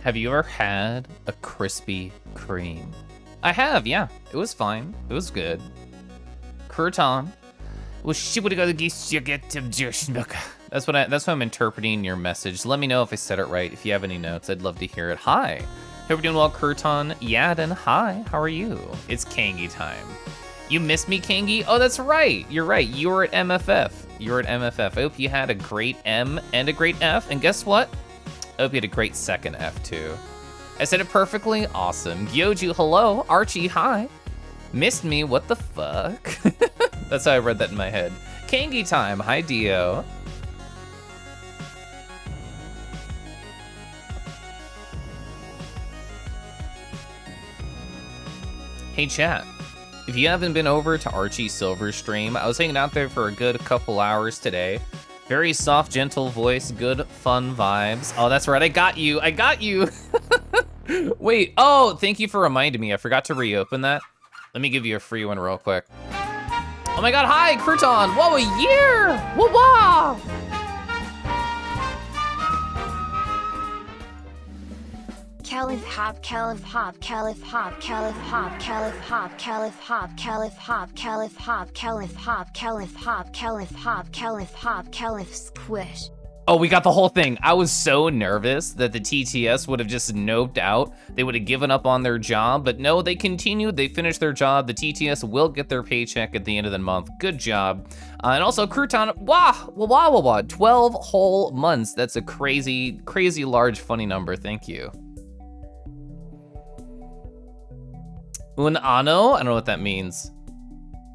Have you ever had a Krispy Kreme? I have, yeah. It was fine. It was good. Crouton. That's what I'm interpreting your message. Let me know if I said it right. If you have any notes, I'd love to hear it. Hi. Hope you're doing well, Crouton. Yaden, hi. How are you? It's Kangi time. You missed me, Kangi? Oh, that's right. You're right. You were at MFF. You were at MFF. I hope you had a great M and a great F. And guess what? I hope you had a great second F too. I said it perfectly. Awesome. Gyoju, hello. Archie, hi. Missed me, what the fuck? That's how I read that in my head. Kangi time, hi Dio. Hey chat, if you haven't been over to Archie Silver's stream, I was hanging out there for a good couple hours today. Very soft, gentle voice, good, fun vibes. Oh, that's right, I got you. Wait, oh, thank you for reminding me. I forgot to reopen that. Let me give you a free one real quick. Oh my God, hi, Crouton. Whoa, a year. Whoa, wow. Keliff hop, Keliff hop, Keliff hop, Keliff hop, Keliff hop, Keliff hop, Keliff hop, Keliff hop, Keliff hop, Keliff hop, Keliff hop, Keliff hop, Keliff squish. Oh, we got the whole thing. I was so nervous that the TTS would have just noped out. They would have given up on their job, but no, they continued. They finished their job. The TTS will get their paycheck at the end of the month. Good job. And also, Crouton, 12 whole months. That's a crazy, crazy large, funny number. Thank you. Un ano? I don't know what that means.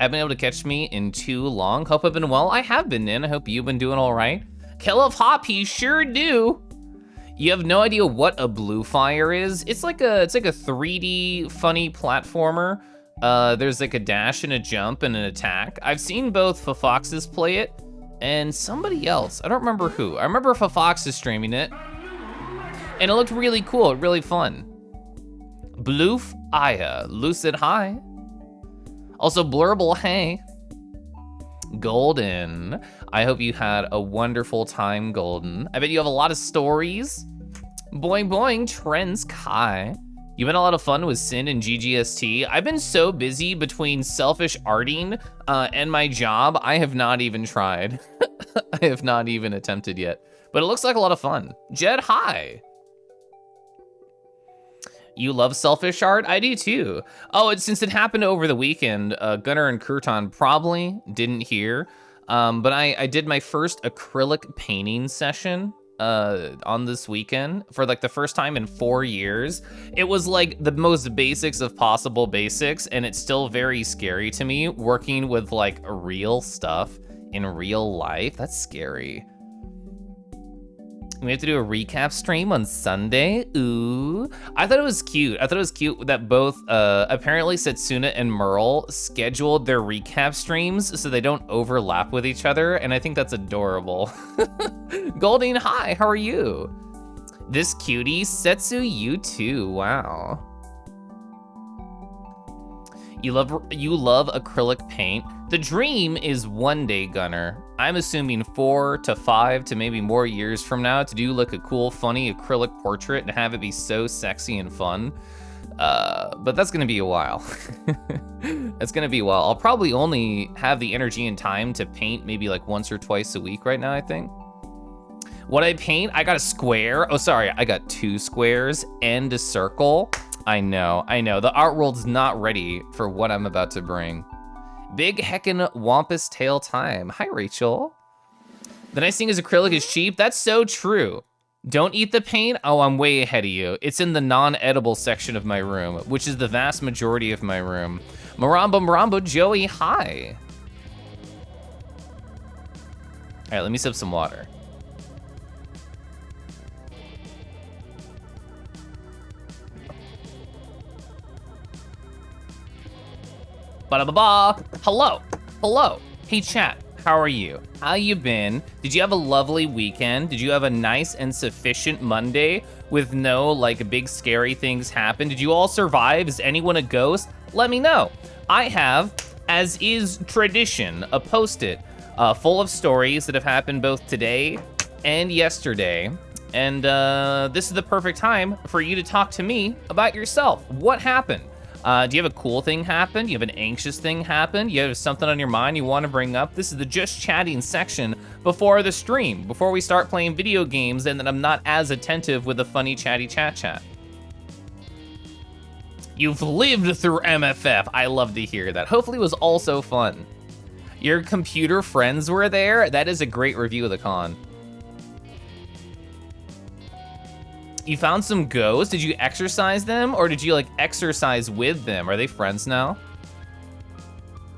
Haven't been able to catch me in too long. Hope I've been well. I have been in. I hope you've been doing all right. Keliff hop, he sure do. You have no idea what a blue fire is. It's like a 3D funny platformer. There's like a dash and a jump and an attack. I've seen both Foxes play it and somebody else. I don't remember who. I remember Fox is streaming it, and it looked really cool, really fun. Bloof Aya, Lucid hi. Also Blurble, hey. Golden, I hope you had a wonderful time, Golden. I bet you have a lot of stories. Boing boing, Trends Kai. You've been a lot of fun with Sin and GGST. I've been so busy between selfish arting and my job, I have not even tried. I have not even attempted yet, but it looks like a lot of fun. Jed, hi. You love selfish art? I do too. Oh, since it happened over the weekend, Gunnar and Crouton probably didn't hear, but I did my first acrylic painting session on this weekend for like the first time in 4 years. It was like the most basics of possible basics, and it's still very scary to me working with like real stuff in real life. That's scary. We have to do a recap stream on Sunday. Ooh. I thought it was cute. I thought it was cute that both, apparently Setsuna and Merle scheduled their recap streams so they don't overlap with each other, and I think that's adorable. Goldine, hi, how are you? This cutie, Setsu, you too, wow. You love acrylic paint. The dream is one day, Gunner. I'm assuming 4 to 5 to maybe more years from now to do like a cool, funny acrylic portrait and have it be so sexy and fun. But that's gonna be a while. That's gonna be a while. I'll probably only have the energy and time to paint maybe like once or twice a week right now, I think. What I paint, I got a square. Oh, sorry, I got 2 squares and a circle. I know. The art world's not ready for what I'm about to bring. Big heckin' wampus tail time. Hi, Rachel. The nice thing is acrylic is cheap. That's so true. Don't eat the paint. Oh, I'm way ahead of you. It's in the non-edible section of my room, which is the vast majority of my room. Maramba, Joey, hi. All right, let me sip some water. Ba-da-ba-ba. Hello. Hey chat, how are you? How you been? Did you have a lovely weekend? Did you have a nice and sufficient Monday with no like big scary things happen? Did you all survive? Is anyone a ghost? Let me know. I have, as is tradition, a post-it full of stories that have happened both today and yesterday. And this is the perfect time for you to talk to me about yourself. What happened? Do you have a cool thing happen? Do you have an anxious thing happen? You have something on your mind you want to bring up? This is the just chatting section before the stream, before we start playing video games and then I'm not as attentive with the funny chatty chat. You've lived through MFF. I love to hear that. Hopefully it was also fun. Your computer friends were there? That is a great review of the con. You found some ghosts? Did you exercise them or did you like exercise with them? Are they friends now?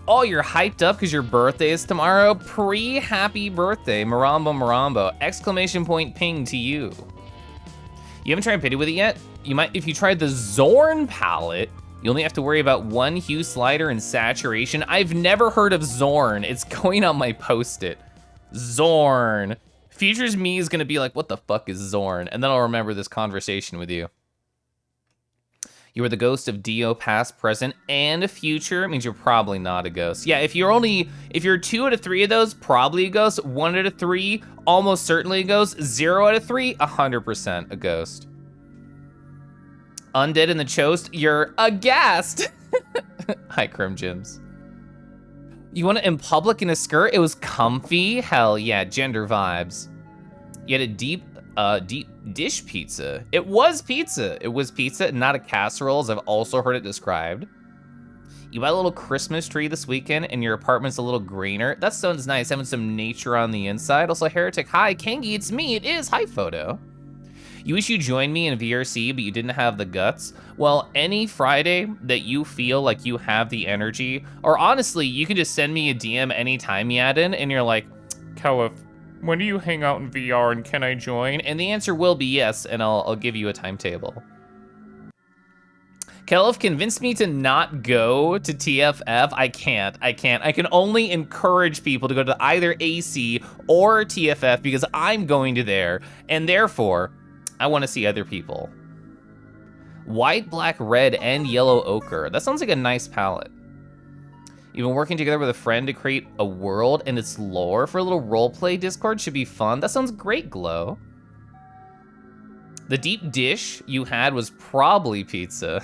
Oh, you're hyped up because your birthday is tomorrow? Pre-happy birthday, Marambo Marambo. Exclamation point ping to you. You haven't tried Pity with it yet? You might, if you tried the Zorn palette, you only have to worry about one hue slider and saturation. I've never heard of Zorn. It's going on my post-it. Zorn. Futures me is gonna be like, what the fuck is Zorn? And then I'll remember this conversation with you. You are the ghost of Dio, past, present, and future. It means you're probably not a ghost. Yeah, if you're 2 out of 3 of those, probably a ghost. 1 out of 3, almost certainly a ghost. 0 out of 3, 100% a ghost. Undead in the Chost, you're aghast. Hi, Chrome Gyms. You want it in public in a skirt? It was comfy. Hell yeah, gender vibes. You had a deep dish pizza. It was pizza. It was pizza, not a casserole, as I've also heard it described. You bought a little Christmas tree this weekend and your apartment's a little greener. That sounds nice, having some nature on the inside. Also, Heretic, hi, Kangi, it's me, it is, hi, Photo. You wish you joined me in VRC, but you didn't have the guts. Well, any Friday that you feel like you have the energy, or honestly, you can just send me a DM anytime you add in, and you're like, Keliff, when do you hang out in VR and can I join? And the answer will be yes, and I'll give you a timetable. Keliff convinced me to not go to TFF. I can't. I can only encourage people to go to either AC or TFF because I'm going to there, and therefore, I want to see other people. White, black, red, and yellow ochre. That sounds like a nice palette. You've been working together with a friend to create a world and its lore for a little roleplay Discord should be fun. That sounds great, Glow. The deep dish you had was probably pizza.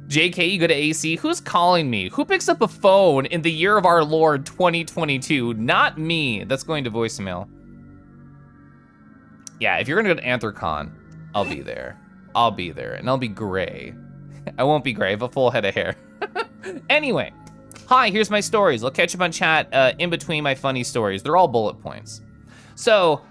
JK, you go to AC. Who's calling me? Who picks up a phone in the year of our Lord 2022? Not me. That's going to voicemail. Yeah, if you're gonna go to Anthrocon, I'll be there. I'll be there, and I'll be gray. I won't be gray, I have a full head of hair. Anyway, hi, here's my stories. I'll catch up on chat in between my funny stories. They're all bullet points. So,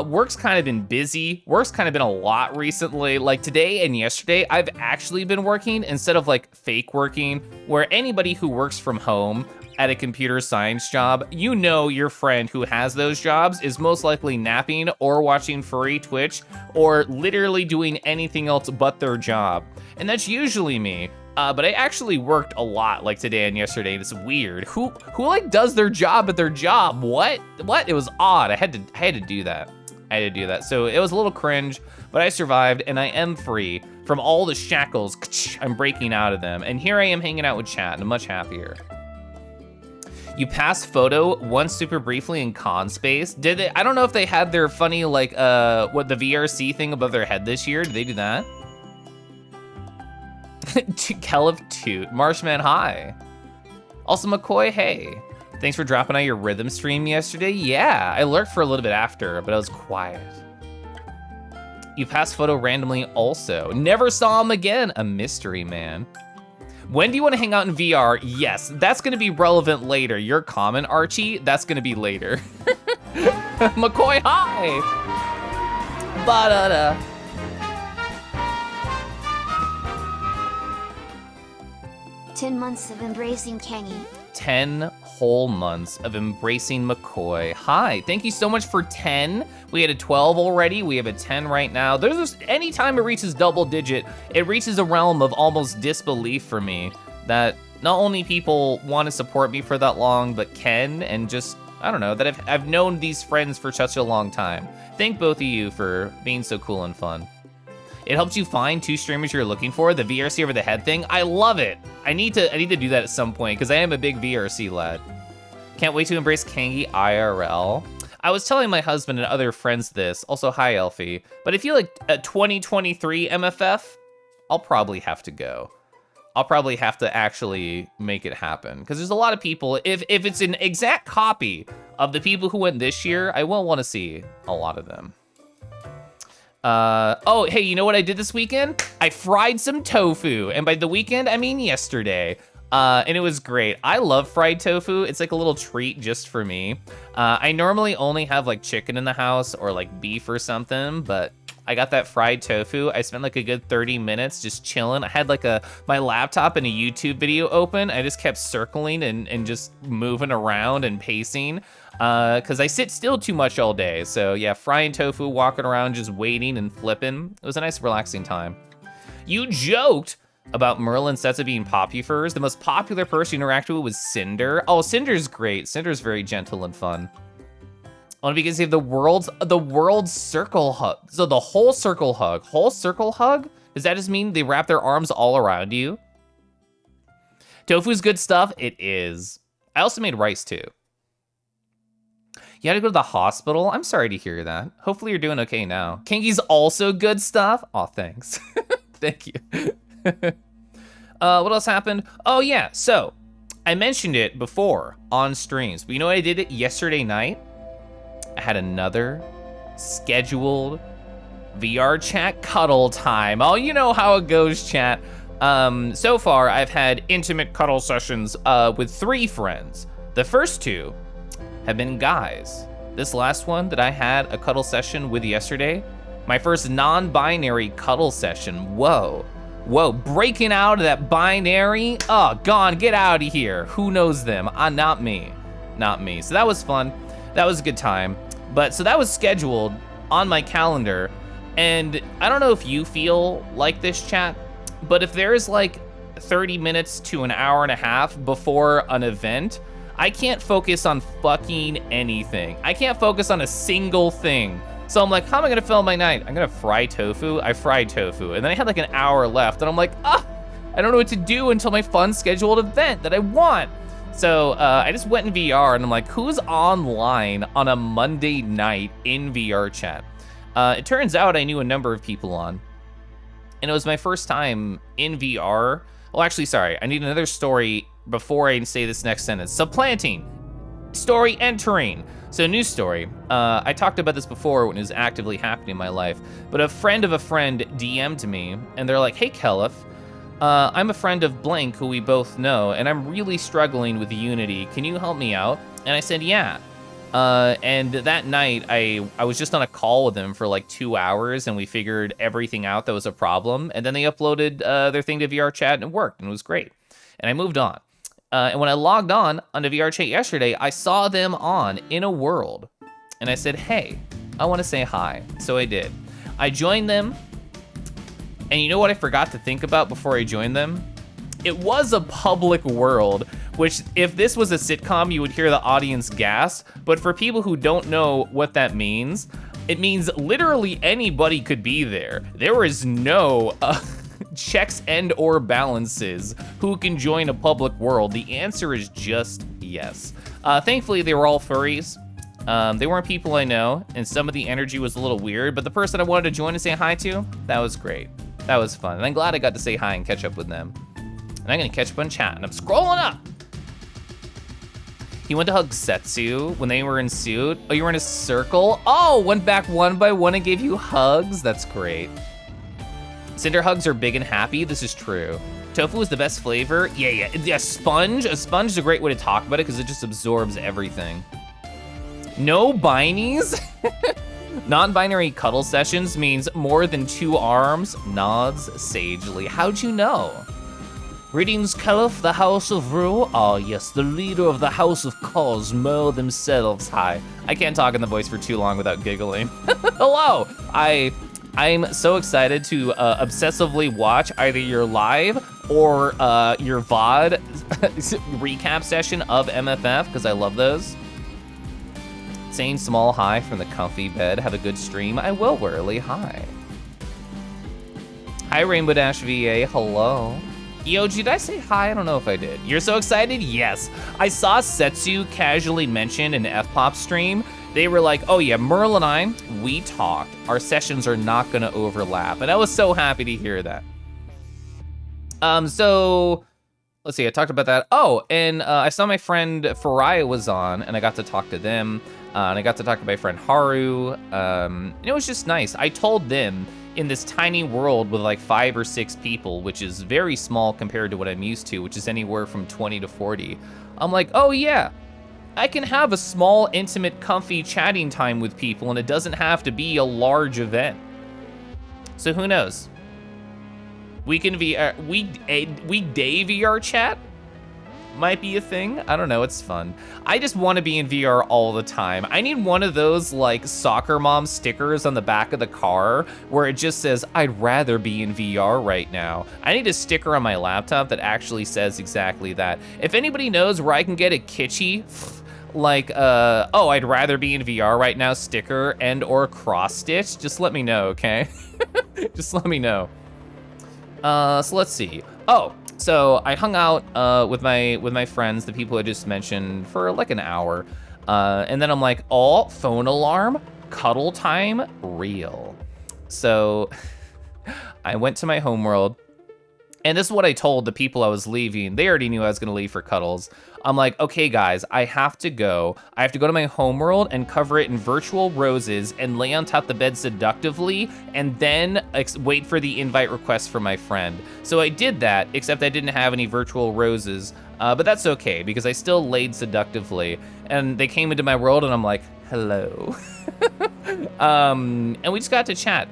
work's kind of been busy. Work's kind of been a lot recently. Like today and yesterday, I've actually been working instead of like fake working, where anybody who works from home at a computer science job, you know your friend who has those jobs is most likely napping or watching furry Twitch or literally doing anything else but their job. And that's usually me. But I actually worked a lot like today and yesterday, and it's weird. Who like does their job at their job? What? It was odd. I had to do that. So it was a little cringe, but I survived and I am free from all the shackles. I'm breaking out of them. And here I am hanging out with chat and I'm much happier. You passed Photo once super briefly in con space. Did they? I don't know if they had their funny like what the VRC thing above their head this year. Did they do that? Keliff toot. Marshman, hi. Also McCoy, hey. Thanks for dropping out your rhythm stream yesterday. Yeah, I lurked for a little bit after, but I was quiet. You passed Photo randomly also. Never saw him again. A mystery man. When do you want to hang out in VR? Yes, that's gonna be relevant later. Your comment, Archie, that's gonna be later. McCoy, hi! Ba-da-da. $10 of embracing Kenny. 10 whole months of embracing McCoy. Hi, thank you so much for 10. We had a 12 already, we have a 10 right now. There's just, anytime it reaches double digit, it reaches a realm of almost disbelief for me that not only people want to support me for that long, but can, and just, I don't know, that I've known these friends for such a long time. Thank both of you for being so cool and fun. It helps you find 2 streamers you're looking for, the VRC over the head thing. I love it. I need to do that at some point because I am a big VRC lad. Can't wait to embrace Kangi IRL. I was telling my husband and other friends this, also hi Elfie, but I feel like a 2023 MFF, I'll probably have to go. I'll probably have to actually make it happen because there's a lot of people, if it's an exact copy of the people who went this year, I will want to see a lot of them. Oh, hey, you know what I did this weekend? I fried some tofu, and by the weekend, I mean yesterday. And it was great. I love fried tofu. It's like a little treat just for me. I normally only have like chicken in the house or like beef or something, but I got that fried tofu. I spent like a good 30 minutes just chilling. I had like my laptop and a YouTube video open. I just kept circling and just moving around and pacing because I sit still too much all day. So yeah, frying tofu, walking around, just waiting and flipping. It was a nice relaxing time. You joked about Merlin sets of being Popufurs. The most popular person you interacted with was Cinder. Oh, Cinder's great. Cinder's very gentle and fun. Oh, because you have the world's circle hug. So the whole circle hug? Does that just mean they wrap their arms all around you? Tofu's good stuff. It is. I also made rice too. You had to go to the hospital? I'm sorry to hear that. Hopefully you're doing okay now. Kinky's also good stuff. Oh, thanks. Thank you. What else happened? Oh yeah, so I mentioned it before on streams, but you know what I did yesterday night? I had another scheduled VR chat cuddle time. Oh, you know how it goes, chat. So far, I've had intimate cuddle sessions with 3 friends. The first 2 have been guys. This last one that I had a cuddle session with yesterday, my first non-binary cuddle session. Whoa, breaking out of that binary. Oh, gone, get out of here. Who knows them? Not me. So that was fun. That was a good time. But so that was scheduled on my calendar. And I don't know if you feel like this, chat, but if there's like 30 minutes to an hour and a half before an event, I can't focus on fucking anything. I can't focus on a single thing. So I'm like, how am I gonna fill my night? I'm gonna fry tofu. I fried tofu. And then I had like an hour left and I'm like, I don't know what to do until my fun scheduled event that I want. So I just went in VR and I'm like, who's online on a Monday night in VR chat? It turns out I knew a number of people on. And it was my first time in VR. Well, actually, sorry, I need another story before I say this next sentence. Supplanting, story entering. So news story, I talked about this before when it was actively happening in my life, but a friend of a friend DM'd me and they're like, hey, Keliff, I'm a friend of blank who we both know, and I'm really struggling with Unity. Can you help me out? And I said, yeah. And that night, I was just on a call with them for like 2 hours, and we figured everything out that was a problem. And then they uploaded their thing to VR chat, and it worked, and it was great. And I moved on. And when I logged on onto VR chat yesterday, I saw them on in a world. And I said, hey, I want to say hi. So I did. I joined them. And you know what I forgot to think about before I joined them? It was a public world, which if this was a sitcom, you would hear the audience gasp. But for people who don't know what that means, it means literally anybody could be there. There is no checks and or balances who can join a public world. The answer is just yes. Thankfully, they were all furries. They weren't people I know, and some of the energy was a little weird, but the person I wanted to join and say hi to, that was great. That was fun, and I'm glad I got to say hi and catch up with them. And I'm gonna catch up on chat, and I'm scrolling up. He went to hug Setsu when they were in suit. Oh, you were in a circle? Oh, went back one by one and gave you hugs? That's great. Cinder hugs are big and happy. This is true. Tofu is the best flavor. Yeah, sponge. A sponge is a great way to talk about it because it just absorbs everything. No binies? Non-binary cuddle sessions means more than 2 arms, nods sagely. How'd you know? Greetings, Keliff, the House of Ru. Oh yes, the leader of the House of Cosmo themselves. Hi. I can't talk in the voice for too long without giggling. Hello. I'm so excited to obsessively watch either your live or your VOD recap session of MFF because I love those. Saying small hi from the comfy bed. Have a good stream. I will, Whirly. Hi. Hi, Rainbow Dash VA. Hello. Yo, did I say hi? I don't know if I did. You're so excited? Yes. I saw Setsu casually mentioned in FPOP stream. They were like, oh yeah, Merle and I, we talked. Our sessions are not gonna overlap. And I was so happy to hear that. So let's see, I talked about that. Oh, and I saw my friend Faria was on, and I got to talk to them. And I got to talk to my friend Haru. And it was just nice. I told them in this tiny world with like 5 or 6 people, which is very small compared to what I'm used to, which is anywhere from 20 to 40. I'm like, oh yeah, I can have a small, intimate, comfy chatting time with people, and it doesn't have to be a large event. So who knows? We can VR, weekday VR chat might be a thing. I don't know, it's fun. I just want to be in VR all the time. I need one of those like soccer mom stickers on the back of the car where it just says, I'd rather be in VR right now. I need a sticker on my laptop that actually says exactly that. If anybody knows where I can get a kitschy, like, oh, I'd rather be in VR right now sticker and or cross stitch, just let me know, okay? Just let me know. So let's see. Oh, so I hung out with my friends, the people I just mentioned, for like an hour. And then I'm like, oh, phone alarm, cuddle time, real. So I went to my homeworld. And this is what I told the people I was leaving. They already knew I was gonna leave for cuddles. I'm like, okay guys, I have to go. I have to go to my homeworld and cover it in virtual roses and lay on top of the bed seductively and then wait for the invite request from my friend. So I did that, except I didn't have any virtual roses, but that's okay because I still laid seductively. And they came into my world and I'm like, hello. And we just got to chat.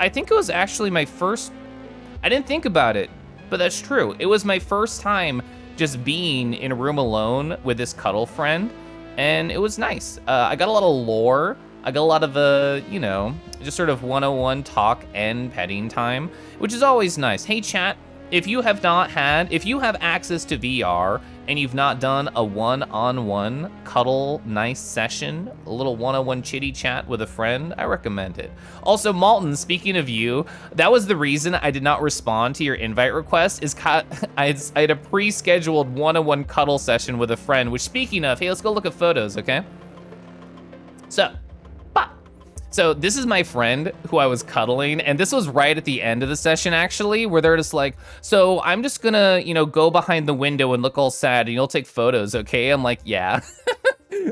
I think it was actually my first, I didn't think about it, but that's true. It was my first time just being in a room alone with this cuddle friend, and it was nice. I got a lot of lore. I got a lot of, you know, just sort of 101 talk and petting time, which is always nice. Hey chat, if you have access to VR and you've not done a one-on-one cuddle nice session, a little 101 chitty chat with a friend, I recommend it. Also, Malton, speaking of you, that was the reason I did not respond to your invite request, is I had a pre-scheduled 101 cuddle session with a friend, which speaking of, hey, let's go look at photos, okay? So this is my friend who I was cuddling, and this was right at the end of the session, actually, where they're just like, so I'm just gonna, you know, go behind the window and look all sad, and you'll take photos, okay? I'm like, yeah.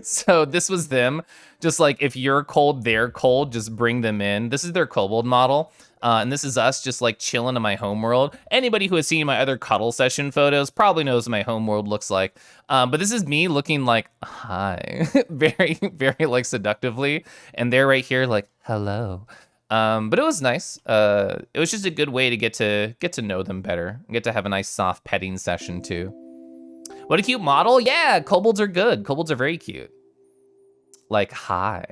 So this was them, just like, if you're cold, they're cold, just bring them in. This is their kobold model, and this is us just like chilling in my homeworld. Anybody who has seen my other cuddle session photos probably knows what my homeworld looks like. But this is me looking like, hi, very, very like seductively, and they're right here like, hello. But it was nice. It was just a good way to get to know them better, get to have a nice soft petting session too. What a cute model. Yeah, kobolds are good. Kobolds are very cute. Like, hi.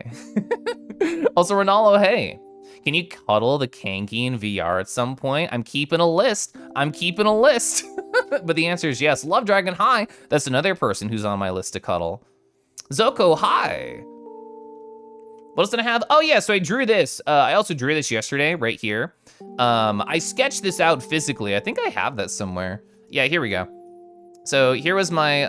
Also, Ronaldo, hey. Can you cuddle the Kanky in VR at some point? I'm keeping a list. But the answer is yes. Love Dragon, hi. That's another person who's on my list to cuddle. Zoko, hi. What else did I have? Oh yeah, so I drew this. I also drew this yesterday, right here. I sketched this out physically. I think I have that somewhere. Yeah, here we go. So here was my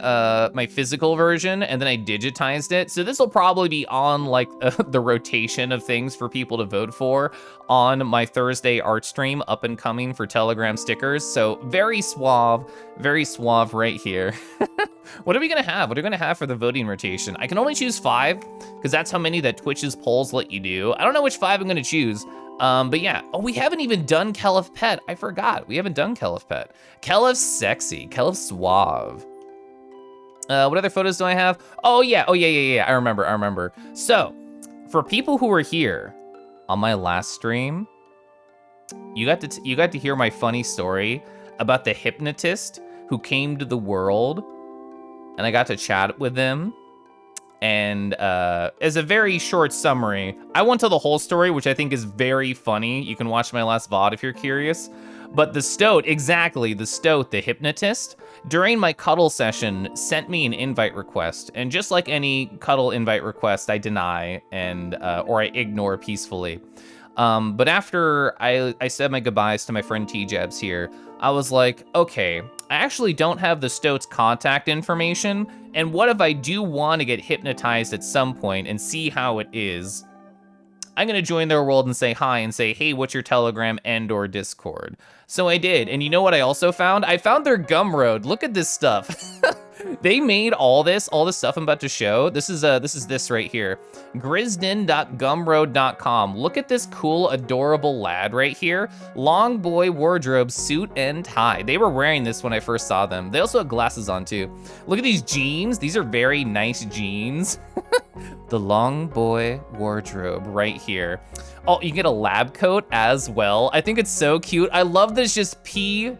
my physical version, and then I digitized it. So this will probably be on like the rotation of things for people to vote for on my Thursday art stream, up and coming for Telegram stickers. So very suave right here. What are we gonna have? What are we gonna have for the voting rotation? I can only choose 5, because that's how many that Twitch's polls let you do. I don't know which 5 I'm gonna choose. But yeah, oh, we haven't even done Keliff Pet. I forgot, we haven't done Keliff Pet. Keliff's sexy, Keliff's suave. What other photos do I have? Oh yeah, I remember. So, for people who were here on my last stream, you got to hear my funny story about the hypnotist who came to the world, and I got to chat with him. And as a very short summary, I won't tell the whole story, which I think is very funny. You can watch my last VOD if you're curious. But the stoat, the hypnotist, during my cuddle session, sent me an invite request. And just like any cuddle invite request, I deny and or I ignore peacefully. But after I said my goodbyes to my friend T-Jabs here, I was like, okay, I actually don't have the Stoats contact information, and what if I do want to get hypnotized at some point and see how it is? I'm gonna join their world and say hi and say, hey, what's your Telegram and or Discord? So I did, and you know what I also found? I found their Gumroad. Look at this stuff. They made all this stuff I'm about to show. This is this right here. Grisden.gumroad.com. Look at this cool, adorable lad right here. Long boy wardrobe, suit and tie. They were wearing this when I first saw them. They also had glasses on too. Look at these jeans. These are very nice jeans. The long boy wardrobe right here. Oh, you get a lab coat as well. I think it's so cute. I love this just P.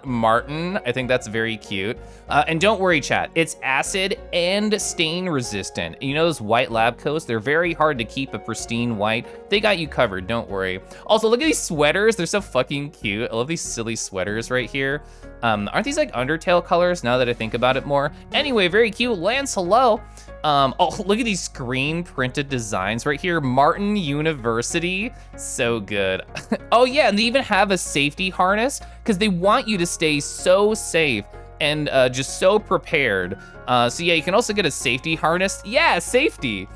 Martin. I think that's very cute. And don't worry, chat. It's acid and stain resistant. You know those white lab coats? They're very hard to keep a pristine white. They got you covered, don't worry. Also, look at these sweaters. They're so fucking cute. I love these silly sweaters right here. Aren't these like Undertale colors now that I think about it more? Anyway, very cute. Lance, hello. Oh, look at these screen printed designs right here. Martin University, so good. Oh yeah, and they even have a safety harness because they want you to stay so safe and just so prepared. So yeah, you can also get a safety harness. Yeah, safety.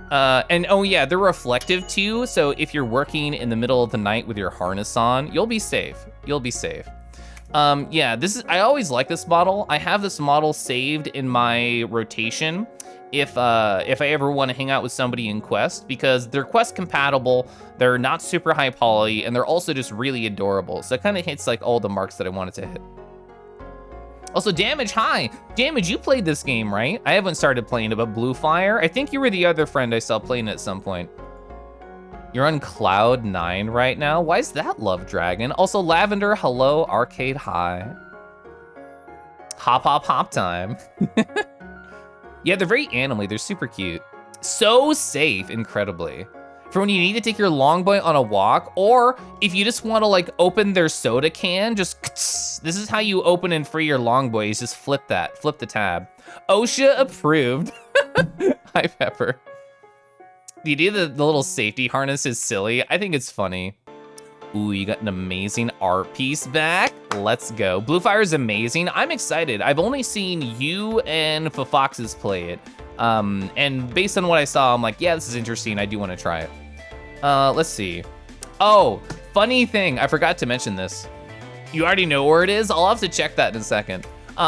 And oh yeah, they're reflective too. So if you're working in the middle of the night with your harness on, you'll be safe. You'll be safe. Yeah, I always like this model. I have this model saved in my rotation if I ever want to hang out with somebody in Quest, because they're Quest compatible, they're not super high poly, and they're also just really adorable. So it kind of hits like all the marks that I wanted to hit. Also, Damage, hi. Damage, you played this game, right? I haven't started playing it, but Blue Fire, I think you were the other friend I saw playing it at some point. You're on Cloud 9 right now? Why is that, Love Dragon? Also, Lavender, hello, Arcade, hi. Hop, hop, hop time. Yeah, they're very anime, they're super cute. So safe, incredibly. For when you need to take your long boy on a walk, or if you just wanna like open their soda can, just this is how you open and free your long boys, just flip the tab. OSHA approved. Hi, Pepper. The idea that the little safety harness is silly, I think it's funny. Ooh, you got an amazing art piece back. Let's go. Blue Fire is amazing. I'm excited. I've only seen you and Foxes play it. And based on what I saw, I'm like, yeah, this is interesting. I do want to try it. Let's see. Oh, funny thing. I forgot to mention this. You already know where it is? I'll have to check that in a second.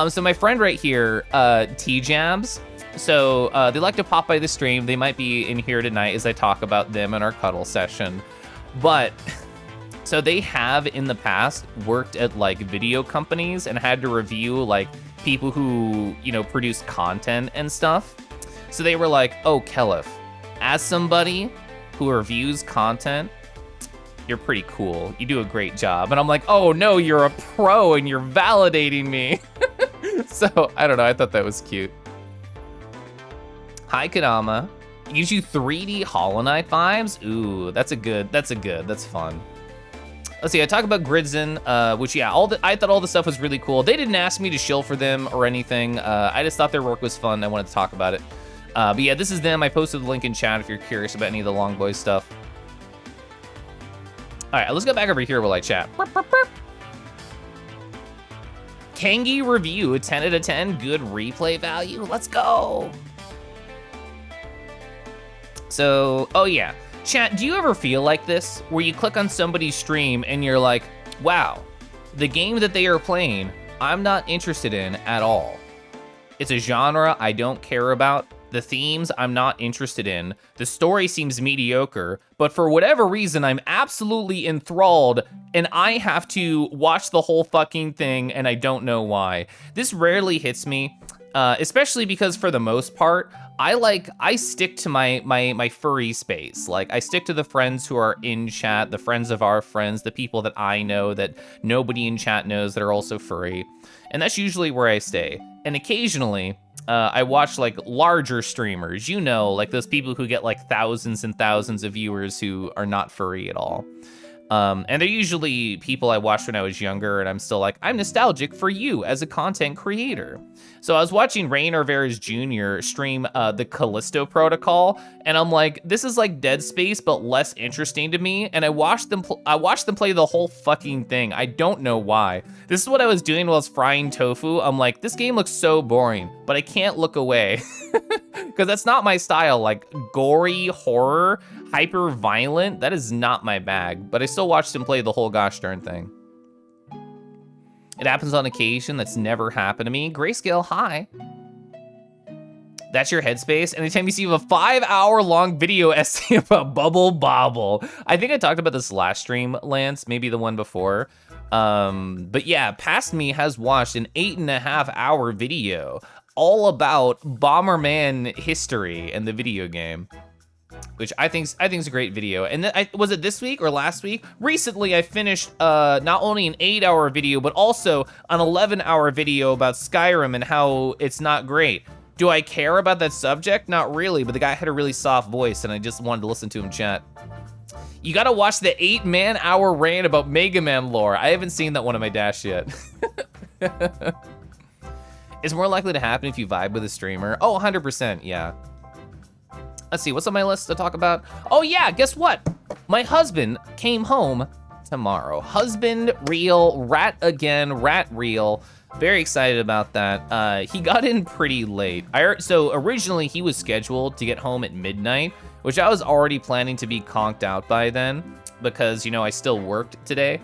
So my friend right here, T-Jabs, so they like to pop by the stream. They might be in here tonight as I talk about them in our cuddle session. But so they have in the past worked at like video companies and had to review like people who, you know, produce content and stuff. So they were like, oh, Keliff, as somebody who reviews content, you're pretty cool. You do a great job. And I'm like, oh no, you're a pro and you're validating me. So I don't know, I thought that was cute. Hi, Kadama. Gives you 3D Hollow Knight vibes. Ooh, that's fun. Let's see, I talk about Gridzen, which yeah, I thought all the stuff was really cool. They didn't ask me to shill for them or anything. I just thought their work was fun. I wanted to talk about it. But yeah, this is them. I posted the link in chat if you're curious about any of the Long Boy stuff. All right, let's go back over here while I chat. Kangi review, 10 out of 10, good replay value. Let's go. So, oh yeah. Chat, do you ever feel like this, where you click on somebody's stream and you're like, wow, the game that they are playing, I'm not interested in at all. It's a genre I don't care about. The themes I'm not interested in. The story seems mediocre, but for whatever reason, I'm absolutely enthralled and I have to watch the whole fucking thing and I don't know why. This rarely hits me, especially because for the most part, I stick to my furry space. Like I stick to the friends who are in chat, the friends of our friends, the people that I know that nobody in chat knows that are also furry. And that's usually where I stay. And occasionally, I watch like larger streamers, you know, like those people who get like thousands and thousands of viewers who are not furry at all. And they're usually people I watched when I was younger, and I'm still like, I'm nostalgic for you as a content creator. So I was watching Rain Rivera's Jr. stream the Callisto Protocol, and I'm like, this is like Dead Space, but less interesting to me. And I watched them play the whole fucking thing. I don't know why. This is what I was doing while I was frying tofu. I'm like, this game looks so boring, but I can't look away. Because that's not my style, like gory horror, hyper violent, that is not my bag, but I still watched him play the whole gosh darn thing. It happens on occasion, that's never happened to me. Grayscale, hi. That's your headspace? Anytime you see a 5-hour long video essay about Bubble Bobble. I think I talked about this last stream, Lance, maybe the one before. But yeah, Past Me has watched an 8.5-hour video all about Bomberman history and the video game, which I think is a great video. And was it this week or last week? Recently, I finished not only an 8-hour video, but also an 11-hour video about Skyrim and how it's not great. Do I care about that subject? Not really, but the guy had a really soft voice, and I just wanted to listen to him chat. You gotta watch the 8-man-hour rant about Mega Man lore. I haven't seen that one on my dash yet. It's more likely to happen if you vibe with a streamer. Oh, 100%, yeah. Let's see, what's on my list to talk about? Oh yeah, guess what? My husband came home tomorrow. Husband reel, rat again, rat reel. Very excited about that. He got in pretty late. So originally he was scheduled to get home at midnight, which I was already planning to be conked out by then because, you know, I still worked today.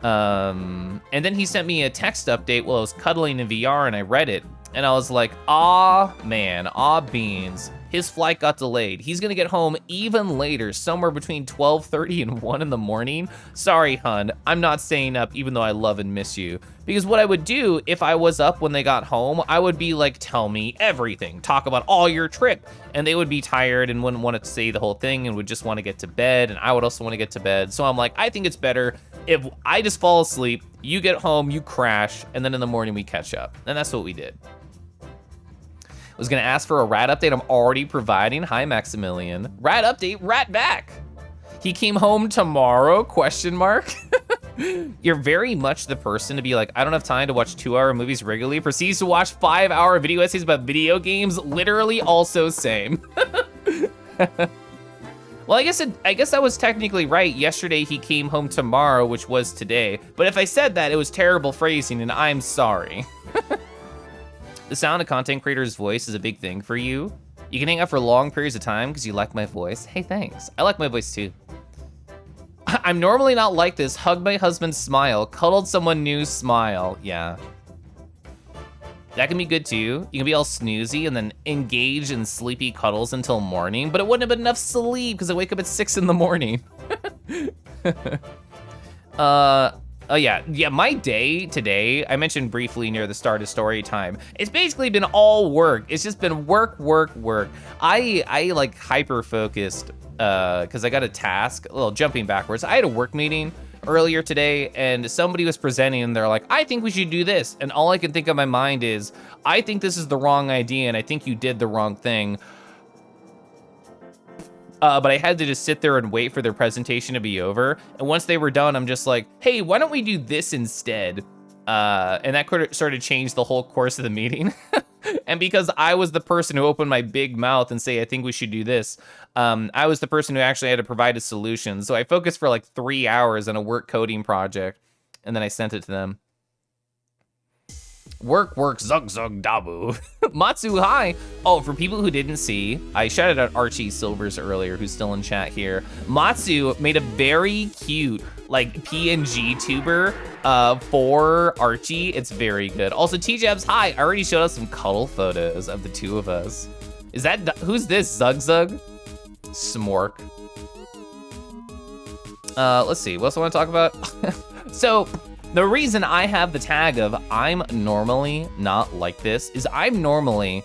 And then he sent me a text update while I was cuddling in VR, and I read it, and I was like, aw man, aw beans. His flight got delayed. He's gonna get home even later, somewhere between 12:30 and 1 in the morning. Sorry, hun, I'm not staying up even though I love and miss you. Because what I would do if I was up when they got home, I would be like, tell me everything. Talk about all your trip. And they would be tired and wouldn't want to say the whole thing and would just want to get to bed. And I would also want to get to bed. So I'm like, I think it's better if I just fall asleep, you get home, you crash, and then in the morning we catch up. And that's what we did. I was gonna ask for a rat update. I'm already providing. Hi, Maximilian. Rat update, rat back. He came home tomorrow, question mark. You're very much the person to be like, I don't have time to watch 2-hour movies regularly. Proceeds to watch 5-hour video essays about video games. Literally also same. Well, I guess I was technically right. Yesterday he came home tomorrow, which was today. But if I said that, it was terrible phrasing, and I'm sorry. The sound of content creator's voice is a big thing for you. You can hang out for long periods of time because you like my voice. Hey, thanks. I like my voice too. I'm normally not like this. Hug my husband, smile. Cuddled someone new, smile. Yeah. That can be good too. You can be all snoozy and then engage in sleepy cuddles until morning, but it wouldn't have been enough sleep because I wake up at 6 in the morning. Oh yeah, my day today, I mentioned briefly near the start of story time, it's basically been all work. It's just been work, work, work. I like hyper-focused, because I got a task, well, jumping backwards. I had a work meeting earlier today, and somebody was presenting, and they're like, I think we should do this. And all I can think of in my mind is, I think this is the wrong idea, and I think you did the wrong thing. But I had to just sit there and wait for their presentation to be over. And once they were done, I'm just like, hey, why don't we do this instead? And that sort of changed the whole course of the meeting. And because I was the person who opened my big mouth and say, I think we should do this, I was the person who actually had to provide a solution. So I focused for like 3 hours on a work coding project, and then I sent it to them. Work, work, zug, zug, dabu. Matsu, hi. Oh, for people who didn't see, I shouted out Archie Silvers earlier, who's still in chat here. Matsu made a very cute, like, PNG tuber for Archie. It's very good. Also, T-Jabs, hi. I already showed us some cuddle photos of the two of us. Is that, who's this, Zug Zug? Smork. Let's see, what else I want to talk about? So, the reason I have the tag of I'm normally not like this is I'm normally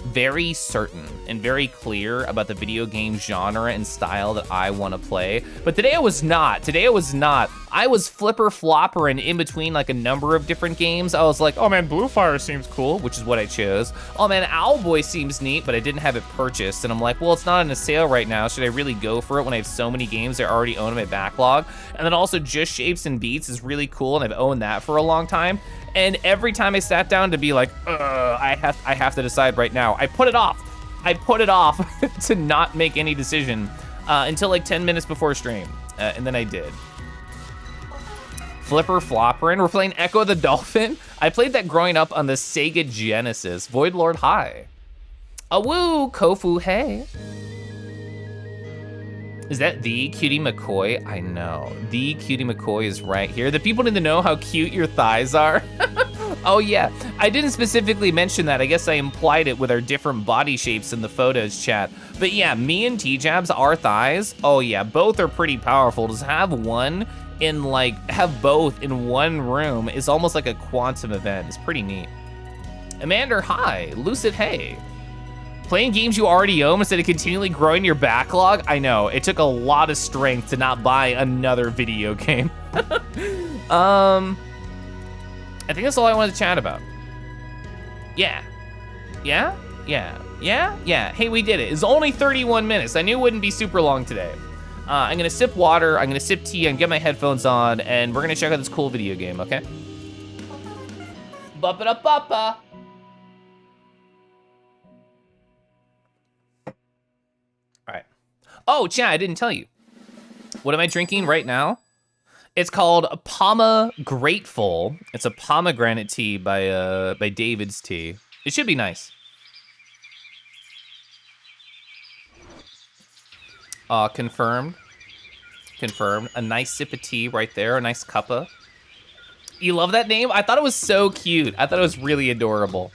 very certain and very clear about the video game genre and style that I want to play. But today I was not. Today I was not. I was flipper flopper and in between like a number of different games. I was like, oh man, Blue Fire seems cool, which is what I chose. Oh man, Owlboy seems neat, but I didn't have it purchased. And I'm like, well, it's not on a sale right now. Should I really go for it when I have so many games I already own in my backlog? And then also Just Shapes and Beats is really cool, and I've owned that for a long time. And every time I sat down to be like, I have to decide right now, I put it off. I put it off to not make any decision until like 10 minutes before stream, and then I did. Flipper Flopperin', we're playing Echo the Dolphin. I played that growing up on the Sega Genesis. Void Lord, hi. Awoo, Kofu, hey. Is that the Cutie McCoy? I know, the Cutie McCoy is right here. The people need to know how cute your thighs are. Oh yeah, I didn't specifically mention that. I guess I implied it with our different body shapes in the photos chat. But yeah, me and T-Jabs, our thighs, oh yeah, both are pretty powerful. To have one in have both in one room is almost like a quantum event. It's pretty neat. Amander, hi. Lucid, hey. Playing games you already own instead of continually growing your backlog? I know, it took a lot of strength to not buy another video game. I think that's all I wanted to chat about. Yeah. Yeah? Yeah. Yeah? Yeah. Hey, we did it. It's only 31 minutes. I knew it wouldn't be super long today. I'm gonna sip water, I'm gonna sip tea, and get my headphones on, and we're gonna check out this cool video game, okay? Ba-ba-da-ba-ba. All right. Oh, chat, I didn't tell you. What am I drinking right now? It's called Grateful. It's a pomegranate tea by David's Tea. It should be nice. Confirmed. Confirmed. A nice sip of tea right there, a nice cuppa. You love that name? I thought it was so cute. I thought it was really adorable.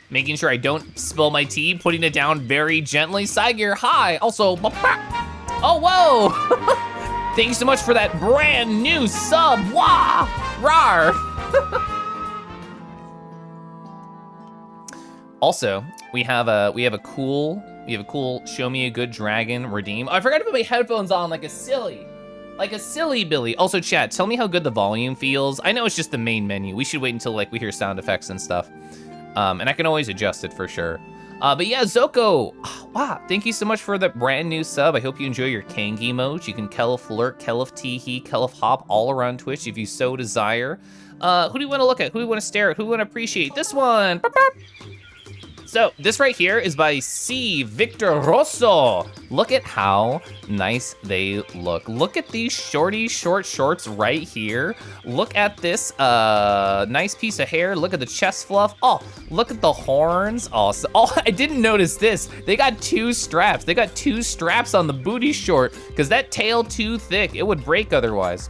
Making sure I don't spill my tea, putting it down very gently. Saigear, hi. Also, oh, whoa. Thanks so much for that brand new sub. Wah! Rar! Also, we have a cool Show Me a Good Dragon redeem. Oh, I forgot to put my headphones on like a silly Billy. Also, chat, tell me how good the volume feels. I know it's just the main menu. We should wait until we hear sound effects and stuff. And I can always adjust it for sure. But yeah, Zoko, wow, thank you so much for that brand new sub. I hope you enjoy your Kangi emotes. You can Keliff lurk, Keliff teehee, Keliff hop all around Twitch if you so desire. Who do you want to look at? Who do you want to stare at? Who do you want to appreciate? This one. Boop, boop. So this right here is by C. Victor Rosso. Look at how nice they look. Look at these short shorts right here. Look at this nice piece of hair. Look at the chest fluff. Oh, look at the horns. Oh, I didn't notice this. They got two straps. They got two straps on the booty short because that tail too thick. It would break otherwise.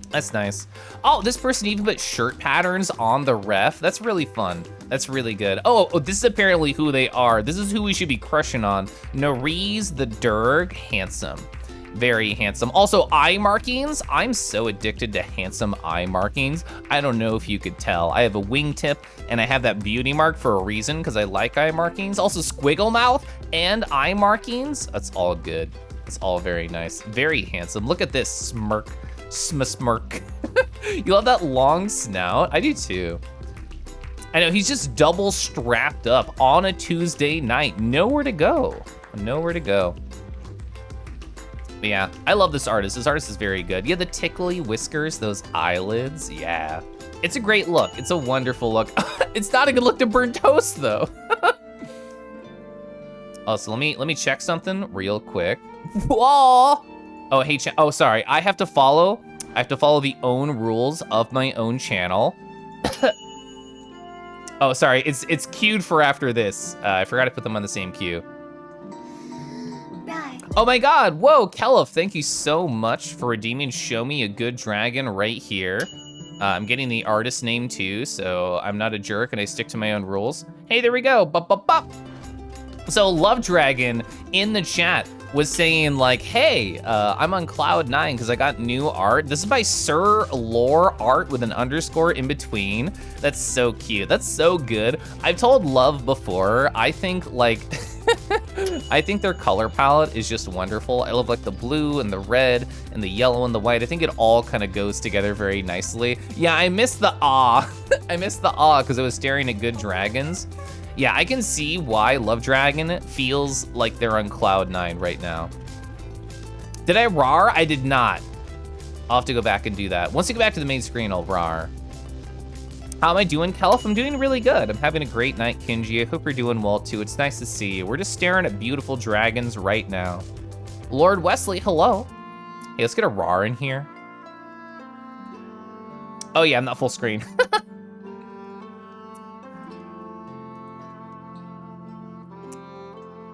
That's nice. Oh, this person even put shirt patterns on the ref. That's really fun. That's really good. Oh, this is apparently who they are. This is who we should be crushing on. Nariz the Durg, handsome. Very handsome. Also, eye markings. I'm so addicted to handsome eye markings. I don't know if you could tell. I have a wingtip and I have that beauty mark for a reason because I like eye markings. Also, squiggle mouth and eye markings. That's all good. It's all very nice. Very handsome. Look at this smirk. Smirk. You love that long snout? I do too. I know, he's just double strapped up on a Tuesday night. Nowhere to go. Nowhere to go. But yeah, I love this artist. This artist is very good. You have the tickly whiskers, those eyelids. Yeah. It's a great look. It's a wonderful look. It's not a good look to burn toast though. Oh, so let me check something real quick. Whoa! Oh, hey, oh, sorry. I have to follow the own rules of my own channel. Oh, sorry. It's queued for after this. I forgot to put them on the same queue. Right. Oh my God! Whoa, Keliff, thank you so much for redeeming Show Me a Good Dragon right here. I'm getting the artist name too, so I'm not a jerk and I stick to my own rules. Hey, there we go. Bop, bop, bop. So Love Dragon in the chat was saying like, hey, I'm on Cloud 9 because I got new art. This is by Sir Lore Art with an underscore in between. That's so cute. That's so good. I've told Love before, I think like, I think their color palette is just wonderful. I love like the blue and the red and the yellow and the white. I think it all kind of goes together very nicely. Yeah, I miss the awe. I miss the awe because I was staring at good dragons. Yeah, I can see why Love Dragon feels like they're on cloud 9 right now. Did I rar? I did not. I'll have to go back and do that. Once you go back to the main screen, I'll rar. How am I doing, Keliff? I'm doing really good. I'm having a great night, Kinji. I hope you're doing well, too. It's nice to see you. We're just staring at beautiful dragons right now. Lord Wesley, hello. Hey, let's get a rar in here. Oh, yeah, I'm not full screen.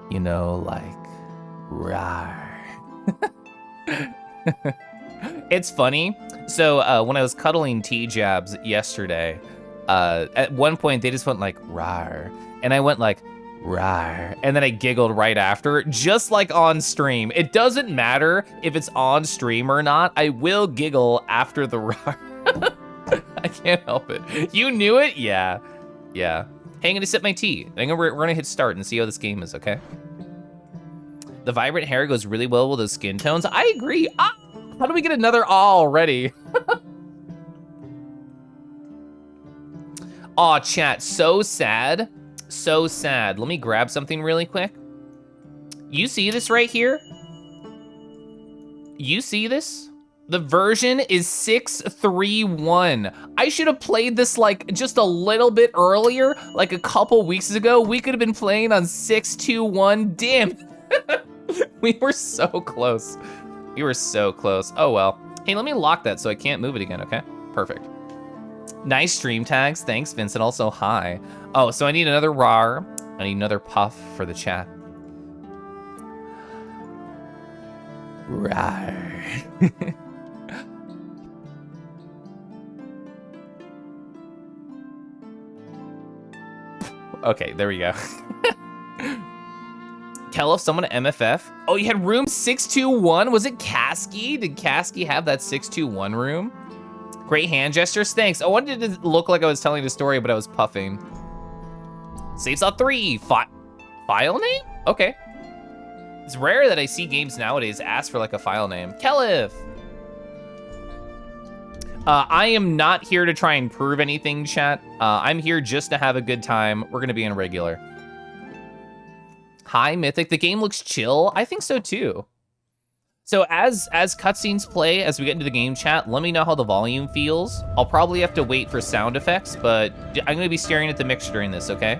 You know, like, rar. It's funny. So when I was cuddling T-Jabs yesterday, at one point they just went like, rar. And I went like, rar. And then I giggled right after, just like on stream. It doesn't matter if it's on stream or not. I will giggle after the rar. I can't help it. You knew it? Yeah. Yeah. Hey, I'm gonna sip my tea. We're gonna hit start and see how this game is, okay? The vibrant hair goes really well with those skin tones. I agree. Ah, how do we get another already? Aw, chat, so sad. So sad. Let me grab something really quick. You see this right here? You see this? The version is 6.3.1. I should have played this like just a little bit earlier, like a couple weeks ago. We could have been playing on 6.2.1. Damn. We were so close. We were so close. Oh well. Hey, let me lock that so I can't move it again, okay? Perfect. Nice stream tags. Thanks, Vincent. Also, hi. Oh, so I need another rar. I need another puff for the chat. Rar. Okay, there we go. Keliff, someone at MFF. Oh, you had room 621? Was it Kasky? Did Kasky have that 621 room? Great hand gestures, thanks. I wanted it to look like I was telling a story, but I was puffing. Save saw 3, file name? Okay. It's rare that I see games nowadays ask for like a file name. Keliff! I am not here to try and prove anything, chat. I'm here just to have a good time. We're gonna be in regular. Hi, Mythic. The game looks chill. I think so too. So as cutscenes play, as we get into the game chat, let me know how the volume feels. I'll probably have to wait for sound effects, but I'm gonna be staring at the mixer during this, okay?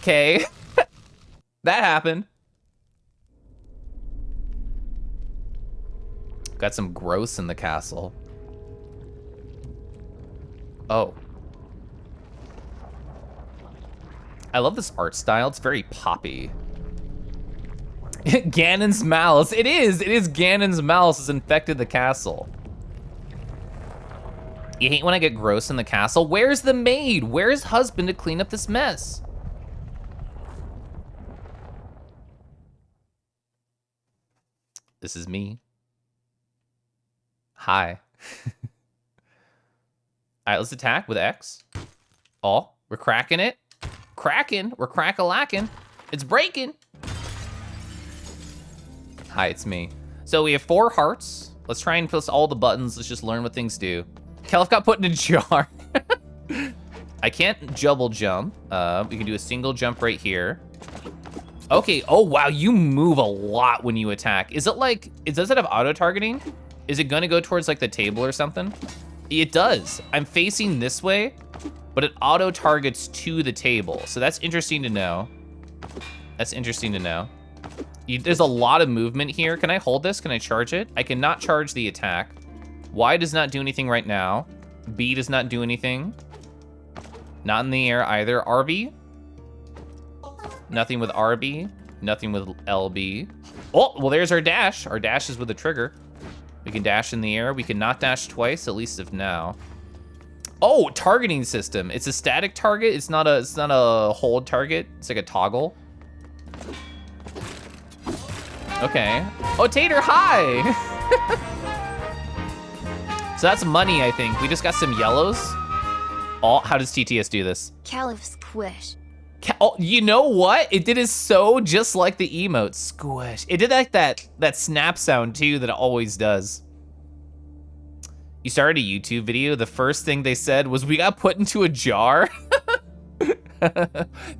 Okay, that happened. Got some gross in the castle. Oh. I love this art style. It's very poppy. Ganon's mouse. It is Ganon's mouse has infected the castle. You hate when I get gross in the castle? Where's the maid? Where's husband to clean up this mess? This is me. Hi. All right, let's attack with X. Oh, we're cracking it. Cracking, we're crack-a-lacking. It's breaking. Hi, it's me. So we have 4 hearts. Let's try and press all the buttons. Let's just learn what things do. Keliff got put in a jar. I can't double jump. We can do a single jump right here. Okay, oh wow, you move a lot when you attack. Is it like, does it have auto-targeting? Is it gonna go towards like the table or something? It does. I'm facing this way, but it auto-targets to the table. So that's interesting to know. That's interesting to know. There's a lot of movement here. Can I hold this? Can I charge it? I cannot charge the attack. Y does not do anything right now. B does not do anything. Not in the air either. RB? Nothing with RB. Nothing with LB. Oh, well there's our dash. Our dash is with the trigger. We can dash in the air. We can not dash twice, at least of now. Oh, targeting system. It's a static target. It's not a hold target. It's like a toggle. Okay. Oh, Tater, hi! So that's money, I think. We just got some yellows. Oh, how does TTS do this? Keliff squish. Oh, you know what? It did it so just like the emote. Squish. It did like that snap sound too that it always does. You started a YouTube video. The first thing they said was, we got put into a jar.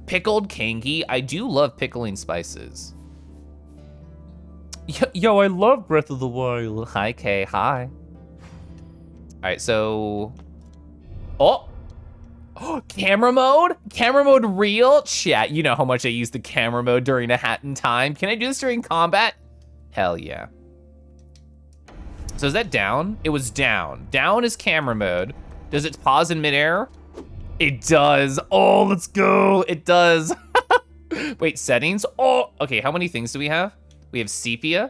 Pickled kangi. I do love pickling spices. Yo, I love Breath of the Wild. Hi, Kay. Hi. All right, so... Oh! Camera mode? Camera mode real? Chat, you know how much I use the camera mode during a hat in time. Can I do this during combat? Hell yeah. So is that down? It was down. Down is camera mode. Does it pause in midair? It does. Oh, let's go. It does. Wait, settings? Oh, okay, how many things do we have? We have sepia.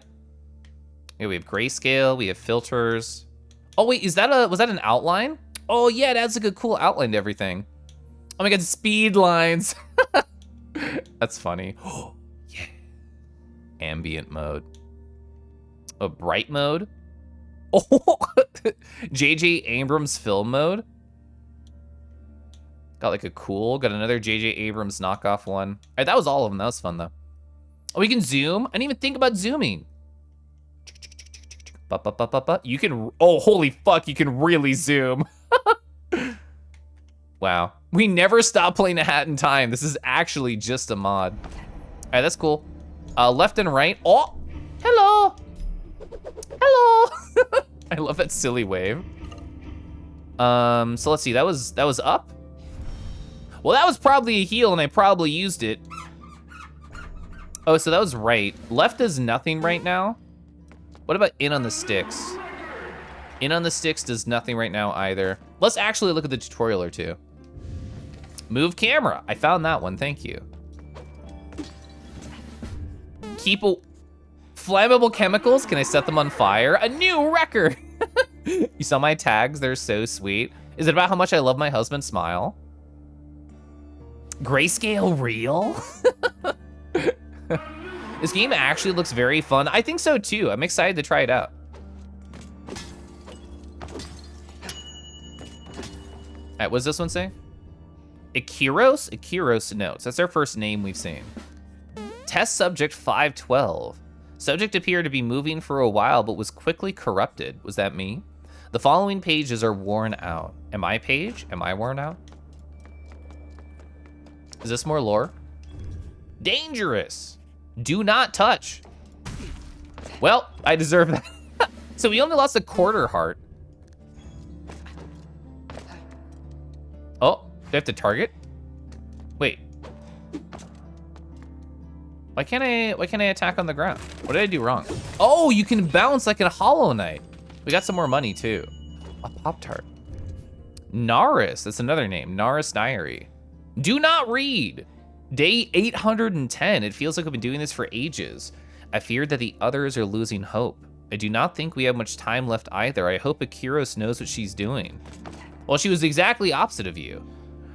Yeah, we have grayscale, we have filters. Oh wait, was that an outline? Oh yeah, it adds like a cool outline to everything. Oh my god, speed lines. That's funny. Oh, yeah. Ambient mode. Oh, bright mode. Oh, J.J. Abrams film mode. Got like a cool, got another J.J. Abrams knockoff one. All right, that was all of them, that was fun though. Oh, we can zoom? I didn't even think about zooming. You can, oh, holy fuck, you can really zoom. Wow. We never stop playing a hat in time. This is actually just a mod. All right, that's cool. Left and right. Oh, hello. Hello. I love that silly wave. So let's see, that was up? Well, that was probably a heal and I probably used it. Oh, so that was right. Left does nothing right now. What about in on the sticks? In on the sticks does nothing right now either. Let's actually look at the tutorial or two. Move camera. I found that one, thank you. Keep a... Flammable chemicals, can I set them on fire? A new record! You saw my tags, they're so sweet. Is it about how much I love my husband's smile? Grayscale real? This game actually looks very fun. I think so too. I'm excited to try it out. All right, what does this one say? Ikiros? Ikiros notes. That's our first name we've seen. Test subject 512. Subject appeared to be moving for a while, but was quickly corrupted. Was that me? The following pages are worn out. Am I page? Am I worn out? Is this more lore? Dangerous. Do not touch. Well, I deserve that. So we only lost a quarter heart. Oh, do I have to target? Wait. Why can't I attack on the ground? What did I do wrong? Oh, you can bounce like in a Hollow Knight. We got some more money too. A Pop-Tart. Naris, that's another name. Naris Diary. Do not read. Day 810. It feels like we've been doing this for ages. I fear that the others are losing hope. I do not think we have much time left either. I hope Akiros knows what she's doing. Well, she was exactly opposite of you.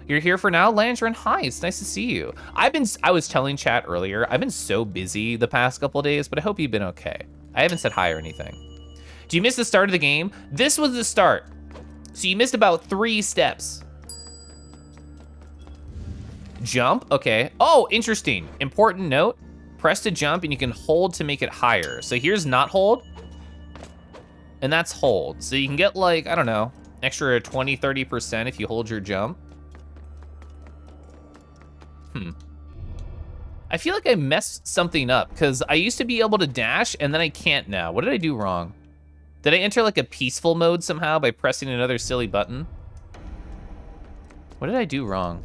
You're here for now, Landrin? Hi, it's nice to see you. I was telling chat earlier, I've been so busy the past couple of days, but I hope you've been okay. I haven't said hi or anything. Do you miss the start of the game? This was the start. So you missed about 3 steps. Jump, okay. Oh, interesting. Important note, press to jump and you can hold to make it higher. So here's not hold, and that's hold. So you can get like, I don't know, extra 20, 30% if you hold your jump. I feel like I messed something up because I used to be able to dash and then I can't now. What did I do wrong? Did I enter like a peaceful mode somehow by pressing another silly button? What did I do wrong?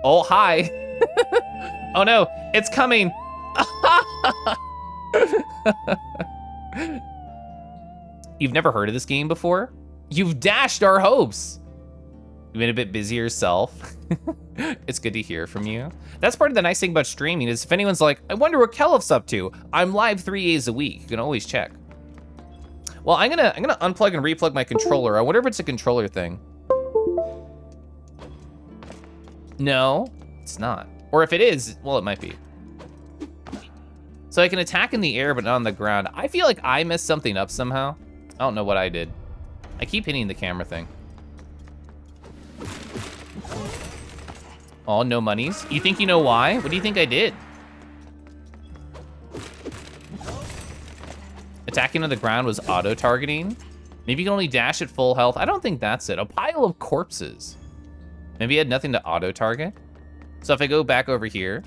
Oh, hi. Oh no, it's coming. You've never heard of this game before? You've dashed our hopes. You've been a bit busy yourself. It's good to hear from you. That's part of the nice thing about streaming is if anyone's like, I wonder what Keliff's up to. I'm live 3 days a week. You can always check. Well, I'm gonna unplug and replug my controller. I wonder if it's a controller thing. No, it's not. Or if it is, well, it might be. So I can attack in the air, but not on the ground. I feel like I messed something up somehow. I don't know what I did. I keep hitting the camera thing. Oh, no monies. You think you know why? What do you think I did? Attacking on the ground was auto-targeting. Maybe you can only dash at full health. I don't think that's it. A pile of corpses. Maybe I had nothing to auto-target. So if I go back over here.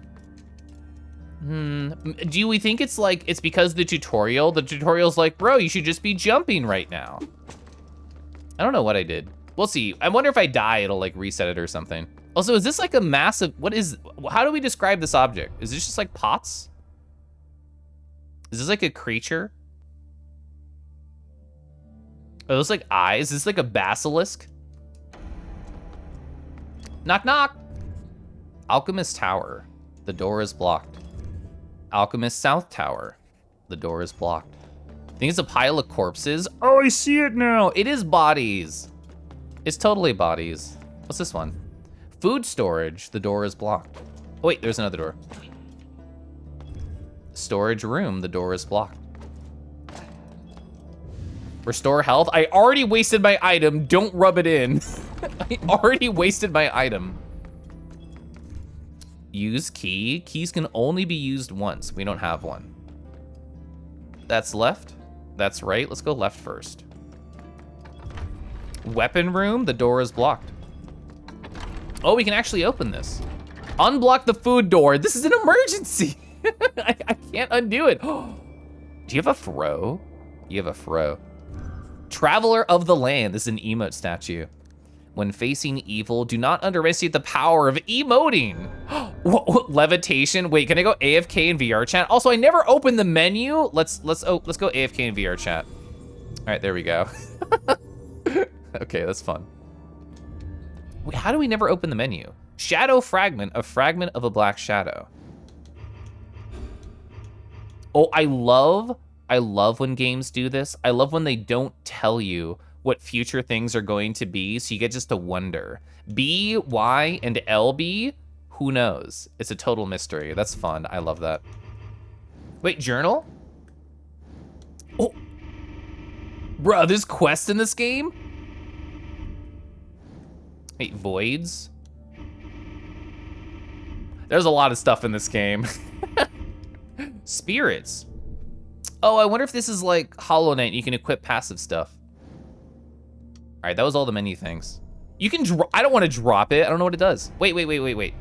Do we think it's like, it's because the tutorial's like, bro, you should just be jumping right now. I don't know what I did. We'll see. I wonder if I die, it'll like reset it or something. Also, is this like a massive, how do we describe this object? Is this just like pots? Is this like a creature? Are those like eyes? Is this like a basilisk? Knock, knock. Alchemist Tower. The door is blocked. Alchemist South Tower. The door is blocked. I think it's a pile of corpses. Oh, I see it now. It is bodies. It's totally bodies. What's this one? Food storage. The door is blocked. Oh, wait, there's another door. Storage room. The door is blocked. Restore health. I already wasted my item. Don't rub it in. I already wasted my item. Use key. Keys can only be used once. We don't have one. That's left. That's right. Let's go left first. Weapon room. The door is blocked. Oh, we can actually open this. Unblock the food door. This is an emergency. I can't undo it. Do you have a fro? You have a fro. Traveler of the land. This is an emote statue. When facing evil, do not underestimate the power of emoting. Levitation. Wait, can I go AFK in VR chat? Also, I never opened the menu. Let's go AFK in VR chat. All right, there we go. Okay, that's fun. Wait, how do we never open the menu? Shadow fragment, a fragment of a black shadow. Oh, I love when games do this. I love when they don't tell you what future things are going to be, so you get just to wonder. B, Y, and LB, who knows? It's a total mystery. That's fun. I love that. Wait, journal? Oh, bro, there's quests in this game? Wait, voids? There's a lot of stuff in this game. Spirits. Oh, I wonder if this is like Hollow Knight. You can equip passive stuff. All right, that was all the menu things. You can I don't want to drop it. I don't know what it does. Wait.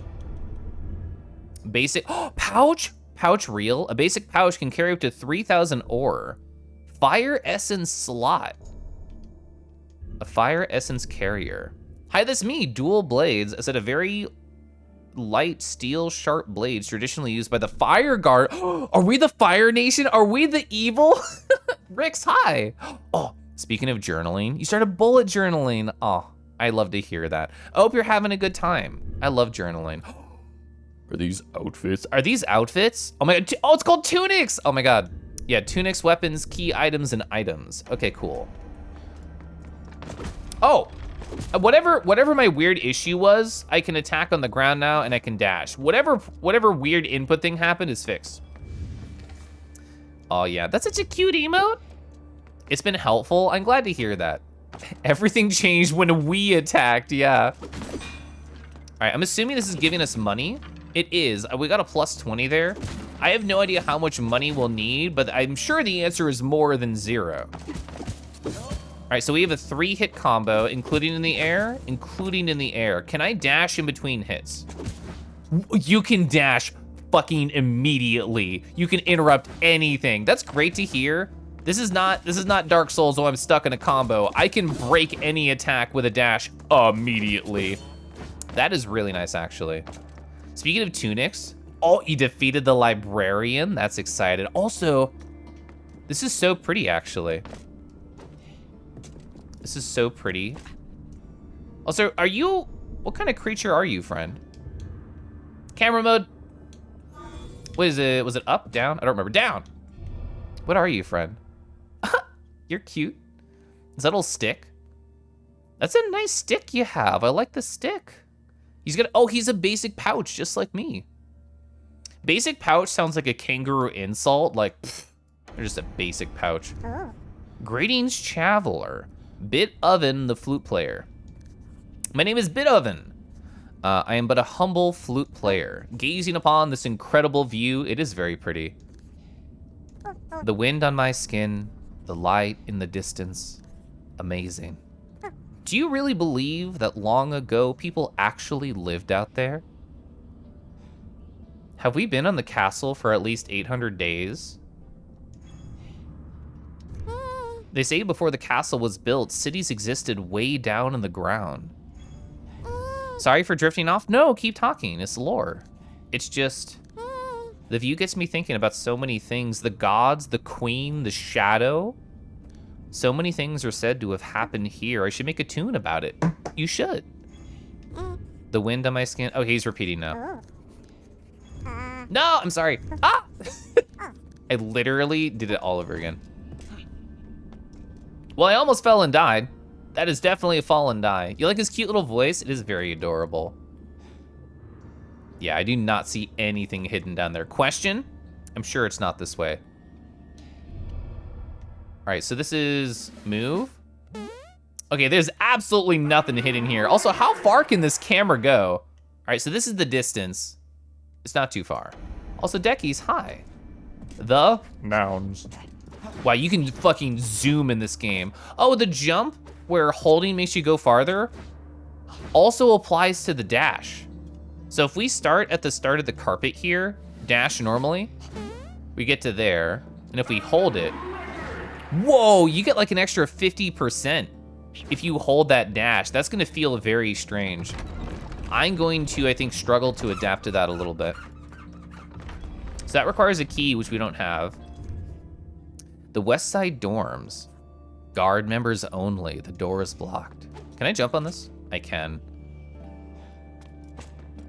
Basic, pouch? Pouch real? A basic pouch can carry up to 3,000 ore. Fire essence slot. A fire essence carrier. Hi, that's me, dual blades. I said a very light steel sharp blades traditionally used by the fire guard. Are we the Fire Nation? Are we the evil? Rix, hi. Oh, speaking of journaling, you started bullet journaling. Oh, I love to hear that. I hope you're having a good time. I love journaling. Are these outfits? Are these outfits? Oh my God, oh, it's called tunics. Oh my God. Yeah, tunics, weapons, key items, and items. Okay, cool. Oh, whatever my weird issue was, I can attack on the ground now and I can dash. Whatever weird input thing happened is fixed. Oh yeah, that's such a cute emote. It's been helpful. I'm glad to hear that. Everything changed when we attacked, yeah. All right, I'm assuming this is giving us money. It is. We got a plus 20 there. I have no idea how much money we'll need, but I'm sure the answer is more than 0. All right, so we have a 3-hit combo, including in the air, Can I dash in between hits? You can dash fucking immediately. You can interrupt anything. That's great to hear. This is not Dark Souls where I'm stuck in a combo. I can break any attack with a dash immediately. That is really nice, actually. Speaking of tunics, oh, you defeated the librarian. That's exciting. Also, this is so pretty, actually. This is so pretty. Also, what kind of creature are you, friend? Camera mode. What is it? Was it up, down? I don't remember. Down. What are you, friend? You're cute. Is that a little stick? That's a nice stick you have. I like the stick. He's a basic pouch, just like me. Basic pouch sounds like a kangaroo insult. Like, pfft, they're just a basic pouch. Greetings, traveler. Bit Oven, the flute player. My name is Bit Oven. I am but a humble flute player. Gazing upon this incredible view, it is very pretty. The wind on my skin, the light in the distance, amazing. Do you really believe that long ago people actually lived out there? Have we been on the castle for at least 800 days? They say before the castle was built, cities existed way down in the ground. Sorry for drifting off. No, keep talking. It's lore. It's just, the view gets me thinking about so many things. The gods, the queen, the shadow. So many things are said to have happened here. I should make a tune about it. You should. The wind on my skin. Oh, he's repeating now. No, I'm sorry. Ah! I literally did it all over again. Well, I almost fell and died. That is definitely a fall and die. You like his cute little voice? It is very adorable. Yeah, I do not see anything hidden down there. Question? I'm sure it's not this way. All right, so this is move. Okay, there's absolutely nothing hidden here. Also, how far can this camera go? All right, so this is the distance. It's not too far. Also, Decky's high. The nouns. Wow, you can fucking zoom in this game. Oh, the jump where holding makes you go farther also applies to the dash. So if we start at the start of the carpet here, dash normally, we get to there, and if we hold it, whoa, you get like an extra 50% if you hold that dash. That's gonna feel very strange. I'm going to, I think, struggle to adapt to that a little bit. So that requires a key, which we don't have. The West Side dorms. Guard members only. The door is blocked. Can I jump on this? I can.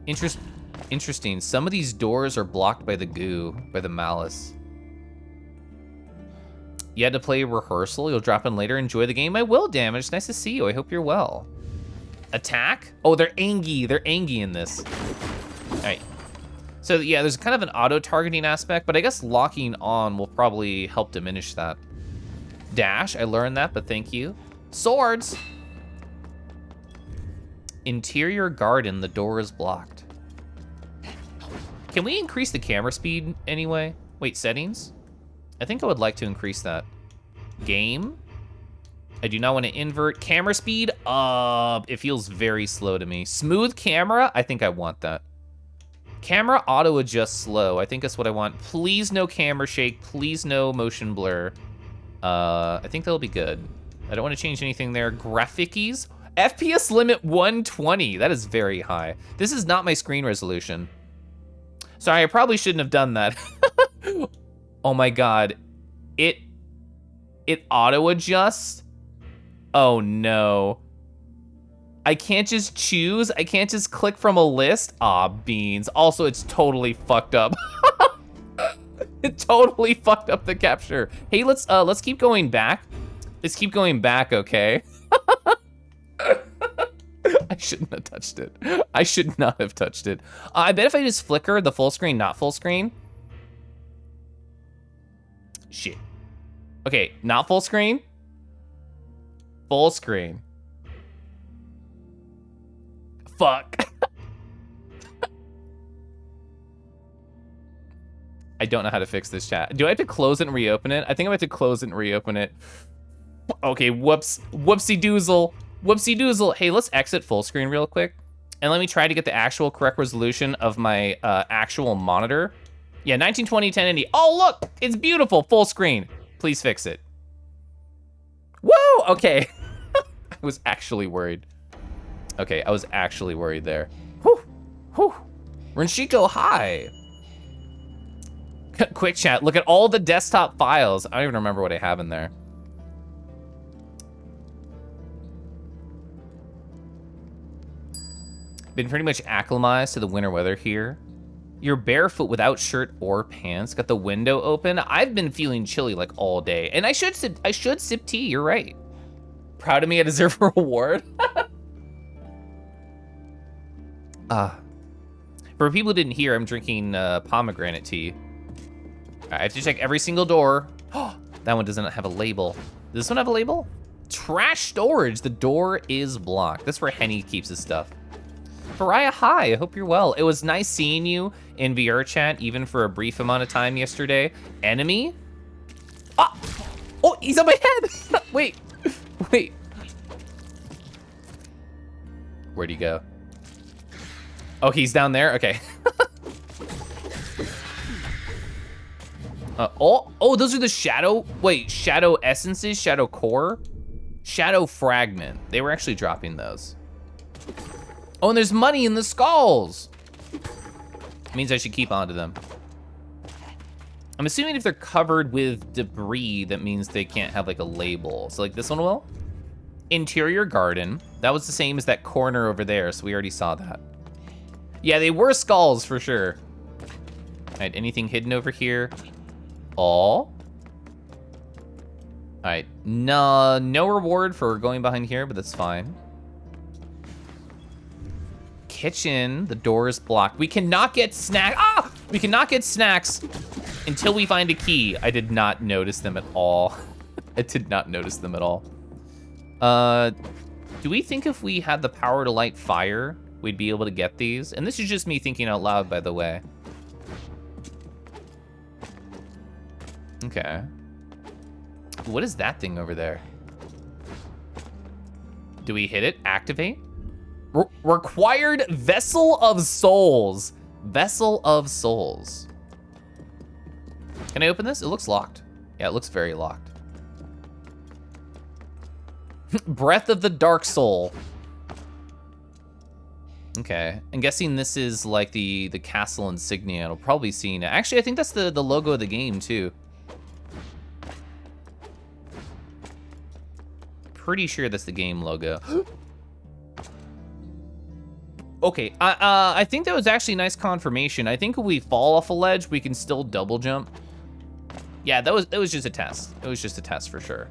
Interesting. Some of these doors are blocked by the goo, by the malice. You had to play a rehearsal. You'll drop in later. Enjoy the game. I will, Damage. Nice to see you. I hope you're well. Attack? Oh, they're angy. They're angy in this. All right. So yeah, there's kind of an auto-targeting aspect, but I guess locking on will probably help diminish that. Dash, I learned that, but thank you. Swords. Interior garden, the door is blocked. Can we increase the camera speed anyway? Wait, settings? I think I would like to increase that. Game. I do not want to invert. Camera speed, it feels very slow to me. Smooth camera, I think I want that. Camera auto adjust slow, I think that's what I want. Please no camera shake, please no motion blur. I think that'll be good. I don't want to change anything there. Graphicies, FPS limit 120, that is very high. This is not my screen resolution. Sorry, I probably shouldn't have done that. Oh my God, it auto adjusts? Oh no. I can't just choose? I can't just click from a list? Aw, beans. Also, it's totally fucked up. It totally fucked up the capture. Hey, let's keep going back. Let's keep going back, okay? I shouldn't have touched it. I should not have touched it. I bet if I just flicker the full screen, not full screen. Shit. Okay, not full screen. Full screen. Fuck. I don't know how to fix this chat. Do I have to close it and reopen it? I think I have to close it and reopen it. Okay, whoops. Whoopsie doozle. Whoopsie doozle. Hey, let's exit full screen real quick. And let me try to get the actual correct resolution of my actual monitor. Yeah, 1920, 1080. Oh, look, it's beautiful. Full screen. Please fix it. Woo, okay. I was actually worried. Okay, I was actually worried there. Whew, whew. Renshiko, hi. Quick chat, look at all the desktop files. I don't even remember what I have in there. Been pretty much acclimatized to the winter weather here. You're barefoot without shirt or pants. Got the window open. I've been feeling chilly like all day. And I should sip tea, you're right. Proud of me, I deserve a reward. For people who didn't hear, I'm drinking pomegranate tea. I have to check every single door. Oh, that one doesn't have a label. Does this one have a label? Trash storage. The door is blocked. That's where Henny keeps his stuff. Pariah, hi. I hope you're well. It was nice seeing you in VR chat, even for a brief amount of time yesterday. Enemy? Ah! Oh, he's on my head. Wait. Where'd he go? Oh, he's down there? Okay. Oh, those are the shadow, shadow essences, shadow core, shadow fragment. They were actually dropping those. Oh, and there's money in the skulls. Means I should keep onto them. I'm assuming if they're covered with debris, that means they can't have like a label. So like this one will. Interior garden. That was the same as that corner over there, so we already saw that. Yeah, they were skulls for sure. All right, anything hidden over here? All right, no reward for going behind here, but that's fine. Kitchen, the door is blocked. We cannot get snack. Ah! We cannot get snacks until we find a key. I did not notice them at all. I did not notice them at all. Do we think if we had the power to light fire, we'd be able to get these? And this is just me thinking out loud, by the way. Okay. What is that thing over there? Do we hit it? Activate? Required Vessel of Souls. Vessel of Souls. Can I open this? It looks locked. Yeah, it looks very locked. Breath of the Dark Soul. Okay, I'm guessing this is like the castle insignia. I'll probably see it. Actually, I think that's the logo of the game too. Pretty sure that's the game logo. Okay, I think that was actually nice confirmation. I think if we fall off a ledge, we can still double jump. Yeah, that was just a test. It was just a test for sure.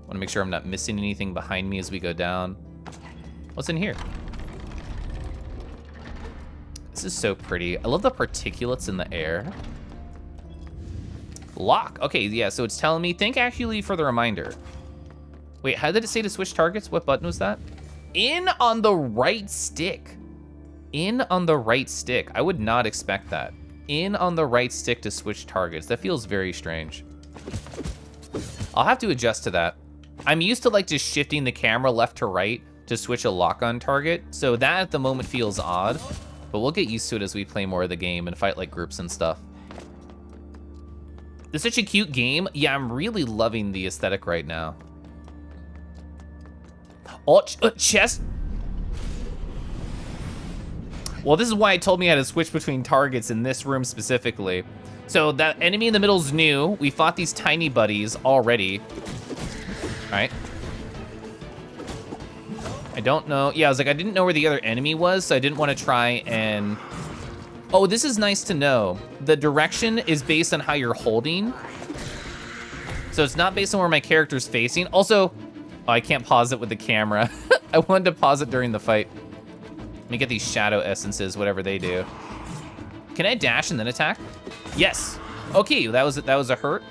Want to make sure I'm not missing anything behind me as we go down. What's in here? This is so pretty. I love the particulates in the air. Lock. Okay, yeah, so it's telling me, think actually for the reminder. Wait, how did it say to switch targets? What button was that? In on the right stick. In on the right stick. I would not expect that. In on the right stick to switch targets. That feels very strange. I'll have to adjust to that. I'm used to like just shifting the camera left to right to switch a lock-on target, so that at the moment feels odd, but we'll get used to it as we play more of the game and fight like groups and stuff. It's such a cute game. Yeah, I'm really loving the aesthetic right now. Oh, chest. Well, this is why it told me how to switch between targets in this room specifically. So that enemy in the middle is new. We fought these tiny buddies already. All right. I don't know. Yeah, I was like, I didn't know where the other enemy was, so I didn't want to try and... Oh, this is nice to know. The direction is based on how you're holding. So it's not based on where my character's facing. Also, oh, I can't pause it with the camera. I wanted to pause it during the fight. Let me get these shadow essences, whatever they do. Can I dash and then attack? Yes. Okay, that was a hurt.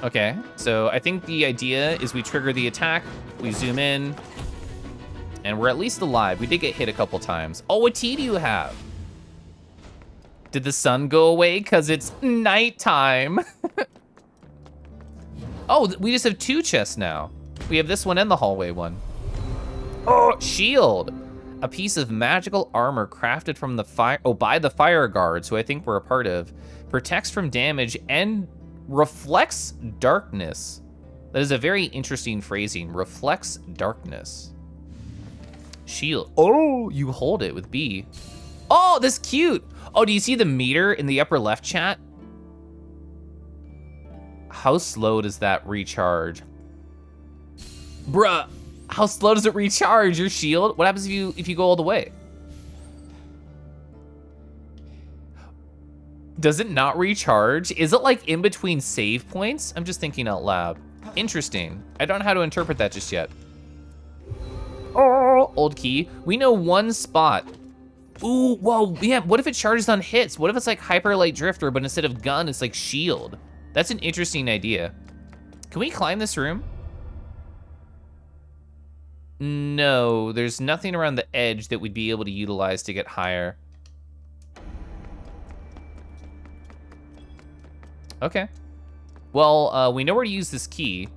Okay, so I think the idea is we trigger the attack, we zoom in, and we're at least alive. We did get hit a couple times. Oh, what tea do you have? Did the sun go away? Because it's nighttime. Oh, we just have 2 chests now. We have this one and the hallway one. Oh, shield. A piece of magical armor crafted from the by the fire guards, who I think we're a part of. Protects from damage and reflects darkness. That is a very interesting phrasing. Reflects darkness. Shield. Oh, you hold it with B. Oh, that's cute. Oh, do you see the meter in the upper left chat? How slow does that recharge? Bruh, how slow does it recharge your shield? What happens if you go all the way? Does it not recharge? Is it like in between save points? I'm just thinking out loud. Interesting. I don't know how to interpret that just yet. Oh, old key. We know one spot. Ooh, whoa, yeah, what if it charges on hits? What if it's like Hyper Light Drifter, but instead of gun, it's like shield? That's an interesting idea. Can we climb this room? No, there's nothing around the edge that we'd be able to utilize to get higher. Okay. Well, we know where to use this key.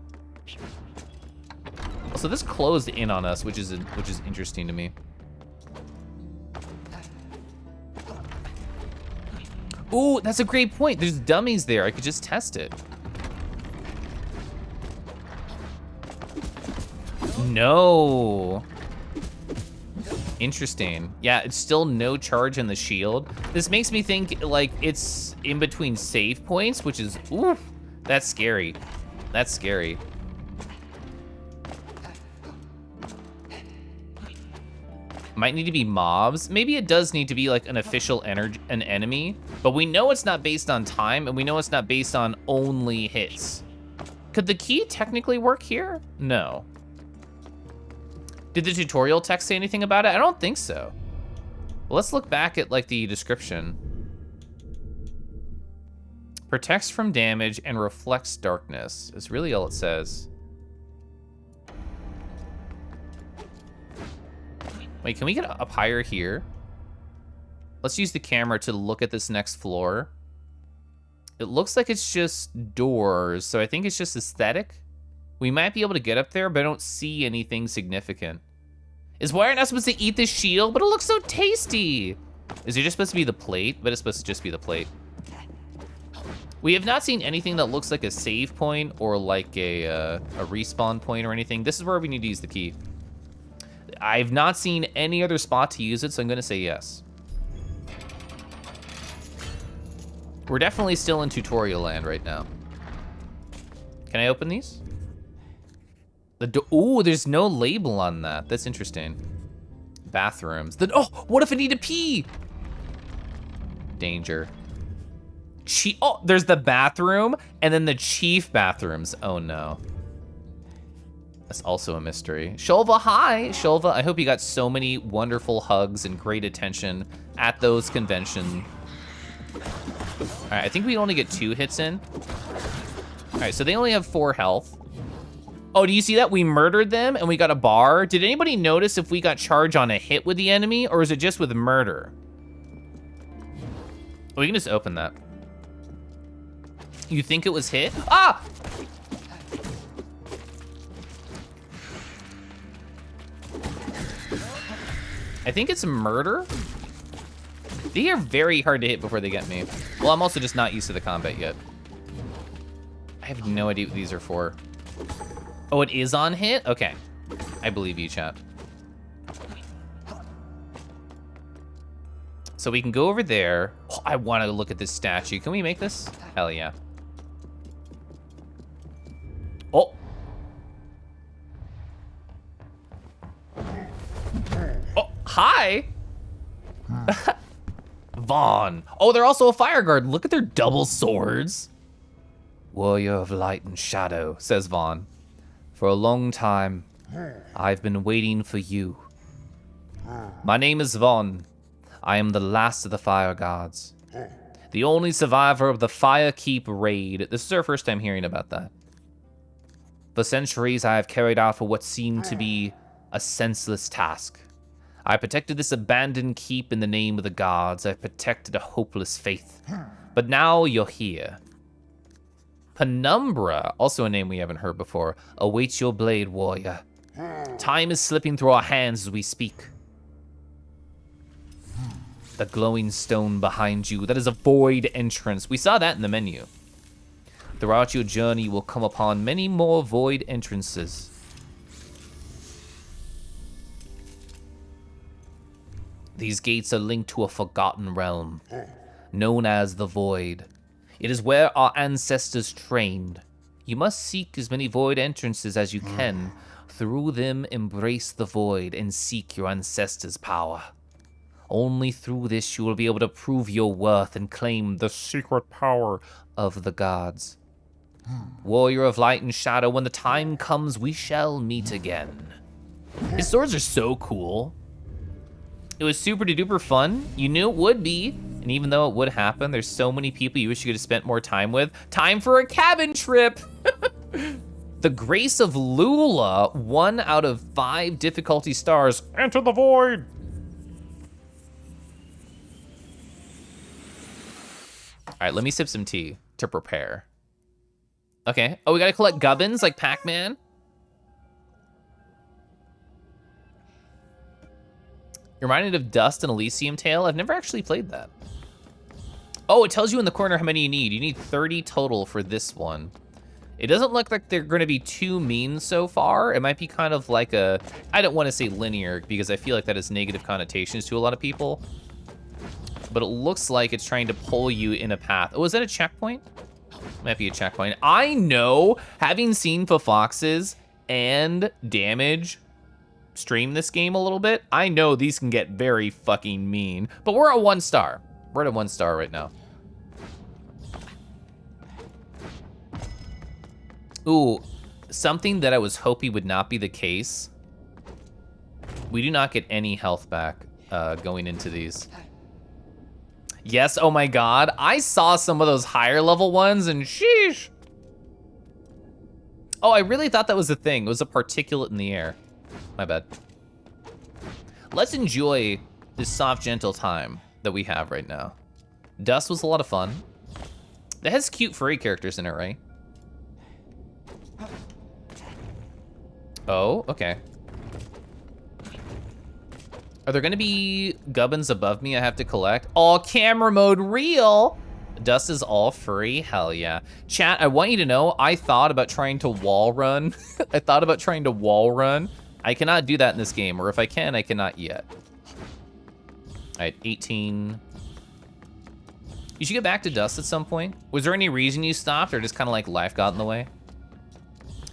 So this closed in on us, which is interesting to me. Ooh, that's a great point. There's dummies there. I could just test it. No. Interesting. Yeah, it's still no charge on the shield. This makes me think like it's in between save points, which is, ooh, that's scary. That's scary. Might need to be mobs. Maybe it does need to be like an official an enemy, but we know it's not based on time, and we know it's not based on only hits. Could the key technically work here? No. Did the tutorial text say anything about it? I don't think so. Well, let's look back at like the description. Protects from damage and reflects darkness is really all it says. Wait, can we get up higher here? Let's use the camera to look at this next floor. It looks like it's just doors, so I think it's just aesthetic. We might be able to get up there, but I don't see anything significant. Is Wire not supposed to eat this shield? But it looks so tasty. Is it just supposed to be the plate? But it's supposed to just be the plate. We have not seen anything that looks like a save point or like a respawn point or anything. This is where we need to use the key. I've not seen any other spot to use it, so I'm gonna say yes. We're definitely still in tutorial land right now. Can I open these? Ooh, there's no label on that. That's interesting. Bathrooms. Oh, what if I need to pee? Danger. Oh, there's the bathroom and then the chief bathrooms. Oh no. That's also a mystery. Shulva, hi. Shulva, I hope you got so many wonderful hugs and great attention at those conventions. All right, I think we only get 2 hits in. All right, so they only have 4 health. Oh, do you see that? We murdered them and we got a bar. Did anybody notice if we got charge on a hit with the enemy or is it just with murder? We can just open that. You think it was hit? Ah! I think it's murder. They are very hard to hit before they get me. Well, I'm also just not used to the combat yet. I have no idea what these are for. Oh, it is on hit? Okay. I believe you, chat. So we can go over there. Oh, I want to look at this statue. Can we make this? Hell yeah. Oh. Oh, hi. Vaughn. Oh, they're also a fire guard. Look at their double swords. Warrior of light and shadow, says Vaughn. For a long time, I've been waiting for you. My name is Vaughn. I am the last of the fire gods. The only survivor of the Firekeep raid. This is our first time hearing about that. For centuries, I have carried out for what seemed to be a senseless task. I protected this abandoned keep in the name of the gods. I protected a hopeless faith. But now you're here. Penumbra, also a name we haven't heard before, awaits your blade, warrior. Time is slipping through our hands as we speak. The glowing stone behind you, that is a void entrance. We saw that in the menu. Throughout your journey, you will come upon many more void entrances. These gates are linked to a forgotten realm, known as the Void. It is where our ancestors trained. You must seek as many void entrances as you can. Through them, embrace the void and seek your ancestors' power. Only through this you will be able to prove your worth and claim the secret power of the gods. Warrior of light and shadow, when the time comes, we shall meet again. His swords are so cool. It was super duper fun. You knew it would be. And even though it would happen, there's so many people you wish you could have spent more time with. Time for a cabin trip. The Grace of Lula, 1 out of 5 difficulty stars. Enter the void. All right, let me sip some tea to prepare. Okay. Oh, we gotta collect gubbins like Pac-Man. You're reminded of Dust and Elysium Tale. I've never actually played that. Oh, it tells you in the corner how many you need. You need 30 total for this one. It doesn't look like they're gonna be too mean so far. It might be kind of like a, I don't wanna say linear because I feel like that has negative connotations to a lot of people. But it looks like it's trying to pull you in a path. Oh, is that a checkpoint? Might be a checkpoint. I know, having seen Foxes and Damage stream this game a little bit, I know these can get very fucking mean. But we're at 1 star. We're at a 1 star right now. Ooh, something that I was hoping would not be the case. We do not get any health back going into these. Yes, oh my god. I saw some of those higher level ones and sheesh. Oh, I really thought that was a thing. It was a particulate in the air. My bad. Let's enjoy this soft, gentle time that we have right now. Dust was a lot of fun. It has cute furry characters in it, right? Oh, okay. Are there gonna be gubbins above me I have to collect? Oh, camera mode real. Dust is all furry, hell yeah. Chat, I want you to know, I thought about trying to wall run. I thought about trying to wall run. I cannot do that in this game, or if I can, I cannot yet. All right, 18. You should get back to Dust at some point. Was there any reason you stopped, or just kind of like life got in the way?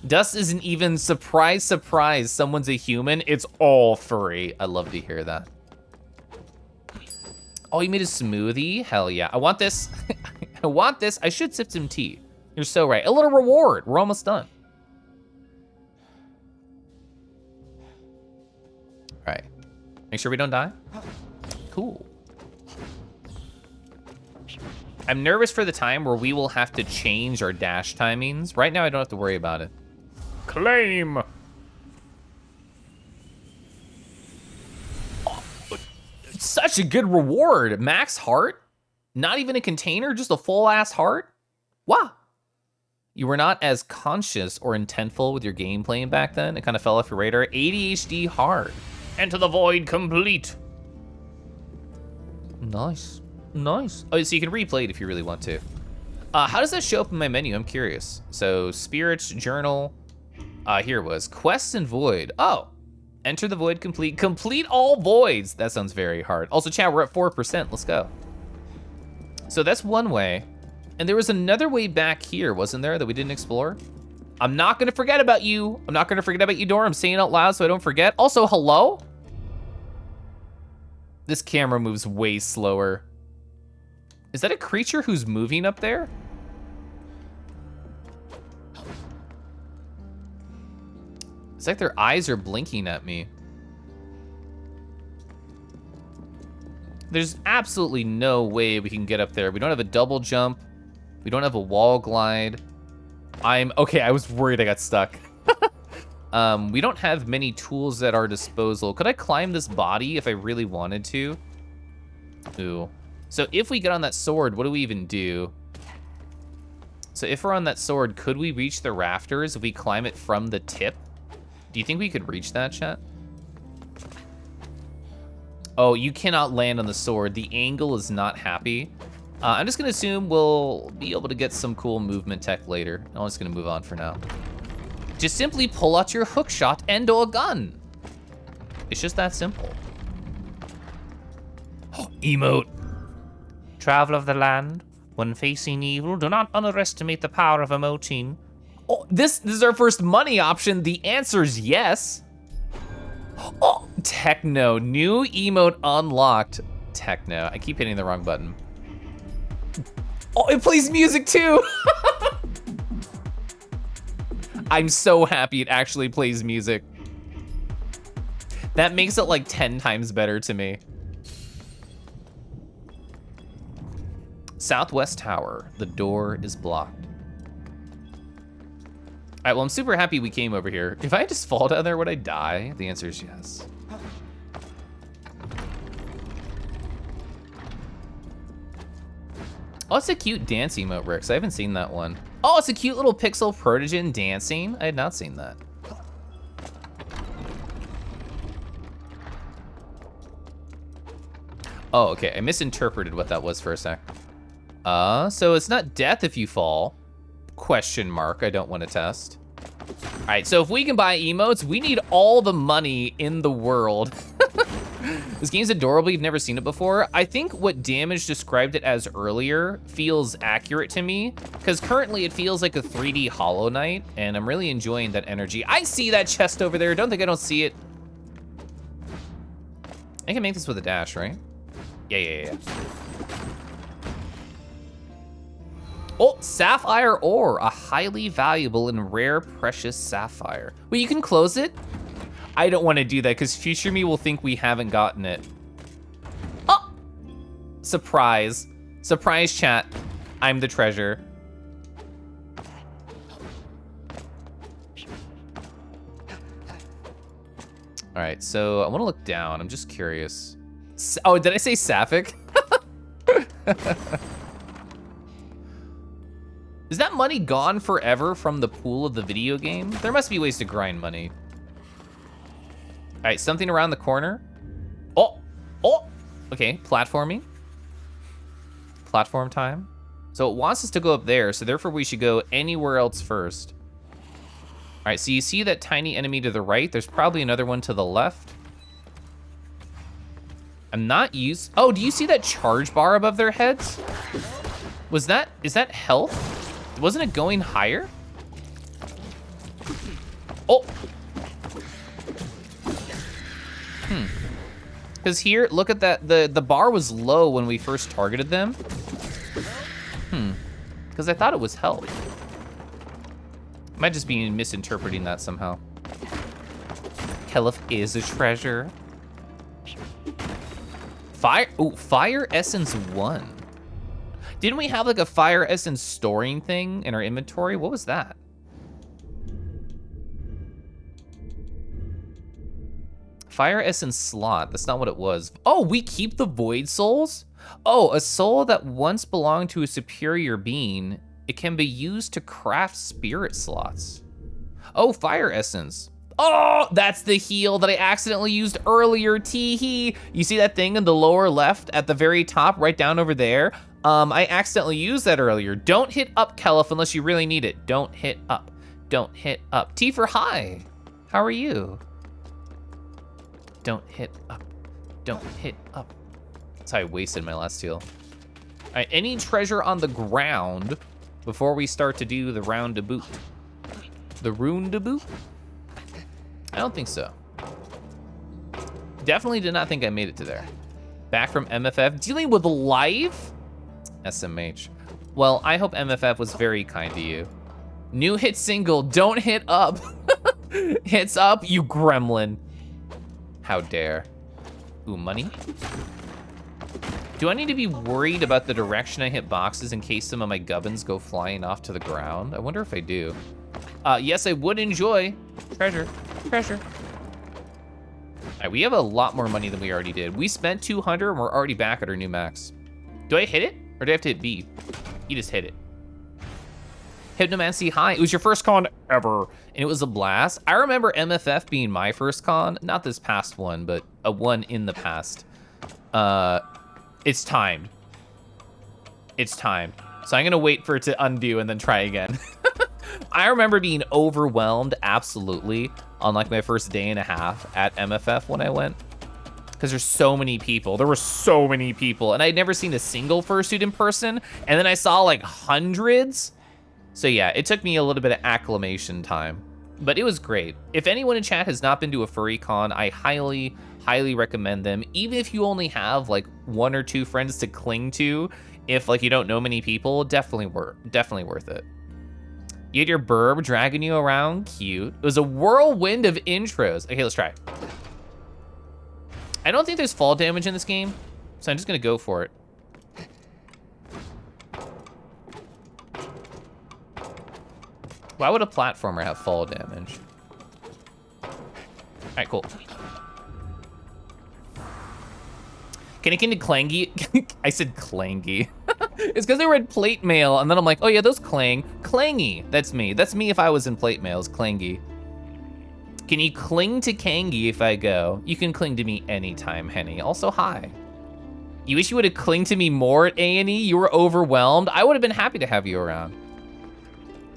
Dust isn't even, surprise, surprise, someone's a human. It's all furry. I love to hear that. Oh, you made a smoothie? Hell yeah. I want this. I want this. I should sip some tea. You're so right. A little reward. We're almost done. All right. Make sure we don't die. Cool. I'm nervous for the time where we will have to change our dash timings. Right now, I don't have to worry about it. Claim. Oh, such a good reward. Max heart? Not even a container, just a full ass heart? Wow. You were not as conscious or intentful with your game playing back then. It kind of fell off your radar. ADHD hard. Enter the void complete. Nice. Nice. Oh, so you can replay it if you really want to. How does that show up in my menu? I'm curious. So spirits, journal. Here it was. Quests and void. Oh, enter the void complete. Complete all voids. That sounds very hard. Also, chat, we're at 4%. Let's go. So that's one way. And there was another way back here, wasn't there, that we didn't explore? I'm not gonna forget about you. I'm not gonna forget about you, Dora. I'm saying it out loud so I don't forget. Also, hello? This camera moves way slower. Is that a creature who's moving up there? It's like their eyes are blinking at me. There's absolutely no way we can get up there. We don't have a double jump. We don't have a wall glide. Okay, I was worried I got stuck. We don't have many tools at our disposal. Could I climb this body if I really wanted to? Ooh. So if we get on that sword, what do we even do? So if we're on that sword, could we reach the rafters if we climb it from the tip? Do you think we could reach that, chat? Oh, you cannot land on the sword. The angle is not happy. I'm just gonna assume we'll be able to get some cool movement tech later. I'm just gonna move on for now. Just simply pull out your hook shot and or gun. It's just that simple. Oh, emote. Traveler of the land, when facing evil, do not underestimate the power of emoting. Oh, this is our first money option. The answer is yes. Oh, techno, new emote unlocked. Techno, I keep hitting the wrong button. Oh, it plays music too. I'm so happy it actually plays music. That makes it like 10 times better to me. Southwest Tower. The door is blocked. All right, well, I'm super happy we came over here. If I just fall down there, would I die? The answer is yes. Oh, it's a cute dance emote, Rix. I haven't seen that one. Oh, it's a cute little pixel protogen dancing. I had not seen that. Oh, okay. I misinterpreted what that was for a sec. So it's not death if you fall. Question mark. I don't want to test. All right, so if we can buy emotes, we need all the money in the world. This game's adorable. You've never seen it before. I think what Damage described it as earlier feels accurate to me, because currently it feels like a 3D Hollow Knight, and I'm really enjoying that energy. I see that chest over there. Don't think I don't see it. I can make this with a dash, right? Yeah. Oh, sapphire ore, a highly valuable and rare precious sapphire. Wait, you can close it? I don't want to do that because future me will think we haven't gotten it. Oh, surprise. Surprise chat, I'm the treasure. All right, so I want to look down. I'm just curious. Oh, did I say sapphic? Is that money gone forever from the pool of the video game? There must be ways to grind money. All right, something around the corner. Oh, okay, platforming. Platform time. So it wants us to go up there, so therefore we should go anywhere else first. All right, so you see that tiny enemy to the right? There's probably another one to the left. I'm not used. Oh, do you see that charge bar above their heads? Is that health? Wasn't it going higher? Oh. Because here, look at that, the bar was low when we first targeted them. Because I thought it was health. Might just be misinterpreting that somehow. Keliff is a treasure. Fire Essence 1. Didn't we have like a Fire Essence storing thing in our inventory? What was that? Fire Essence slot, that's not what it was. Oh, we keep the Void Souls? Oh, a soul that once belonged to a superior being. It can be used to craft spirit slots. Oh, Fire Essence. Oh, that's the heal that I accidentally used earlier, tee-hee. You see that thing in the lower left at the very top, right down over there? I accidentally used that earlier. Don't hit up, Keliff, unless you really need it. Don't hit up. Don't hit up. T for hi. How are you? Don't hit up. Don't hit up. That's how I wasted my last heal. All right, any treasure on the ground before we start to do the round to boot? The rune to boot? I don't think so. Definitely did not think I made it to there. Back from MFF, dealing with life? SMH. Well, I hope MFF was very kind to you. New hit single, don't hit up. Hits up, you gremlin. How dare. Ooh, money? Do I need to be worried about the direction I hit boxes in case some of my gubbins go flying off to the ground? I wonder if I do. Yes, I would enjoy. Treasure. All right, we have a lot more money than we already did. We spent 200 and we're already back at our new max. Do I hit it or do I have to hit B? You just hit it. Hypnomancy, hi. It was your first con ever and it was a blast. I remember MFF being my first con, not this past one, but a one in the past. It's timed. It's timed. So I'm gonna wait for it to undo and then try again. I remember being overwhelmed, absolutely, on like my first day and a half at MFF when I went. Because there's so many people. There were so many people. And I'd never seen a single fursuit in person. And then I saw like hundreds. So yeah, it took me a little bit of acclimation time. But it was great. If anyone in chat has not been to a furry con, I highly, highly recommend them. Even if you only have like 1 or 2 friends to cling to, if like you don't know many people, definitely worth it. You had your burb dragging you around, cute. It was a whirlwind of intros. Okay, let's try. I don't think there's fall damage in this game, so I'm just gonna go for it. Why would a platformer have fall damage? All right, cool. Can it get into clangy? I said clangy. It's because they were in plate mail, and then I'm like, oh yeah, those clang. Clangy, that's me. That's me if I was in plate mail, is clangy. Can you cling to Kangi if I go? You can cling to me anytime, Henny. Also, hi. You wish you would have clinged to me more at A&E? You were overwhelmed? I would have been happy to have you around.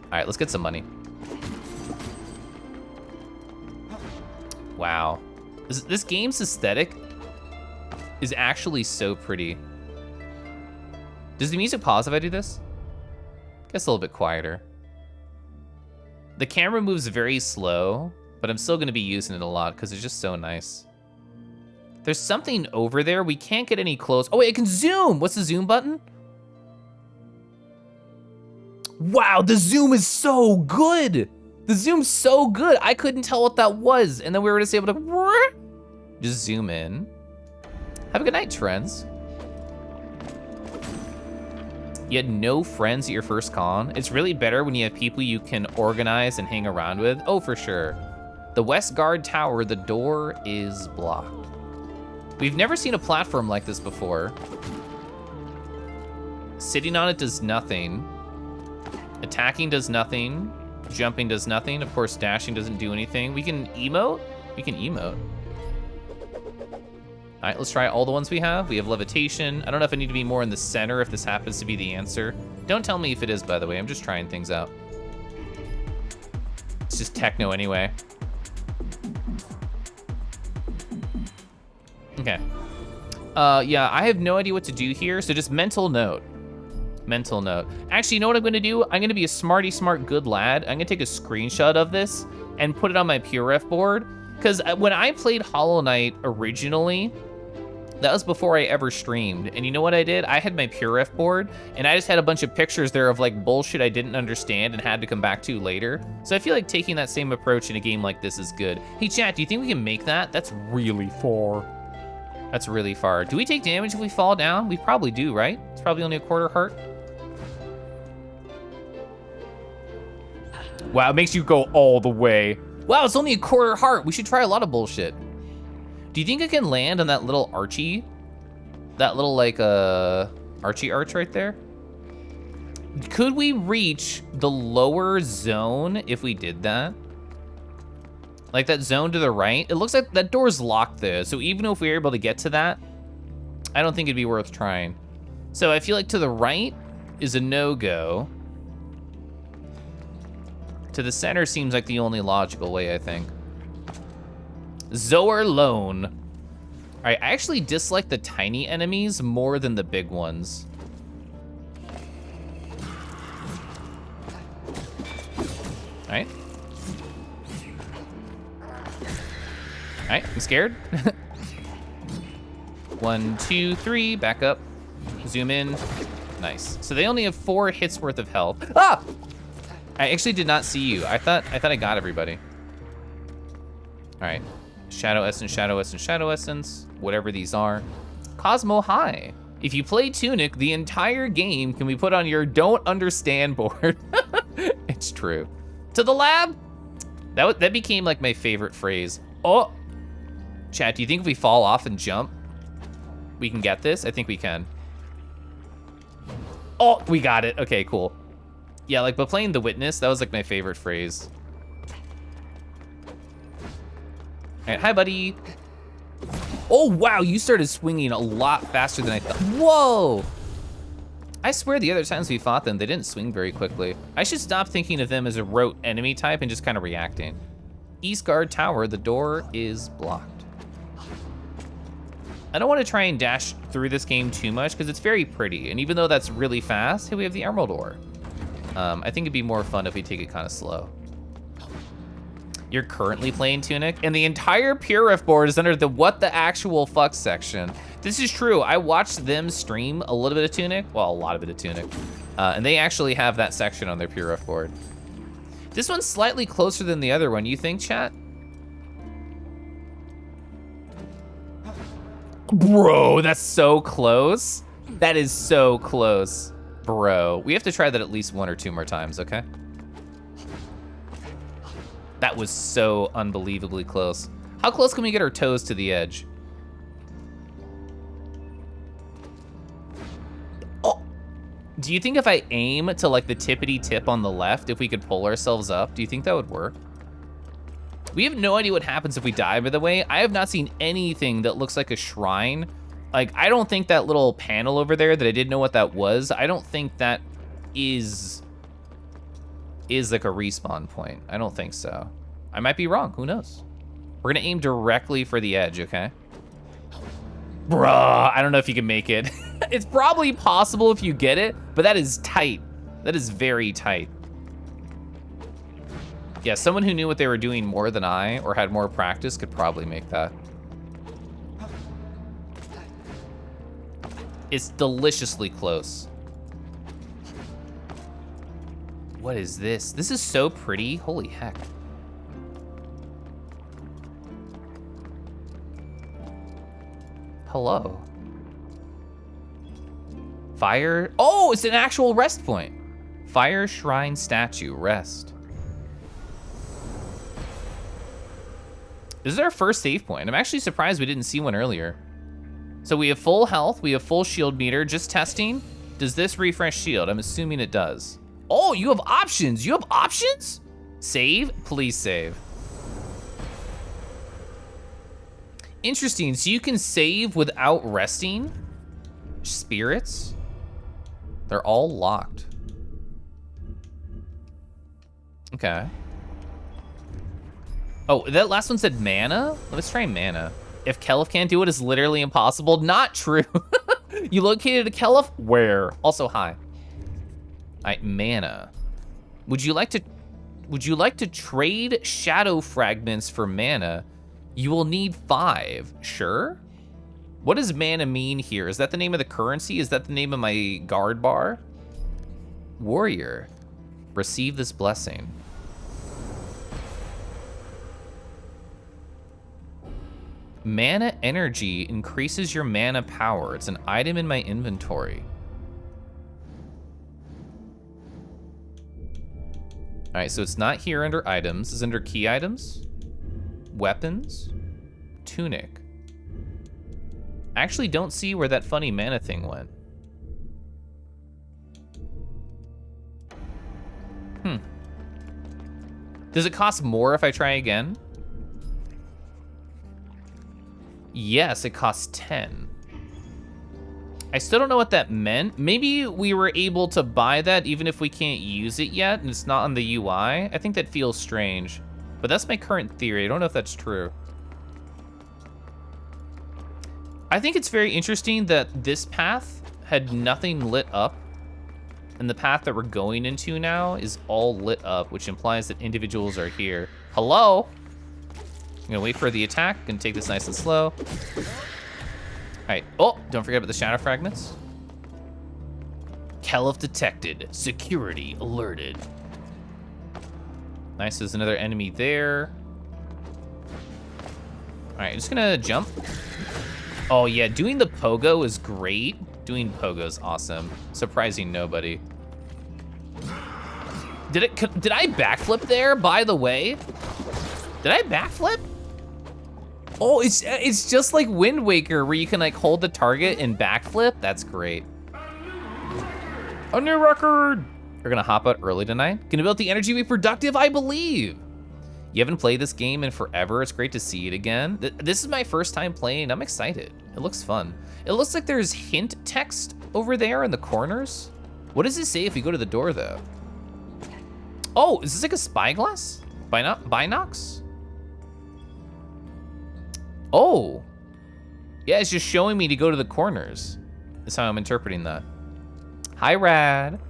All right, let's get some money. Wow. This game's aesthetic is actually so pretty. Does the music pause if I do this? Gets a little bit quieter. The camera moves very slow, but I'm still gonna be using it a lot because it's just so nice. There's something over there. We can't get any close. Oh wait, I can zoom. What's the zoom button? Wow, the zoom is so good. The zoom's so good. I couldn't tell what that was. And then we were just able to just zoom in. Have a good night, friends. You had no friends at your first con. It's really better when you have people you can organize and hang around with. Oh, for sure. The West Guard Tower, the door is blocked. We've never seen a platform like this before. Sitting on it does nothing. Attacking does nothing. Jumping does nothing. Of course, dashing doesn't do anything. We can emote? We can emote. All right, let's try all the ones we have. We have levitation. I don't know if I need to be more in the center if this happens to be the answer. Don't tell me if it is, by the way. I'm just trying things out. It's just techno anyway. Okay. Yeah, I have no idea what to do here, so just mental note. Mental note. Actually, you know what I'm gonna do? I'm gonna be a smarty smart good lad. I'm gonna take a screenshot of this and put it on my PureRef board. Because when I played Hollow Knight originally, that was before I ever streamed. And you know what I did? I had my PureRef board, and I just had a bunch of pictures there of like bullshit I didn't understand and had to come back to later. So I feel like taking that same approach in a game like this is good. Hey chat, do you think we can make that? That's really far. That's really far. Do we take damage if we fall down? We probably do, right? It's probably only a quarter heart. Wow, it makes you go all the way. Wow, it's only a quarter heart. We should try a lot of bullshit. Do you think I can land on that little Archie? That little like Archie arch right there? Could we reach the lower zone if we did that? Like that zone to the right? It looks like that door's locked there. So even if we were able to get to that, I don't think it'd be worth trying. So I feel like to the right is a no-go. To the center seems like the only logical way, I think. Zoar Lone. All right, I actually dislike the tiny enemies more than the big ones. All right. All right, I'm scared. 1, 2, 3, back up. Zoom in. Nice. So they only have 4 hits worth of health. Ah! I actually did not see you. I thought I got everybody. All right. Shadow Essence, Shadow Essence, Shadow Essence, whatever these are. Cosmo High. If you play Tunic, the entire game can be put on your don't understand board. It's true. To the lab? That became like my favorite phrase. Oh, chat, do you think if we fall off and jump, we can get this? I think we can. Oh, we got it. Okay, cool. Yeah, like, but playing The Witness, that was like my favorite phrase. All right, hi, buddy. Oh, wow, you started swinging a lot faster than I thought. Whoa! I swear the other times we fought them, they didn't swing very quickly. I should stop thinking of them as a rote enemy type and just kind of reacting. East Guard Tower, the door is blocked. I don't want to try and dash through this game too much because it's very pretty. And even though that's really fast, hey, we have the Emerald Ore. I think it'd be more fun if we take it kind of slow. You're currently playing Tunic, and the entire PureRef board is under the what the actual fuck section. This is true. I watched them stream a little bit of Tunic, well, a lot of it of Tunic, and they actually have that section on their PureRef board. This one's slightly closer than the other one. You think, chat? Bro, that's so close. That is so close. Bro, we have to try that at least 1 or 2 more times, okay? That was so unbelievably close. How close can we get our toes to the edge? Oh, do you think if I aim to like the tippity tip on the left, if we could pull ourselves up, do you think that would work? We have no idea what happens if we die, by the way. I have not seen anything that looks like a shrine. Like, I don't think that little panel over there that I didn't know what that was, I don't think that is like a respawn point. I don't think so. I might be wrong, who knows? We're gonna aim directly for the edge, okay? Bruh, I don't know if you can make it. It's probably possible if you get it, but that is tight. That is very tight. Yeah, someone who knew what they were doing more than I, or had more practice, could probably make that. It's deliciously close. What is this? This is so pretty, holy heck. Hello. Fire, oh, it's an actual rest point. Fire Shrine Statue, rest. This is our first save point. I'm actually surprised we didn't see one earlier. So we have full health, we have full shield meter, just testing. Does this refresh shield? I'm assuming it does. Oh, you have options, you have options? Save, please save. Interesting, so you can save without resting? Spirits? They're all locked. Okay. Oh, that last one said mana? Let's try mana. If Keliff can't do it, it's literally impossible. Not true. You located a Keliff? Where? Also, hi. All right, mana. Would you like to trade shadow fragments for mana? You will need 5, sure? What does mana mean here? Is that the name of the currency? Is that the name of my guard bar? Warrior, receive this blessing. Mana energy increases your mana power. It's an item in my inventory. All right, so it's not here under items. It's under key items, weapons, tunic. I actually don't see where that funny mana thing went. Does it cost more if I try again? Yes, it costs 10. I still don't know what that meant. Maybe we were able to buy that even if we can't use it yet and it's not on the UI. I think that feels strange, but that's my current theory. I don't know if that's true. I think it's very interesting that this path had nothing lit up and the path that we're going into now is all lit up, which implies that individuals are here. Hello? I'm gonna wait for the attack, gonna take this nice and slow. All right, oh, don't forget about the shadow fragments. Keliff detected, security alerted. Nice, there's another enemy there. All right, just gonna jump. Oh yeah, doing the pogo is great. Doing pogo is awesome. Surprising nobody. Did I backflip there, by the way? Did I backflip? Oh, it's just like Wind Waker where you can like hold the target and backflip. That's great. A new record. We're gonna hop out early tonight. Gonna build the energy, be productive, I believe. You haven't played this game in forever. It's great to see it again. This is my first time playing. I'm excited. It looks fun. It looks like there's hint text over there in the corners. What does it say if we go to the door though? Oh, is this like a spyglass? Binocs? Oh. Yeah, it's just showing me to go to the corners. That's how I'm interpreting that. Hi, Rad.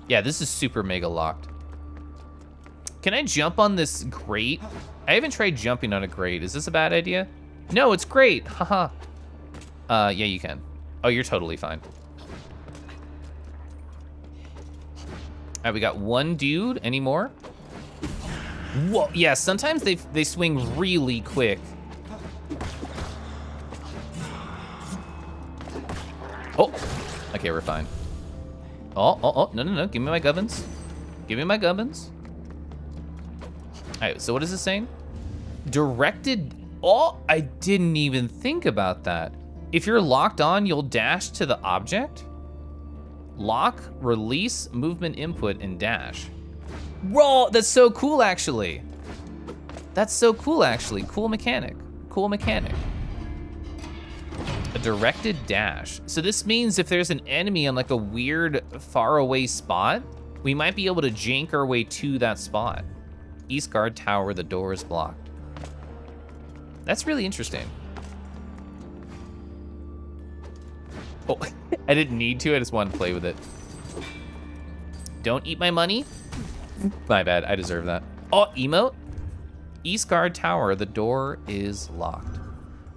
Yeah, this is super mega locked. Can I jump on this grate? I haven't tried jumping on a grate. Is this a bad idea? No, it's great, haha. Yeah, you can. Oh, you're totally fine. All right, we got one dude. Any more? Whoa, yeah, sometimes they swing really quick. Oh, okay, we're fine. Oh, no, give me my gubbins. Give me my gubbins. All right, so what is this saying? Directed, oh, I didn't even think about that. If you're locked on, you'll dash to the object. Lock, release, movement input, and dash. Whoa, that's so cool, actually. That's so cool, actually. Cool mechanic, cool mechanic. A directed dash. So this means if there's an enemy on like a weird far away spot, we might be able to jank our way to that spot. East guard tower, the door is blocked. That's really interesting. Oh, I didn't need to, I just wanted to play with it. Don't eat my money. My bad, I deserve that. Oh, emote. East guard tower, the door is locked.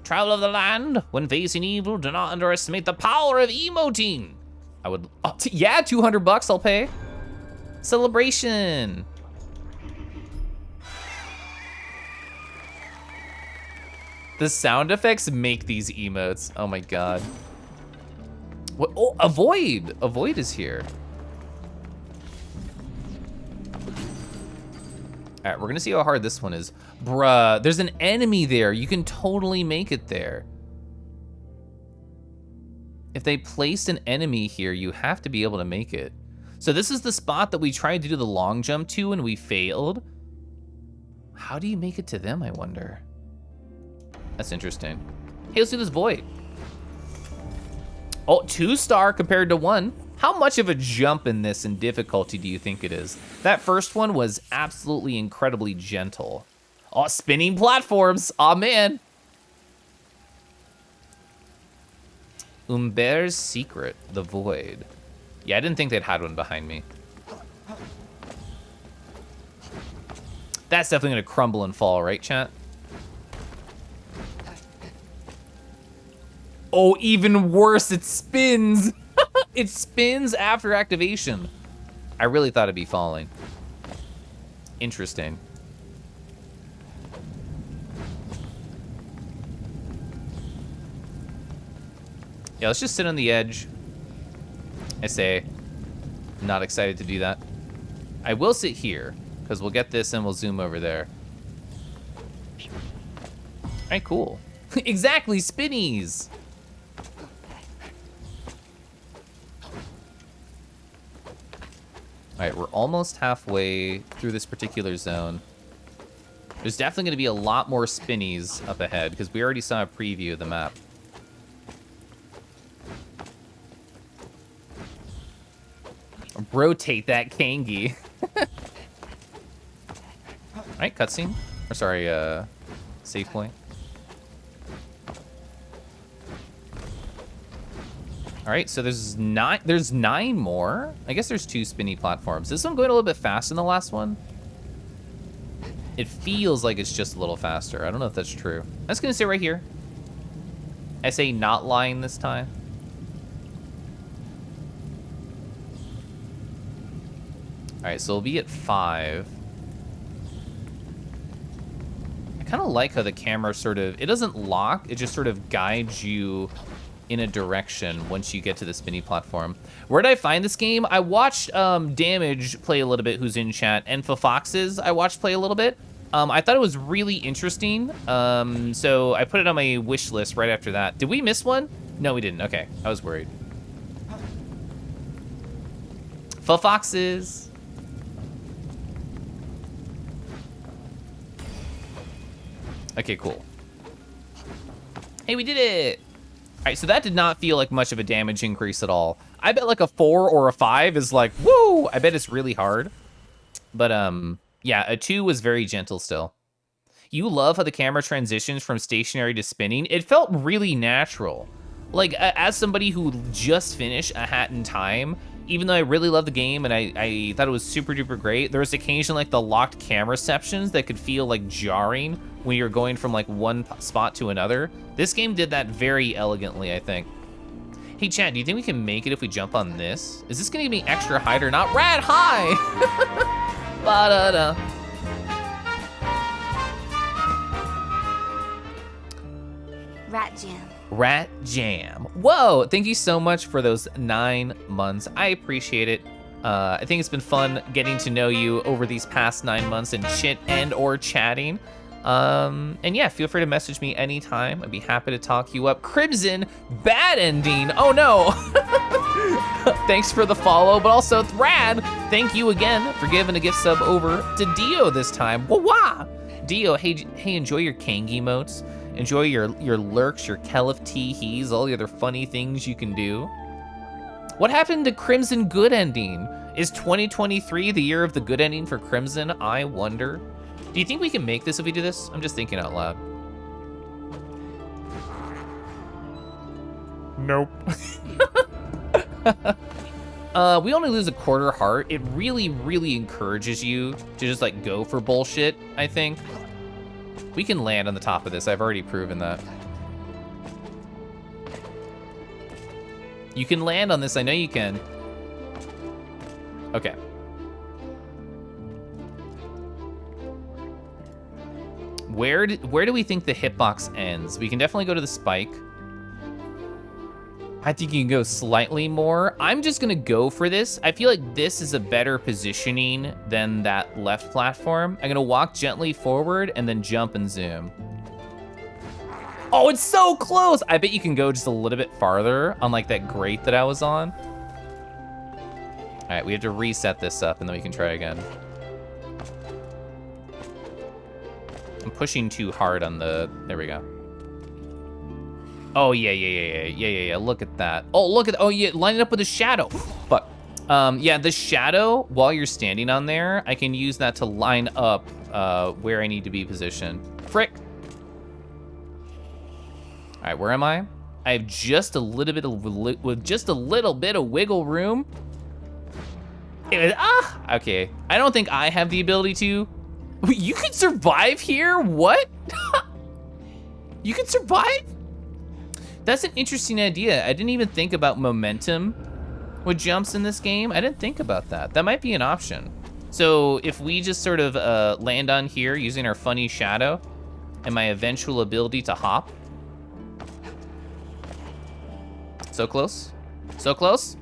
Trial of the land, when facing evil, do not underestimate the power of emoting. I would, yeah, 200 bucks I'll pay. Celebration. The sound effects make these emotes. Oh my God. What? Oh, a void. A void is here. All right, we're gonna see how hard this one is. Bruh, there's an enemy there. You can totally make it there. If they placed an enemy here, you have to be able to make it. So this is the spot that we tried to do the long jump to and we failed. How do you make it to them, I wonder? That's interesting. Hey, let's do this void. Oh, 2-star compared to 1. How much of a jump in this in difficulty do you think it is? That first one was absolutely incredibly gentle. Oh, spinning platforms. Oh, man. Umber's Secret, the Void. Yeah, I didn't think they'd had one behind me. That's definitely gonna crumble and fall, right, chat? Oh, even worse, it spins. It spins after activation. I really thought it'd be falling. Interesting. Yeah, let's just sit on the edge. I say, not excited to do that. I will sit here, because we'll get this and we'll zoom over there. All right, cool. Exactly, spinnies. All right, we're almost halfway through this particular zone. There's definitely gonna be a lot more spinnies up ahead because we already saw a preview of the map. Rotate that Kangi. All right, cutscene. Or sorry, save point. All right, so there's 9 more. I guess there's 2 spinny platforms. Is this one going a little bit faster than the last one? It feels like it's just a little faster. I don't know if that's true. I'm just gonna say right here. I say not lying this time. All right, so we'll be at 5. I kind of like how the camera sort of, it doesn't lock, it just sort of guides you in a direction once you get to the spinny platform. Where did I find this game? I watched Damage play a little bit, who's in chat, and Foxes I watched play a little bit. I thought it was really interesting, so I put it on my wish list right after that. Did we miss one? No, we didn't. Okay, I was worried. Foxes. Okay, cool. Hey, we did it! All right, so that did not feel like much of a damage increase at all. I bet like a 4 or a 5 is like, woo! I bet it's really hard. But, yeah, a 2 was very gentle still. You love how the camera transitions from stationary to spinning. It felt really natural. Like, as somebody who just finished A Hat in Time, even though I really love the game and I thought it was super duper great, there was occasionally like the locked camera sections that could feel like jarring when you're going from like one spot to another. This game did that very elegantly, I think. Hey chat, do you think we can make it if we jump on this? Is this gonna give me extra height or not? Rad high! Ba-da-da. Rat Jam. Rat Jam. Whoa, thank you so much for those 9 months. I appreciate it. I think it's been fun getting to know you over these past 9 months and chit and or chatting. And yeah, feel free to message me anytime. I'd be happy to talk you up. Crimson, bad ending. Oh no. Thanks for the follow, but also Thrad, thank you again for giving a gift sub over to Dio this time. Wah-wah. Dio, hey, enjoy your Kangi emotes. Enjoy your lurks, your Keliff tee-hees, all the other funny things you can do. What happened to Crimson good ending? Is 2023 the year of the good ending for Crimson? I wonder. Do you think we can make this if we do this? I'm just thinking out loud. Nope. We only lose a quarter heart. It really, really encourages you to just like go for bullshit, I think. We can land on the top of this. I've already proven that. You can land on this. I know you can. Okay. Where do we think the hitbox ends? We can definitely go to the spike. I think you can go slightly more. I'm just gonna go for this. I feel like this is a better positioning than that left platform. I'm gonna walk gently forward and then jump and zoom. Oh, it's so close. I bet you can go just a little bit farther on like that grate that I was on. All right, we have to reset this up and then we can try again. I'm pushing too hard on the, there we go. Oh, yeah, look at that. Oh, look at, oh yeah, line it up with the shadow. Fuck. Yeah, the shadow, while you're standing on there, I can use that to line up where I need to be positioned. Frick. All right, where am I? I have just a little bit of, with just a little bit of wiggle room. Okay, I don't think I have the ability to. You can survive here? What? You can survive? That's an interesting idea. I didn't even think about momentum with jumps in this game. I didn't think about that. That might be an option. So if we just sort of land on here using our funny shadow and my eventual ability to hop. So close, so close.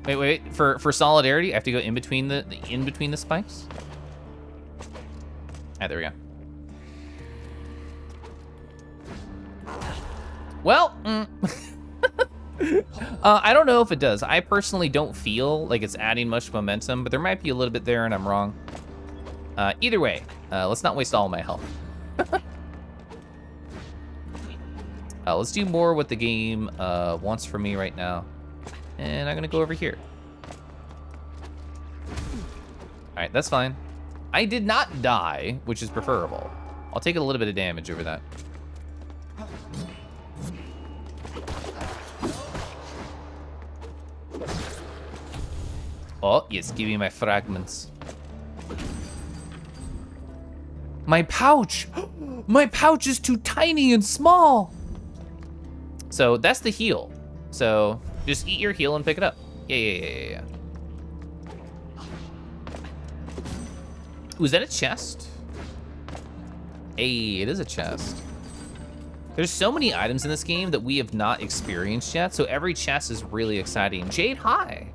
Wait, for solidarity, I have to go in between the spikes. Ah, there we go. Well, I don't know if it does. I personally don't feel like it's adding much momentum, but there might be a little bit there and I'm wrong. Either way, let's not waste all my health. Let's do more what the game wants from me right now. And I'm gonna go over here. All right, that's fine. I did not die, which is preferable. I'll take a little bit of damage over that. Oh, yes, give me my fragments. My pouch! My pouch is too tiny and small! So that's the heal. So just eat your heal and pick it up. Yeah. Ooh, is that a chest? Hey, it is a chest. There's so many items in this game that we have not experienced yet, so every chest is really exciting. Jade, hi.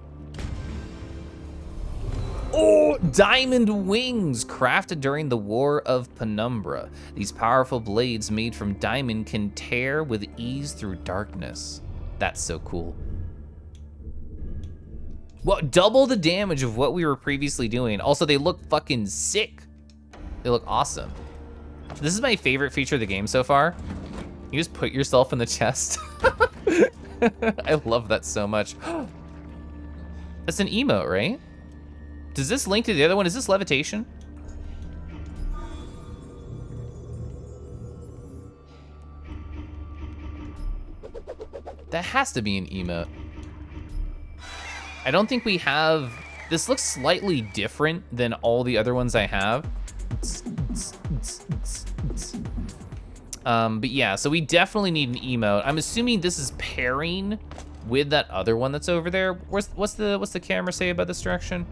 Oh, diamond wings, crafted during the War of Penumbra. These powerful blades made from diamond can tear with ease through darkness. That's so cool. Well, double the damage of what we were previously doing. Also, they look fucking sick. They look awesome. This is my favorite feature of the game so far. You just put yourself in the chest. I love that so much. That's an emote, right? Does this link to the other one? Is this levitation? That has to be an emote. I don't think we have, this looks slightly different than all the other ones I have. But yeah, so we definitely need an emote. I'm assuming this is pairing with that other one that's over there. What's the camera say about this direction?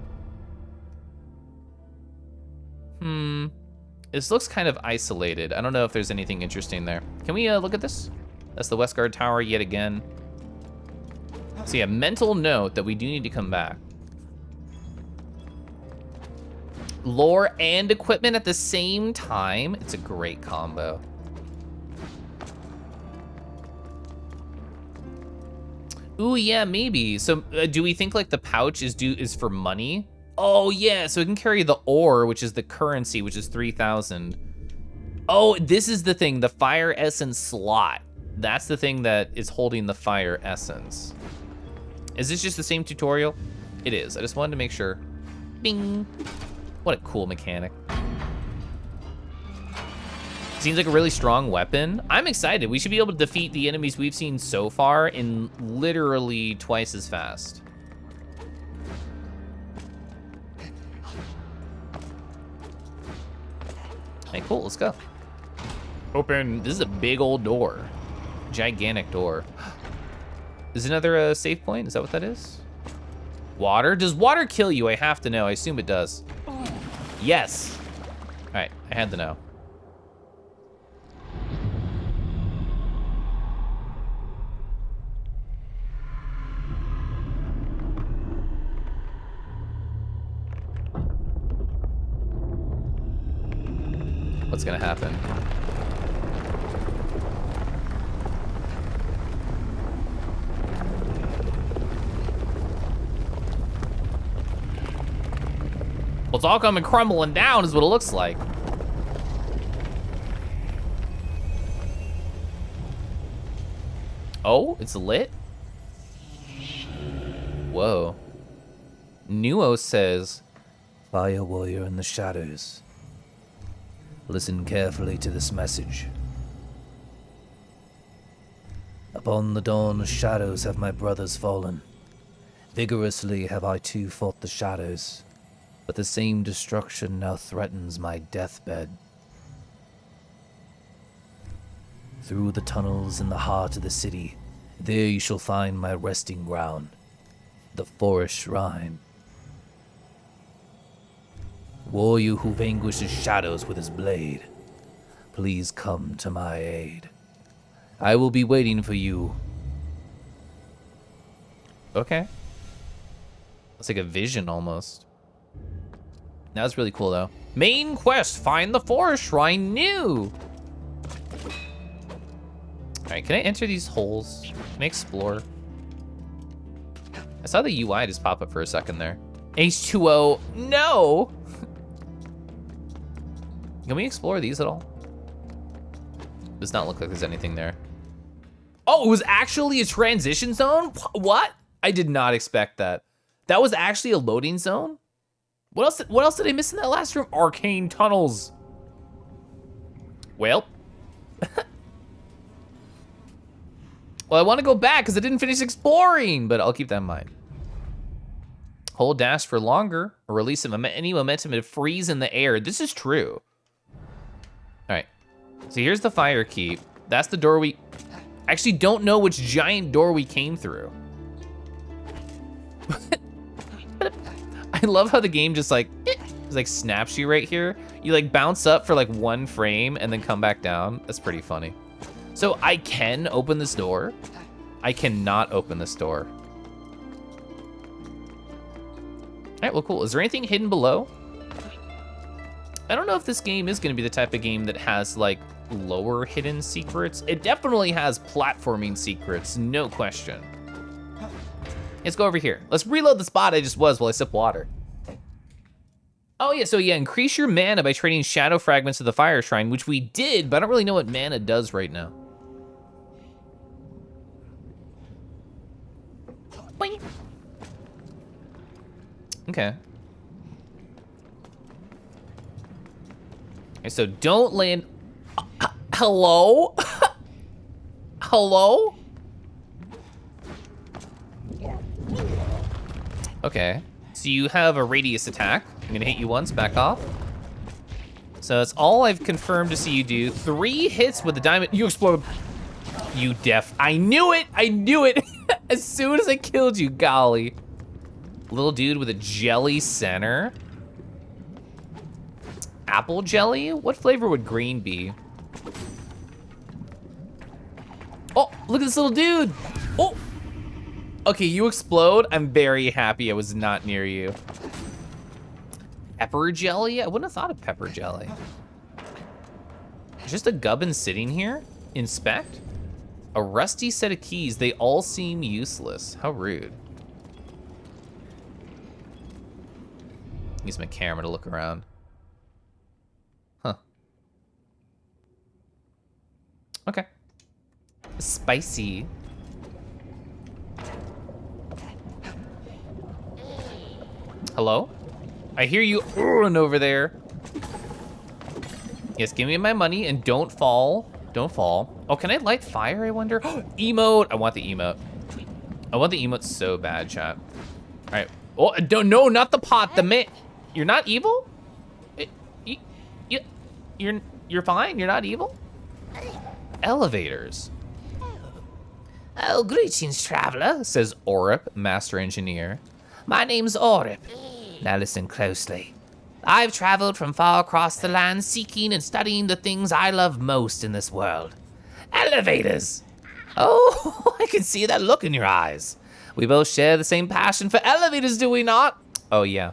This looks kind of isolated. I don't know if there's anything interesting there. Can we look at this? That's the Westgard Tower yet again. So yeah, mental note that we do need to come back. Lore and equipment at the same time. It's a great combo. Ooh, yeah, maybe. So do we think like the pouch is for money? Oh yeah, so it can carry the ore, which is the currency, which is 3,000. Oh, this is the thing, the fire essence slot. That's the thing that is holding the fire essence. Is this just the same tutorial? It is, I just wanted to make sure. Bing. What a cool mechanic. Seems like a really strong weapon. I'm excited. We should be able to defeat the enemies we've seen so far in literally twice as fast. Hey, cool, let's go. Open. This is a big old door. Gigantic door. Is another save point? Is that what that is? Water? Does water kill you? I have to know. I assume it does. Yes. All right, I had to know. What's gonna happen? Well, it's all coming crumbling down is what it looks like. Oh, it's lit? Whoa. Nuo says, Fire warrior in the shadows. Listen carefully to this message. Upon the dawn of shadows have my brothers fallen. Vigorously have I too fought the shadows, but the same destruction now threatens my deathbed. Through the tunnels in the heart of the city, there you shall find my resting ground, the forest shrine. Warrior who vanquishes shadows with his blade, please come to my aid. I will be waiting for you. okay. It's like a vision almost. That was really cool though. Main quest, find the forest shrine new. All right, can I enter these holes? Can I explore? I saw the UI just pop up for a second there. H2O, no! Can we explore these at all? Does not look like there's anything there. Oh, it was actually a transition zone? What? I did not expect that. That was actually a loading zone? What else did I miss in that last room? Arcane tunnels. Well. Well, I want to go back because I didn't finish exploring, but I'll keep that in mind. Hold dash for longer, or release any momentum to freeze in the air. This is true. All right, so here's the fire keep. That's the door we, actually don't know which giant door we came through. I love how the game just like snaps you right here. You like bounce up for like 1 frame and then come back down. That's pretty funny. So I can open this door. I cannot open this door. All right, well, cool. Is there anything hidden below? I don't know if this game is gonna be the type of game that has like lower hidden secrets. It definitely has platforming secrets, no question. Let's go over here. Let's reload the spot I just was while I sip water. Oh yeah, so yeah, increase your mana by trading shadow fragments to the fire shrine, which we did, but I don't really know what mana does right now. Boing. Okay. Okay, so don't land. Hello? Hello? Okay. So you have a radius attack. I'm gonna hit you once, back off. So that's all I've confirmed to see you do. 3 hits with the diamond. You explode. You def. I knew it! I knew it! As soon as I killed you, golly. Little dude with a jelly center. apple jelly? What flavor would green be? Oh, look at this little dude. Oh. Okay, you explode. I'm very happy I was not near you. Pepper jelly? I wouldn't have thought of pepper jelly. Just a gubbin sitting here? Inspect? A rusty set of keys. They all seem useless. How rude. Use my camera to look around. Huh. Okay. Spicy. Hello? I hear you run over there. Yes, give me my money and don't fall. Don't fall. Oh, can I light fire, I wonder? Emote. I want the emote. I want the emote so bad, chat. All right. Oh, no, not the pot. The man. You're not evil? You're fine? You're not evil? Elevators. Oh, greetings, traveler, says Orip, master engineer. My name's Orip. Now listen closely. I've traveled from far across the land seeking and studying the things I love most in this world. Elevators! Oh, I can see that look in your eyes. We both share the same passion for elevators, do we not? Oh, yeah.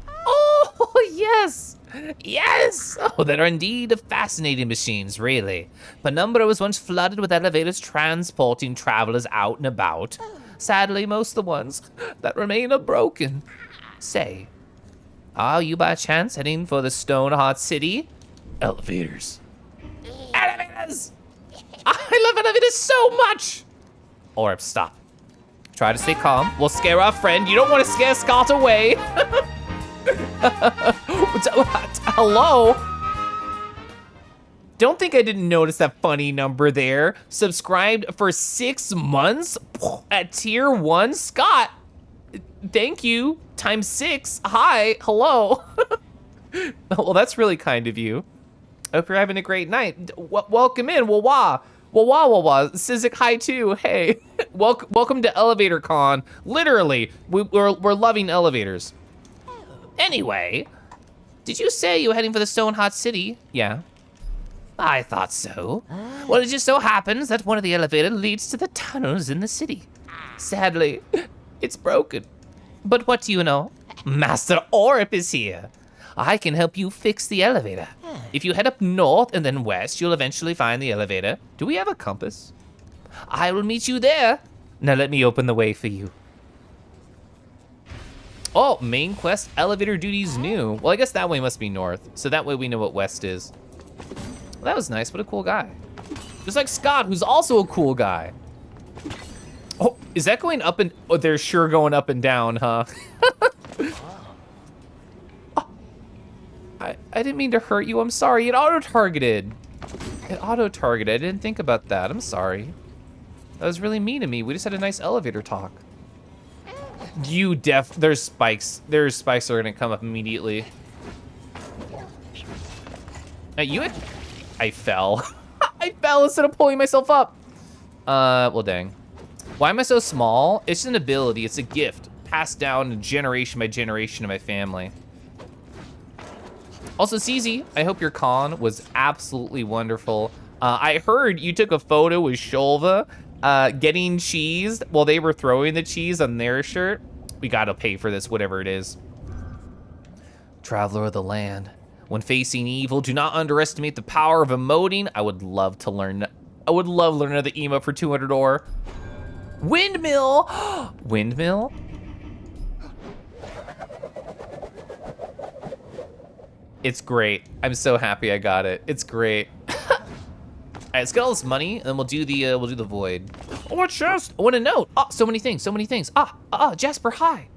Oh, yes! Yes! Oh, they're indeed fascinating machines, really. Penumbra was once flooded with elevators transporting travelers out and about. Sadly, most of the ones that remain are broken. Say, are you by chance heading for the Stone Heart City? Elevators. Elevators! I love elevators so much! Orip, stop. Try to stay calm. We'll scare our friend. You don't want to scare Scott away. Hello? Don't think I didn't notice that funny number there. Subscribed for 6 months at tier 1. Scott, thank you. Times 6. Hi. Hello. Well, that's really kind of you. Hope you're having a great night. Welcome in. Wah-wah. Wah-wah. Sizik, hi too. Hey. Welcome to Elevator Con. Literally, we're loving elevators. Anyway, did you say you were heading for the Stone Hot City? Yeah. I thought so. Well, it just so happens that one of the elevators leads to the tunnels in the city. Sadly, it's broken. But what do you know? Master Orip is here. I can help you fix the elevator. If you head up north and then west, you'll eventually find the elevator. Do we have a compass? I will meet you there. Now let me open the way for you. Oh, main quest, elevator duties new. Well, I guess that way must be north. So that way we know what west is. Well, that was nice, what a cool guy. Just like Scott, who's also a cool guy. Oh, is that going up and, oh, they're sure going up and down, huh? Oh, I didn't mean to hurt you, I'm sorry, it auto-targeted. It auto-targeted, I didn't think about that, I'm sorry. That was really mean of me, we just had a nice elevator talk. There's spikes. There's spikes that are gonna come up immediately. Now I fell. I fell instead of pulling myself up. Well dang. Why am I so small? It's an ability, it's a gift. Passed down generation by generation to my family. Also, CZ, I hope your con was absolutely wonderful. I heard you took a photo with Shulva getting cheesed while they were throwing the cheese on their shirt. We gotta pay for this, whatever it is. Traveler of the land. When facing evil, do not underestimate the power of emoting. I would love learning another emote for 200 ore. Windmill! Windmill? It's great. I'm so happy I got it. It's great. All right, let's get all this money, and then we'll do the void. Oh, a chest! I want a note. Oh, so many things, so many things. Jasper, hi.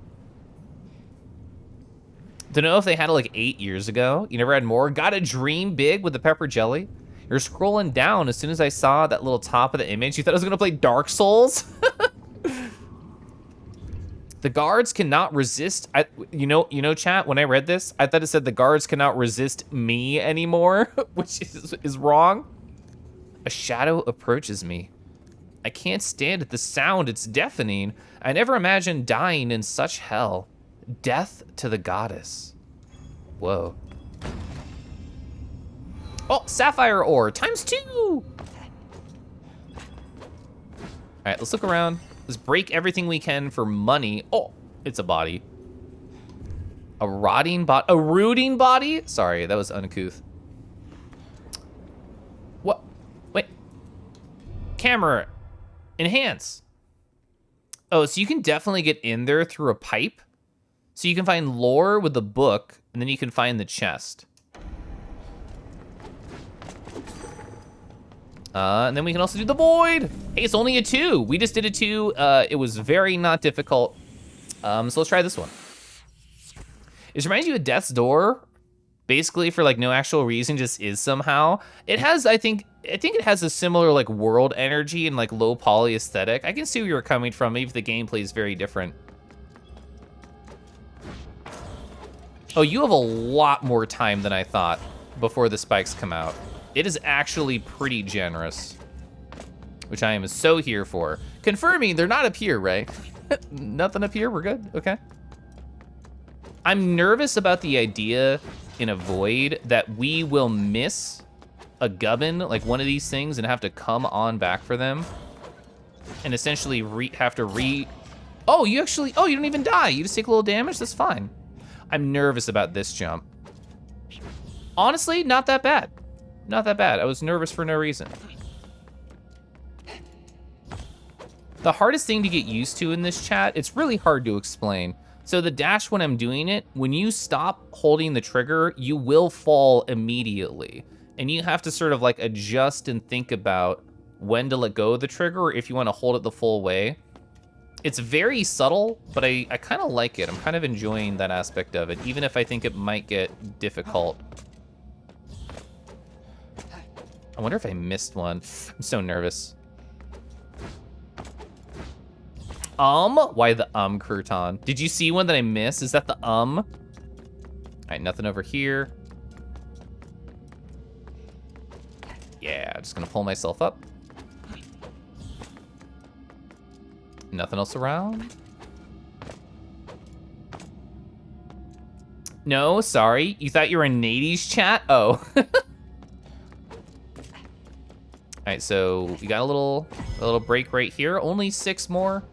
Don't know if they had it like 8 years ago. You never had more. Got a dream big with the pepper jelly. You're scrolling down. As soon as I saw that little top of the image, you thought I was gonna play Dark Souls. The guards cannot resist. You know, chat. When I read this, I thought it said the guards cannot resist me anymore, which is wrong. A shadow approaches me. I can't stand it. The sound, it's deafening. I never imagined dying in such hell. Death to the goddess. Whoa. Oh, sapphire ore, ×2. All right, let's look around. Let's break everything we can for money. Oh, it's a body. A rotting body, a rooting body? Sorry, that was uncouth. What? Wait. Camera, enhance. Oh, so you can definitely get in there through a pipe. So you can find lore with the book, and then you can find the chest. And then we can also do the void. Hey, it's only a 2. We just did a 2. It was very not difficult. So let's try this one. It reminds you of Death's Door, basically for like no actual reason, just is somehow. It has, I think it has a similar like world energy and like low poly aesthetic. I can see where you're coming from, even if the gameplay is very different. Oh, you have a lot more time than I thought before the spikes come out. It is actually pretty generous, which I am so here for. Confirming they're not up here, right? Nothing up here, we're good, okay. I'm nervous about the idea in a void that we will miss a gubbin, like one of these things, and have to come on back for them. And essentially oh, you don't even die. You just take a little damage, that's fine. I'm nervous about this jump. Honestly, not that bad. Not that bad. I was nervous for no reason. The hardest thing to get used to in this chat, it's really hard to explain. So the dash, when I'm doing it, when you stop holding the trigger, you will fall immediately. And you have to sort of like adjust and think about when to let go of the trigger or if you want to hold it the full way. It's very subtle, but I kind of like it. I'm kind of enjoying that aspect of it, even if I think it might get difficult. I wonder if I missed one. I'm so nervous. Why the Crouton? Did you see one that I missed? Is that the All right, nothing over here. Yeah, just gonna pull myself up. Nothing else around? No, sorry. You thought you were in Nady's chat? Oh. All right, so we got a little break right here. Only 6 more.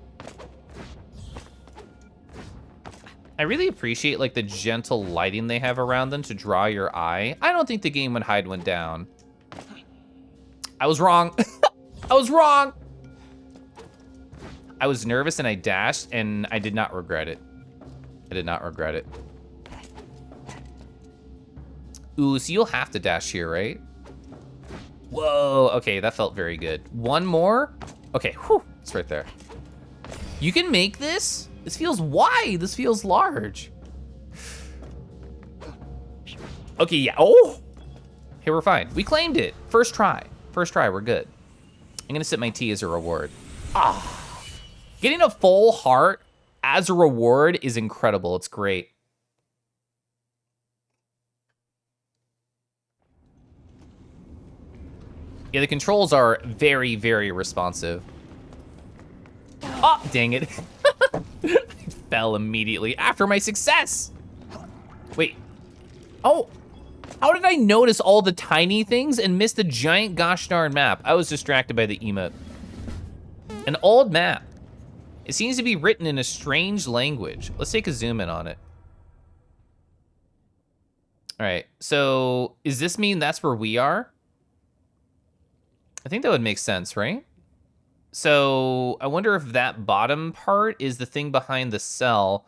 I really appreciate like the gentle lighting they have around them to draw your eye. I don't think the game would hide one down. I was wrong. I was wrong. I was nervous and I dashed and I did not regret it. I did not regret it. Ooh, so you'll have to dash here, right? Whoa, okay, that felt very good. One more? Okay, whew, it's right there. You can make this? This feels wide, this feels large. Okay, yeah, oh! Hey, we're fine. We claimed it, first try, we're good. I'm gonna sip my tea as a reward. Ah, getting a full heart as a reward is incredible, it's great. Yeah, the controls are very, very responsive. Oh, dang it. I fell immediately after my success. Wait. Oh, how did I notice all the tiny things and miss the giant gosh darn map? I was distracted by the emote. An old map. It seems to be written in a strange language. Let's take a zoom in on it. All right, so does this mean that's where we are? I think that would make sense, right? So I wonder if that bottom part is the thing behind the cell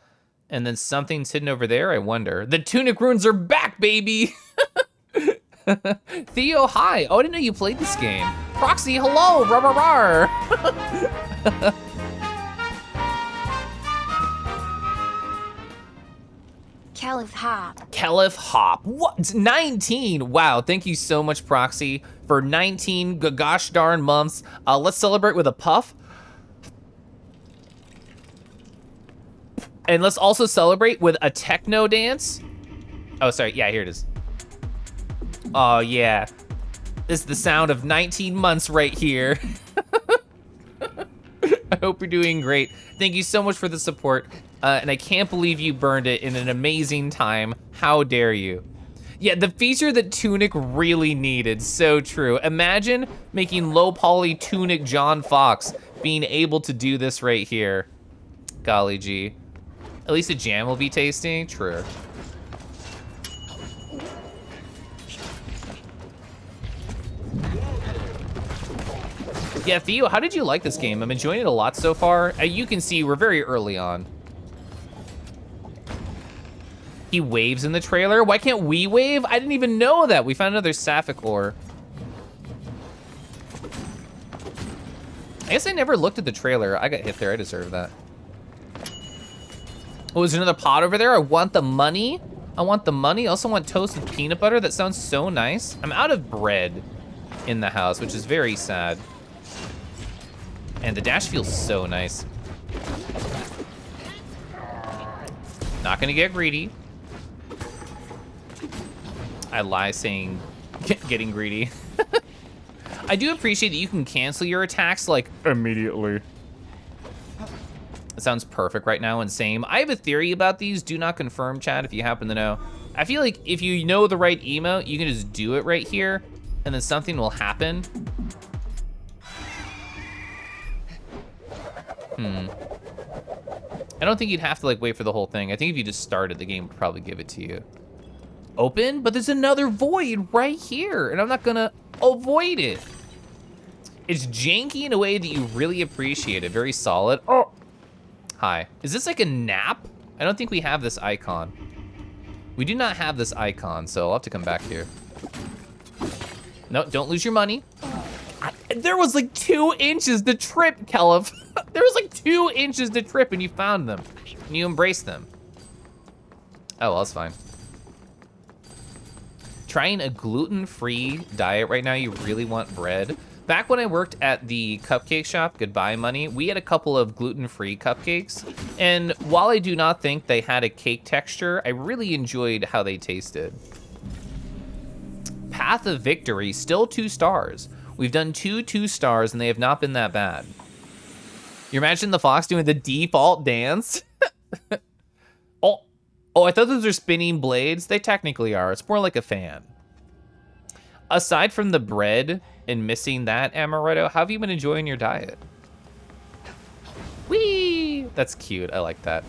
and then something's hidden over there, I wonder. The Tunic Runes are back, baby! Theo, hi. Oh, I didn't know you played this game. Proxy, hello, rar rar rar. Keliff hop. Keliff hop. What? 19. Wow. Thank you so much, Proxy, for 19 gosh darn months. Let's celebrate with a puff. And let's also celebrate with a techno dance. Oh, sorry. Yeah, here it is. Oh, yeah. This is the sound of 19 months right here. I hope you're doing great. Thank you so much for the support. And I can't believe you burned it in an amazing time. How dare you? Yeah, the feature that Tunic really needed, so true. Imagine making low poly Tunic John Fox being able to do this right here. Golly gee. At least a jam will be tasty, true. Yeah, Theo, how did you like this game? I'm enjoying it a lot so far. You can see we're very early on. He waves in the trailer. Why can't we wave? I didn't even know that. We found another Sapphic ore. I guess I never looked at the trailer. I got hit there. I deserve that. Oh, there's another pot over there. I want the money. I want the money. I also want toast with peanut butter. That sounds so nice. I'm out of bread in the house, which is very sad. And the dash feels so nice. Not gonna get greedy. I lie saying getting greedy. I do appreciate that you can cancel your attacks like immediately. It sounds perfect right now and same. I have a theory about these. Do not confirm, chat, if you happen to know. I feel like if you know the right emote, you can just do it right here and then something will happen. I don't think you'd have to like wait for the whole thing. I think if you just started, the game would probably give it to you. Open, but there's another void right here and I'm not gonna avoid it. It's janky in a way that you really appreciate it. Very solid. Oh, hi. Is this like a nap? I don't think we have this icon. We do not have this icon, so I'll have to come back here. No, don't lose your money. There was like 2 inches to trip, Keliff. There was like 2 inches to trip and you found them. And you embraced them. Oh, well, that's fine. Trying a gluten-free diet right now, you really want bread. Back when I worked at the cupcake shop, Goodbye Money, we had a couple of gluten-free cupcakes. And while I do not think they had a cake texture, I really enjoyed how they tasted. Path of Victory, still 2 stars. We've done 2 stars and they have not been that bad. You imagine the fox doing the default dance? Oh, I thought those were spinning blades. They technically are. It's more like a fan. Aside from the bread and missing that, Amaretto, how have you been enjoying your diet? Whee! That's cute. I like that.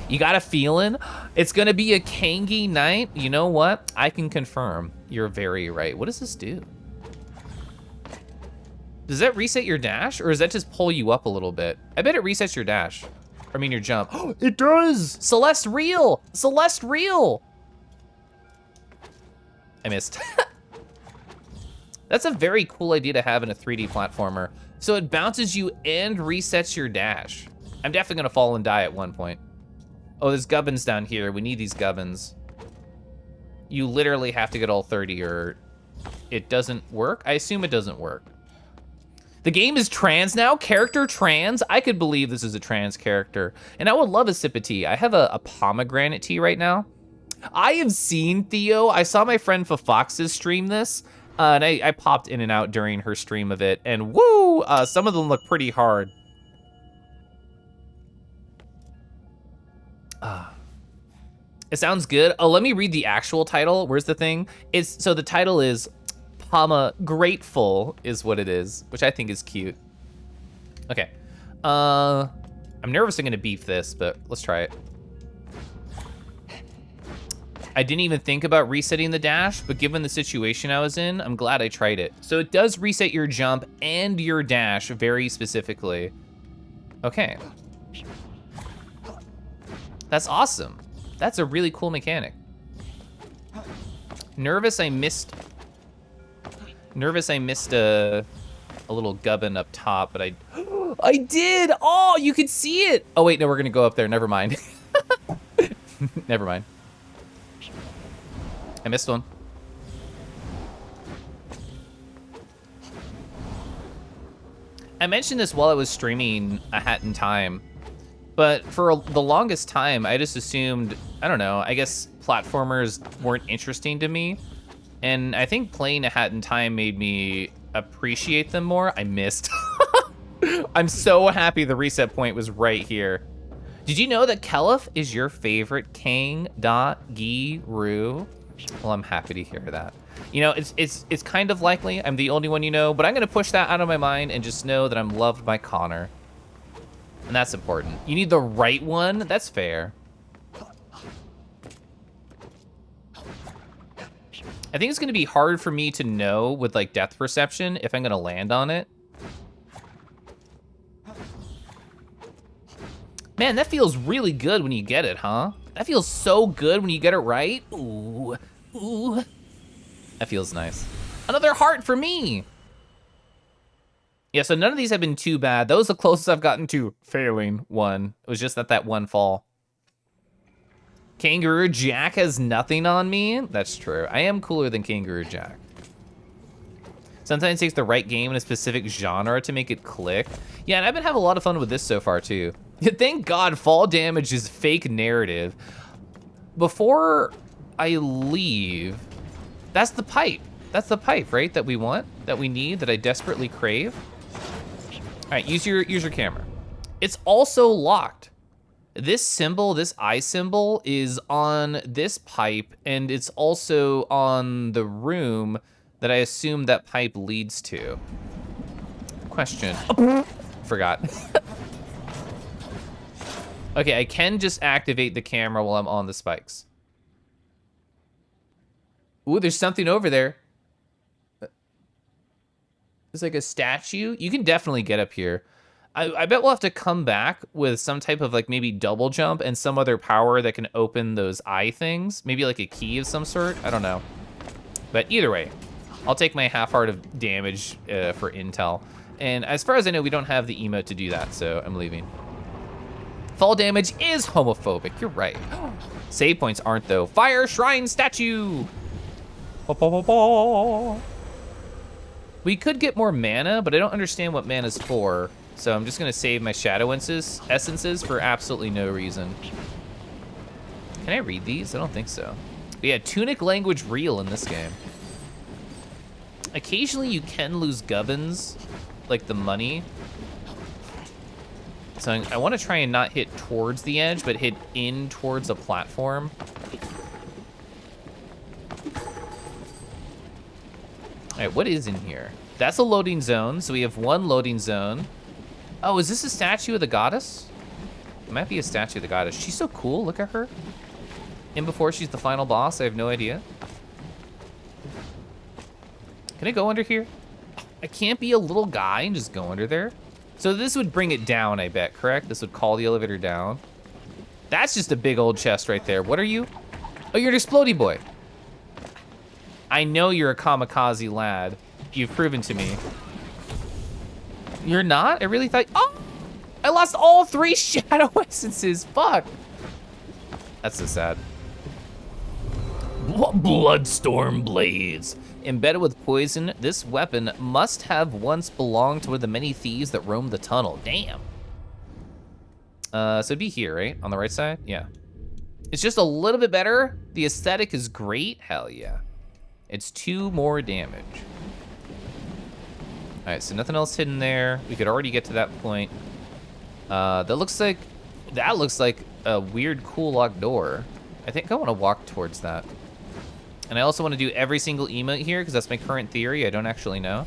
You got a feeling? It's gonna be a Kangi night. You know what? I can confirm. You're very right. What does this do? Does that reset your dash, or does that just pull you up a little bit? I bet it resets your dash. I mean your jump. Oh, it does! Celeste Real! Celeste Real! I missed. That's a very cool idea to have in a 3D platformer. So it bounces you and resets your dash. I'm definitely gonna fall and die at one point. Oh, there's gubbins down here. We need these gubbins. You literally have to get all 30 or it doesn't work. I assume it doesn't work. The game is trans now, character trans. I could believe this is a trans character. And I would love a sip of tea. I have a pomegranate tea right now. I have seen Theo. I saw my friend Fafox's stream this. And I popped in and out during her stream of it. And woo, some of them look pretty hard. It sounds good. Oh, let me read the actual title. Where's the thing? So the title is Grateful is what it is, which I think is cute. Okay. I'm nervous I'm gonna beef this, but let's try it. I didn't even think about resetting the dash, but given the situation I was in, I'm glad I tried it. So it does reset your jump and your dash very specifically. Okay. That's awesome. That's a really cool mechanic. Nervous I missed a little gubbin up top, but I did! Oh, you could see it! Oh wait, no, we're gonna go up there, never mind. Never mind. I missed one. I mentioned this while I was streaming A Hat in Time, but for the longest time, I just assumed, I don't know, I guess platformers weren't interesting to me. And I think playing A Hat in Time made me appreciate them more. I missed. I'm so happy the reset point was right here. Did you know that Keliff is your favorite Kang.Gi-Ru? Well, I'm happy to hear that. You know, it's kind of likely I'm the only one you know, but I'm gonna push that out of my mind and just know that I'm loved by Connor. And that's important. You need the right one? That's fair. I think it's gonna be hard for me to know with like depth perception if I'm gonna land on it. Man, that feels really good when you get it, huh? That feels so good when you get it right. Ooh, ooh. That feels nice. Another heart for me. Yeah, so none of these have been too bad. That was the closest I've gotten to failing one. It was just that one fall. Kangaroo Jack has nothing on me. That's true. I am cooler than Kangaroo Jack. Sometimes it takes the right game in a specific genre to make it click. Yeah, and I've been having a lot of fun with this so far too. Thank God fall damage is fake narrative. Before I leave, that's the pipe. That's the pipe, right? That we want, that we need, that I desperately crave. All right, use your camera. It's also locked. This symbol, this eye symbol, is on this pipe, and it's also on the room that I assume that pipe leads to. Question. Forgot. Okay, I can just activate the camera while I'm on the spikes. Ooh, there's something over there. It's like a statue. You can definitely get up here. I bet we'll have to come back with some type of like maybe double jump and some other power that can open those eye things. Maybe like a key of some sort. I don't know. But either way, I'll take my half heart of damage for intel. And as far as I know, we don't have the emote to do that, so I'm leaving. Fall damage is homophobic. You're right. Save points aren't though. Fire shrine statue. We could get more mana, but I don't understand what mana's for. So I'm just gonna save my shadow essences for absolutely no reason. Can I read these? I don't think so. But yeah, Tunic language real in this game. Occasionally you can lose gubbins, like the money. So I wanna try and not hit towards the edge, but hit in towards a platform. All right, what is in here? That's a loading zone, so we have one loading zone. Oh, is this a statue of the goddess? It might be a statue of the goddess. She's so cool, look at her. And before she's the final boss, I have no idea. Can I go under here? I can't be a little guy and just go under there. So this would bring it down, I bet, correct? This would call the elevator down. That's just a big old chest right there. What are you? Oh, you're an explodey boy. I know you're a kamikaze lad. You've proven to me. You're not? I really thought, oh! I lost all 3 shadow essences, fuck. That's so sad. Bloodstorm blades. Embedded with poison, this weapon must have once belonged to one of the many thieves that roamed the tunnel. Damn. So it'd be here, right? On the right side? Yeah. It's just a little bit better. The aesthetic is great. Hell yeah. It's 2 more damage. All right, so nothing else hidden there. We could already get to that point. That looks like a weird, cool locked door. I think I want to walk towards that. And I also want to do every single emote here because that's my current theory. I don't actually know.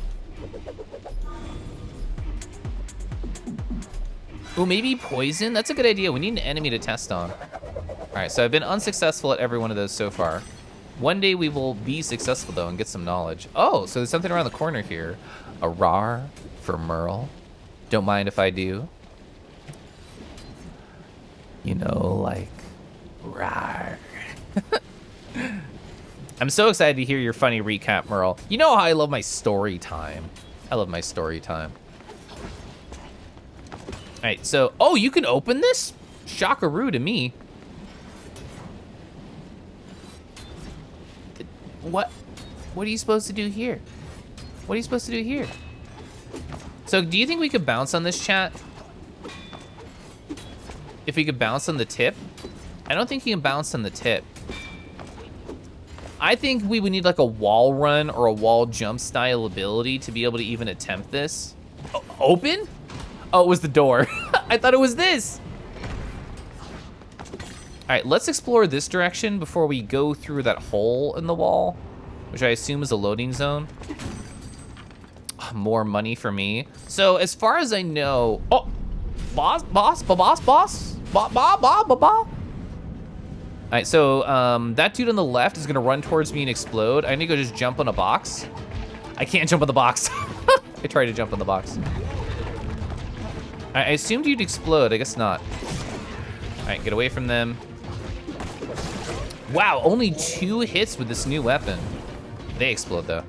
Oh, maybe poison? That's a good idea. We need an enemy to test on. All right, so I've been unsuccessful at every one of those so far. One day we will be successful though and get some knowledge. Oh, so there's something around the corner here. A rar for Merle. Don't mind if I do. You know, like, rar. I'm so excited to hear your funny recap, Merle. You know how I love my story time. I love my story time. All right, so, oh, you can open this? Shockaroo to me. What are you supposed to do here? What are you supposed to do here? So do you think we could bounce on this, chat? If we could bounce on the tip? I don't think you can bounce on the tip. I think we would need like a wall run or a wall jump style ability to be able to even attempt this. Open? Oh, it was the door. I thought it was this. right, let's explore this direction before we go through that hole in the wall, which I assume is a loading zone. More money for me. So as far as I know, oh, boss. All right, so that dude on the left is gonna run towards me and explode. I need to go just jump on a box. I can't jump on the box. I tried to jump on the box. I assumed you'd explode, I guess not. All right, get away from them. Wow, only 2 hits with this new weapon. They explode though.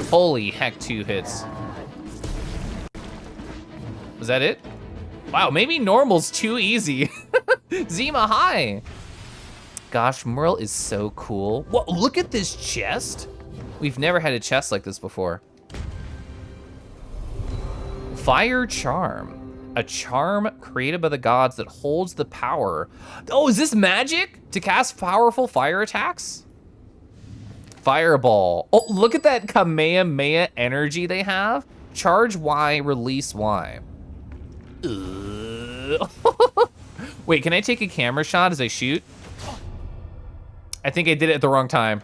Holy heck, 2 hits. Was that it? Wow, maybe normal's too easy. Zima, hi. Gosh, Merle is so cool. Whoa, look at this chest. We've never had a chest like this before. Fire Charm. A charm created by the gods that holds the power. Oh, is this magic? To cast powerful fire attacks? Fireball. Oh, look at that Kamehameha energy they have. Charge Y, release Y. Wait, can I take a camera shot as I shoot? I think I did it at the wrong time.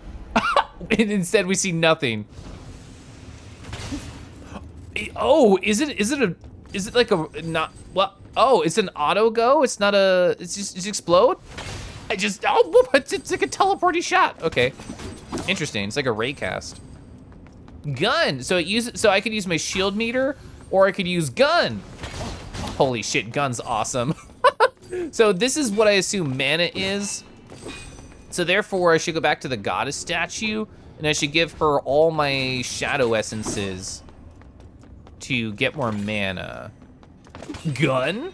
And instead we see nothing. Oh, is it like a, not, well, oh, it's an auto go? It's not a, it's explode? Oh, it's like a teleporty shot. Okay, interesting, it's like a ray cast. Gun, so I could use my shield meter, or I could use gun. Holy shit, gun's awesome. So this is what I assume mana is. So therefore I should go back to the goddess statue, and I should give her all my shadow essences to get more mana. Gun?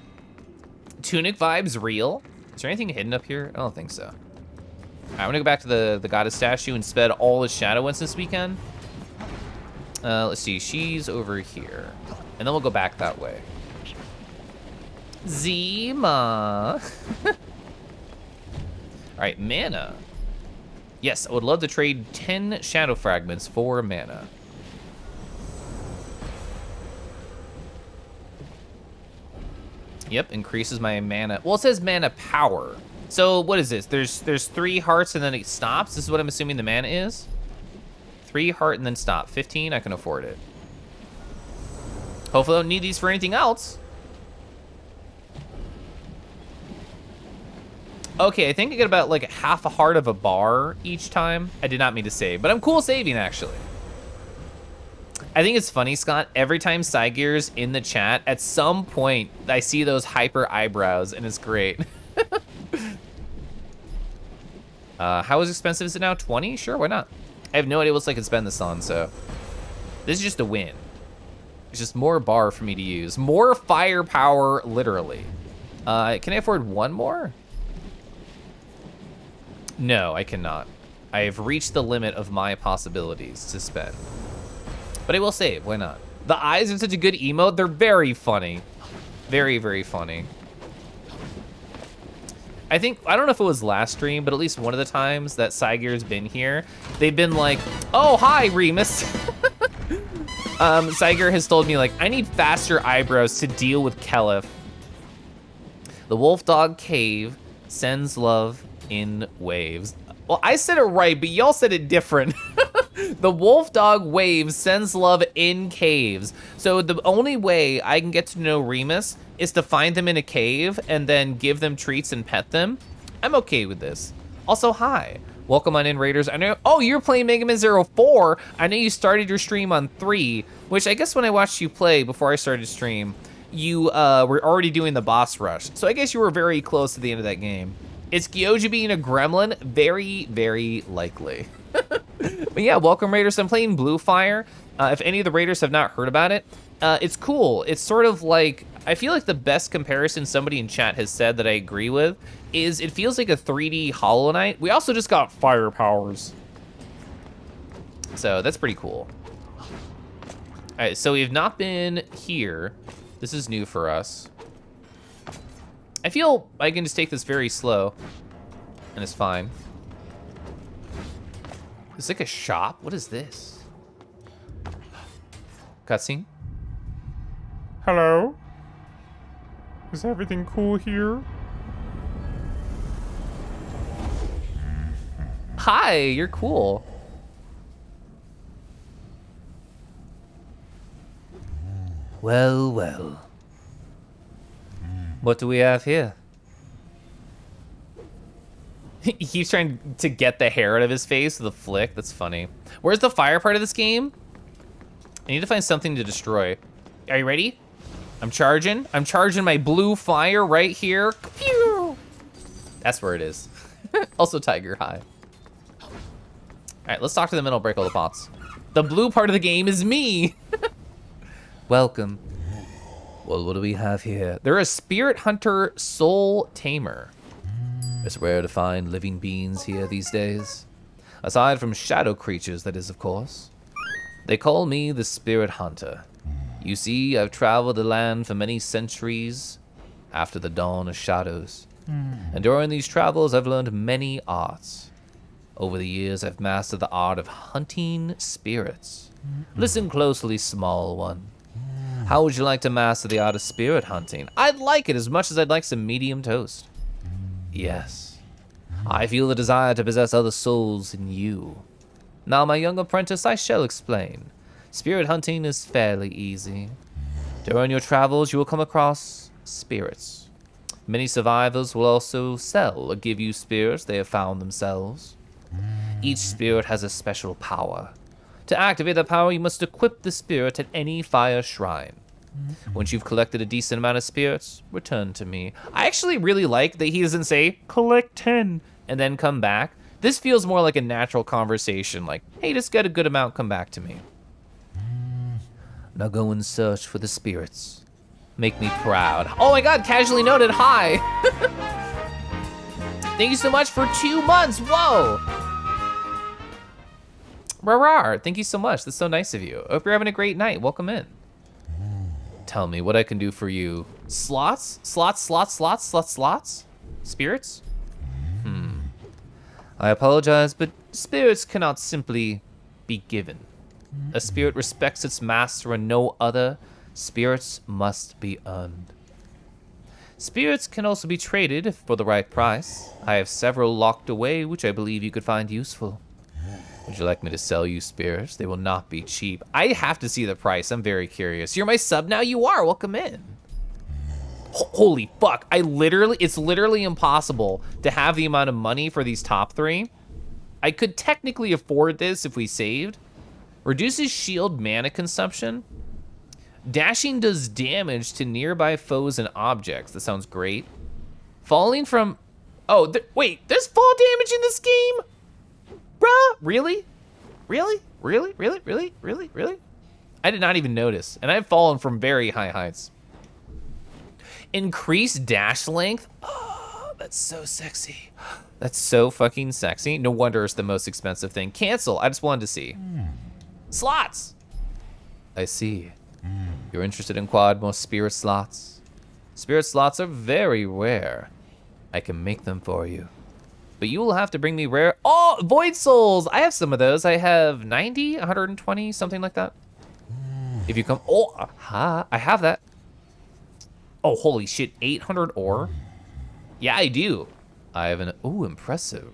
Tunic vibes real? Is there anything hidden up here? I don't think so. All right, I'm gonna go back to the goddess statue and spend all the shadow essence we can. Let's see, she's over here. And then we'll go back that way. Zima. All right, mana. Yes, I would love to trade 10 shadow fragments for mana. Yep, increases my mana. Well, it says mana power. So what is this? There's 3 hearts and then it stops. This is what I'm assuming the mana is. 3 heart and then stop. 15, I can afford it. Hopefully I don't need these for anything else. Okay, I think I get about like half a heart of a bar each time. I did not mean to save, but I'm cool saving actually. I think it's funny, Scott, every time Cygear's in the chat, at some point, I see those hyper eyebrows, and it's great. How expensive is it now? 20? Sure, why not? I have no idea what else I can spend this on, so. This is just a win. It's just more bar for me to use. More firepower, literally. Can I afford 1 more? No, I cannot. I have reached the limit of my possibilities to spend. But I will save, why not? The eyes are such a good emote, they're very funny. Very, very funny. I don't know if it was last stream, but at least one of the times that Cygear's been here, they've been like, oh, hi, Remus. Cygear has told me, like, I need faster eyebrows to deal with Keliff. The Wolf Dog Cave sends love in waves. Well, I said it right, but y'all said it different. The Wolf Dog Wave sends love in caves. So the only way I can get to know Remus is to find them in a cave and then give them treats and pet them. I'm okay with this. Also, hi. Welcome on in, Raiders. I know, oh, you're playing Mega Man 04. I know you started your stream on 3, which I guess when I watched you play before I started stream, you were already doing the boss rush. So I guess you were very close to the end of that game. Is Gyoji being a gremlin? Very, very likely. But yeah, welcome, Raiders. I'm playing Blue Fire. If any of the Raiders have not heard about it, it's cool. It's sort of like, I feel like the best comparison somebody in chat has said that I agree with is it feels like a 3D Hollow Knight. We also just got fire powers. So that's pretty cool. All right, so we've not been here. This is new for us. I feel I can just take this very slow, and it's fine. It's like a shop. What is this? Cutscene. Hello? Is everything cool here? Hi, you're cool. Well, well. What do we have here? He keeps trying to get the hair out of his face with a flick. That's funny. Where's the fire part of this game? I need to find something to destroy. Are you ready? I'm charging. I'm charging my blue fire right here. Pew! That's where it is. Also Tiger High. All right, let's talk to them and I'll break all the pots. The blue part of the game is me. Welcome. Well, what do we have here? They're a spirit hunter soul tamer. It's rare to find living beings here these days. Aside from shadow creatures, that is, of course. They call me the Spirit Hunter. You see, I've traveled the land for many centuries after the dawn of shadows. And during these travels, I've learned many arts. Over the years, I've mastered the art of hunting spirits. Listen closely, small one. How would you like to master the art of spirit hunting? I'd like it as much as I'd like some medium toast. Yes. I feel the desire to possess other souls in you. Now, my young apprentice, I shall explain. Spirit hunting is fairly easy. During your travels, you will come across spirits. Many survivors will also sell or give you spirits they have found themselves. Each spirit has a special power. To activate the power, you must equip the spirit at any fire shrine. Once you've collected a decent amount of spirits, return to me. I actually really like that he doesn't say, collect 10, and then come back. This feels more like a natural conversation, like, hey, just get a good amount, come back to me. Now go and search for the spirits. Make me proud. Oh my god, casually noted, hi. Thank you so much for 2 months, whoa. Rarar, thank you so much, that's so nice of you. Hope you're having a great night, welcome in. Tell me what I can do for you. Slots? Slots? Spirits? I apologize, but spirits cannot simply be given. A spirit respects its master and no other. Spirits must be earned. Spirits can also be traded for the right price. I have several locked away, which I believe you could find useful. Would you like me to sell you spirits? They will not be cheap. I have to see the price. I'm very curious. You're my sub now? You are. Welcome in. Holy fuck. It's literally impossible to have the amount of money for these top 3. I could technically afford this if we saved. Reduces shield mana consumption. Dashing does damage to nearby foes and objects. That sounds great. Falling from... Oh, wait. There's fall damage in this game? Bruh, really? Really? I did not even notice, and I've fallen from very high heights. Increased dash length? Oh, that's so sexy. That's so fucking sexy. No wonder it's the most expensive thing. Cancel, I just wanted to see. Slots! I see. You're interested in more spirit slots? Spirit slots are very rare. I can make them for you. But you will have to bring me rare... Oh, Void Souls! I have some of those. I have 90, 120, something like that. If you come... Oh, aha, I have that. Oh, holy shit, 800 ore? Yeah, I do. I have an... Ooh, impressive.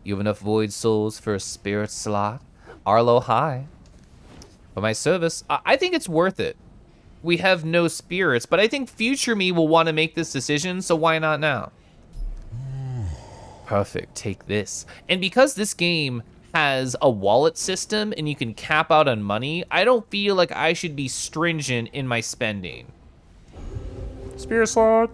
You have enough Void Souls for a spirit slot? Arlo high. For my service, I think it's worth it. We have no spirits, but I think future me will want to make this decision, so why not now? Perfect, take this. And because this game has a wallet system and you can cap out on money, I don't feel like I should be stringent in my spending. Spirit slot.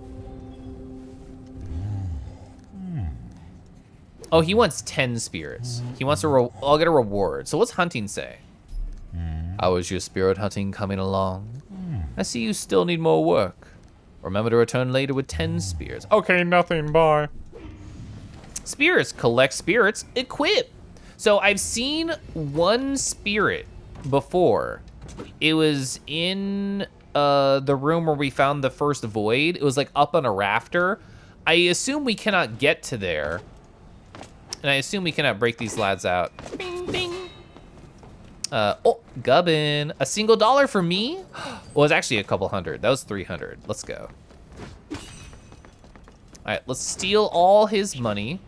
Oh, he wants 10 spirits. He wants I'll get a reward. So what's hunting say? How is your spirit hunting coming along? I see you still need more work. Remember to return later with 10 spirits. Okay, nothing, bye. Spirits, collect spirits, equip. So I've seen one spirit before. It was in the room where we found the first void. It was like up on a rafter. I assume we cannot get to there. And I assume we cannot break these lads out. Bing, bing. Oh, gubbin. A single dollar for me? Well, it's actually a couple hundred. That was 300. Let's go. All right, let's steal all his money.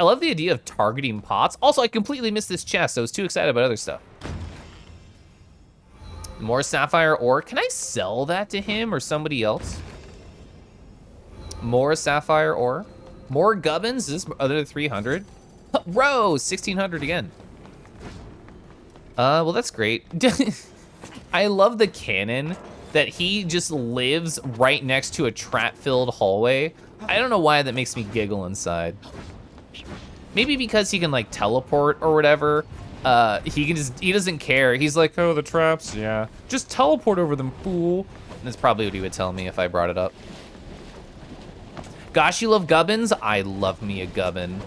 I love the idea of targeting pots. Also, I completely missed this chest. I was too excited about other stuff. More sapphire ore. Can I sell that to him or somebody else? More sapphire ore. More gubbins. Is this other 300? Bro, 1600 again. Well, that's great. I love the cannon that he just lives right next to a trap-filled hallway. I don't know why that makes me giggle inside. Maybe because he can like teleport or whatever. He doesn't care. He's like, oh, the traps, yeah. Just teleport over them, fool. And that's probably what he would tell me if I brought it up. Gosh, you love gubbins? I love me a gubbin.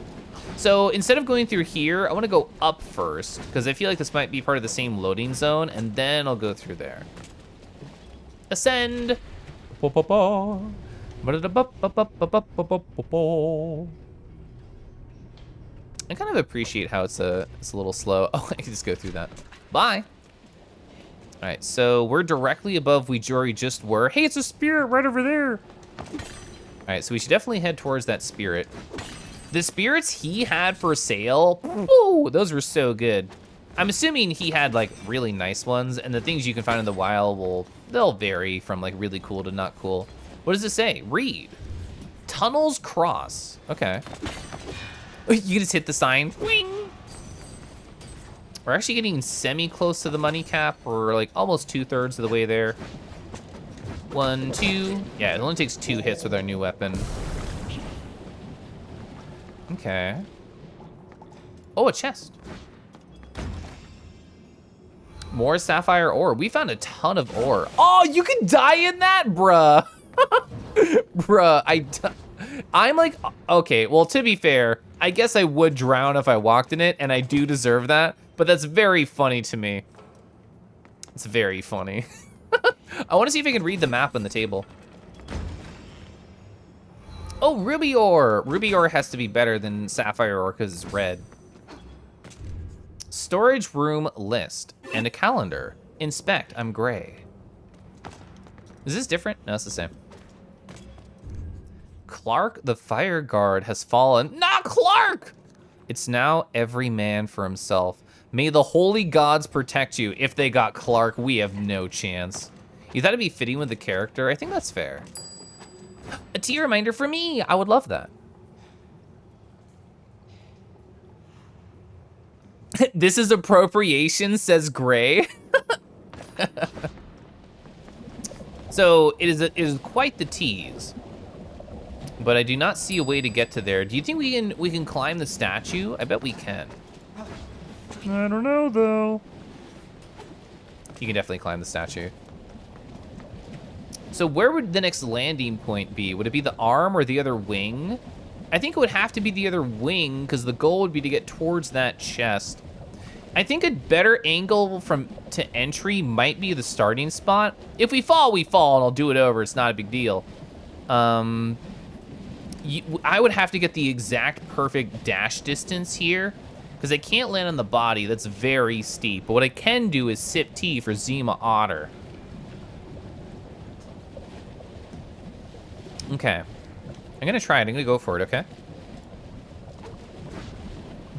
So instead of going through here, I wanna go up first, because I feel like this might be part of the same loading zone, and then I'll go through there. Ascend. I kind of appreciate how it's a little slow. Oh, I can just go through that. Bye. All right, so we're directly above we just were. Hey, it's a spirit right over there. All right, so we should definitely head towards that spirit. The spirits he had for sale, ooh, those were so good. I'm assuming he had like really nice ones, and the things you can find in the wild they'll vary from like really cool to not cool. What does it say? Read. Tunnels cross. Okay. You just hit the sign. Wing. We're actually getting semi-close to the money cap. We're like almost 2/3 of the way there. 1, 2. Yeah, it only takes 2 hits with our new weapon. Okay. Oh, a chest. More sapphire ore. We found a ton of ore. Oh, you can die in that, bruh. Bruh, I'm like, okay, well, to be fair, I guess I would drown if I walked in it, and I do deserve that, but that's very funny to me. It's very funny. I want to see if I can read the map on the table. Oh, ruby ore. Ruby ore has to be better than sapphire ore because it's red. Storage room list and a calendar. Inspect, I'm gray. Is this different? No, it's the same. Clark the fire guard has fallen. Not Clark! It's now every man for himself. May the holy gods protect you. If they got Clark, we have no chance. You thought it'd be fitting with the character? I think that's fair. A tea reminder for me. I would love that. This is appropriation, says Gray. So it is quite the tease. But I do not see a way to get to there. Do you think we can climb the statue? I bet we can. I don't know though. You can definitely climb the statue. So where would the next landing point be? Would it be the arm or the other wing? I think it would have to be the other wing because the goal would be to get towards that chest. I think a better angle to entry might be the starting spot. If we fall, we fall, and I'll do it over. It's not a big deal. I would have to get the exact perfect dash distance here because I can't land on the body. That's very steep. But what I can do is sip tea for Zima Otter. Okay. I'm gonna try it. I'm gonna go for it, okay?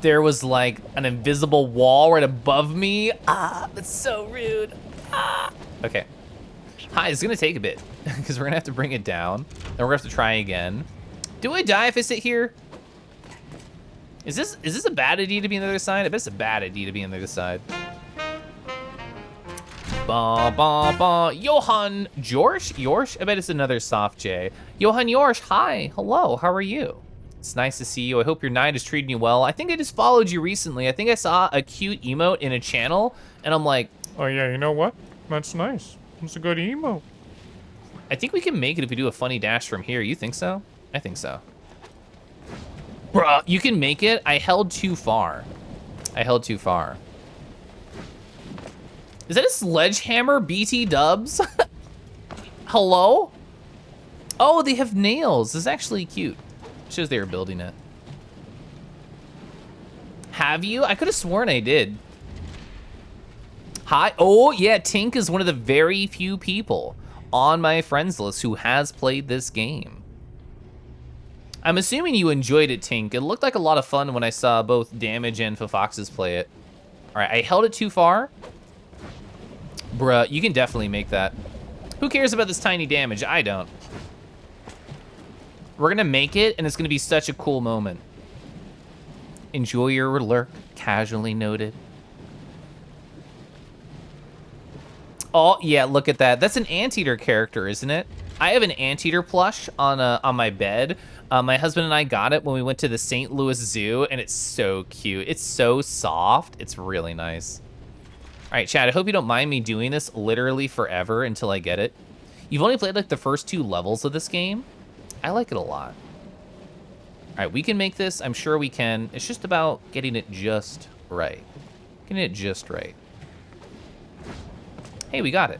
There was like an invisible wall right above me. Ah, that's so rude. Ah. Okay. Hi, it's gonna take a bit because we're gonna have to bring it down. Then we're gonna have to try again. Do I die if I sit here? Is this a bad idea to be on the other side? I bet it's a bad idea to be on the other side. Ba ba ba. Johan Yorsch? I bet it's another soft J. Johan Yorsch, hi, hello, how are you? It's nice to see you. I hope your night is treating you well. I think I just followed you recently. I think I saw a cute emote in a channel, and I'm like, oh yeah, you know what? That's nice. It's a good emote. I think we can make it if we do a funny dash from here. You think so? I think so. Bruh, you can make it? I held too far. I held too far. Is that a sledgehammer, BT dubs? Hello? Oh, they have nails. This is actually cute. Shows they were building it. Have you? I could have sworn I did. Hi. Oh, yeah, Tink is one of the very few people on my friends list who has played this game. I'm assuming you enjoyed it, Tink. It looked like a lot of fun when I saw both Damage and Foxes play it. All right, I held it too far. Bruh, you can definitely make that. Who cares about this tiny damage? I don't. We're gonna make it, and it's gonna be such a cool moment. Enjoy your lurk, casually noted. Oh, yeah, look at that. That's an Anteater character, isn't it? I have an Anteater plush on my bed. My husband and I got it when we went to the St. Louis Zoo, and it's so cute. It's so soft. It's really nice. All right, Chad, I hope you don't mind me doing this literally forever until I get it. You've only played like the first 2 levels of this game. I like it a lot. All right, we can make this. I'm sure we can. It's just about getting it just right. Getting it just right. Hey, we got it.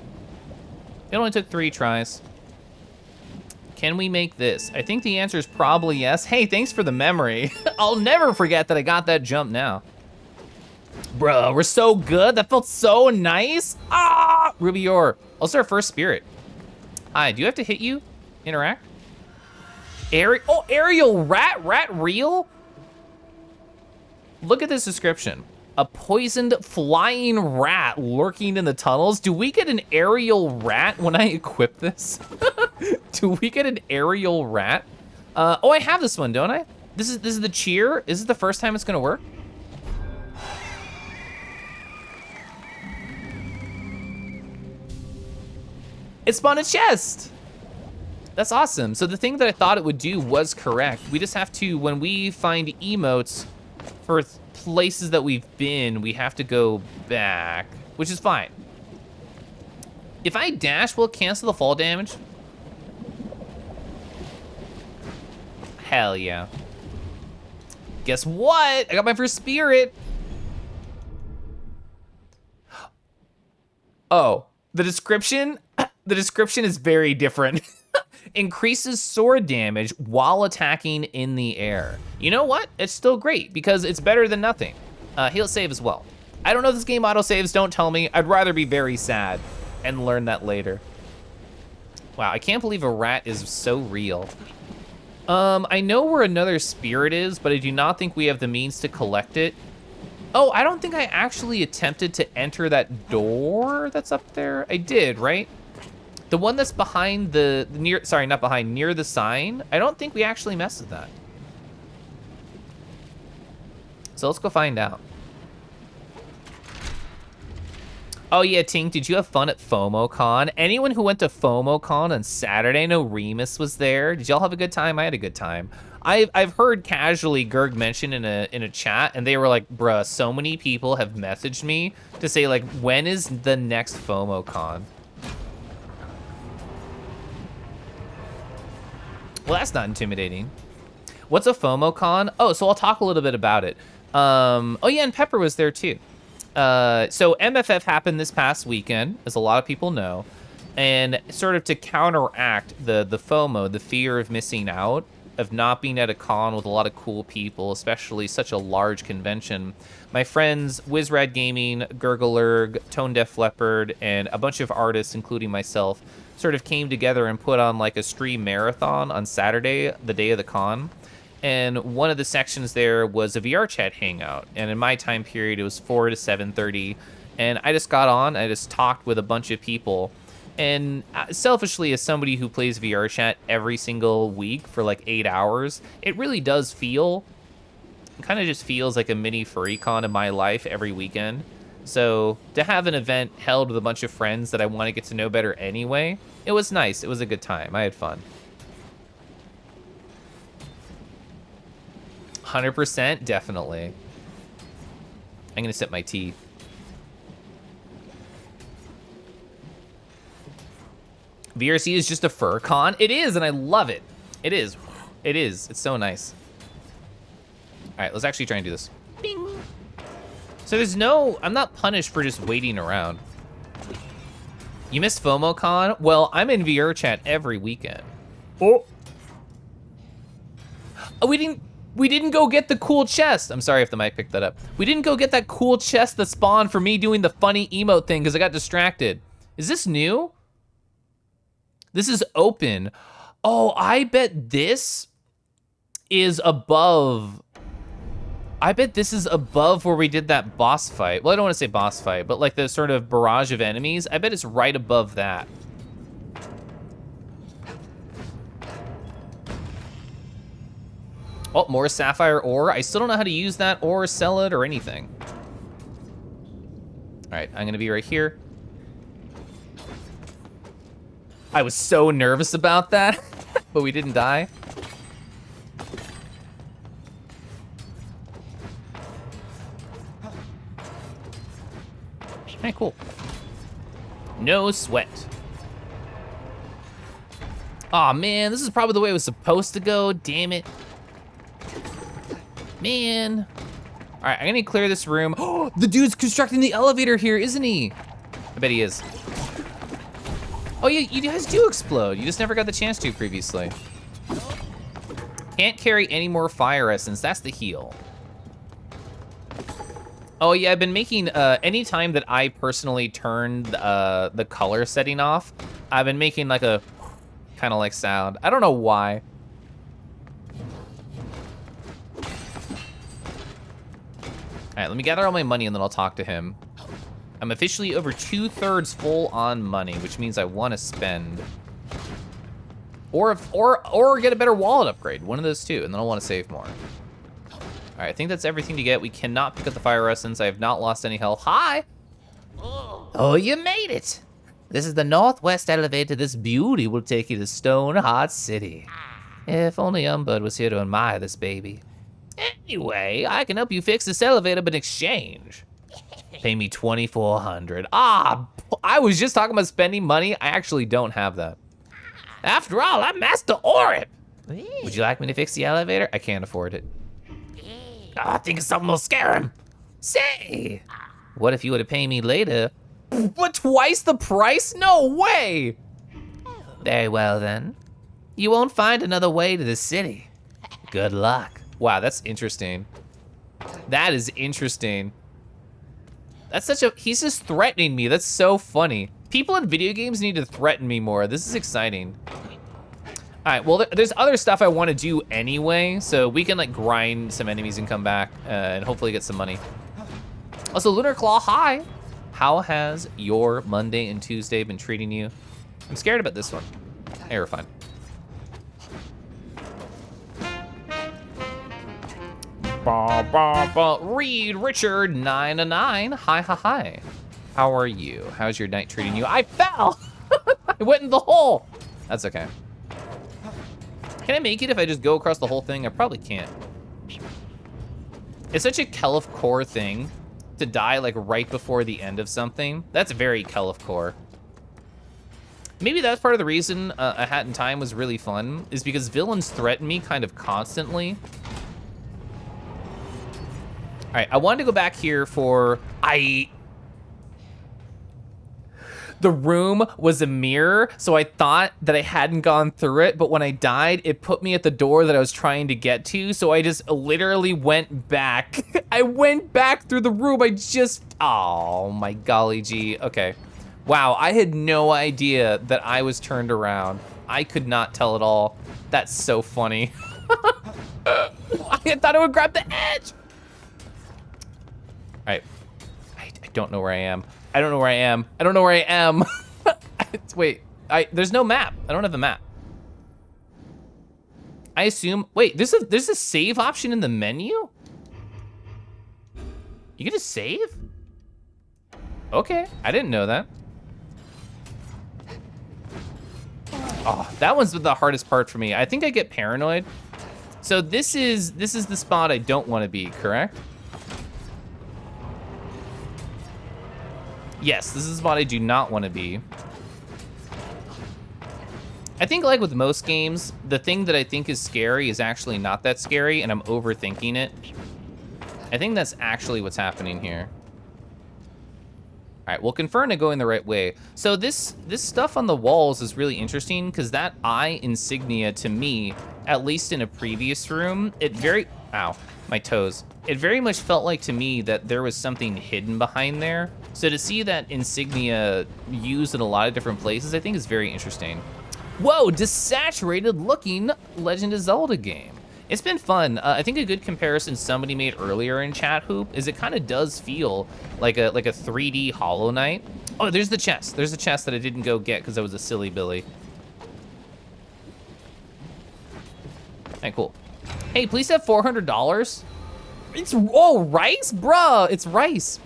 It only took 3 tries. Can we make this? I think the answer is probably yes. Hey, thanks for the memory. I'll never forget that I got that jump now. Bro, we're so good. That felt so nice. Ah, Rubior. Also our first spirit. Hi, do you have to hit you? Interact? Aerial rat? Rat real? Look at this description. A poisoned flying rat lurking in the tunnels. Do we get an aerial rat when I equip this? Do we get an aerial rat? Oh, I have this one, don't I? This is the cheer. Is this the first time it's gonna work? It spawned a chest. That's awesome. So the thing that I thought it would do was correct. We just have to, when we find emotes for places that we've been, we have to go back, which is fine. If I dash, will it cancel the fall damage? Hell yeah. Guess what? I got my first spirit. Oh, the description is very different. Increases sword damage while attacking in the air. You know what? It's still great because it's better than nothing. He'll save as well. I don't know if this game auto-saves, don't tell me. I'd rather be very sad and learn that later. Wow, I can't believe a rat is so real. I know where another spirit is, but I do not think we have the means to collect it. Oh, I don't think I actually attempted to enter that door that's up there. I did, right? The one that's behind near the sign. I don't think we actually messed with that. So let's go find out. Oh yeah, Tink, did you have fun at FOMOCon? Anyone who went to FOMOCon on Saturday, I know Remus was there. Did y'all have a good time? I had a good time. I've heard casually Gerg mention in a chat, and they were like, bruh, so many people have messaged me to say like, when is the next FOMOCon? Well, that's not intimidating. What's a FOMOCon? Oh, so I'll talk a little bit about it. Oh yeah, and Pepper was there too. So MFF happened this past weekend, as a lot of people know, and sort of to counteract the FOMO, the fear of missing out, of not being at a con with a lot of cool people, especially such a large convention. My friends, Wizrad Gaming, Gurglerg, Tone Deaf Leopard, and a bunch of artists, including myself, sort of came together and put on like a stream marathon on Saturday, the day of the con. And one of the sections there was a VR chat hangout. And in my time period, it was 4 to 7:30. And I just got on, I just talked with a bunch of people. And selfishly, as somebody who plays VR chat every single week for like 8 hours, it really does feel, it kind of just feels like a mini FurryCon in my life every weekend. So to have an event held with a bunch of friends that I want to get to know better anyway, it was nice. It was a good time. I had fun. 100%, definitely. I'm gonna sip my tea. VRC is just a fur con. It is, and I love it. It is. It is. It's so nice. All right, let's actually try and do this. Bing. So there's no, I'm not punished for just waiting around. You missed FOMOCon? Well, I'm in VR chat every weekend. Oh, we didn't go get the cool chest. I'm sorry if the mic picked that up. We didn't go get that cool chest that spawned for me doing the funny emote thing because I got distracted. Is this new? This is open. Oh, I bet this is above. I bet this is above where we did that boss fight. Well, I don't want to say boss fight, but like the sort of barrage of enemies. I bet it's right above that. Oh, more sapphire ore. I still don't know how to use that or sell it or anything. All right, I'm gonna be right here. I was so nervous about that, but we didn't die. Okay, cool. No sweat. Aw, man, this is probably the way it was supposed to go. Damn it. Man. All right, I'm gonna clear this room. Oh, the dude's constructing the elevator here, isn't he? I bet he is. Oh, yeah, you guys do explode. You just never got the chance to previously. Can't carry any more fire essence. That's the heal. Oh, yeah, I've been making, anytime that I personally turned the color setting off, I've been making like a kind of like sound. I don't know why. All right, let me gather all my money and then I'll talk to him. I'm officially over 2/3 full on money, which means I want to spend. Or get a better wallet upgrade, one of those two, and then I'll want to save more. All right, I think that's everything to get. We cannot pick up the fire essence. I have not lost any health. Hi! Oh, you made it! This is the northwest elevator. This beauty will take you to Stone Heart City. If only Umbud was here to admire this baby. Anyway, I can help you fix this elevator in exchange. Pay me 2,400. Ah, I was just talking about spending money. I actually don't have that. After all, I'm Master Orip. Would you like me to fix the elevator? I can't afford it. Oh, I think something will scare him. Say, what if you were to pay me later? What, twice the price? No way. Very well then. You won't find another way to the city. Good luck. Wow, that's interesting. That is interesting. That's such a, he's just threatening me. That's so funny. People in video games need to threaten me more. This is exciting. All right, well, there's other stuff I want to do anyway, so we can like grind some enemies and come back and hopefully get some money. Also, Lunar Claw, hi. How has your Monday and Tuesday been treating you? I'm scared about this one. Hey, we're fine. Ba, ba, ba. Reed Richard 909. Hi. How are you? How's your night treating you? I fell. I went in the hole. That's okay. Can I make it if I just go across the whole thing? I probably can't. It's such a Keliff core thing to die like right before the end of something. That's very Keliff core. Maybe that's part of the reason A Hat in Time was really fun, is because villains threaten me kind of constantly. All right, I wanted to go back here for, the room was a mirror, so I thought that I hadn't gone through it, but when I died, it put me at the door that I was trying to get to, so I just literally went back. I went back through the room, oh my golly gee, okay. Wow, I had no idea that I was turned around. I could not tell at all. That's so funny. I thought it would grab the edge. All right, I don't know where I am. I don't know where I am. I don't know where I am. Wait, there's no map. I don't have the map. I assume, wait, there's a save option in the menu? You get to save? Okay, I didn't know that. Oh, that one's the hardest part for me. I think I get paranoid. So this is the spot I don't want to be, correct? Yes, this is the spot I do not want to be. I think like with most games, the thing that I think is scary is actually not that scary and I'm overthinking it. I think that's actually what's happening here. All right, we'll confirm to going the right way. So this stuff on the walls is really interesting because that eye insignia to me, at least in a previous room, ow, my toes. It very much felt like to me that there was something hidden behind there. So to see that insignia used in a lot of different places, I think is very interesting. Whoa, desaturated looking Legend of Zelda game. It's been fun. I think a good comparison somebody made earlier in chat, Hoop, is it kind of does feel like a 3D Hollow Knight. Oh, there's the chest. There's the chest that I didn't go get because I was a silly Billy. Hey, cool. Hey, please have $400. It's, oh, rice? Bruh, it's rice.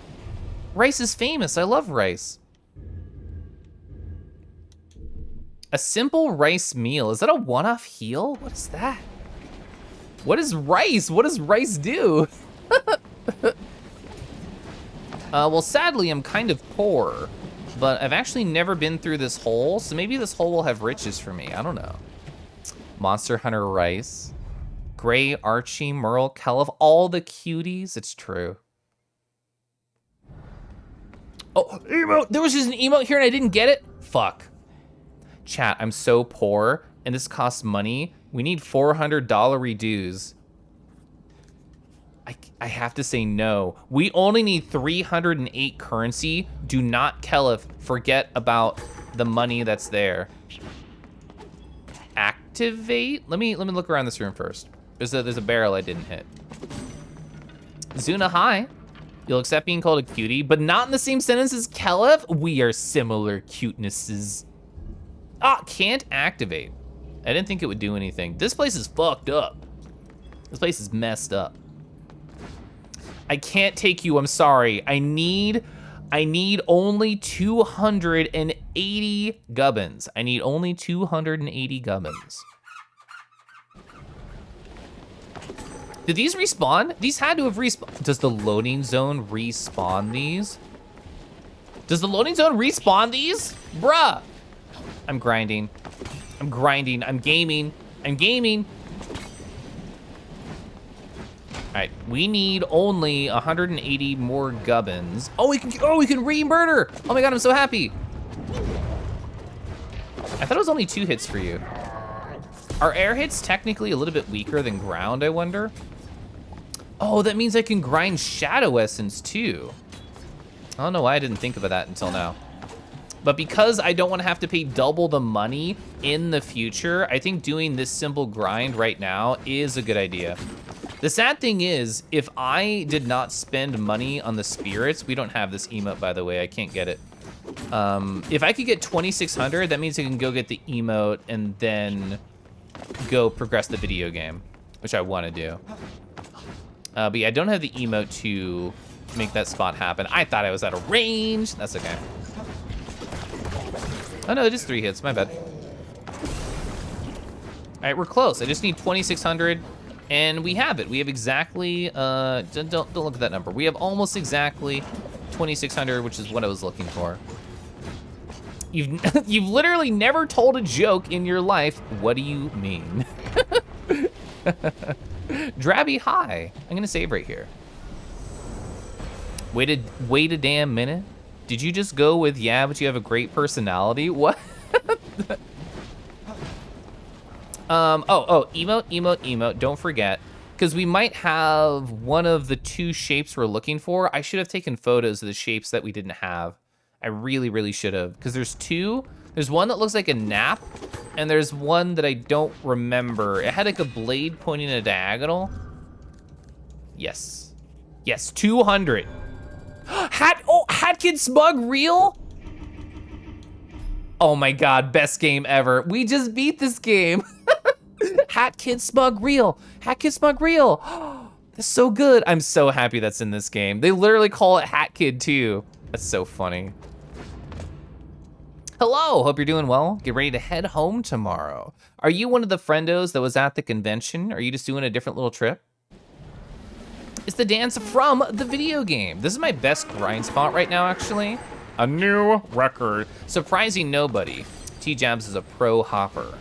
Rice is famous. I love rice. A simple rice meal. Is that a one-off heal? What is that? What is rice? What does rice do? Well, sadly, I'm kind of poor, but I've actually never been through this hole, so maybe this hole will have riches for me. I don't know. Monster Hunter Rice. Gray, Archie, Merle, Keliff, all the cuties. It's true. Oh, emote. There was just an emote here and I didn't get it? Fuck. Chat, I'm so poor and this costs money. We need $400 dues. I have to say no. We only need 308 currency. Do not, Keliff, forget about the money that's there. Activate? Let me look around this room first. There's a barrel I didn't hit. Zuna, hi. You'll accept being called a cutie, but not in the same sentence as Keliff? We are similar cutenesses. Ah, can't activate. I didn't think it would do anything. This place is fucked up. This place is messed up. I can't take you, I'm sorry. I need only 280 gubbins. I need only 280 gubbins. Did these respawn? These had to have respawned. Does the loading zone respawn these? Does the loading zone respawn these? Bruh. I'm grinding. I'm grinding. I'm gaming. I'm gaming. All right, we need only 180 more gubbins. Oh, we can re-murder. Oh my God, I'm so happy. I thought it was only 2 hits for you. Are air hits technically a little bit weaker than ground, I wonder? Oh, that means I can grind Shadow Essence too. I don't know why I didn't think about that until now. But because I don't want to have to pay double the money in the future, I think doing this simple grind right now is a good idea. The sad thing is, if I did not spend money on the spirits, we don't have this emote, by the way, I can't get it. If I could get 2,600, that means I can go get the emote and then go progress the video game, which I want to do. But yeah, I don't have the emote to make that spot happen. I thought I was out of range. That's okay. Oh no, it is 3 hits, my bad. All right, we're close. I just need 2,600 and we have it. We have exactly, don't look at that number. We have almost exactly 2,600, which is what I was looking for. You've literally never told a joke in your life. What do you mean? Drabby, hi. I'm gonna save right here. Wait a damn minute. Did you just go with, yeah, but you have a great personality? What? Emote. Don't forget, because we might have one of the 2 shapes we're looking for. I should have taken photos of the shapes that we didn't have. I really should have, because there's 2. There's one that looks like a nap, and there's one that I don't remember. It had like a blade pointing a diagonal. Yes, 200. Hat Kid Smug real? Oh my God, best game ever. We just beat this game. Hat Kid Smug real. Hat Kid Smug real. That's so good. I'm so happy that's in this game. They literally call it Hat Kid too. That's so funny. Hello, hope you're doing well. Get ready to head home tomorrow. Are you one of the friendos that was at the convention? Or are you just doing a different little trip? It's the dance from the video game. This is my best grind spot right now, actually. A new record. Surprising nobody. T-Jabs is a pro hopper.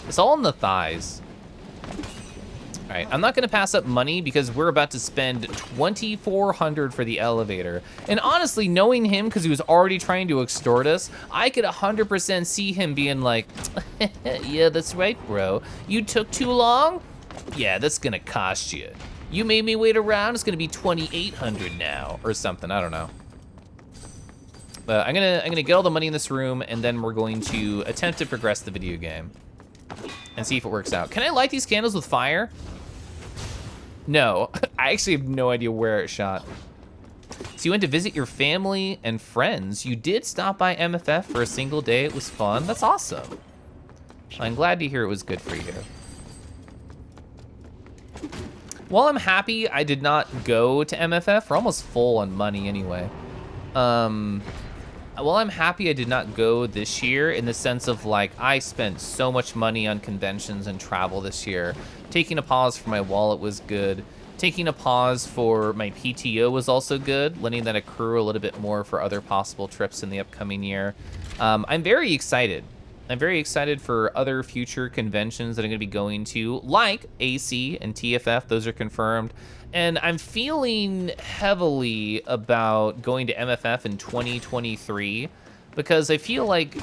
It's all in the thighs. All right, I'm not gonna pass up money because we're about to spend 2,400 for the elevator. And honestly, knowing him, because he was already trying to extort us, I could 100% see him being like, yeah, that's right, bro. You took too long? Yeah, that's gonna cost you. You made me wait around, it's gonna be 2,800 now, or something, I don't know. But I'm gonna get all the money in this room, and then we're going to attempt to progress the video game. and see if it works out. Can I light these candles with fire? No, I actually have no idea where it shot. So you went to visit your family and friends. You did stop by MFF for a single day. It was fun. That's awesome. I'm glad to hear it was good for you. While I'm happy I did not go to MFF, we're almost full on money anyway. While I'm happy I did not go this year in the sense of like, I spent so much money on conventions and travel this year. Taking a pause for my wallet was good. Taking a pause for my PTO was also good, letting that accrue a little bit more for other possible trips in the upcoming year. I'm very excited. I'm very excited for other future conventions that I'm gonna be going to, like AC and TFF, those are confirmed. And I'm feeling heavily about going to MFF in 2023 because I feel like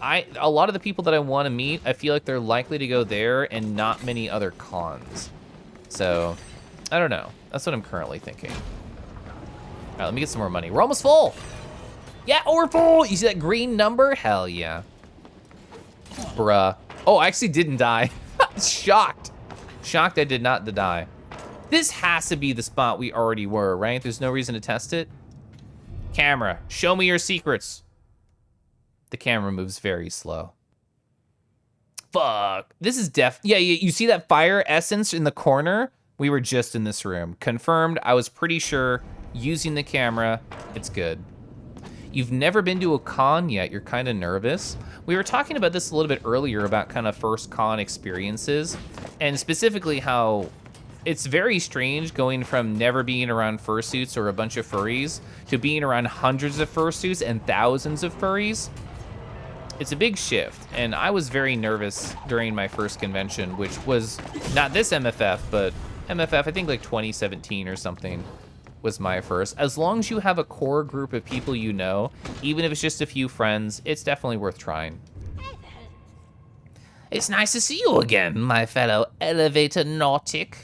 a lot of the people that I wanna meet, I feel like they're likely to go there and not many other cons. So, I don't know. That's what I'm currently thinking. All right, let me get some more money. We're almost full. Yeah, oh, we're full. You see that green number? Hell yeah. Bruh. Oh, I actually didn't die. Shocked. Shocked I did not die. This has to be the spot we already were, right? There's no reason to test it. Camera, show me your secrets. The camera moves very slow. Fuck. This is yeah, you see that fire essence in the corner? We were just in this room. Confirmed, I was pretty sure. Using the camera, it's good. You've never been to a con yet, you're kind of nervous. We were talking about this a little bit earlier about kind of first con experiences, and specifically how it's very strange going from never being around fursuits or a bunch of furries to being around hundreds of fursuits and thousands of furries. It's a big shift, and I was very nervous during my first convention, which was not this MFF, but MFF, I think like 2017 or something was my first. As long as you have a core group of people you know, even if it's just a few friends, it's definitely worth trying. It's nice to see you again, my fellow elevator nautic.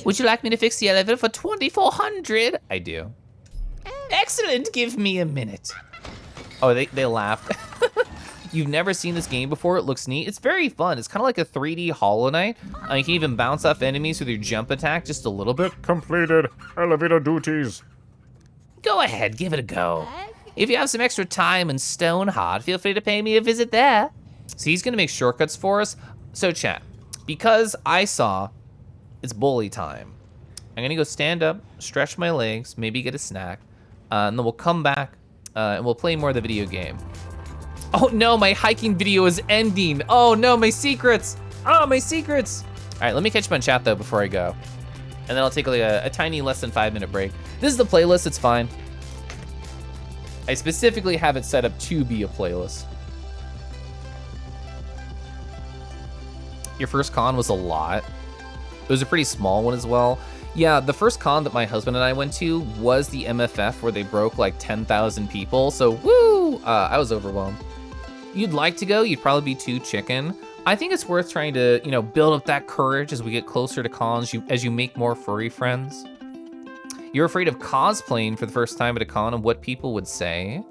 Would you like me to fix the elevator for 2,400? I do. Excellent, give me a minute. Oh, they laughed. You've never seen this game before, it looks neat. It's very fun. It's kind of like a 3D Hollow Knight. You can even bounce off enemies with your jump attack just a little bit. Completed elevator duties. Go ahead, give it a go. If you have some extra time and stone hard, feel free to pay me a visit there. So he's gonna make shortcuts for us. So chat, because I saw it's bully time, I'm gonna go stand up, stretch my legs, maybe get a snack, and then we'll come back and we'll play more of the video game. Oh no, my hiking video is ending. Oh no, my secrets. Oh, my secrets. All right, let me catch up on chat though before I go. And then I'll take like a tiny less than 5-minute break. This is the playlist, it's fine. I specifically have it set up to be a playlist. Your first con was a lot. It was a pretty small one as well. Yeah, the first con that my husband and I went to was the MFF where they broke like 10,000 people. So woo, I was overwhelmed. You'd like to go, you'd probably be too chicken. I think it's worth trying to, you know, build up that courage as we get closer to cons, as you make more furry friends. You're afraid of cosplaying for the first time at a con and what people would say.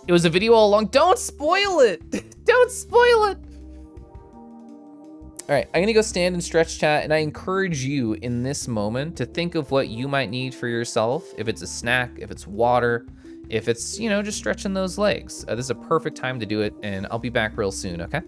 It was a video all along. Don't spoil it. Don't spoil it. All right, I'm gonna go stand and stretch chat, and I encourage you in this moment to think of what you might need for yourself. If it's a snack, if it's water, if it's, you know, just stretching those legs. This is a perfect time to do it, and I'll be back real soon, okay?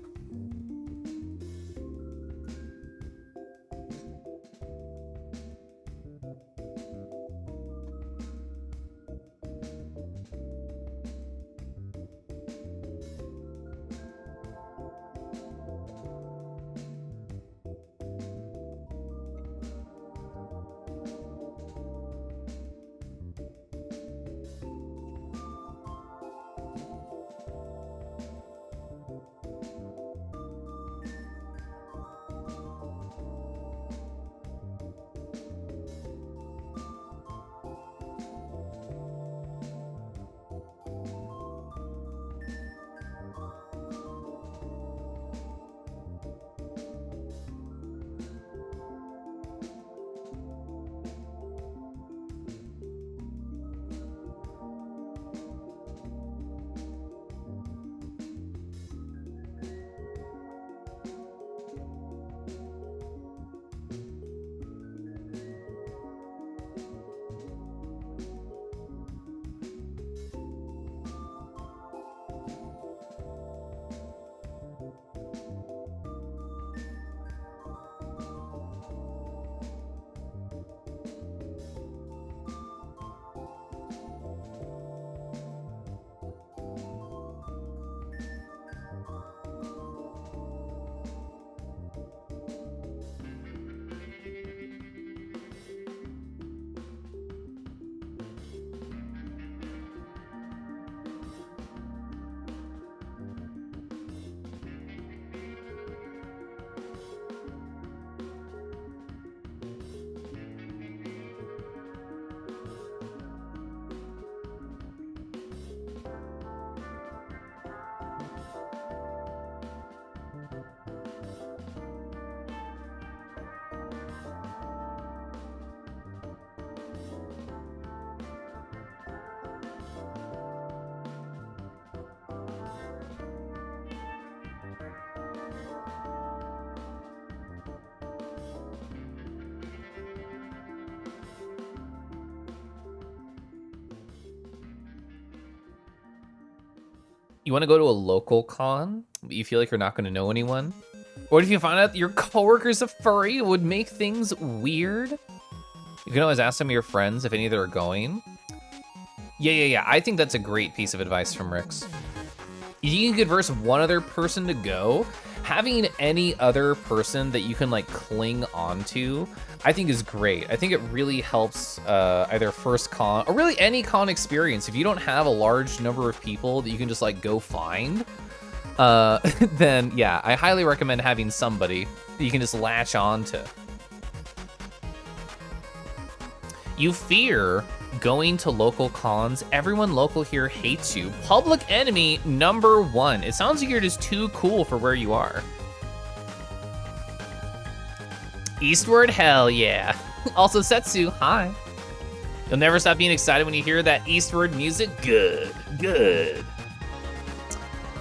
You want to go to a local con, but you feel like you're not going to know anyone? What if you find out that your coworker's a furry? It would make things weird. You can always ask some of your friends if any of them are going. Yeah. I think that's a great piece of advice from Rix. You can converse one other person to go. Having any other person that you can like cling onto, I think is great. I think it really helps either first con or really any con experience. If you don't have a large number of people that you can just like go find, then yeah, I highly recommend having somebody that you can just latch on to. You fear going to local cons. Everyone local here hates you. Public enemy number 1. It sounds like you're just too cool for where you are. Eastward, hell yeah. Also, Setsu, hi. You'll never stop being excited when you hear that Eastward music. Good.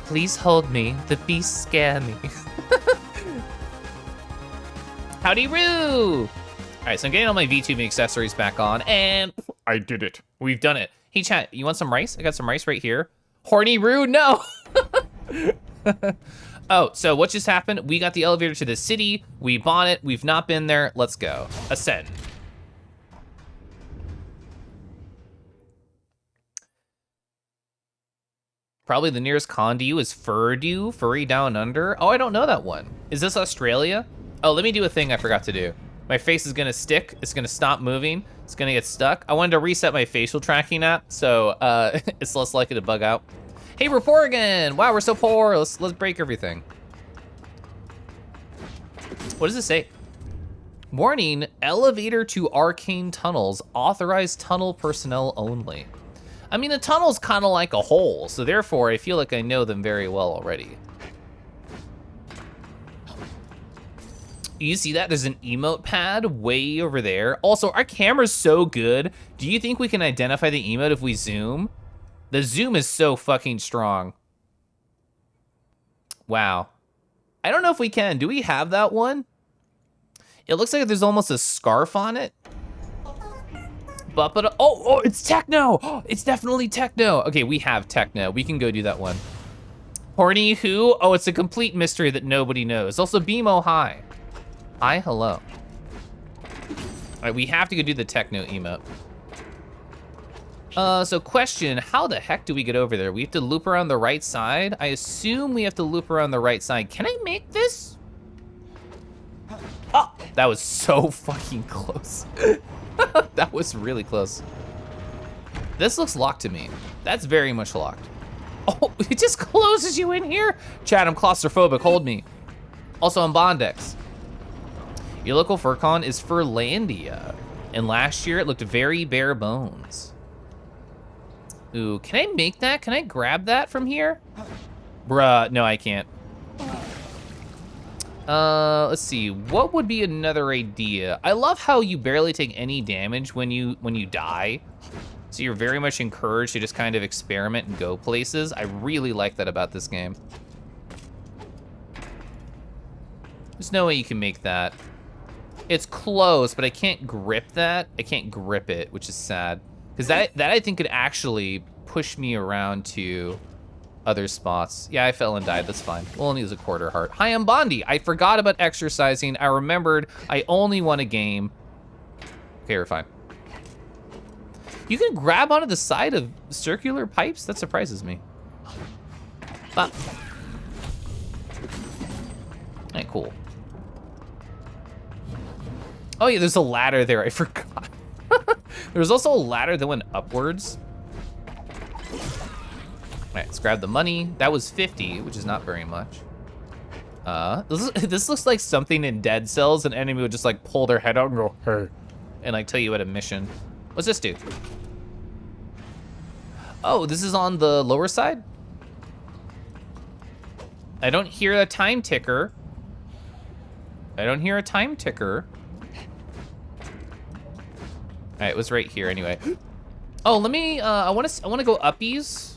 Please hold me. The beasts scare me. Howdy Roo! All right, so I'm getting all my VTubing accessories back on, and I did it. we've done it. Hey, chat, you want some rice? I got some rice right here. Horny Roo, no! Oh, so what just happened? We got the elevator to the city. We bought it. We've not been there. Let's go. Ascend. Probably the nearest con to you is Furdew, Furry Down Under. Oh, I don't know that one. Is this Australia? Oh, let me do a thing I forgot to do. My face is gonna stick. It's gonna stop moving. It's gonna get stuck. I wanted to reset my facial tracking app, so it's less likely to bug out. Hey, we're poor again. Wow, we're so poor. Let's break everything. What does it say? Warning, elevator to arcane tunnels. Authorized tunnel personnel only. I mean, the tunnel's kind of like a hole, so therefore I feel like I know them very well already. You see that? There's an emote pad way over there. Also, our camera's so good. Do you think we can identify the emote if we zoom? The zoom is so fucking strong. Wow. I don't know if we can. Do we have that one? It looks like there's almost a scarf on it. But oh, it's techno. Oh, it's definitely techno. Okay, we have techno. We can go do that one. Horny who? Oh, it's a complete mystery that nobody knows. Also, Bimo, hi. Hi, hello. All right, we have to go do the techno emote. So question, how the heck do we get over there? We have to loop around the right side? I assume we have to loop around the right side. Can I make this? Oh, that was so fucking close. That was really close. This looks locked to me. That's very much locked. Oh, it just closes you in here? Chat, I'm claustrophobic, hold me. Also, I'm Bondex. Your local FurCon is Furlandia, and last year it looked very bare bones. Ooh, can I make that? Can I grab that from here? Bruh, no, I can't. Let's see, what would be another idea? I love how you barely take any damage when you die. So you're very much encouraged to just kind of experiment and go places. I really like that about this game. There's no way you can make that. It's close, but I can't grip that. I can't grip it, which is sad. Because that I think could actually push me around to other spots. Yeah, I fell and died, that's fine. We'll only use a quarter heart. Hi, I'm Bondi. I forgot about exercising. I remembered I only won a game. Okay, we're fine. You can grab onto the side of circular pipes? That surprises me. But, alright, cool. Oh yeah, there's a ladder there, I forgot. There's also a ladder that went upwards. All right, let's grab the money. That was 50, which is not very much. This looks like something in Dead Cells. An enemy would just like pull their head out and go, hey, and like tell you what a mission. What's this do? Oh, this is on the lower side? I don't hear a time ticker. I don't hear a time ticker. All right, it was right here anyway. Oh, let me, I wanna go uppies.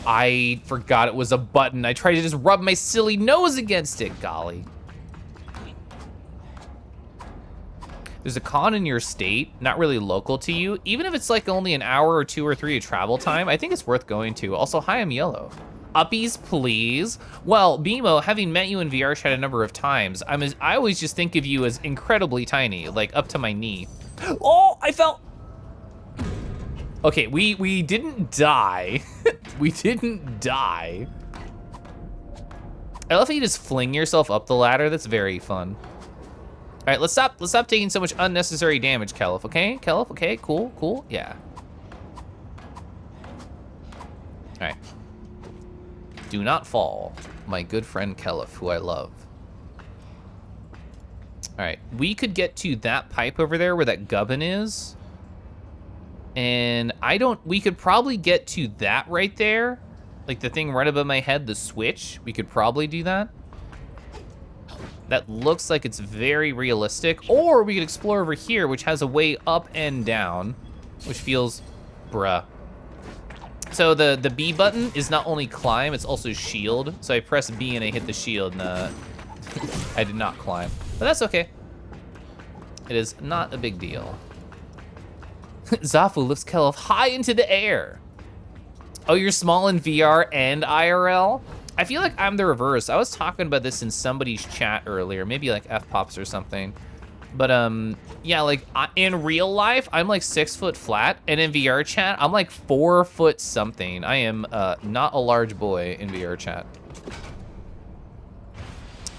I forgot it was a button. I tried to just rub my silly nose against it, golly. there's a con in your state, not really local to you, even if it's like only an hour or 2 or 3 of travel time, I think it's worth going to. Also, hi, I'm yellow. Uppies, please. Well, BMO, having met you in VR chat a number of times, I always just think of you as incredibly tiny, like up to my knee. Oh, I fell. Okay, we didn't die. We didn't die. I love how you just fling yourself up the ladder. That's very fun. All right, let's stop taking so much unnecessary damage, Keliff, okay? Keliff, okay, cool, yeah. All right. Do not fall, my good friend Keliff, who I love. All right, we could get to that pipe over there where that gubbin is. And we could probably get to that right there. Like the thing right above my head, the switch. We could probably do that. That looks like it's very realistic. Or we could explore over here, which has a way up and down, which feels, bruh. So the B button is not only climb, it's also shield. So I press B and I hit the shield, and I did not climb. But that's okay. It is not a big deal. Zafu lifts Keliff high into the air. Oh, you're small in VR and IRL? I feel like I'm the reverse. I was talking about this in somebody's chat earlier, maybe like F-Pops or something. But yeah, like in real life, I'm like 6 foot flat, and in VR chat, I'm like 4 foot something. I am not a large boy in VR chat.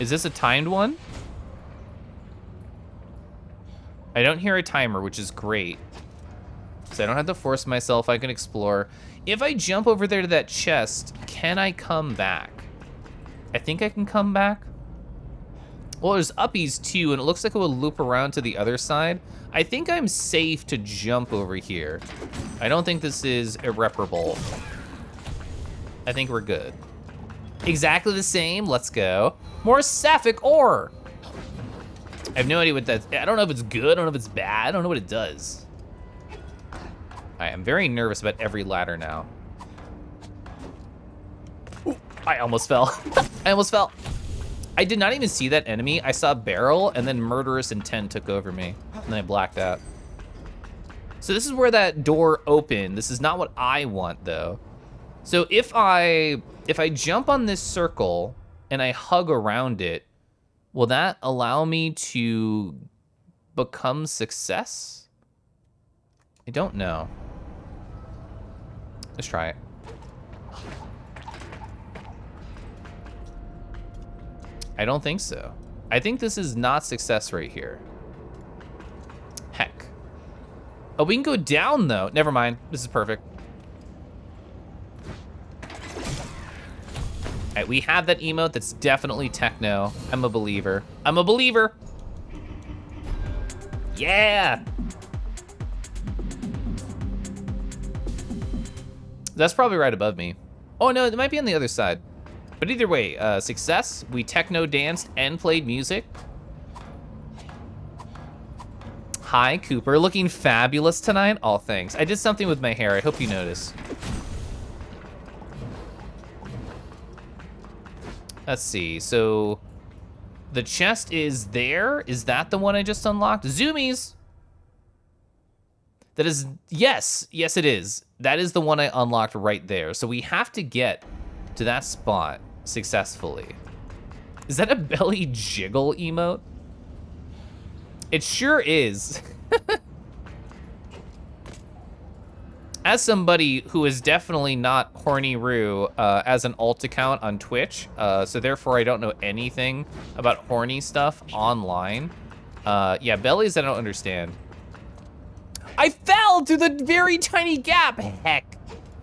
Is this a timed one? I don't hear a timer, which is great. So I don't have to force myself, I can explore. If I jump over there to that chest, can I come back? I think I can come back. Well, there's uppies too, and it looks like it will loop around to the other side. I think I'm safe to jump over here. I don't think this is irreparable. I think we're good. Exactly the same, let's go. More Sapphic ore. I have no idea what that's, I don't know if it's good, I don't know if it's bad, I don't know what it does. I am very nervous about every ladder now. Ooh, I almost fell. I almost fell. I did not even see that enemy. I saw barrel and then murderous intent took over me. And then I blacked out. So this is where that door opened. This is not what I want though. So if I jump on this circle and I hug around it, will that allow me to become success? I don't know. Let's try it. I don't think so. I think this is not success right here. Heck. Oh, we can go down though. Never mind, this is perfect. All right, we have that emote that's definitely techno. I'm a believer. I'm a believer. Yeah. That's probably right above me. Oh no, it might be on the other side. But either way, success. We techno danced and played music. Hi, Cooper. Looking fabulous tonight. Oh, thanks. I did something with my hair. I hope you notice. Let's see. So the chest is there. Is that the one I just unlocked? Zoomies. That is, yes. Yes, it is. That is the one I unlocked right there. So we have to get to that spot successfully. Is that a belly jiggle emote? It sure is. As somebody who is definitely not Horny Roo as an alt account on Twitch, so therefore I don't know anything about horny stuff online. Yeah, bellies I don't understand. I fell through the very tiny gap. Heck,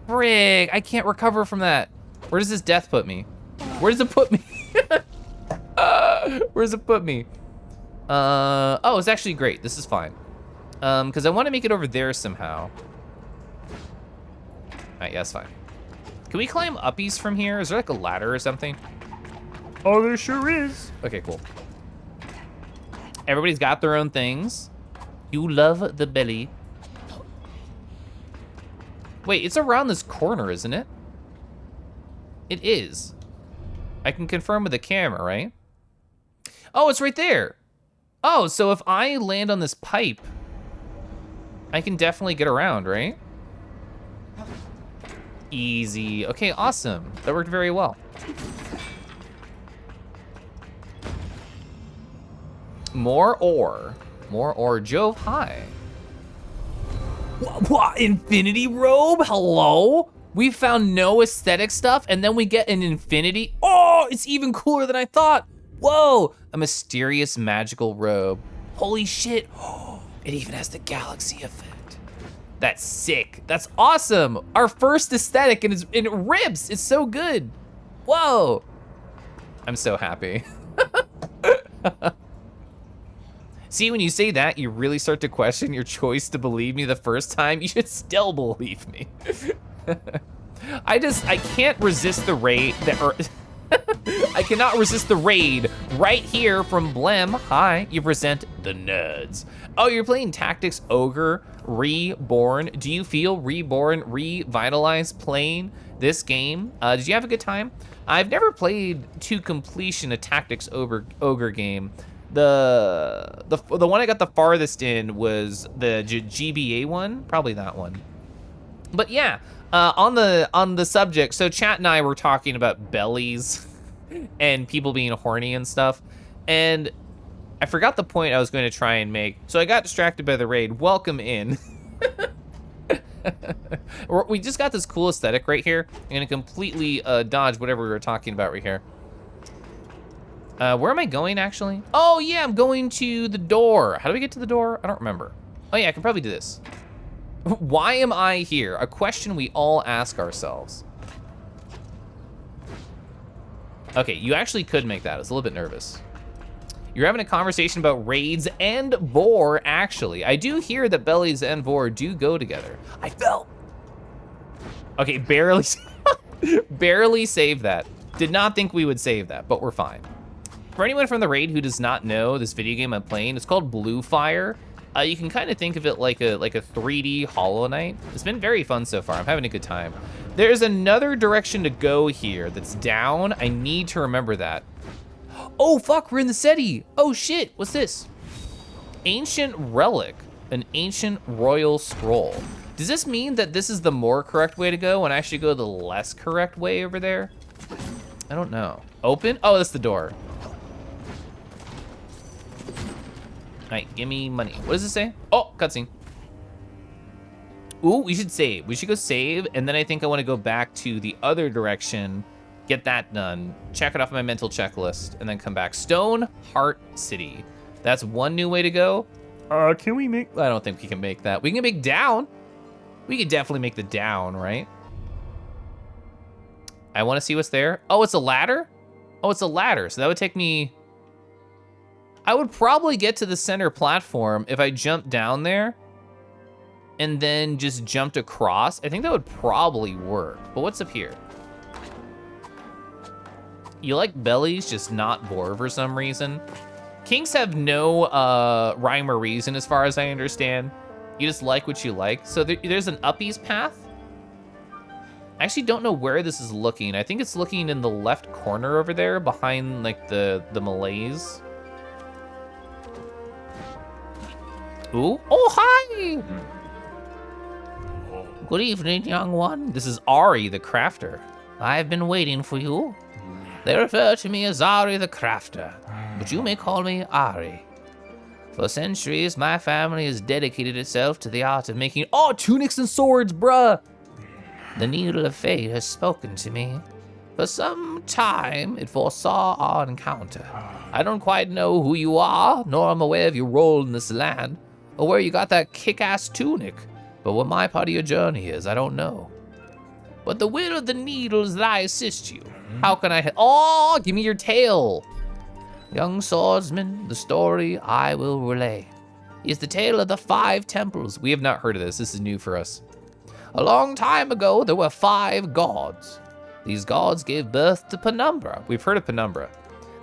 frig, I can't recover from that. Where does this death put me? Where does it put me? Where does it put me? Oh, it's actually great. This is fine. Because I want to make it over there somehow. All right, yeah, that's fine. Can we climb uppies from here? Is there like a ladder or something? Oh, there sure is. Okay, cool. Everybody's got their own things. You love the belly. Wait, it's around this corner, isn't it? It is. I can confirm with the camera, right? Oh, it's right there. Oh, so if I land on this pipe, I can definitely get around, right? Easy. Okay, awesome. That worked very well. More ore. More ore. Jove, hi. What? Infinity robe? Hello? We found no aesthetic stuff, and then we get an infinity. Oh, it's even cooler than I thought. Whoa, a mysterious magical robe. Holy shit. It even has the galaxy effect. That's sick. That's awesome. Our first aesthetic, and it rips. It's so good. Whoa. I'm so happy. See, when you say that, you really start to question your choice to believe me the first time. You should still believe me. I can't resist the raid. I cannot resist the raid right here from Blem. Hi, you present the nerds. Oh, you're playing Tactics Ogre Reborn. Do you feel reborn, revitalized playing this game? Did you have a good time? I've never played to completion a Tactics Ogre game. The one I got the farthest in was the GBA one, probably that one. But yeah, on the subject, so Chat and I were talking about bellies and people being horny and stuff, and I forgot the point I was going to try and make, so I got distracted by the raid. Welcome in. We just got this cool aesthetic right here. I'm gonna completely dodge whatever we were talking about right here. Where am I going, actually? Oh, yeah, I'm going to the door. How do we get to the door? I don't remember. Oh, yeah, I can probably do this. Why am I here? A question we all ask ourselves. Okay, you actually could make that. I was a little bit nervous. You're having a conversation about raids and Vor, actually. I do hear that bellies and Vor do go together. I fell. Okay, barely, barely saved that. Did not think we would save that, but we're fine. For anyone from the raid who does not know this video game I'm playing, it's called Blue Fire. You can kind of think of it like a 3D Hollow Knight. It's been very fun so far. I'm having a good time. There's another direction to go here that's down. I need to remember that. Oh, fuck, we're in the city. Oh, shit, what's this? Ancient Relic, an ancient royal scroll. Does this mean that this is the more correct way to go and I should go the less correct way over there? I don't know. Open? Oh, that's the door. All right, give me money. What does it say? Oh, cutscene. Ooh, we should save. We should go save, and then I think I want to go back to the other direction, get that done, check it off my mental checklist, and then come back. Stone Heart City. That's one new way to go. Can we make? I don't think we can make that. We can make down. We could definitely make the down, right? I want to see what's there. Oh, it's a ladder? Oh, it's a ladder. So that would take me... I would probably get to the center platform if I jumped down there and then just jumped across. I think that would probably work. But what's up here? You like bellies, just not Vor for some reason. Kinks have no rhyme or reason as far as I understand. You just like what you like. So there's an uppies path. I actually don't know where this is looking. I think it's looking in the left corner over there behind like the Malays. Ooh, oh, hi! Good evening, young one. This is Ari the Crafter. I've been waiting for you. They refer to me as Ari the Crafter, but you may call me Ari. For centuries, my family has dedicated itself to the art of making, oh, tunics and swords, bruh! The needle of fate has spoken to me. For some time, it foresaw our encounter. I don't quite know who you are, nor am aware of your role in this land, or where you got that kick-ass tunic. But what my part of your journey is, I don't know. But the will of the needle is that I assist you. How can I oh, give me your tale. Young swordsman, the story I will relay is the tale of the 5 temples. We have not heard of this. This is new for us. A long time ago, there were 5 gods. These gods gave birth to Penumbra. We've heard of Penumbra.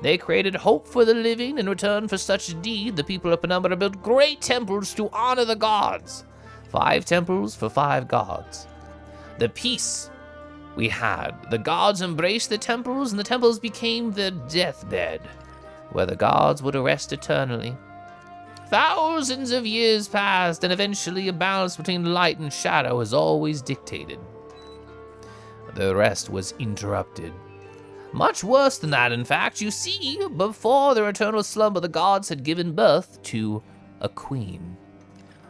They created hope for the living. In return for such a deed, the people of Penumbra built great temples to honor the gods. 5 temples for 5 gods. The peace we had. The gods embraced the temples, and the temples became the deathbed, where the gods would rest eternally. Thousands of years passed, and eventually a balance between light and shadow is always dictated. The rest was interrupted. Much worse than that, in fact. You see, before their eternal slumber, the gods had given birth to a queen.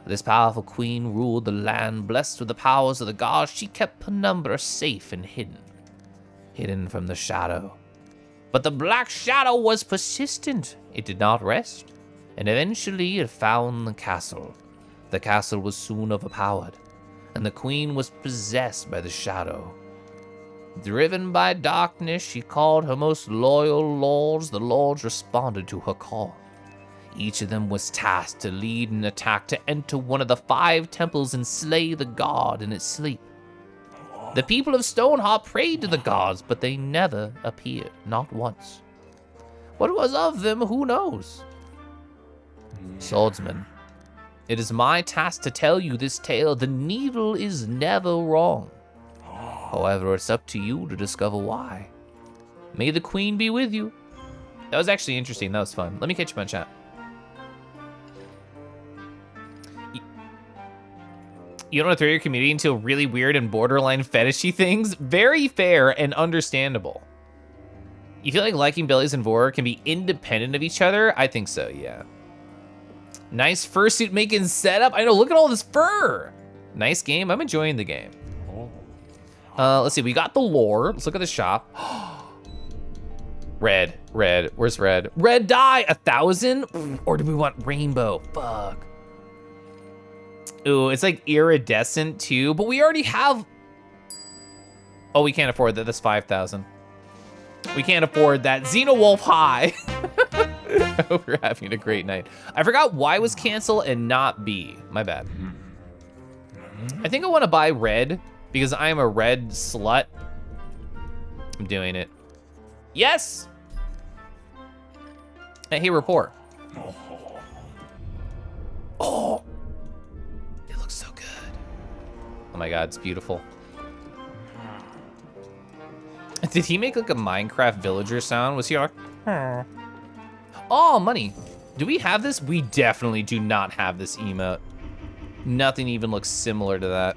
This powerful queen ruled the land, blessed with the powers of the gods. She kept Penumbra safe and hidden from the shadow. But the black shadow was persistent. It did not rest, and eventually it found the castle. The castle was soon overpowered, and the queen was possessed by the shadow. Driven by darkness, she called her most loyal lords. The lords responded to her call. Each of them was tasked to lead an attack to enter one of the 5 temples and slay the god in its sleep. The people of Stoneheart prayed to the gods, but they never appeared, not once. What was of them, who knows? Swordsman, it is my task to tell you this tale. The needle is never wrong. However, it's up to you to discover why. May the queen be with you. That was actually interesting. That was fun. Let me catch you on chat. You don't want to throw your community into really weird and borderline fetishy things? Very fair and understandable. You feel like liking Bellies and Vor can be independent of each other? I think so, yeah. Nice fursuit making setup. I know, look at all this fur. Nice game. I'm enjoying the game. Let's see, we got the lore. Let's look at the shop. Red. Where's red? Red dye, 1,000? Or do we want rainbow? Fuck. Ooh, it's like iridescent too, but we already have. Oh, we can't afford that. That's 5,000. We can't afford that. Xenowolf high. I hope you're having a great night. I forgot Y was cancel and not B. My bad. I think I want to buy red because I am a red slut. I'm doing it. Yes. Hey, rapport. Oh. It looks so good. Oh my God, it's beautiful. Did he make like a Minecraft villager sound? Was he like, oh, money. Do we have this? We definitely do not have this emote. Nothing even looks similar to that.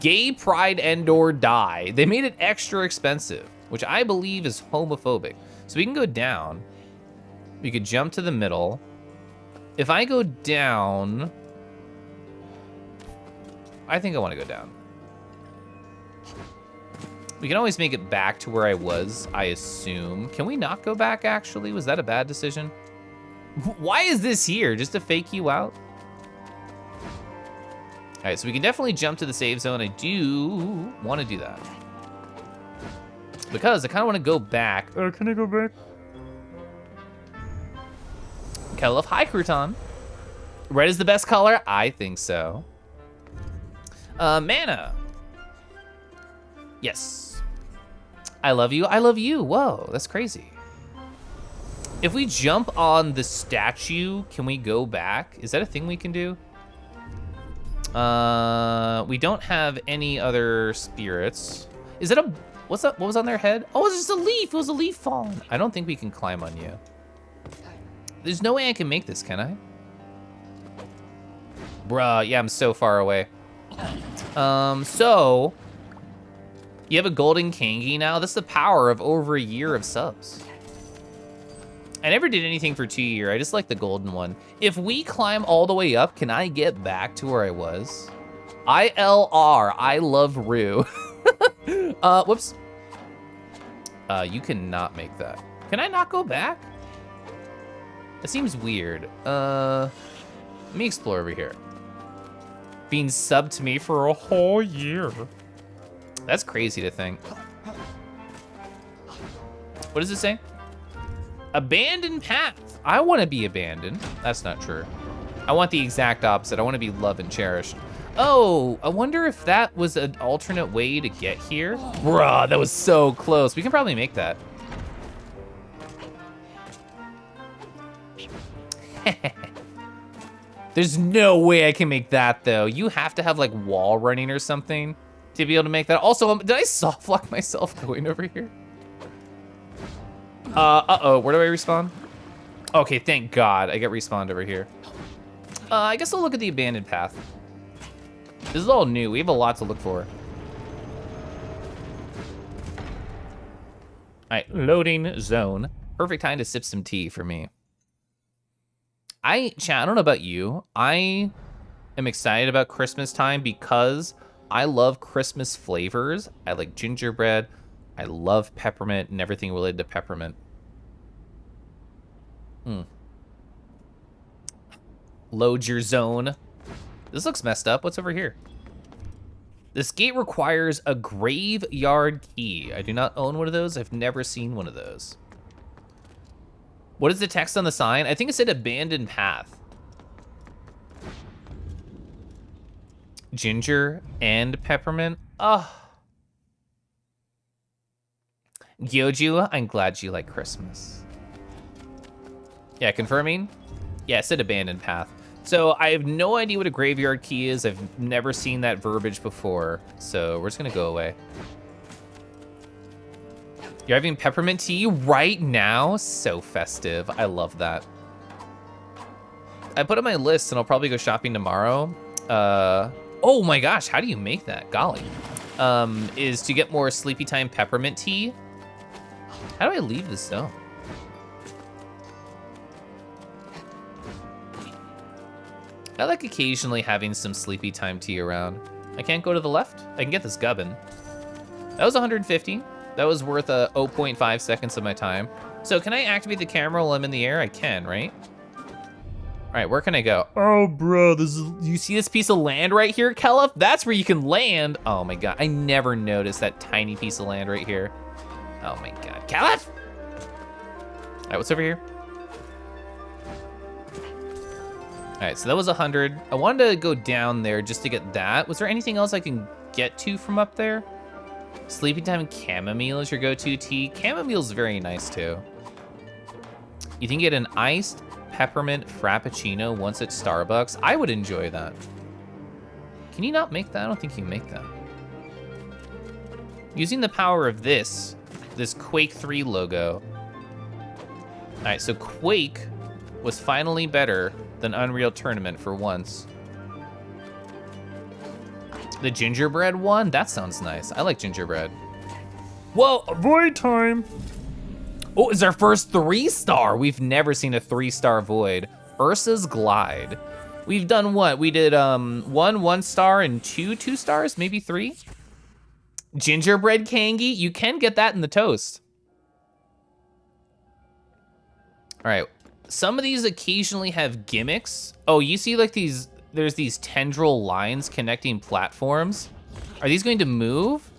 Gay pride and or die. They made it extra expensive, which I believe is homophobic. So we can go down. We could jump to the middle. If I go down, I think I want to go down. We can always make it back to where I was, I assume. Can we not go back, actually? Was that a bad decision? Why is this here? Just to fake you out? All right, so we can definitely jump to the save zone. I do want to do that. Because I kind of want to go back. Can I go back? Keliff, hi, Crouton. Red is the best color? I think so. Mana. Yes. I love you. I love you. Whoa, that's crazy. If we jump on the statue, can we go back? Is that a thing we can do? We don't have any other spirits. Is it a, what's that? What was on their head? Oh, it's just a leaf. It was a leaf falling. I don't think we can climb on you. There's no way I can make this, can I? Bruh, yeah, I'm so far away. So, you have a golden kangi now? That's the power of over a year of subs. I never did anything for 2 years. I just like the golden one. If we climb all the way up, can I get back to where I was? ILR, I love Rue. Whoops. You cannot make that. Can I not go back? That seems weird. Let me explore over here. Being subbed to me for a whole year. That's crazy to think. What does it say? Abandoned path. I want to be abandoned. That's not true. I want the exact opposite. I want to be loved and cherished. Oh, I wonder if that was an alternate way to get here. Bruh, that was so close. We can probably make that. There's no way I can make that though. You have to have like wall running or something to be able to make that. Also, did I soft lock myself going over here? Uh-oh, where do I respawn? Okay, thank God. I get respawned over here. I guess I'll look at the abandoned path. This is all new. We have a lot to look for. All right, loading zone. Perfect time to sip some tea for me. I don't know about you. I am excited about Christmas time because I love Christmas flavors. I like gingerbread. I love peppermint and everything related to peppermint. Load your zone. This looks messed up. What's over here? This gate requires a graveyard key. I do not own one of those. I've never seen one of those. What is the text on the sign? I think it said abandoned path. Ginger and peppermint. Oh. Gyoju, I'm glad you like Christmas. Yeah, confirming? Yeah, it said abandoned path. So I have no idea what a graveyard key is. I've never seen that verbiage before. So we're just gonna go away. You're having peppermint tea right now? So festive. I love that. I put on my list and I'll probably go shopping tomorrow. Oh my gosh, how do you make that? Golly. Is to get more sleepy time peppermint tea. How do I leave this zone? I like occasionally having some sleepy time tea around. I can't go to the left. I can get this gubbin. That was 150. That was worth 0.5 seconds of my time. So can I activate the camera while I'm in the air? I can, right? All right, where can I go? Oh, bro, you see this piece of land right here, Keliff? That's where you can land. Oh my God, I never noticed that tiny piece of land right here. Oh my God, Keliff! All right, what's over here? All right, so that was 100. I wanted to go down there just to get that. Was there anything else I can get to from up there? Sleepy time chamomile is your go-to tea. Chamomile's very nice too. You can get an iced peppermint frappuccino once at Starbucks. I would enjoy that. Can you not make that? I don't think you can make that. Using the power of this Quake 3 logo. All right, so Quake was finally better than Unreal Tournament for once. The gingerbread one? That sounds nice. I like gingerbread. Whoa, void time. Oh, it's our first 3-star. We've never seen a 3-star void. Ursa's Glide. We've done what? We did 1 star and 2 stars, maybe 3. Gingerbread Kangi, you can get that in the toast. All right, some of these occasionally have gimmicks. Oh, you see like there's these tendril lines connecting platforms. Are these going to move?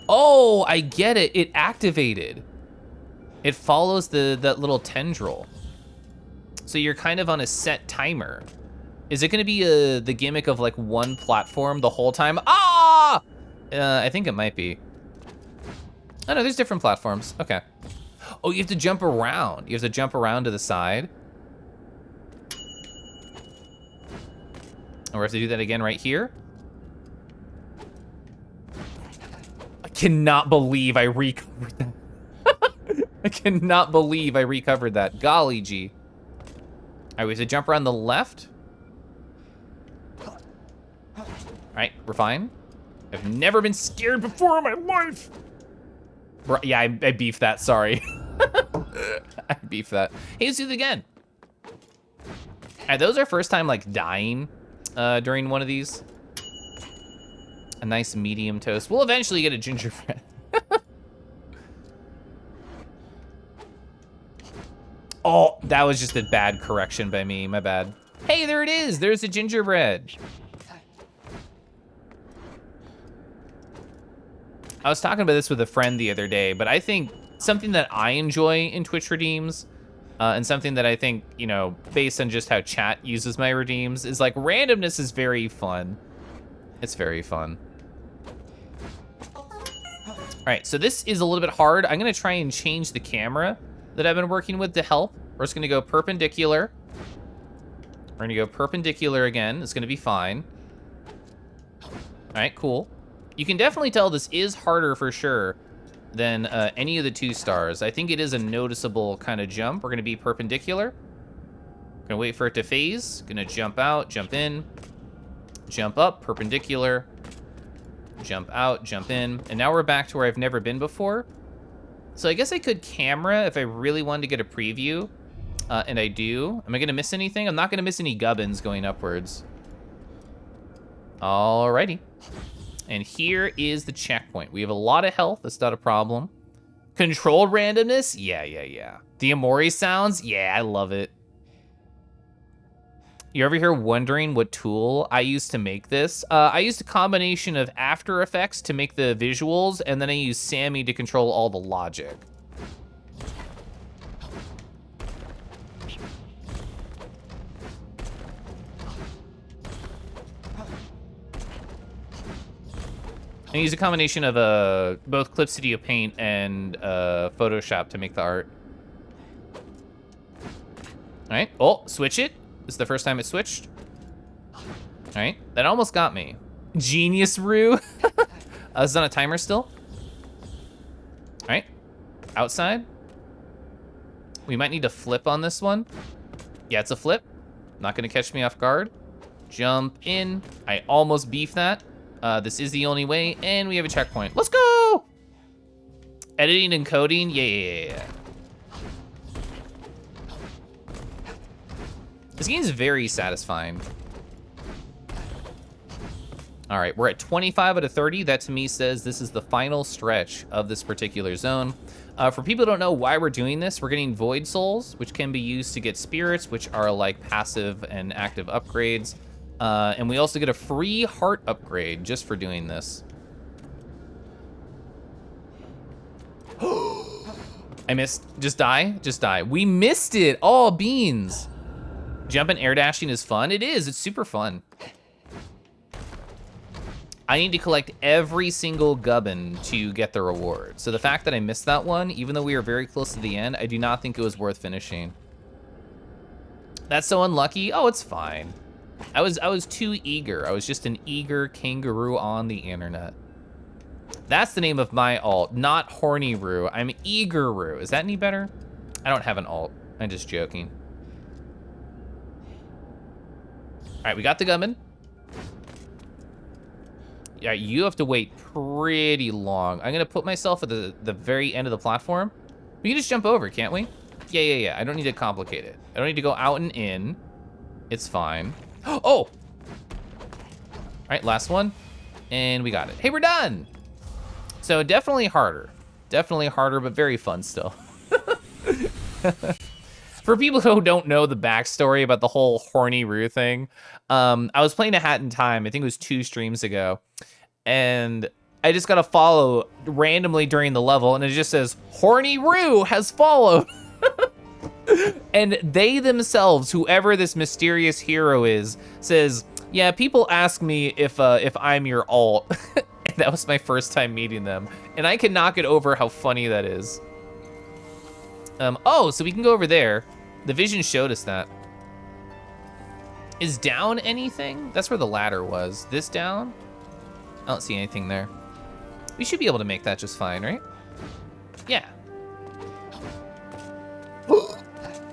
Oh, I get it, it activated. It follows that little tendril. So you're kind of on a set timer. Is it gonna be the gimmick of like one platform the whole time? Ah! I think it might be. Oh no, there's different platforms, okay. Oh, you have to jump around. You have to jump around to the side. And we have to do that again right here. I cannot believe I recovered that. I cannot believe I recovered that. Golly gee. All right, we have to jump around the left. All right, we're fine. I've never been scared before in my life. Yeah, I beefed that, sorry. I beefed that. Hey, let's do it again. All right, those are first time like dying during one of these. A nice medium toast. We'll eventually get a gingerbread. Oh, that was just a bad correction by me, my bad. Hey, there it is, there's a gingerbread. I was talking about this with a friend the other day, but I think something that I enjoy in Twitch redeems, and something that I think, you know, based on just how chat uses my redeems, is like randomness is very fun. It's very fun. All right, so this is a little bit hard. I'm gonna try and change the camera that I've been working with to help. We're just gonna go perpendicular. We're gonna go perpendicular again. It's gonna be fine. All right, cool. You can definitely tell this is harder for sure than any of the 2 stars. I think it is a noticeable kind of jump. We're gonna be perpendicular. Gonna wait for it to phase. Gonna jump out, jump in, jump up, perpendicular, jump out, jump in. And now we're back to where I've never been before. So I guess I could camera if I really wanted to get a preview, and I do. Am I gonna miss anything? I'm not gonna miss any gubbins going upwards. Alrighty. And here is the checkpoint. We have a lot of health, that's not a problem. Controlled randomness? Yeah. The Amori sounds? Yeah, I love it. You're ever here wondering what tool I used to make this? I used a combination of After Effects to make the visuals, and then I used Sammy to control all the logic. I use a combination of both Clip Studio Paint and Photoshop to make the art. All right, oh, switch it. This is the first time it switched. All right, that almost got me. Genius Rue. Is on a timer still? All right, outside. We might need to flip on this one. Yeah, it's a flip. Not gonna catch me off guard. Jump in. I almost beefed that. This is the only way, and we have a checkpoint. Let's go! Editing and coding, yeah. This game is very satisfying. All right, we're at 25 out of 30. That to me says this is the final stretch of this particular zone. For people who don't know why we're doing this, we're getting Void Souls, which can be used to get spirits, which are like passive and active upgrades. And we also get a free heart upgrade just for doing this. I missed. Just die. We missed it. Oh, beans. Jumping air dashing is fun. It is. It's super fun. I need to collect every single gubbin to get the reward. So the fact that I missed that one, even though we were very close to the end, I do not think it was worth finishing. That's so unlucky. Oh, it's fine. I was too eager. I was just an eager kangaroo on the internet. That's the name of my alt, not Horny Roo. I'm Eager Roo. Is that any better? I don't have an alt. I'm just joking. All right, we got the gubbin. Yeah, you have to wait pretty long. I'm gonna put myself at the very end of the platform. We can just jump over, can't we? Yeah. I don't need to complicate it. I don't need to go out and in. It's fine. Oh! All right, last one. And we got it. Hey, we're done! So definitely harder, but very fun still. For people who don't know the backstory about the whole Horny Roo thing, I was playing A Hat in Time, I think it was 2 streams ago, and I just got a follow randomly during the level, and it just says, Horny Roo has followed. And they themselves, whoever this mysterious hero is, says, yeah, people ask me if I'm your alt. And that was my first time meeting them. And I can knock it over how funny that is. Oh, so we can go over there. The vision showed us that. Is down anything? That's where the ladder was. This down? I don't see anything there. We should be able to make that just fine, right? Yeah.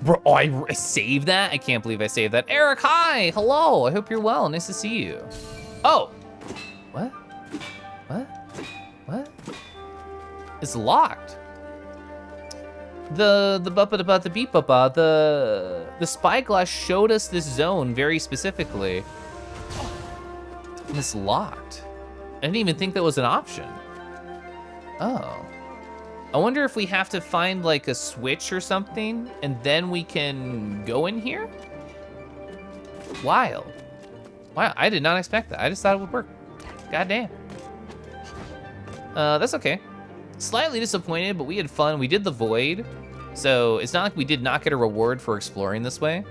Bro, oh, I saved that? I can't believe I saved that. Eric, hi, hello, I hope you're well, nice to see you. Oh, what? It's locked. The spyglass showed us this zone very specifically. And it's locked. I didn't even think that was an option. Oh. I wonder if we have to find like a switch or something and then we can go in here? Wild. Wow, I did not expect that. I just thought it would work. God damn. That's okay. Slightly disappointed, but we had fun. We did the void. So it's not like we did not get a reward for exploring this way.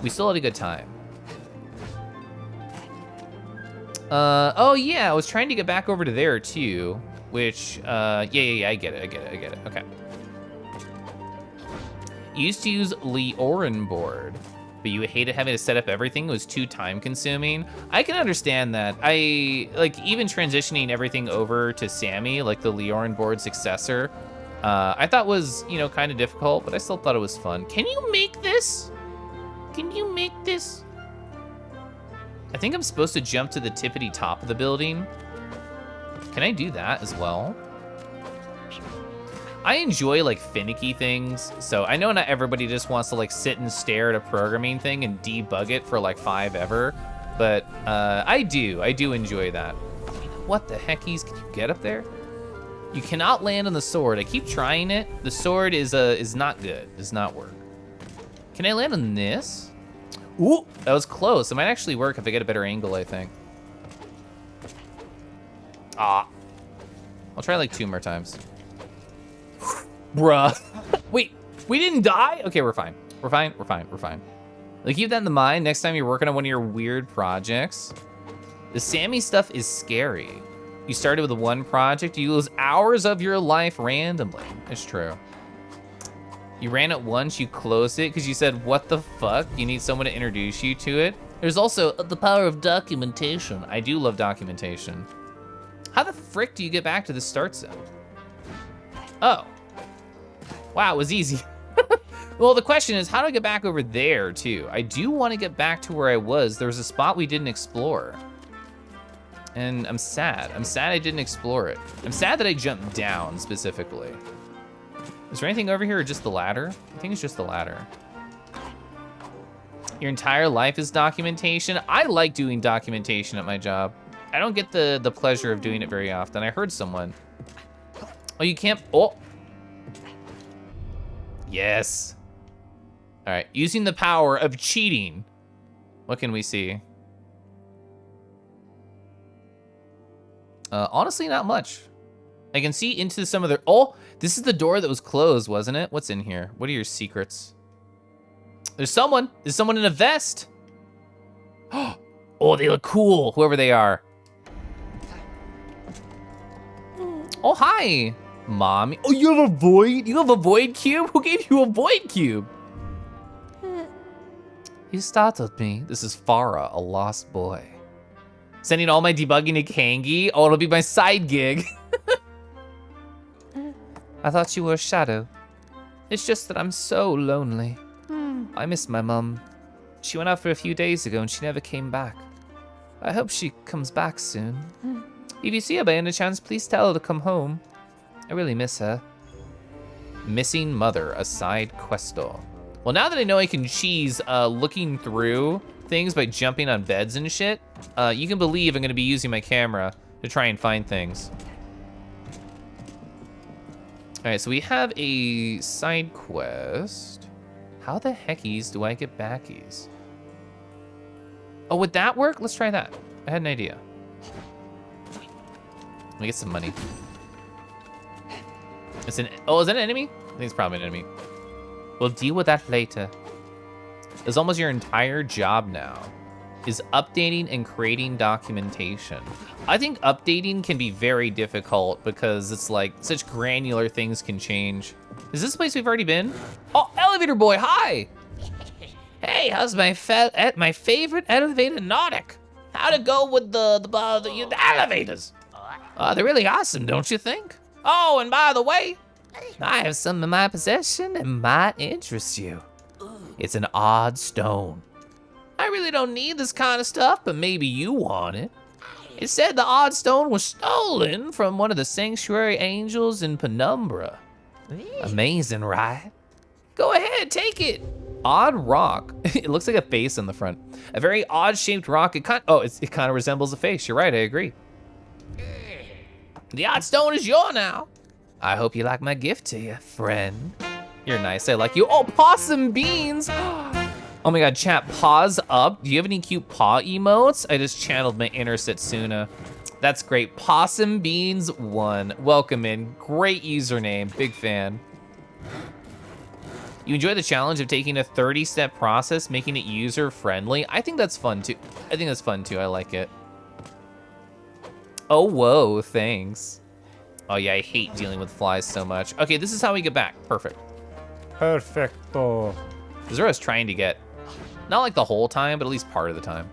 We still had a good time. Oh yeah, I was trying to get back over to there too. Which, yeah, I get it, okay. Used to use Leorin board. but you hated having to set up everything. It was too time consuming. I can understand that. I like even transitioning everything over to Sammy, like the Leorin board successor, I thought was, you know, kind of difficult, but I still thought it was fun. Can you make this? Can you make this? I think I'm supposed to jump to the tippity top of the building. Can I do that as well? I enjoy like finicky things, so I know not everybody just wants to like sit and stare at a programming thing and debug it for like 5 ever, but I do enjoy that. What the heckies, can you get up there? You cannot land on the sword. I keep trying it. The sword is not good, does not work. Can I land on this? Ooh, that was close. It might actually work if I get a better angle, I think. Ah, I'll try like 2 more times. Bruh. Wait, we didn't die? Okay, we're fine. We're fine. Like, keep that in the mind next time you're working on one of your weird projects. The Sammy stuff is scary. You started with one project, you lose hours of your life randomly. It's true. You ran it once, you closed it because you said, what the fuck? You need someone to introduce you to it. There's also the power of documentation. I do love documentation. How the frick do you get back to the start zone? Oh. Wow, it was easy. Well, the question is, how do I get back over there, too? I do want to get back to where I was. There was a spot we didn't explore. And I'm sad. I'm sad I didn't explore it. I'm sad that I jumped down, specifically. Is there anything over here, or just the ladder? I think it's just the ladder. Your entire life is documentation? I like doing documentation at my job. I don't get the pleasure of doing it very often. I heard someone. Oh, you can't, oh. Yes. All right, using the power of cheating. What can we see? Honestly, not much. I can see into some of the, oh, this is the door that was closed, wasn't it? What's in here? What are your secrets? There's someone in a vest. Oh, they look cool, whoever they are. Oh, hi, Mom. Oh, you have a void? You have a void cube? Who gave you a void cube? You startled me. This is Farah, a lost boy. Sending all my debugging to Kangi? Oh, it'll be my side gig. I thought you were a shadow. It's just that I'm so lonely. I miss my mum. She went out for a few days ago and she never came back. I hope she comes back soon. If you see her by any chance, please tell her to come home. I really miss her. Missing mother, a side questor. Well, now that I know I can cheese looking through things by jumping on beds and shit, you can believe I'm gonna be using my camera to try and find things. All right, so we have a side quest. How the heckies do I get backies? Oh, would that work? Let's try that. I had an idea. Let me get some money. It's an, oh, is that an enemy? I think it's probably an enemy. We'll deal with that later. It's almost your entire job now is updating and creating documentation. I think updating can be very difficult because it's like such granular things can change. Is this a place we've already been? Oh, elevator boy, hi! Hey, how's my favorite elevator Nautic? How'd it go with the elevators? They're really awesome, don't you think? Oh, and by the way, I have some in my possession that might interest you. It's an odd stone. I really don't need this kind of stuff, but maybe you want it. It said the odd stone was stolen from one of the sanctuary angels in Penumbra. Amazing, right? Go ahead, take it. Odd rock. It looks like a face on the front. A very odd-shaped rock. It kind of resembles a face. You're right, I agree. The odd stone is yours now. I hope you like my gift to you, friend. You're nice, I like you. Oh, possum beans. Oh my God, chat, paws up. Do you have any cute paw emotes? I just channeled my inner Setsuna. That's great. Possum Beans 1. Welcome in. Great username. Big fan. You enjoy the challenge of taking a 30-step process, making it user-friendly? I think that's fun too. I like it. Oh, whoa, thanks. Oh yeah, I hate dealing with flies so much. Okay, this is how we get back. Perfect. Perfecto. This is where I was trying to get. Not like the whole time, but at least part of the time.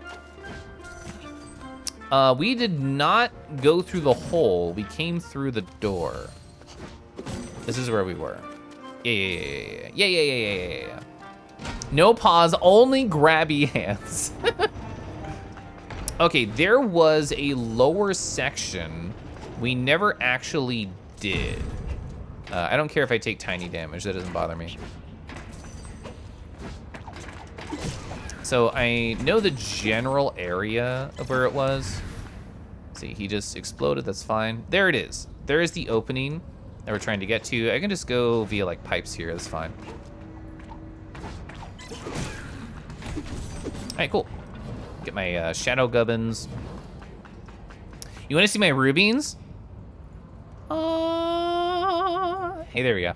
We did not go through the hole. We came through the door. This is where we were. Yeah. No pause, only grabby hands. Okay, there was a lower section we never actually did. I don't care if I take tiny damage, that doesn't bother me. So I know the general area of where it was. See, he just exploded, that's fine. There it is. There is the opening that we're trying to get to. I can just go via like pipes here, that's fine. All right, cool. Get my shadow gubbins. You wanna see my rubines? Hey, there we go.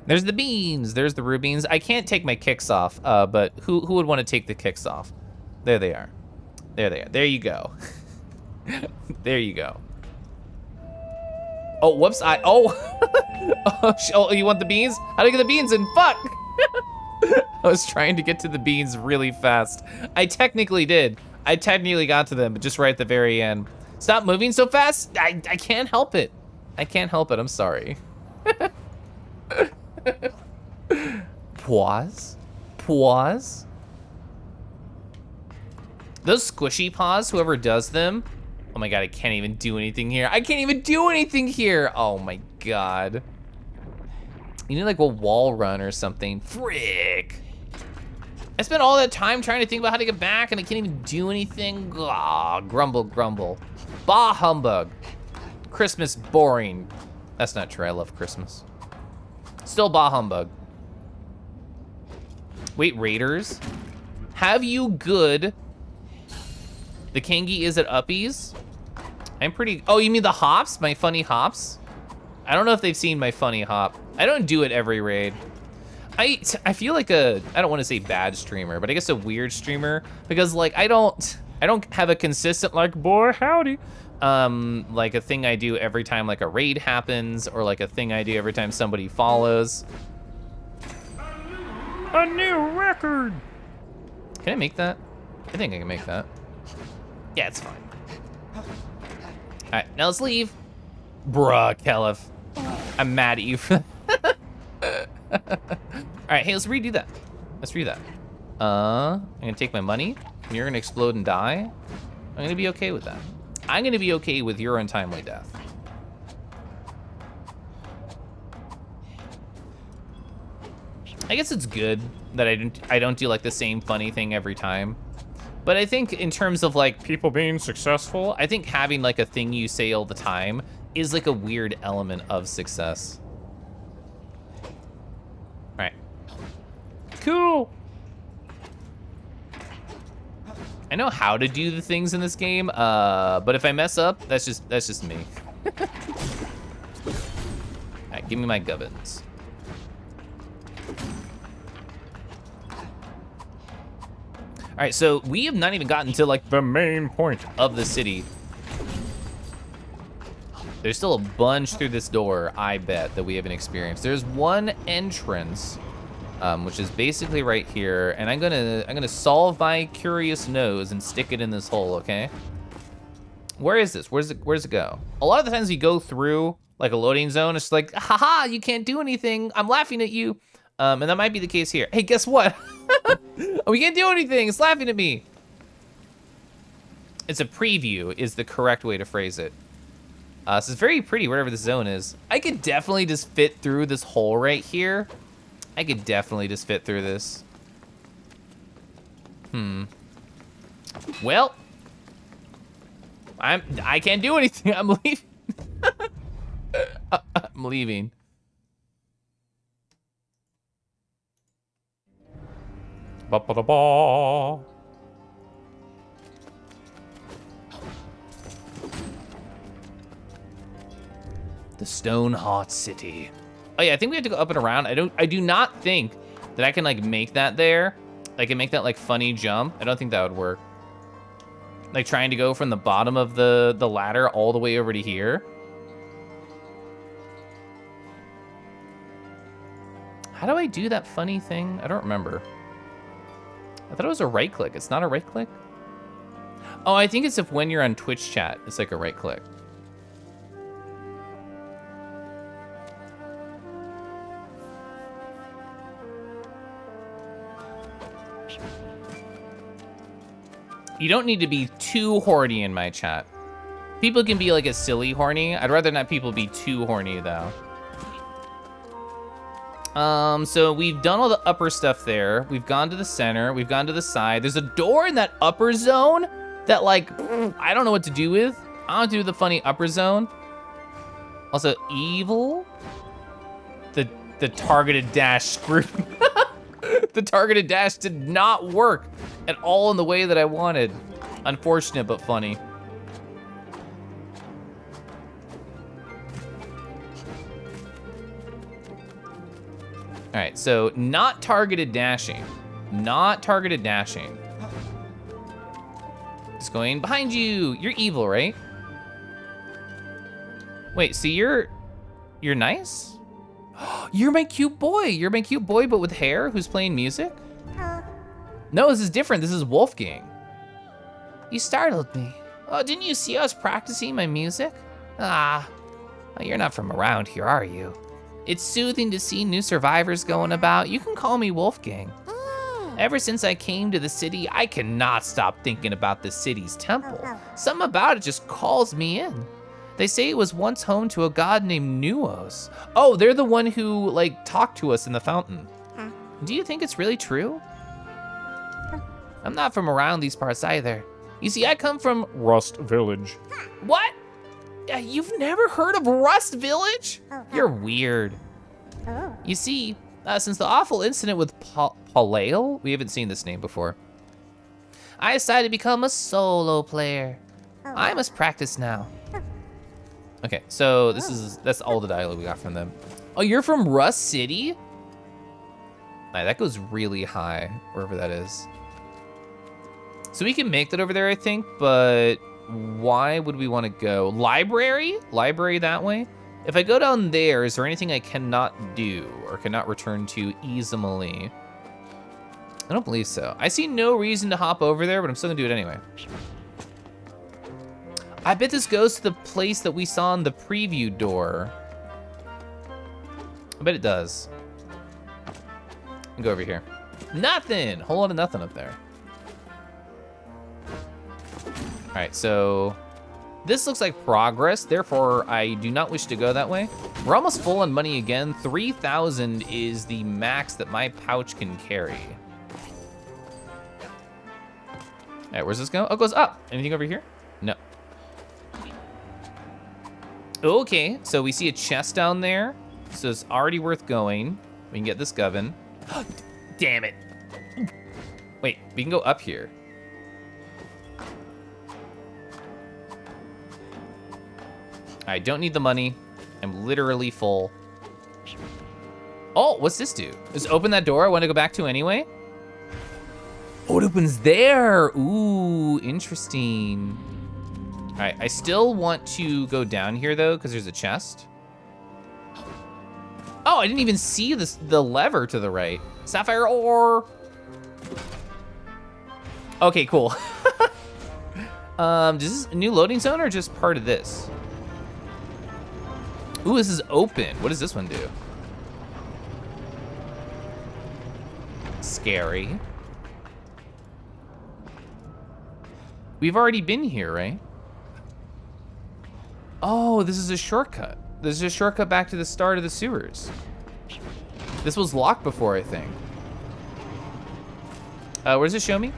There's the beans, there's the rubines. I can't take my kicks off, but who would want to take the kicks off? There they are. There they are. There you go. There you go. Oh, whoops, oh, you want the beans? How do I get the beans in? Fuck! I was trying to get to the beans really fast. I technically did. I technically got to them, but just right at the very end. Stop moving so fast. I can't help it. I can't help it, I'm sorry. Pause. Pause. Those squishy paws, whoever does them. Oh my god, I can't even do anything here. I can't even do anything here. Oh my god. You need like a wall run or something. Frick. I spent all that time trying to think about how to get back and I can't even do anything. Ah, grumble, grumble. Bah humbug. Christmas boring. That's not true, I love Christmas. Still bah humbug. Wait, Raiders? Have you good? The Kangi is at Uppies? I'm pretty, oh, you mean the hops? My funny hops? I don't know if they've seen my funny hop. I don't do it every raid. I feel like I don't want to say bad streamer, but I guess a weird streamer because like I don't have a consistent like boy howdy, like a thing I do every time like a raid happens or like a thing I do every time somebody follows. A new record. Can I make that? I think I can make that. Yeah, it's fine. All right, now let's leave. Bruh, Keliff. I'm mad at you for that. All right, hey, let's redo that. Let's redo that. I'm gonna take my money, and you're gonna explode and die. I'm gonna be okay with that. I'm gonna be okay with your untimely death. I guess it's good that I don't do like the same funny thing every time. But I think in terms of like people being successful, I think having like a thing you say all the time is like a weird element of success. All right. Cool. I know how to do the things in this game, but if I mess up, that's just me. All right, give me my gubbins. All right, so we have not even gotten to like the main point of the city. There's still a bunch through this door, I bet, that we haven't experienced. There's one entrance, which is basically right here, and I'm gonna solve my curious nose and stick it in this hole, okay? Where is this? Where's it go? A lot of the times we go through like a loading zone, it's like, haha, you can't do anything. I'm laughing at you. And that might be the case here. Hey, guess what? We can't do anything, it's laughing at me. It's a preview is the correct way to phrase it. So it's very pretty wherever the zone is. I could definitely just fit through this hole right here. I could definitely just fit through this. Well, I can't do anything, I'm leaving. I'm leaving. Ba-ba-da-ba. The Stone Heart City. Oh yeah, I think we have to go up and around. I do not think that I can like make that there. I can make that like funny jump. I don't think that would work. Like trying to go from the bottom of the ladder all the way over to here. How do I do that funny thing? I don't remember. I thought it was a right click. It's not a right click? Oh, I think it's if when you're on Twitch chat, it's like a right click. You don't need to be too horny in my chat. People can be like a silly horny. I'd rather not people be too horny though. So we've done all the upper stuff there. We've gone to the center. We've gone to the side. There's a door in that upper zone that like, I don't know what to do with. I don't do the funny upper zone. Also evil. The targeted dash screwed. The targeted dash did not work at all in the way that I wanted. Unfortunate, but funny. All right, so not targeted dashing. Not targeted dashing. Just going behind you. You're evil, right? Wait, so you're nice? You're my cute boy. You're my cute boy, but with hair, who's playing music? No, this is different. This is Wolfgang. You startled me. Oh, didn't you see us practicing my music? Ah, you're not from around here, are you? It's soothing to see new survivors going about. You can call me Wolfgang. Ever since I came to the city, I cannot stop thinking about the city's temple. Something about it just calls me in. They say it was once home to a god named Nuos. Oh, they're the one who like talked to us in the fountain. Do you think it's really true? I'm not from around these parts either. You see, I come from Rust Village. What? You've never heard of Rust Village? You're weird. You see, since the awful incident with Palale, we haven't seen this name before, I decided to become a solo player. I must practice now. Okay, so that's all the dialogue we got from them. Oh, you're from Rust City? That goes really high, wherever that is. So we can make that over there, I think, but why would we want to go? Library? Library that way? If I go down there, is there anything I cannot do or cannot return to easily? I don't believe so. I see no reason to hop over there, but I'm still gonna do it anyway. I bet this goes to the place that we saw in the preview door. I bet it does. Go over here. Nothing! Whole lot of nothing up there. All right, so this looks like progress, therefore I do not wish to go that way. We're almost full on money again. 3,000 is the max that my pouch can carry. All right, where's this go? Oh, it goes up. Anything over here? No. Okay, so we see a chest down there. So it's already worth going. We can get this govern. Damn it. Wait, we can go up here. I don't need the money. I'm literally full. Oh, what's this do? Just open that door I want to go back to anyway? Oh, it opens there. Ooh, interesting. All right, I still want to go down here though, because there's a chest. Oh, I didn't even see the lever to the right. Sapphire ore. Okay, cool. Is this a new loading zone or just part of this? Ooh, this is open. What does this one do? Scary. We've already been here, right? Oh, this is a shortcut. This is a shortcut back to the start of the sewers. This was locked before, I think. What does it show me?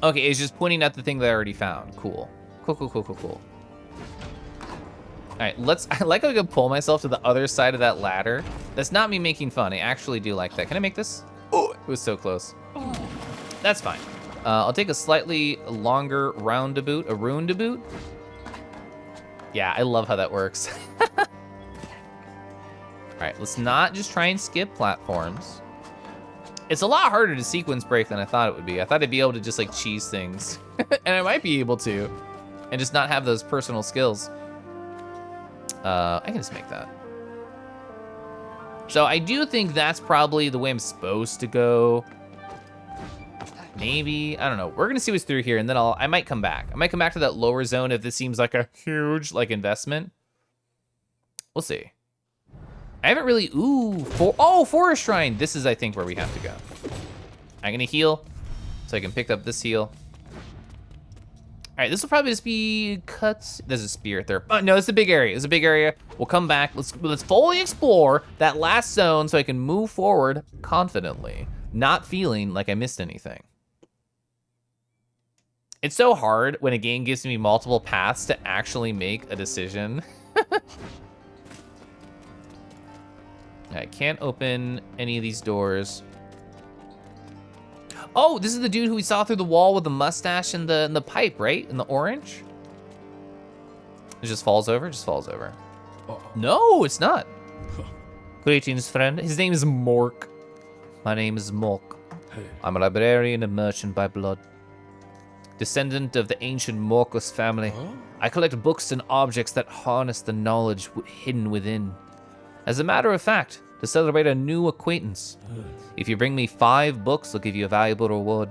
Okay, it's just pointing at the thing that I already found. Cool. Cool, cool, cool, cool, cool. All right, I like how I can pull myself to the other side of that ladder. That's not me making fun. I actually do like that. Can I make this? Oh, it was so close. That's fine. I'll take a slightly longer roundabout, a roundabout. Yeah, I love how that works. All right, let's not just try and skip platforms. It's a lot harder to sequence break than I thought it would be. I thought I'd be able to just like cheese things. And I might be able to, and just not have those personal skills. I can just make that. So I do think that's probably the way I'm supposed to go. Maybe, I don't know. We're gonna see what's through here, and then I might come back. I might come back to that lower zone if this seems like a huge like investment. We'll see. I haven't really, Forest Shrine. This is, I think, where we have to go. I'm gonna heal, so I can pick up this heal. All right, this will probably just be cuts. There's a spirit there. No, it's a big area. It's a big area. We'll come back. Let's fully explore that last zone so I can move forward confidently, not feeling like I missed anything. It's so hard when a game gives me multiple paths to actually make a decision. I can't open any of these doors. Oh, this is the dude who we saw through the wall with the mustache and the pipe, right? And the orange? It just falls over? Just falls over. No, it's not. Greetings, friend. His name is Mork. My name is Mork. I'm a librarian and merchant by blood. Descendant of the ancient Morkus family. I collect books and objects that harness the knowledge hidden within. As a matter of fact, to celebrate a new acquaintance, if you bring me 5 books, I'll give you a valuable reward.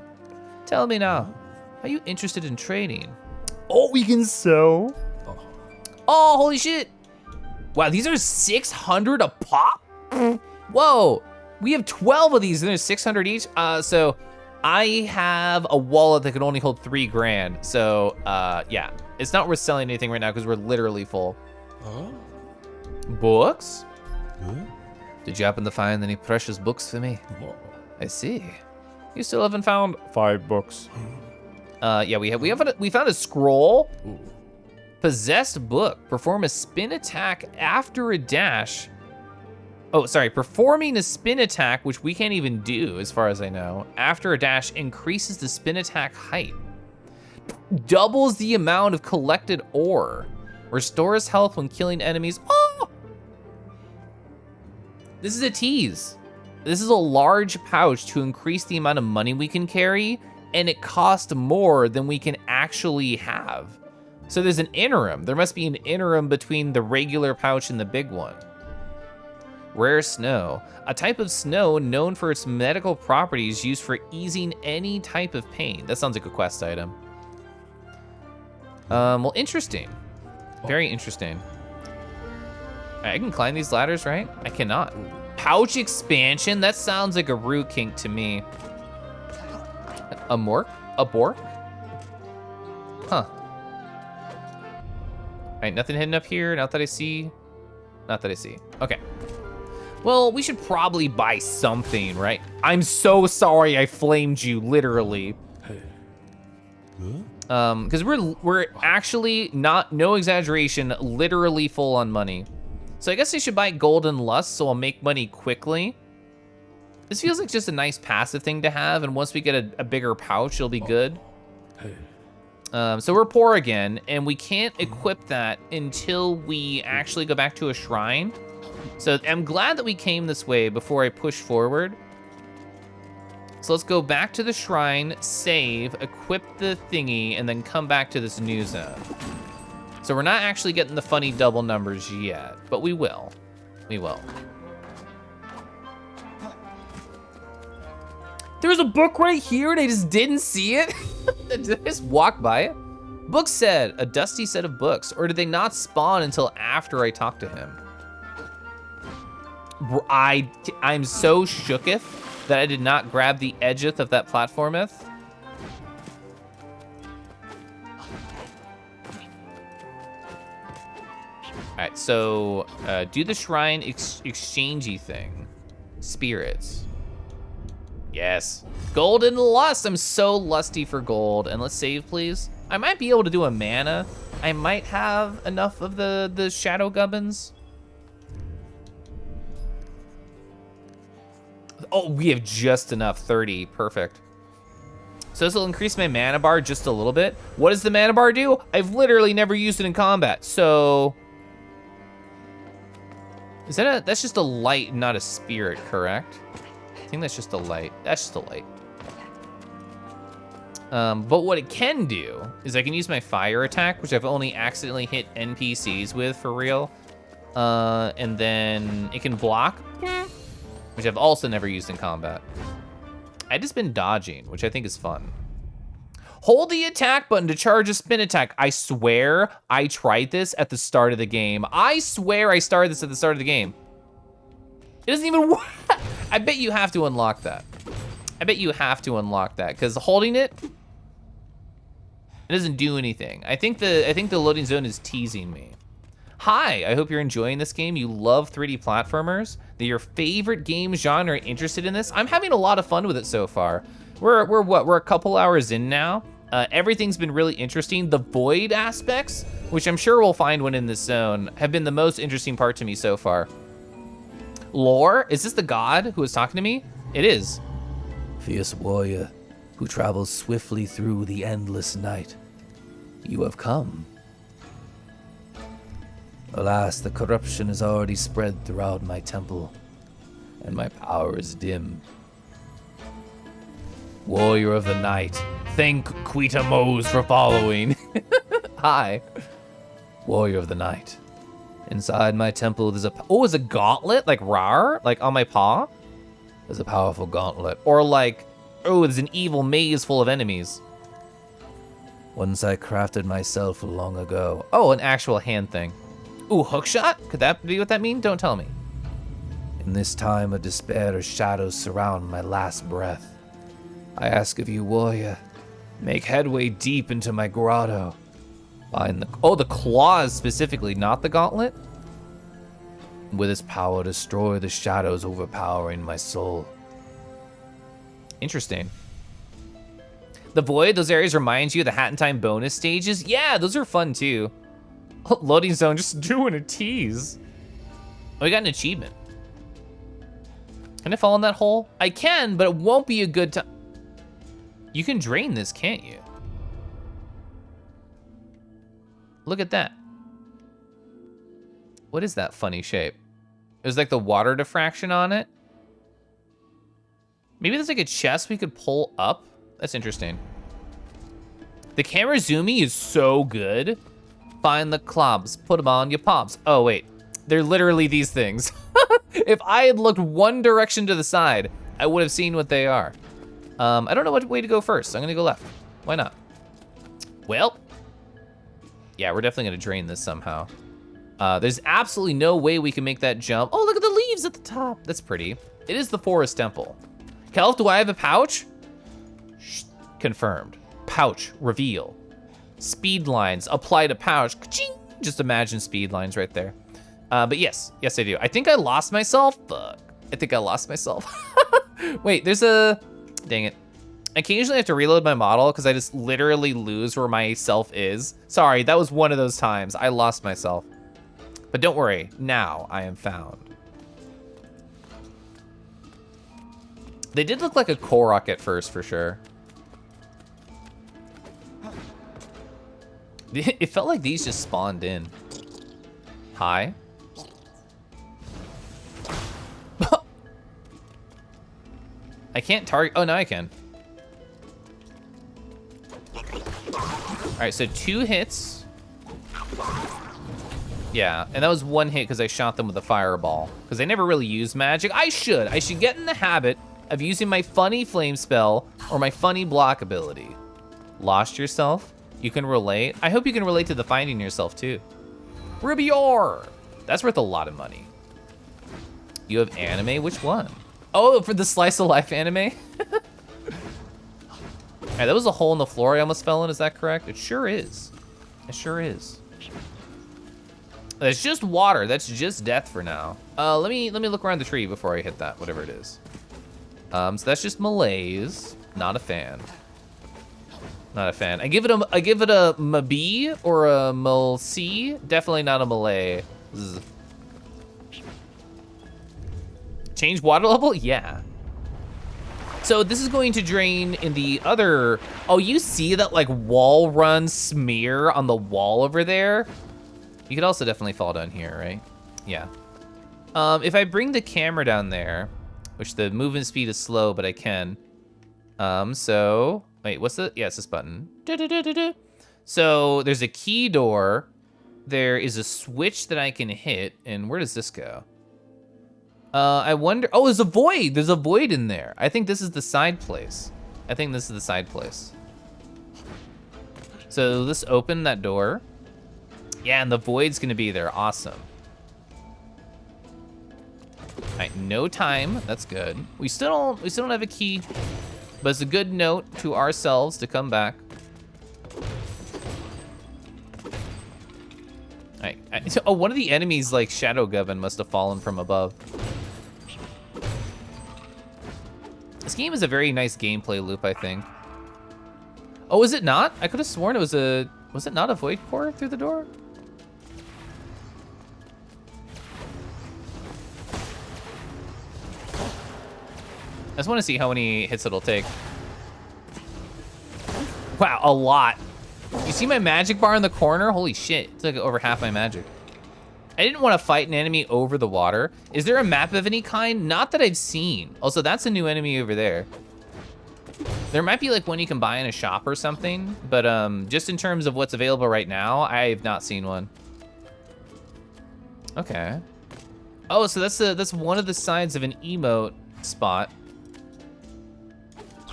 Tell me now, are you interested in trading? Oh, we can sell. Oh, holy shit. Wow, these are 600 a pop? Whoa, we have 12 of these and there's 600 each. So I have a wallet that can only hold 3 grand. So yeah, it's not worth selling anything right now because we're literally full. Books? Did you happen to find any precious books for me? I see. You still haven't found 5 books. Yeah, we found a scroll. Possessed book. Perform a spin attack after a dash. Oh, sorry. Performing a spin attack, which we can't even do as far as I know, after a dash increases the spin attack height. Doubles the amount of collected ore. Restores health when killing enemies. Oh! This is a tease. This is a large pouch to increase the amount of money we can carry, and it costs more than we can actually have. So there's an interim. There must be an interim between the regular pouch and the big one. Rare snow. A type of snow known for its medical properties used for easing any type of pain. That sounds like a quest item. Well, interesting. Very interesting. I can climb these ladders, right? I cannot. Pouch expansion? That sounds like a root kink to me. A mork? A bork? Huh. All right, nothing hidden up here. Not that I see. Not that I see. Okay. Well, we should probably buy something, right? I'm so sorry I flamed you, literally. Because we're actually no exaggeration, literally full on money. So I guess I should buy Golden Lust so I'll make money quickly. This feels like just a nice passive thing to have, and once we get a bigger pouch, it'll be good. So we're poor again, and we can't equip that until we actually go back to a shrine. So I'm glad that we came this way before I push forward. So let's go back to the shrine, save, equip the thingy, and then come back to this new zone. So we're not actually getting the funny double numbers yet, but we will. We will. There's a book right here and I just didn't see it. Did I just walk by it? Book said, a dusty set of books, or did they not spawn until after I talked to him? I'm so shooketh that I did not grab the edgeth of that platformeth. All right, so do the shrine exchangey thing. Spirits. Yes. Golden Lust. I'm so lusty for gold. And let's save, please. I might be able to do a mana. I might have enough of the shadow gubbins. Oh, we have just enough. 30. Perfect. So this will increase my mana bar just a little bit. What does the mana bar do? I've literally never used it in combat. So is that that's just a light, not a spirit, correct? I think that's just a light. That's just a light. But what it can do is I can use my fire attack, which I've only accidentally hit NPCs with for real. And then it can block, which I've also never used in combat. I just been dodging, which I think is fun. Hold the attack button to charge a spin attack. I swear I tried this at the start of the game. I swear I started this at the start of the game. It doesn't even work. I bet you have to unlock that. I bet you have to unlock that, because holding it doesn't do anything. I think the loading zone is teasing me. Hi, I hope you're enjoying this game. You love 3D platformers. They're your favorite game genre. Interested in this? I'm having a lot of fun with it so far. We're what? We're a couple hours in now. Everything's been really interesting. The void aspects, which I'm sure we'll find when in this zone, have been the most interesting part to me so far. Lore? Is this the god who was talking to me? It is. Fierce warrior who travels swiftly through the endless night, you have come. Alas, the corruption is already spread throughout my temple, and my power is dim. Warrior of the night, thank Quita Mose for following. Hi. Warrior of the night. Inside my temple, there's is a gauntlet, like rar, like on my paw? There's a powerful gauntlet. Or like, there's an evil maze full of enemies. Once I crafted myself long ago. Oh, an actual hand thing. Ooh, hookshot? Could that be what that means? Don't tell me. In this time of despair, shadows surround my last breath. I ask of you, warrior, make headway deep into my grotto. Find the claws specifically, not the gauntlet? With its power, destroy the shadows overpowering my soul. Interesting. The void, those areas remind you of the Hat in Time bonus stages? Yeah, those are fun too. Loading zone, just doing a tease. Oh, we got an achievement. Can I fall in that hole? I can, but it won't be a good time. You can drain this, can't you? Look at that. What is that funny shape? There's like the water diffraction on it. Maybe there's like a chest we could pull up. That's interesting. The camera zooming is so good. Find the clobs, put them on your pops. Oh wait, they're literally these things. If I had looked one direction to the side, I would have seen what they are. I don't know what way to go first. I'm gonna go left. Why not? Well, yeah, we're definitely gonna drain this somehow. There's absolutely no way we can make that jump. Oh, look at the leaves at the top. That's pretty. It is the forest temple. Keliff, do I have a pouch? Shh, confirmed. Pouch, reveal. Speed lines, apply to pouch. Ka-ching! Just imagine speed lines right there. But yes, I do. I think I lost myself. Fuck, I think I lost myself. Wait, there's a, dang it. I occasionally have to reload my model because I just literally lose where my self is. Sorry, that was one of those times. I lost myself. But don't worry, now I am found. They did look like a Korok at first, for sure. It felt like these just spawned in. Hi. I can't target, oh, now I can. All right, so 2 hits. Yeah, and that was 1 hit because I shot them with a fireball. Because I never really use magic. I should get in the habit of using my funny flame spell or my funny block ability. Lost yourself? You can relate? I hope you can relate to the finding yourself too. Ruby ore! That's worth a lot of money. You have anime? Which one? Oh, for the slice of life anime? Alright, that was a hole in the floor I almost fell in, is that correct? It sure is. It sure is. That's just water, that's just death for now. Let me look around the tree before I hit that, whatever it is. So that's just malaise. Not a fan. Not a fan. I give it a Mabi or a Mal-C. Definitely not a Malay. Zzz. Change water level? Yeah. So this is going to drain in the other, oh, you see that like wall run smear on the wall over there? You could also definitely fall down here, right? Yeah. If I bring the camera down there, which the movement speed is slow, but I can. So, wait, what's the, yeah, it's this button. So there's a key door. There is a switch that I can hit, and where does this go? I wonder, oh, there's a void. There's a void in there. I think this is the side place. I think this is the side place. So let's open that door. Yeah, and the void's gonna be there, awesome. All right, no time, that's good. We still don't have a key, but it's a good note to ourselves to come back. All right, oh, one of the enemies, like Shadow Govern, must have fallen from above. This game is a very nice gameplay loop, I think. Oh, is it not? I could have sworn it was a, was it not a void core through the door? I just want to see how many hits it'll take. Wow, a lot. You see my magic bar in the corner? Holy shit, it's like over half my magic. I didn't want to fight an enemy over the water. Is there a map of any kind? Not that I've seen. Also, that's a new enemy over there. There might be like one you can buy in a shop or something, but just in terms of what's available right now, I have not seen one. Okay. Oh, so that's one of the sides of an emote spot.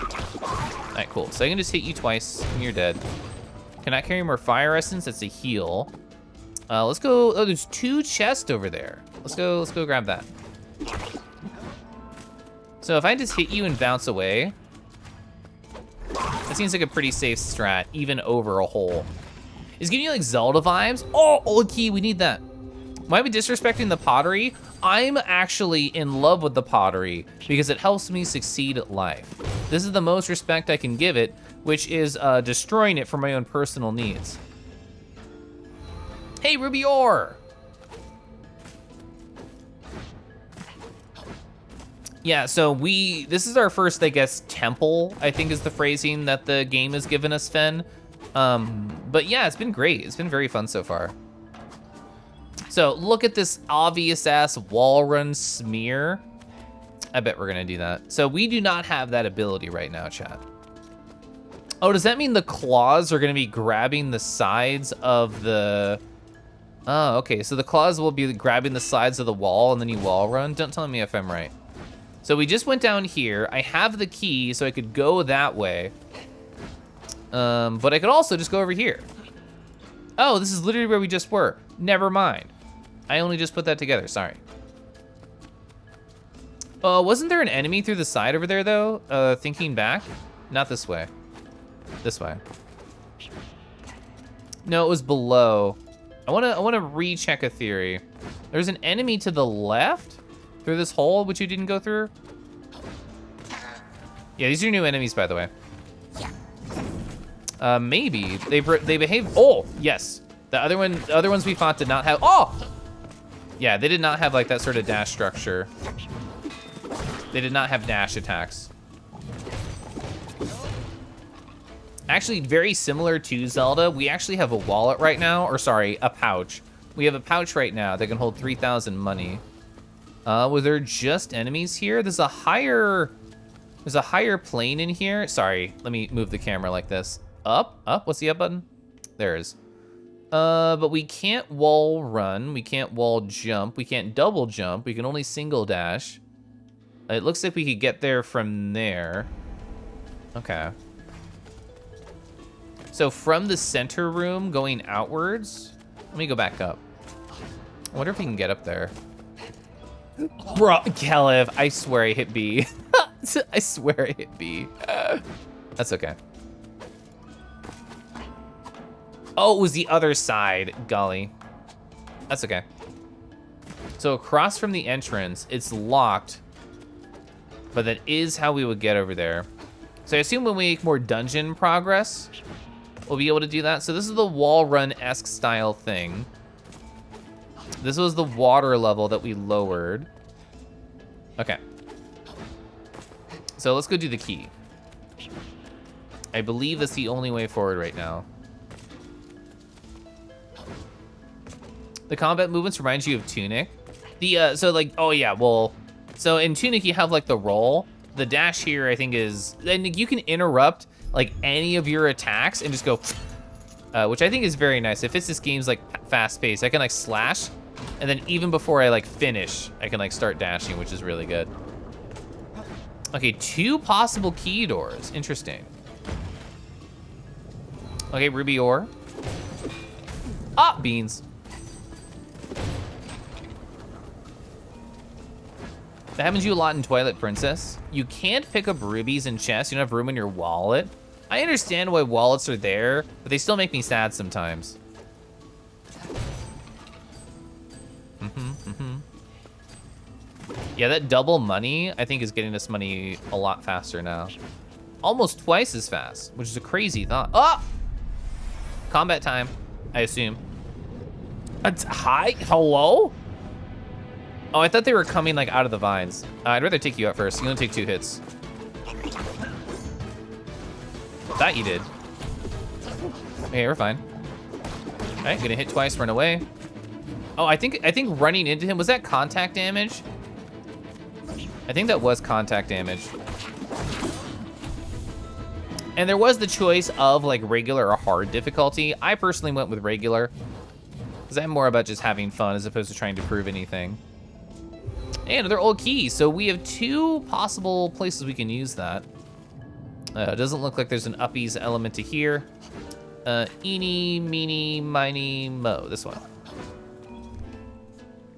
All right, cool. So I can just hit you twice and you're dead. Can I carry more fire essence? That's a heal. Let's go. Oh, there's 2 chests over there. Let's go grab that. So if I just hit you and bounce away, that seems like a pretty safe strat, even over a hole. It's giving you like Zelda vibes. Oh, old key, we need that. Might be disrespecting the pottery. I'm actually in love with the pottery because it helps me succeed at life. This is the most respect I can give it, which is destroying it for my own personal needs. Hey, Ruby Ore! Yeah, so this is our first, I guess, temple, I think is the phrasing that the game has given us, Fen. But yeah, it's been great. It's been very fun so far. So look at this obvious ass wall run smear. I bet we're gonna do that. So we do not have that ability right now, chat. Oh, does that mean the claws are gonna be grabbing the sides of the... Oh, okay, so the claws will be grabbing the sides of the wall and then you wall run? Don't tell me if I'm right. So we just went down here. I have the key, so I could go that way. But I could also just go over here. Oh, this is literally where we just were. Never mind. I only just put that together, sorry. Wasn't there an enemy through the side over there though? Thinking back? Not this way. This way. No, it was below. I wanna recheck a theory. There's an enemy to the left through this hole, which you didn't go through. Yeah, these are new enemies, by the way. Maybe they behave. Oh, yes. The other ones we fought did not have. Oh, yeah, they did not have like that sort of dash structure. They did not have dash attacks. Actually, very similar to Zelda, we actually have a wallet right now, or sorry, a pouch. We have a pouch right now that can hold 3,000 money. Was there just enemies here? There's a higher plane in here. Sorry, let me move the camera like this. Up, what's the up button? There it is. But we can't wall run, we can't wall jump, we can't double jump, we can only single dash. It looks like we could get there from there. Okay. So from the center room going outwards, let me go back up. I wonder if we can get up there. Bro, Keliff, I swear I hit B. I swear I hit B. That's okay. Oh, it was the other side, golly. That's okay. So across from the entrance, it's locked, but that is how we would get over there. So I assume when we make more dungeon progress, we'll be able to do that. So this is the wall run-esque style thing. This was the water level that we lowered. Okay. So let's go do the key. I believe that's the only way forward right now. The combat movements remind you of Tunic. So like, oh yeah, well, so in Tunic you have like the roll. The dash here I think is, and you can interrupt like any of your attacks and just go, which I think is very nice. If it's this game's like fast paced, I can like slash And then even before I like finish, I can like start dashing, which is really good. Okay, 2 possible key doors. Interesting. Okay, ruby ore. Ah, beans. That happens to you a lot in Twilight Princess. You can't pick up rubies in chests. You don't have room in your wallet. I understand why wallets are there, but they still make me sad sometimes. Yeah, that double money, I think, is getting us money a lot faster now. Almost twice as fast, which is a crazy thought. Oh! Combat time, I assume. Hi? Hello? Oh, I thought they were coming like out of the vines. I'd rather take you out first. You only take 2 hits. That you did. Okay, we're fine. All right, gonna hit twice, run away. Oh, I think running into him, was that contact damage? I think that was contact damage. And there was the choice of like regular or hard difficulty. I personally went with regular, because I'm more about just having fun as opposed to trying to prove anything. And another old key, so we have 2 possible places we can use that. It doesn't look like there's an uppies element to here. Eeny, meeny, miny, mo, this one.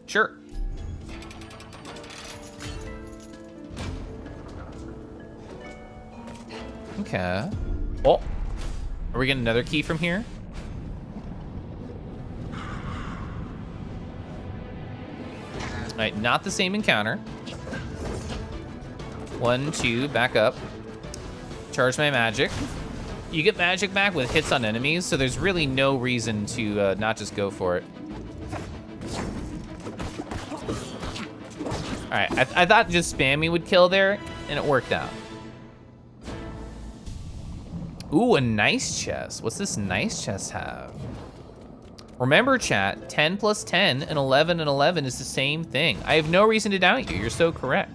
Sure. Okay. Oh, are we getting another key from here? All right, not the same encounter. 1, 2, back up. Charge my magic. You get magic back with hits on enemies, so there's really no reason to not just go for it. All right, I thought just spamming would kill there, and it worked out. Ooh, a nice chest. What's this nice chest have? Remember, chat, 10 plus 10 and 11 and 11 is the same thing. I have no reason to doubt you. You're so correct.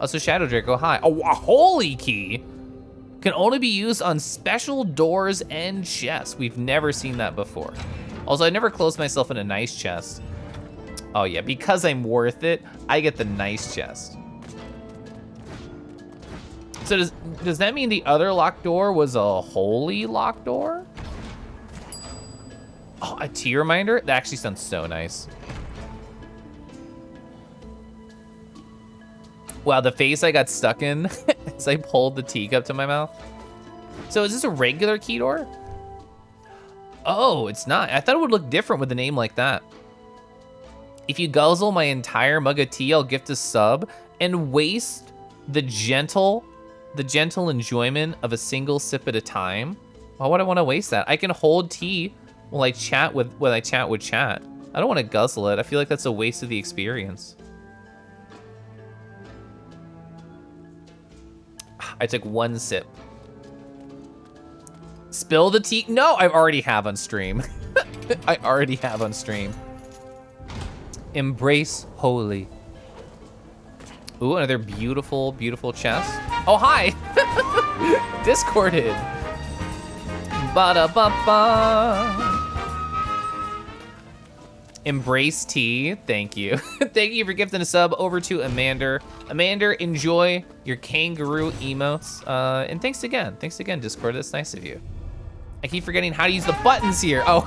Also, Shadow Draco, hi. Oh, a holy key can only be used on special doors and chests. We've never seen that before. Also, I never closed myself in a nice chest. Oh yeah, because I'm worth it, I get the nice chest. So does that mean the other locked door was a holy locked door? Oh, a tea reminder? That actually sounds so nice. Wow, the face I got stuck in as I pulled the teacup to my mouth. So is this a regular key door? Oh, it's not. I thought it would look different with a name like that. If you guzzle my entire mug of tea, I'll gift a sub and waste the gentle enjoyment of a single sip at a time. Why would I want to waste that? I can hold tea while I chat with chat. I don't want to guzzle it. I feel like that's a waste of the experience. I took 1 sip. Spill the tea? No, I already have on stream. I already have on stream. Embrace holy. Ooh, another beautiful, beautiful chest. Oh, hi. Discorded. Ba-da-ba-ba. Embrace tea, thank you. Thank you for gifting a sub over to Amander. Amander, enjoy your kangaroo emotes. And thanks again, Discord, that's nice of you. I keep forgetting how to use the buttons here. Oh,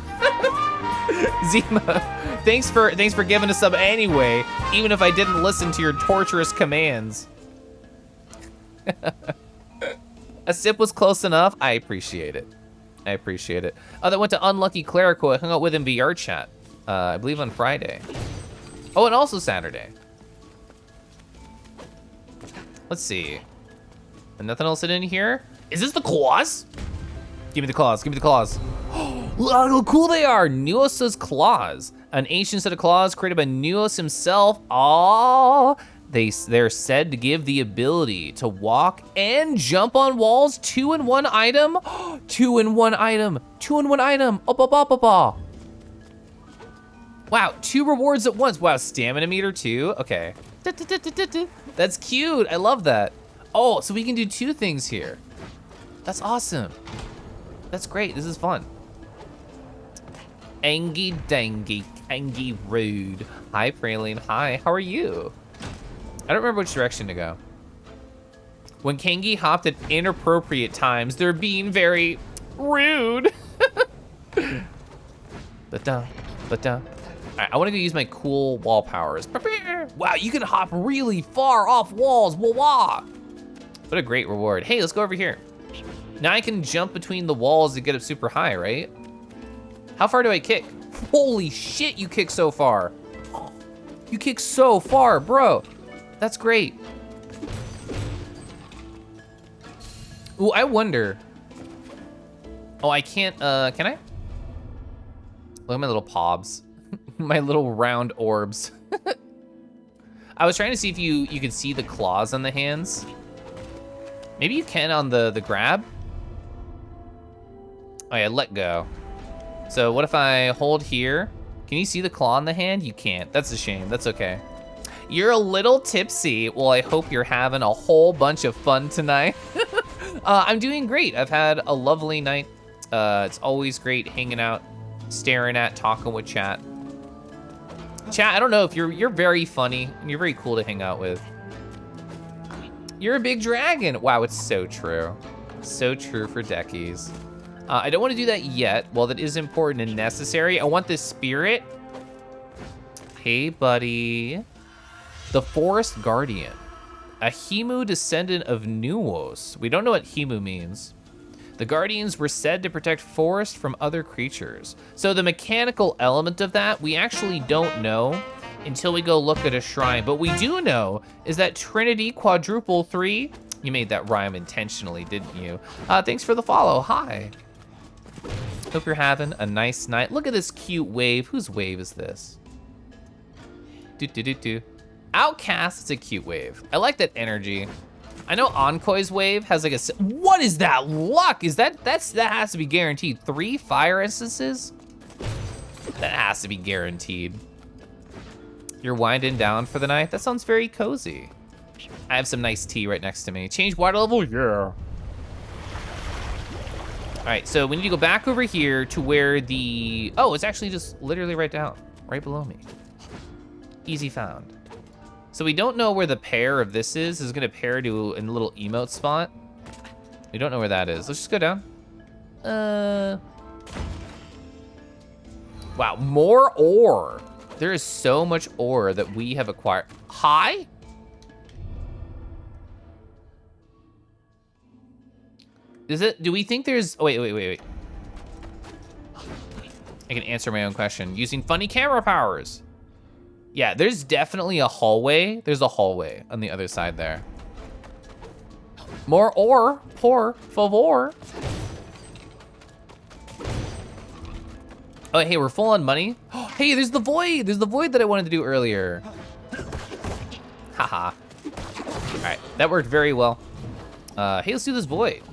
Zima, thanks for giving a sub anyway, even if I didn't listen to your torturous commands. A sip was close enough, I appreciate it. Oh, that went to Unlucky Clerical. I hung out with him VR chat. I believe on Friday. Oh, and also Saturday. Let's see. And nothing else in here? Is this the claws? Give me the claws, give me the claws. Look how cool they are. Nuos's claws. An ancient set of claws created by Nuos himself. Oh, they're said to give the ability to walk and jump on walls. 2-in-1 item. 2-in-1 item. 2-in-1 item. Up. Wow, 2 rewards at once. Wow, stamina meter too? Okay. That's cute, I love that. Oh, so we can do 2 things here. That's awesome. That's great, this is fun. Angie dangy, Angie rude. Hi, Praline. Hi, how are you? I don't remember which direction to go. When Kangi hopped at inappropriate times, they're being very rude. But All right, I want to go use my cool wall powers. Wow, you can hop really far off walls. Wah-wah. What a great reward. Hey, let's go over here. Now I can jump between the walls to get up super high, right? How far do I kick? Holy shit, you kick so far. You kick so far, bro. That's great. Ooh, I wonder. Oh, I can't, can I? Look at my little pobs. My little round orbs. I was trying to see if you could see the claws on the hands. Maybe you can on the grab. Oh yeah, let go. So what if I hold here? Can you see the claw on the hand? You can't. That's a shame. That's okay. You're a little tipsy. Well, I hope you're having a whole bunch of fun tonight. I'm doing great. I've had a lovely night. It's always great hanging out, staring at, talking with chat. Chat, I don't know if you're very funny and you're very cool to hang out with. You're a big dragon. Wow, it's so true. So true for deckies. I don't want to do that yet. While that is important and necessary, I want this spirit. Hey, buddy. The Forest Guardian. A Himu descendant of Nuos. We don't know what Himu means. The Guardians were said to protect forest from other creatures. So the mechanical element of that, we actually don't know until we go look at a shrine. But we do know is that Trinity Quadruple 3, you made that rhyme intentionally, didn't you? Thanks for the follow, hi. Hope you're having a nice night. Look at this cute wave. Whose wave is this? Outcast, it's a cute wave. I like that energy. I know Onkoi's wave has like a, what is that luck? Is that has to be guaranteed. 3 fire instances? That has to be guaranteed. You're winding down for the night? That sounds very cozy. I have some nice tea right next to me. Change water level? Yeah. All right, so we need to go back over here to where the, oh, it's actually just literally right down, right below me. Easy found. So we don't know where the pair of this is. This is gonna pair to a little emote spot. We don't know where that is. Let's just go down. Wow, more ore. There is so much ore that we have acquired. Hi? Is it, do we think there's, oh, wait. I can answer my own question using funny camera powers. Yeah, there's definitely a hallway. There's a hallway on the other side there. More ore, por favor. Oh, hey, we're full on money. Hey, there's the void. There's the void that I wanted to do earlier. Haha. All right, that worked very well. Hey, let's do this void.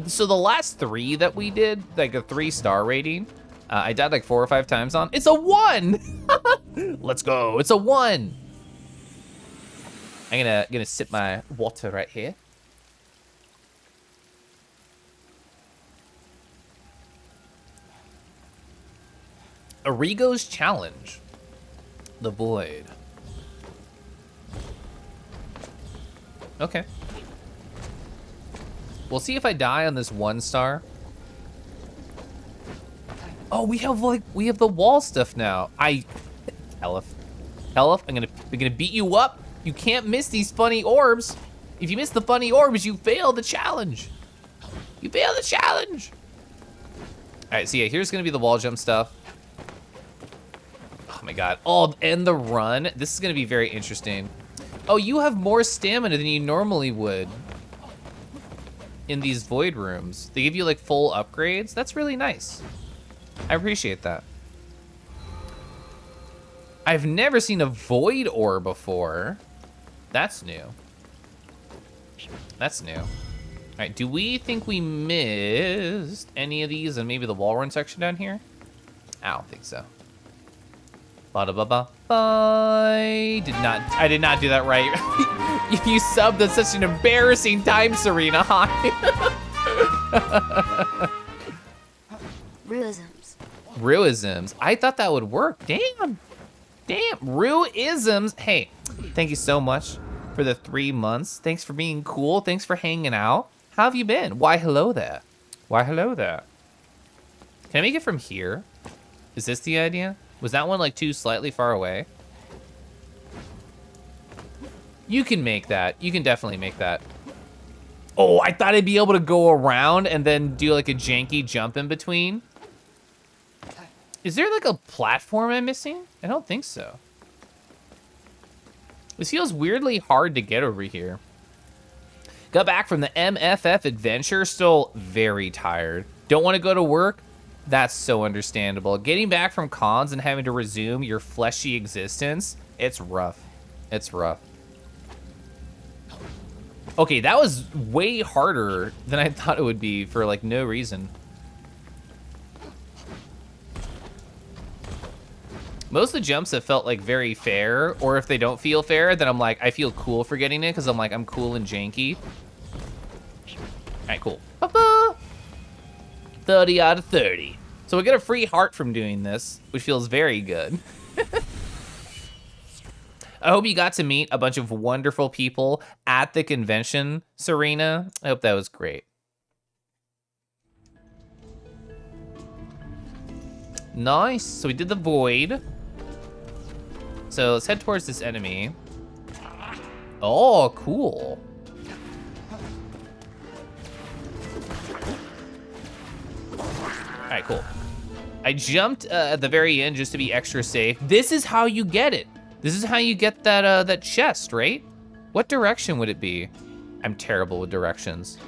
So the last 3 that we did, like a 3-star rating, I died like 4 or 5 times on. It's a 1. Let's go. It's a 1. I'm gonna sip my water right here. Arrigo's challenge. The void. Okay. We'll see if I die on this 1 star. Oh, we have the wall stuff now. Keliff, I'm gonna beat you up. You can't miss these funny orbs. If you miss the funny orbs, you fail the challenge. You fail the challenge. All right, so yeah, here's gonna be the wall jump stuff. Oh my God. Oh, and the run. This is gonna be very interesting. Oh, you have more stamina than you normally would in these void rooms. They give you like full upgrades. That's really nice. I appreciate that. I've never seen a void ore before. That's new. That's new. All right, do we think we missed any of these and maybe the wall run section down here? I don't think so. Ba-da-ba-ba. I did not do that right. You subbed at such an embarrassing time, Serena. Hi. Rusums. Ruisms. I thought that would work. Damn. Damn. Ruisms. Hey, thank you so much for the 3 months. Thanks for being cool. Thanks for hanging out. How have you been? Why, hello there. Why, hello there. Can I make it from here? Is this the idea? Was that one like too slightly far away? You can make that. You can definitely make that. Oh, I thought I'd be able to go around and then do like a janky jump in between. Is there like a platform I'm missing? I don't think so. This feels weirdly hard to get over here. Got back from the MFF adventure, still very tired. Don't want to go to work? That's so understandable. Getting back from cons and having to resume your fleshy existence, it's rough. It's rough. Okay, that was way harder than I thought it would be for like no reason. Most of the jumps have felt like very fair, or if they don't feel fair, then I'm like, I feel cool for getting it because I'm like, I'm cool and janky. All right, cool. 30 out of 30. So we get a free heart from doing this, which feels very good. I hope you got to meet a bunch of wonderful people at the convention, Serena. I hope that was great. Nice. So we did the void. So let's head towards this enemy. Oh, cool. All right, cool. I jumped at the very end just to be extra safe. This is how you get it. This is how you get that that chest, right? What direction would it be? I'm terrible with directions.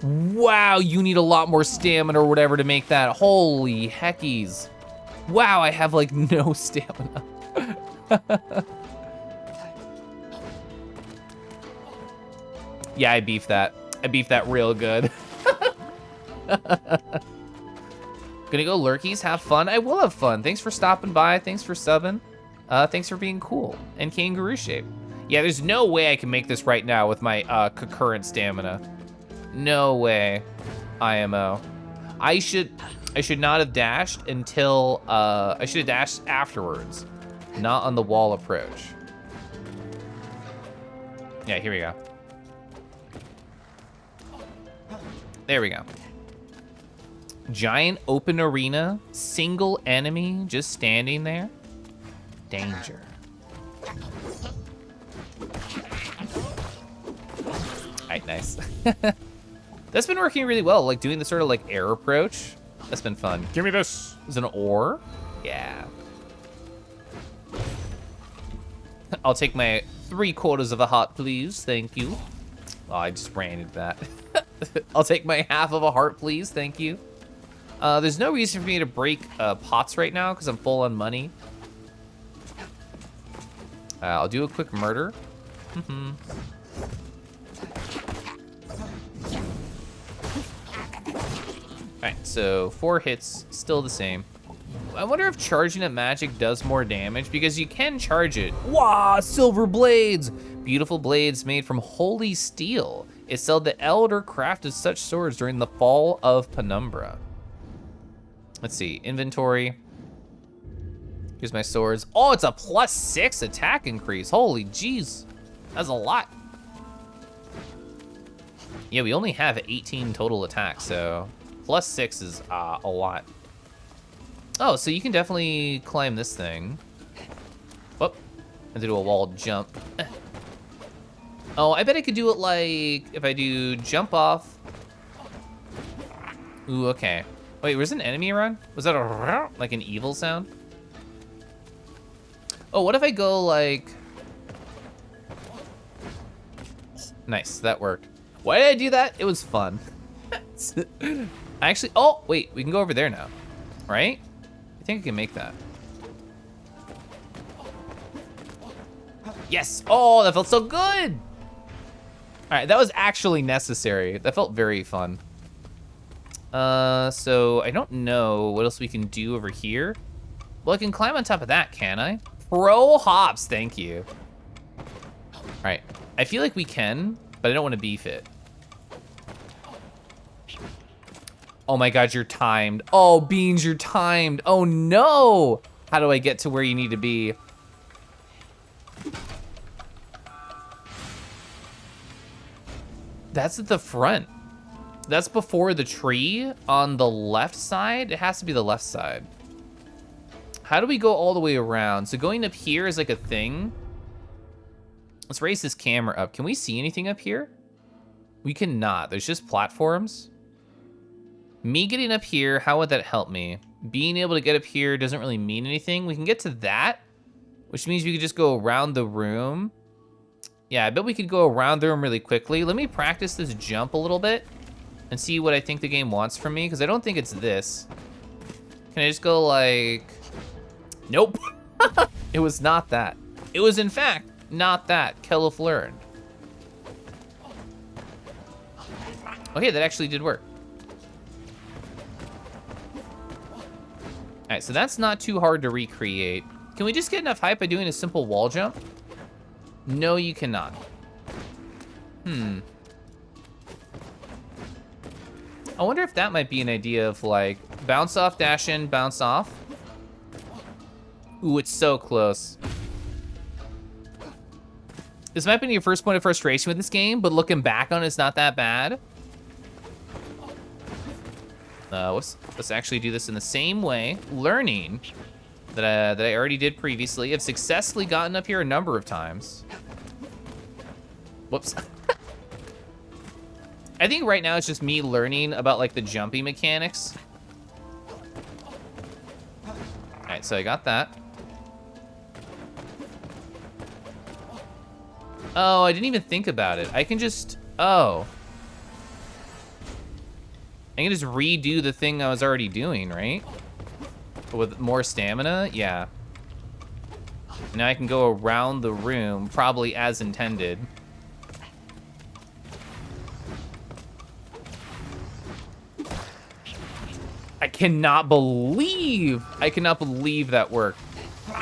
Wow, you need a lot more stamina or whatever to make that. Holy heckies. Wow, I have like no stamina. Yeah, I beefed that. I beefed that real good. Gonna go lurkies, have fun. I will have fun. Thanks for stopping by. Thanks for subbing. Thanks for being cool and kangaroo shape. Yeah, there's no way I can make this right now with my concurrent stamina. No way, IMO. I should not have dashed until, I should have dashed afterwards, not on the wall approach. Yeah, here we go. There we go. Giant open arena, single enemy just standing there. Danger. All right, nice. That's been working really well, like doing the sort of like air approach. That's been fun. Give me this. Is it an ore? Yeah. I'll take my 3/4 of a heart, please. Thank you. Oh, I just ran into that. I'll take my half of a heart, please. Thank you. There's no reason for me to break pots right now because I'm full on money. I'll do a quick murder. All right, so 4 hits, still the same. I wonder if charging at magic does more damage because you can charge it. Wow, silver blades! Beautiful blades made from holy steel. It said the elder crafted such swords during the fall of Penumbra. Let's see, inventory. Here's my swords. Oh, it's a +6 attack increase. Holy jeez, that's a lot. Yeah, we only have 18 total attacks, so +6 is a lot. Oh, so you can definitely climb this thing. Whoop, I have to do a wall jump. Oh, I bet I could do it like, if I do jump off. Ooh, okay. Wait, was an enemy around? Was that like an evil sound? Oh, what if I go like... Nice, that worked. Why did I do that? It was fun. I actually, oh, wait, we can go over there now, right? I think I can make that. Yes, oh, that felt so good. All right, that was actually necessary. That felt very fun. So I don't know what else we can do over here. Well, I can climb on top of that, can I? Pro hops, thank you. All right, I feel like we can, but I don't want to beef it. Oh my God, you're timed. Oh, Beans, you're timed. Oh no. How do I get to where you need to be? That's at the front. That's before the tree on the left side. It has to be the left side. How do we go all the way around? So going up here is like a thing. Let's raise this camera up. Can we see anything up here? We cannot. There's just platforms. Me getting up here, how would that help me? Being able to get up here doesn't really mean anything. We can get to that, which means we could just go around the room. Yeah, I bet we could go around the room really quickly. Let me practice this jump a little bit and see what I think the game wants from me, because I don't think it's this. Can I just go like... Nope. It was not that. It was, in fact, not that. Keliff learned. Okay, that actually did work. All right, so that's not too hard to recreate. Can we just get enough hype by doing a simple wall jump? No, you cannot. I wonder if that might be an idea of like, bounce off, dash in, bounce off. Ooh, it's so close. This might be your first point of frustration with this game, but looking back on it, it's not that bad. Let's actually do this in the same way, learning that I already did previously. I've successfully gotten up here a number of times. Whoops. I think right now it's just me learning about like the jumping mechanics. All right, so I got that. Oh, I didn't even think about it. I can just, I can just redo the thing I was already doing, right? With more stamina, yeah. Now I can go around the room, probably as intended. I cannot believe that worked.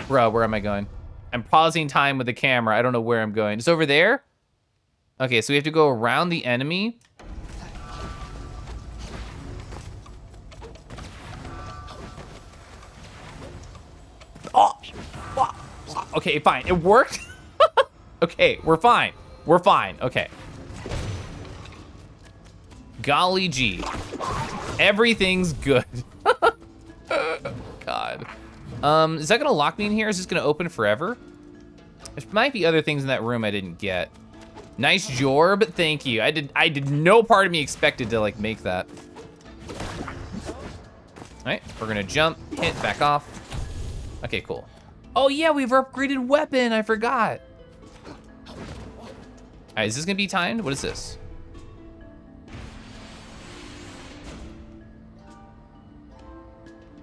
Bro, where am I going? I'm pausing time with the camera. I don't know where I'm going. It's over there? Okay, so we have to go around the enemy. Oh, okay, fine. It worked. Okay, we're fine. We're fine. Okay. Golly gee. Everything's good. God. Is that gonna lock me in here? Is this gonna open forever? There might be other things in that room I didn't get. Nice jorb, thank you. I did no part of me expected to like make that. All right, we're gonna jump, hit, back off. Okay, cool. Oh yeah, we've upgraded weapon, I forgot. All right, is this gonna be timed? What is this?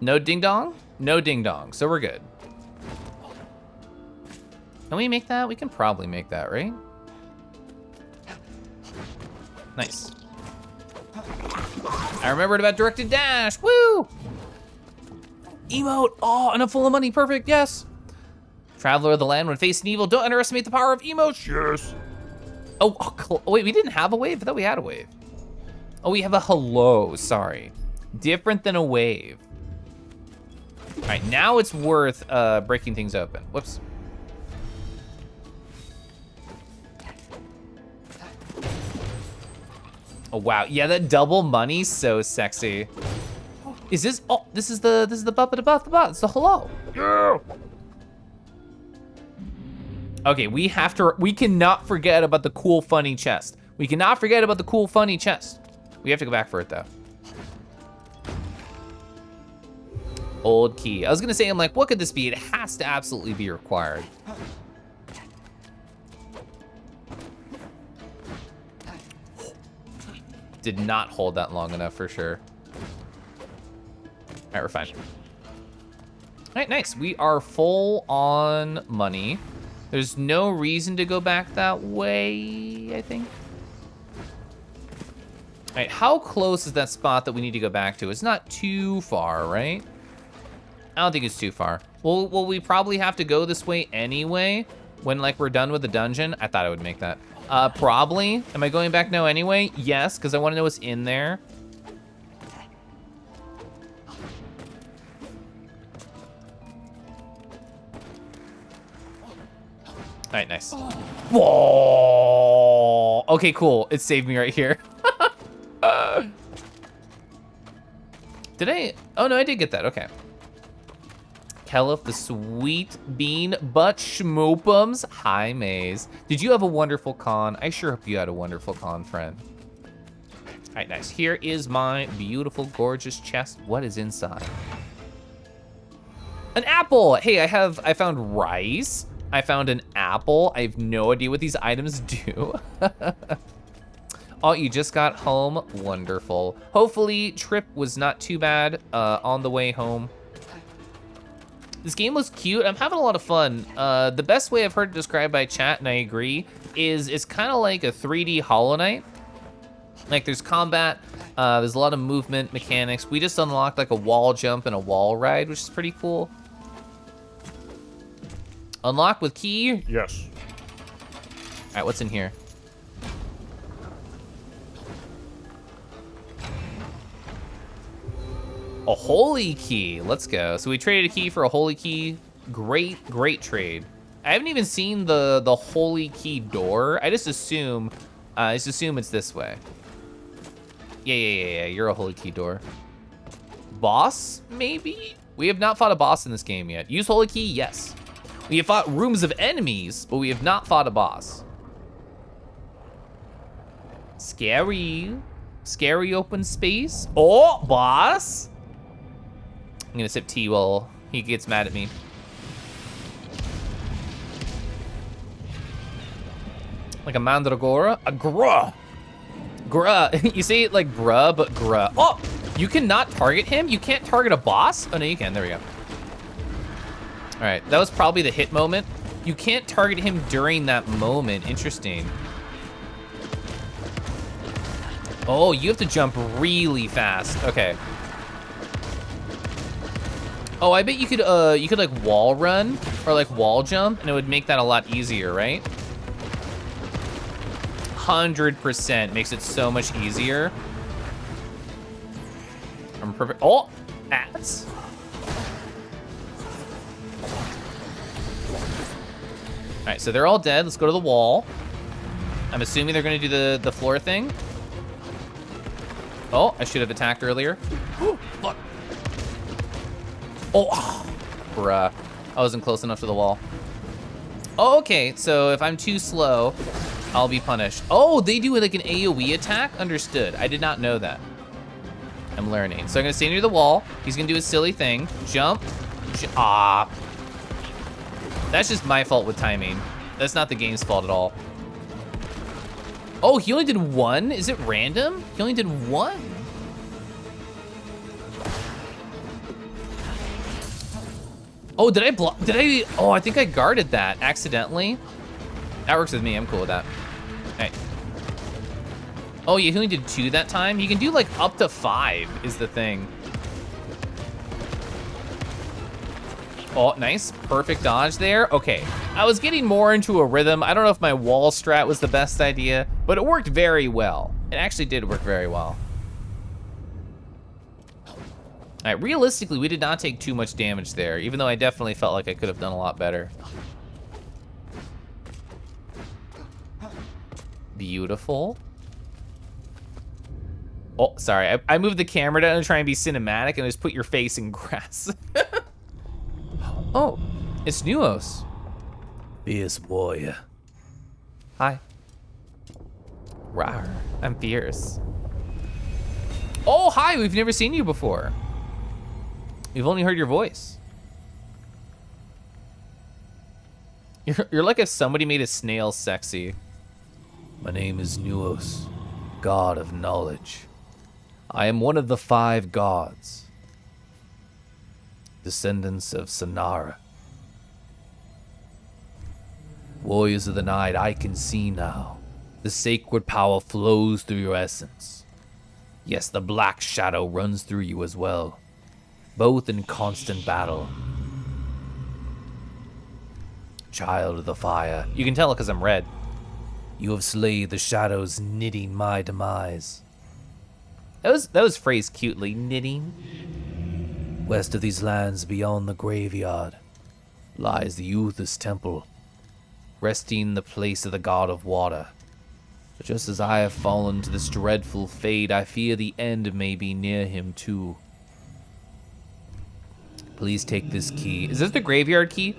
No ding dong? No ding dong, so we're good. Can we make that? We can probably make that, right? Nice. I remembered about directed dash, woo! Emote, oh, and I'm full of money, perfect, yes. Traveler of the land, when facing evil, don't underestimate the power of emotes. Yes. Oh, wait, we didn't have a wave? I thought we had a wave. Oh, we have a hello, sorry. Different than a wave. All right, now it's worth breaking things open. Whoops. Oh wow, yeah, that double money's so sexy. Is this? Oh, this is the butt. It's the hello. Yeah. Okay, we cannot forget about the cool funny chest. We cannot forget about the cool funny chest. We have to go back for it though. Old key. I was gonna say, I'm like, what could this be? It has to absolutely be required. Did not hold that long enough for sure. All right, we're fine. All right, nice. We are full on money. There's no reason to go back that way, I think. All right, how close is that spot that we need to go back to? It's not too far, right? I don't think it's too far. Will we probably have to go this way anyway when like we're done with the dungeon? I thought I would make that. Probably. Am I going back now anyway? Yes, because I want to know what's in there. right, nice. Whoa. Okay, cool. It saved me right here. Did I? Oh, no, I did get that. Okay. Keliff, the sweet bean butt schmoopums. Hi, Maze. Did you have a wonderful con? I sure hope you had a wonderful con, friend. All right, nice. Here is my beautiful, gorgeous chest. What is inside? An apple. Hey, I found rice. I found an apple. I have no idea what these items do. Oh, you just got home? Wonderful. Hopefully, trip was not too bad on the way home. This game was cute. I'm having a lot of fun. The best way I've heard it described by chat, and I agree, is it's kind of like a 3D Hollow Knight. Like, there's combat, there's a lot of movement mechanics. We just unlocked like a wall jump and a wall ride, which is pretty cool. Unlock with key. Yes. All right, what's in here? A holy key. Let's go. So we traded a key for a holy key. Great, great trade. I haven't even seen the holy key door. I just assume it's this way. Yeah. You're a holy key door. Boss, maybe? We have not fought a boss in this game yet. Use holy key, yes. We have fought rooms of enemies, but we have not fought a boss. Scary. Scary open space. Oh, boss. I'm gonna sip tea while he gets mad at me. Like a mandragora? A gruh. Gruh. You say it like bruh, but gruh. Oh, you cannot target him? You can't target a boss? Oh, no, you can. There we go. All right, that was probably the hit moment. You can't target him during that moment. Interesting. Oh, you have to jump really fast. Okay. Oh, I bet you could like wall run or like wall jump, and it would make that a lot easier, right? 100% makes it so much easier. I'm perfect. Oh, ads. All right, so they're all dead. Let's go to the wall. I'm assuming they're gonna do the floor thing. Oh, I should have attacked earlier. Fuck. Oh, bruh. I wasn't close enough to the wall. Oh, okay, so if I'm too slow, I'll be punished. Oh, they do like an AoE attack? Understood. I did not know that. I'm learning. So I'm gonna stay near the wall. He's gonna do a silly thing. Jump. Ah. That's just my fault with timing. That's not the game's fault at all. Oh, he only did one? Is it random? He only did one. Oh, did I block? Oh, I think I guarded that accidentally. That works with me. I'm cool with that. All right. Oh, yeah, he only did 2 that time. You can do like up to 5 is the thing. Oh, nice. Perfect dodge there. Okay. I was getting more into a rhythm. I don't know if my wall strat was the best idea, but it worked very well. It actually did work very well. All right, realistically, we did not take too much damage there, even though I definitely felt like I could have done a lot better. Beautiful. Oh, sorry. I moved the camera down to try and be cinematic and I just put your face in grass. Oh, it's Nuos. Fierce warrior. Hi. Rawr, I'm fierce. Oh, hi, we've never seen you before. We've only heard your voice. You're like if somebody made a snail sexy. My name is Nuos, god of knowledge. I am one of the 5 gods, descendants of Sonara. Warriors of the night, I can see now. The sacred power flows through your essence. Yes, the black shadow runs through you as well, both in constant battle. Child of the fire, You can tell it because I'm red. you have slayed the shadows, knitting my demise. That was phrased cutely, knitting. West of these lands, beyond the graveyard, lies the Uthas Temple, resting in the place of the god of water. But just as I have fallen to this dreadful fate, I fear the end may be near him too. Please take this key. Is this the graveyard key?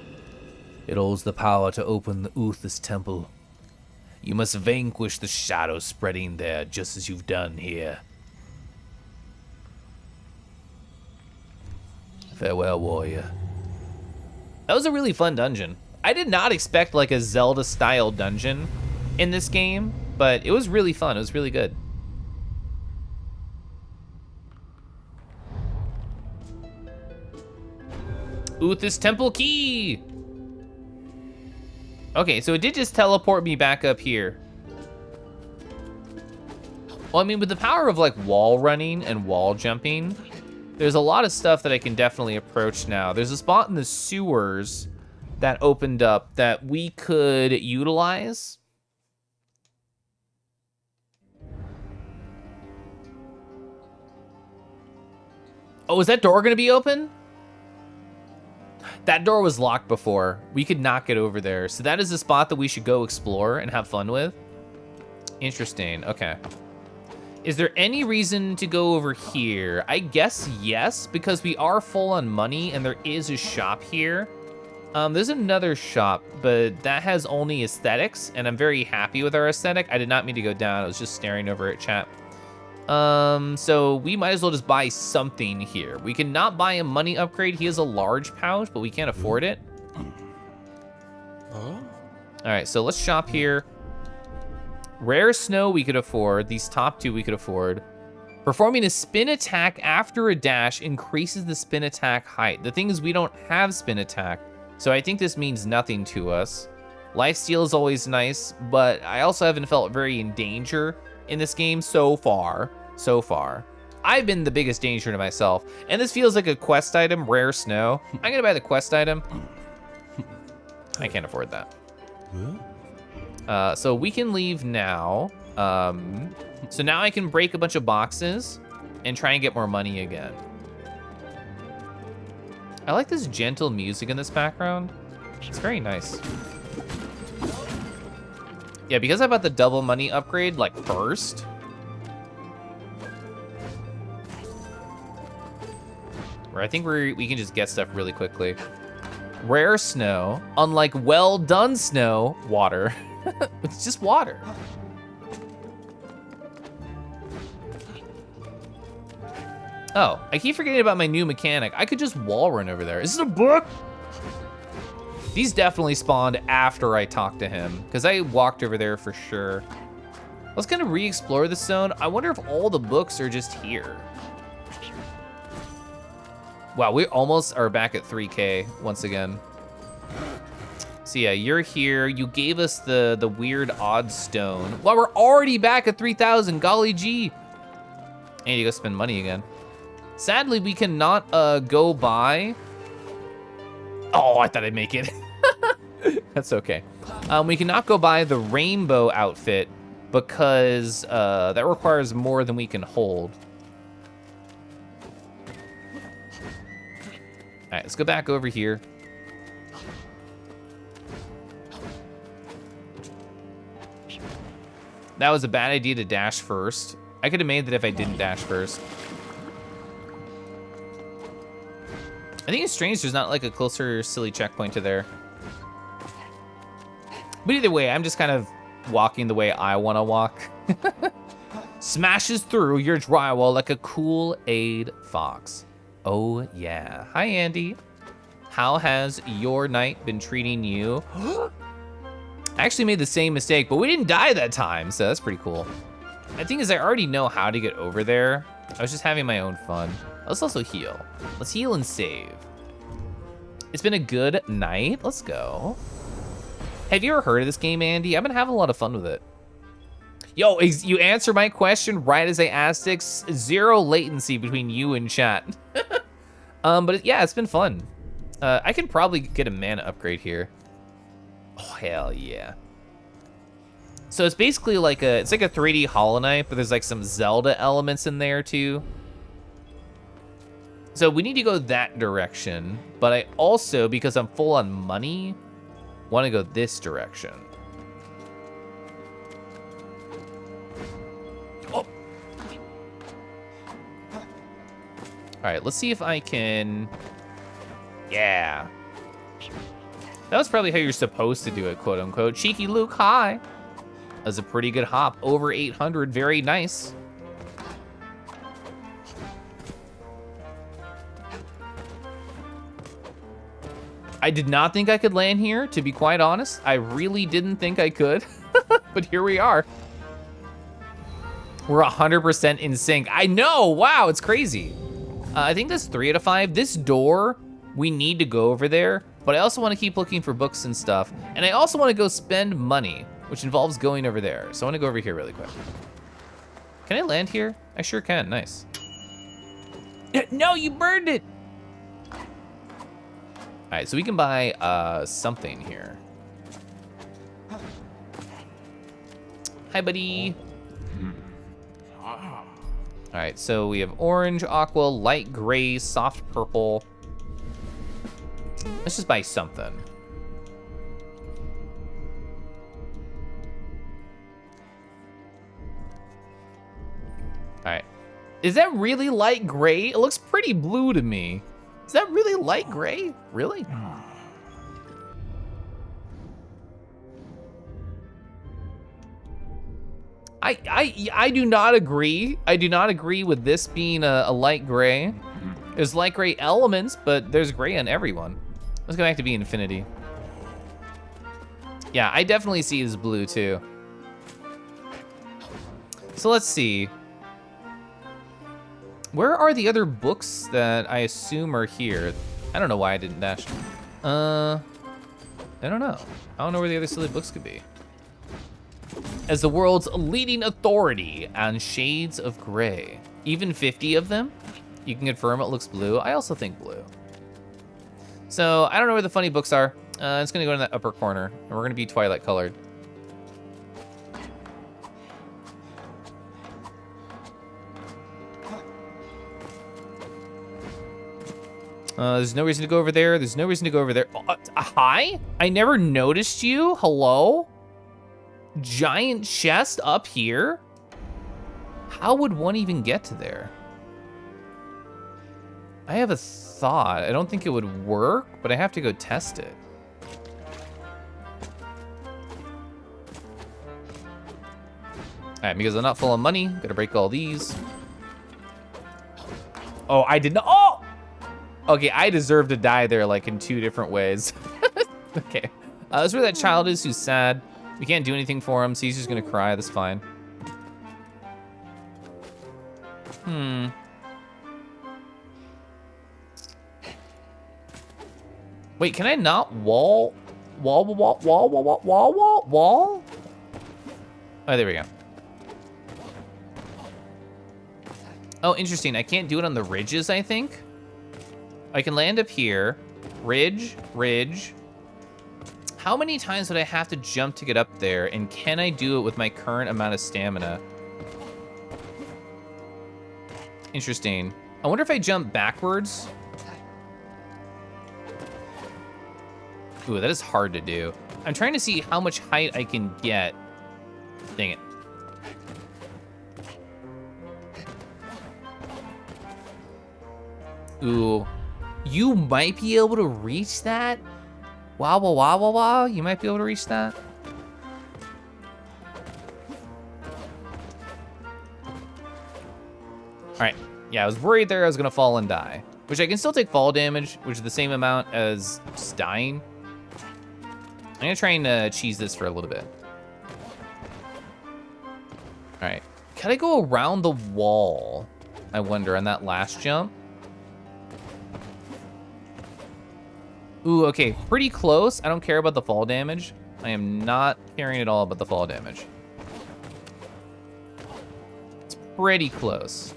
It holds the power to open the Uthis temple. You must vanquish the shadow spreading there, just as you've done here. Farewell, warrior. That was a really fun dungeon. I did not expect like a Zelda-style dungeon in this game, but it was really fun. It was really good. Uthis temple key! Okay, so it did just teleport me back up here. Well, I mean, with the power of like wall running and wall jumping, there's a lot of stuff that I can definitely approach now. There's a spot in the sewers that opened up that we could utilize. Oh, is that door gonna be open? That door was locked before. We could not get over there. So that is a spot that we should go explore and have fun with. Interesting, okay. Is there any reason to go over here? I guess yes, because we are full on money and there is a shop here. There's another shop, but that has only aesthetics, and I'm very happy with our aesthetic. I did not mean to go down. I was just staring over at chat. So we might as well just buy something here. We cannot buy a money upgrade. He has a large pouch, but we can't afford it. All right, so let's shop here. Rare snow we could afford. These top two we could afford. Performing a spin attack after a dash increases the spin attack height. The thing is, we don't have spin attack, so I think this means nothing to us. Lifesteal is always nice, but I also haven't felt very in danger in this game so far. I've been the biggest danger to myself, and this feels like a quest item, rare snow. I'm gonna buy the quest item. I can't afford that. So we can leave now. So now I can break a bunch of boxes and try and get more money again. I like this gentle music in this background. It's very nice. Yeah, because I bought the double money upgrade like first. Where I think we can just get stuff really quickly. Rare snow, unlike well done snow, water. It's just water. Oh, I keep forgetting about my new mechanic. I could just wall run over there. Is this a book? These definitely spawned after I talked to him, because I walked over there for sure. Let's kind of re-explore this zone. I wonder if all the books are just here. Wow, we almost are back at 3K once again. So yeah, you're here. You gave us the weird odd stone. Well, we're already back at 3,000, golly gee. I need to go spend money again. Sadly, we cannot go buy. Oh, I thought I'd make it. That's okay. We cannot go buy the rainbow outfit because that requires more than we can hold. All right, let's go back over here. That was a bad idea to dash first. I could have made that if I didn't dash first. I think it's strange there's not like a closer silly checkpoint to there. But either way, I'm just kind of walking the way I want to walk. Smashes through your drywall like a Kool-Aid fox. Oh yeah. Hi, Andy. How has your night been treating you? I actually made the same mistake, but we didn't die that time, so that's pretty cool. The thing is, I already know how to get over there. I was just having my own fun. Let's also heal. Let's heal and save. It's been a good night. Let's go. Have you ever heard of this game, Andy? I've been having a lot of fun with it. Yo, you answer my question right as I asked it. Zero latency between you and chat. But yeah, it's been fun. I can probably get a mana upgrade here. Oh, hell yeah. So it's basically like it's like a 3D Hollow Knight, but there's like some Zelda elements in there too. So we need to go that direction, but I also, because I'm full on money, want to go this direction. Oh. All right, let's see if I can... Yeah. That was probably how you're supposed to do it, quote unquote. Cheeky Luke, hi. That was a pretty good hop. Over 800, very nice. I did not think I could land here, to be quite honest. I really didn't think I could, but here we are. We're 100% in sync. I know, wow, it's crazy. I think that's 3 out of 5. This door, we need to go over there, but I also want to keep looking for books and stuff. And I also want to go spend money, which involves going over there. So I want to go over here really quick. Can I land here? I sure can, nice. No, you burned it. All right, so we can buy something here. Hi, buddy. All right, so we have orange, aqua, light gray, soft purple. Let's just buy something. All right. Is that really light gray? It looks pretty blue to me. Is that really light gray? Really? I do not agree. I do not agree with this being a light gray. There's light gray elements, but there's gray on everyone. Let's go back to be infinity. Yeah, I definitely see it as blue too. So let's see. Where are the other books that I assume are here? I don't know why I didn't dash. I don't know. I don't know where the other silly books could be. As the world's leading authority on shades of gray. Even 50 of them? You can confirm it looks blue. I also think blue. So I don't know where the funny books are. It's gonna go in that upper corner, and we're gonna be twilight colored. There's no reason to go over there. There's no reason to go over there. Hi? I never noticed you. Hello? Giant chest up here? How would one even get to there? I have a thought. I don't think it would work, but I have to go test it. All right, because I'm not full of money, gotta break all these. Oh, I did not. Oh! Okay, I deserve to die there like in 2 different ways. Okay, that's where that child is who's sad. We can't do anything for him, so he's just gonna cry, that's fine. Wait, can I not wall? Oh, there we go. Oh, interesting, I can't do it on the ridges, I think. I can land up here, ridge. How many times would I have to jump to get up there, and can I do it with my current amount of stamina? Interesting. I wonder if I jump backwards. Ooh, that is hard to do. I'm trying to see how much height I can get. Dang it. Ooh. You might be able to reach that. Wow. You might be able to reach that. All right. Yeah, I was worried there I was gonna fall and die. Which I can still take fall damage, which is the same amount as just dying. I'm gonna try and cheese this for a little bit. All right. Can I go around the wall? I wonder on that last jump. Ooh, okay, pretty close. I don't care about the fall damage. I am not caring at all about the fall damage. It's pretty close.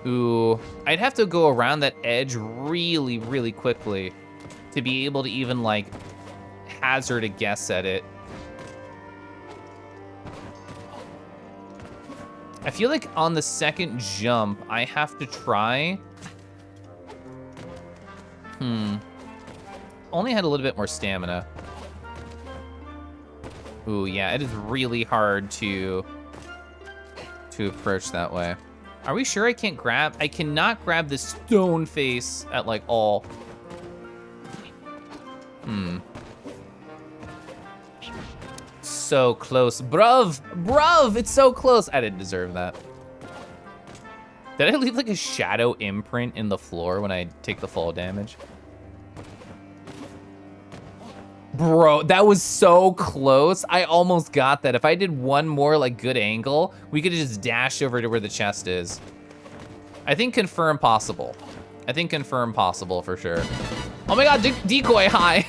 Ooh, I'd have to go around that edge really, really quickly to be able to even like hazard a guess at it. I feel like on the second jump, I have to try Only had a little bit more stamina. Ooh, yeah, it is really hard to approach that way. Are we sure I can't grab? I cannot grab this stone face at like all. So close. Bruv, it's so close. I didn't deserve that. Did I leave like a shadow imprint in the floor when I take the fall damage? Bro, that was so close. I almost got that. If I did one more like good angle, we could have just dashed over to where the chest is. I think confirm possible. I think confirm possible for sure. Oh my god, decoy, hi.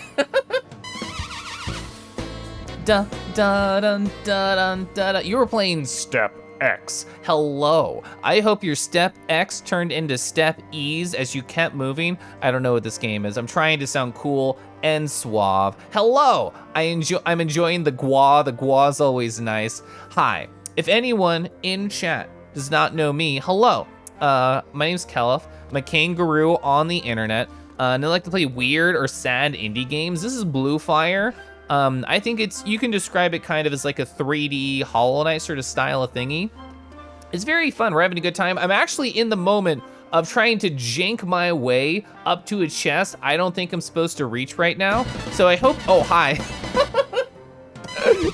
Da, da, dun, da, dun, da, da. You were playing Step X. Hello. I hope your Step X turned into Step E's as you kept moving. I don't know what this game is. I'm trying to sound cool and suave. Hello. I'm enjoying the gua. The gua's always nice. Hi. If anyone in chat does not know me, hello. My name's Keliff. I'm a kangaroo on the internet. And I like to play weird or sad indie games. This is Blue Fire. I think you can describe it kind of as like a 3D Hollow Knight sort of style of thingy. It's very fun, we're having a good time. I'm actually in the moment of trying to jank my way up to a chest I don't think I'm supposed to reach right now. So I hope, oh, hi.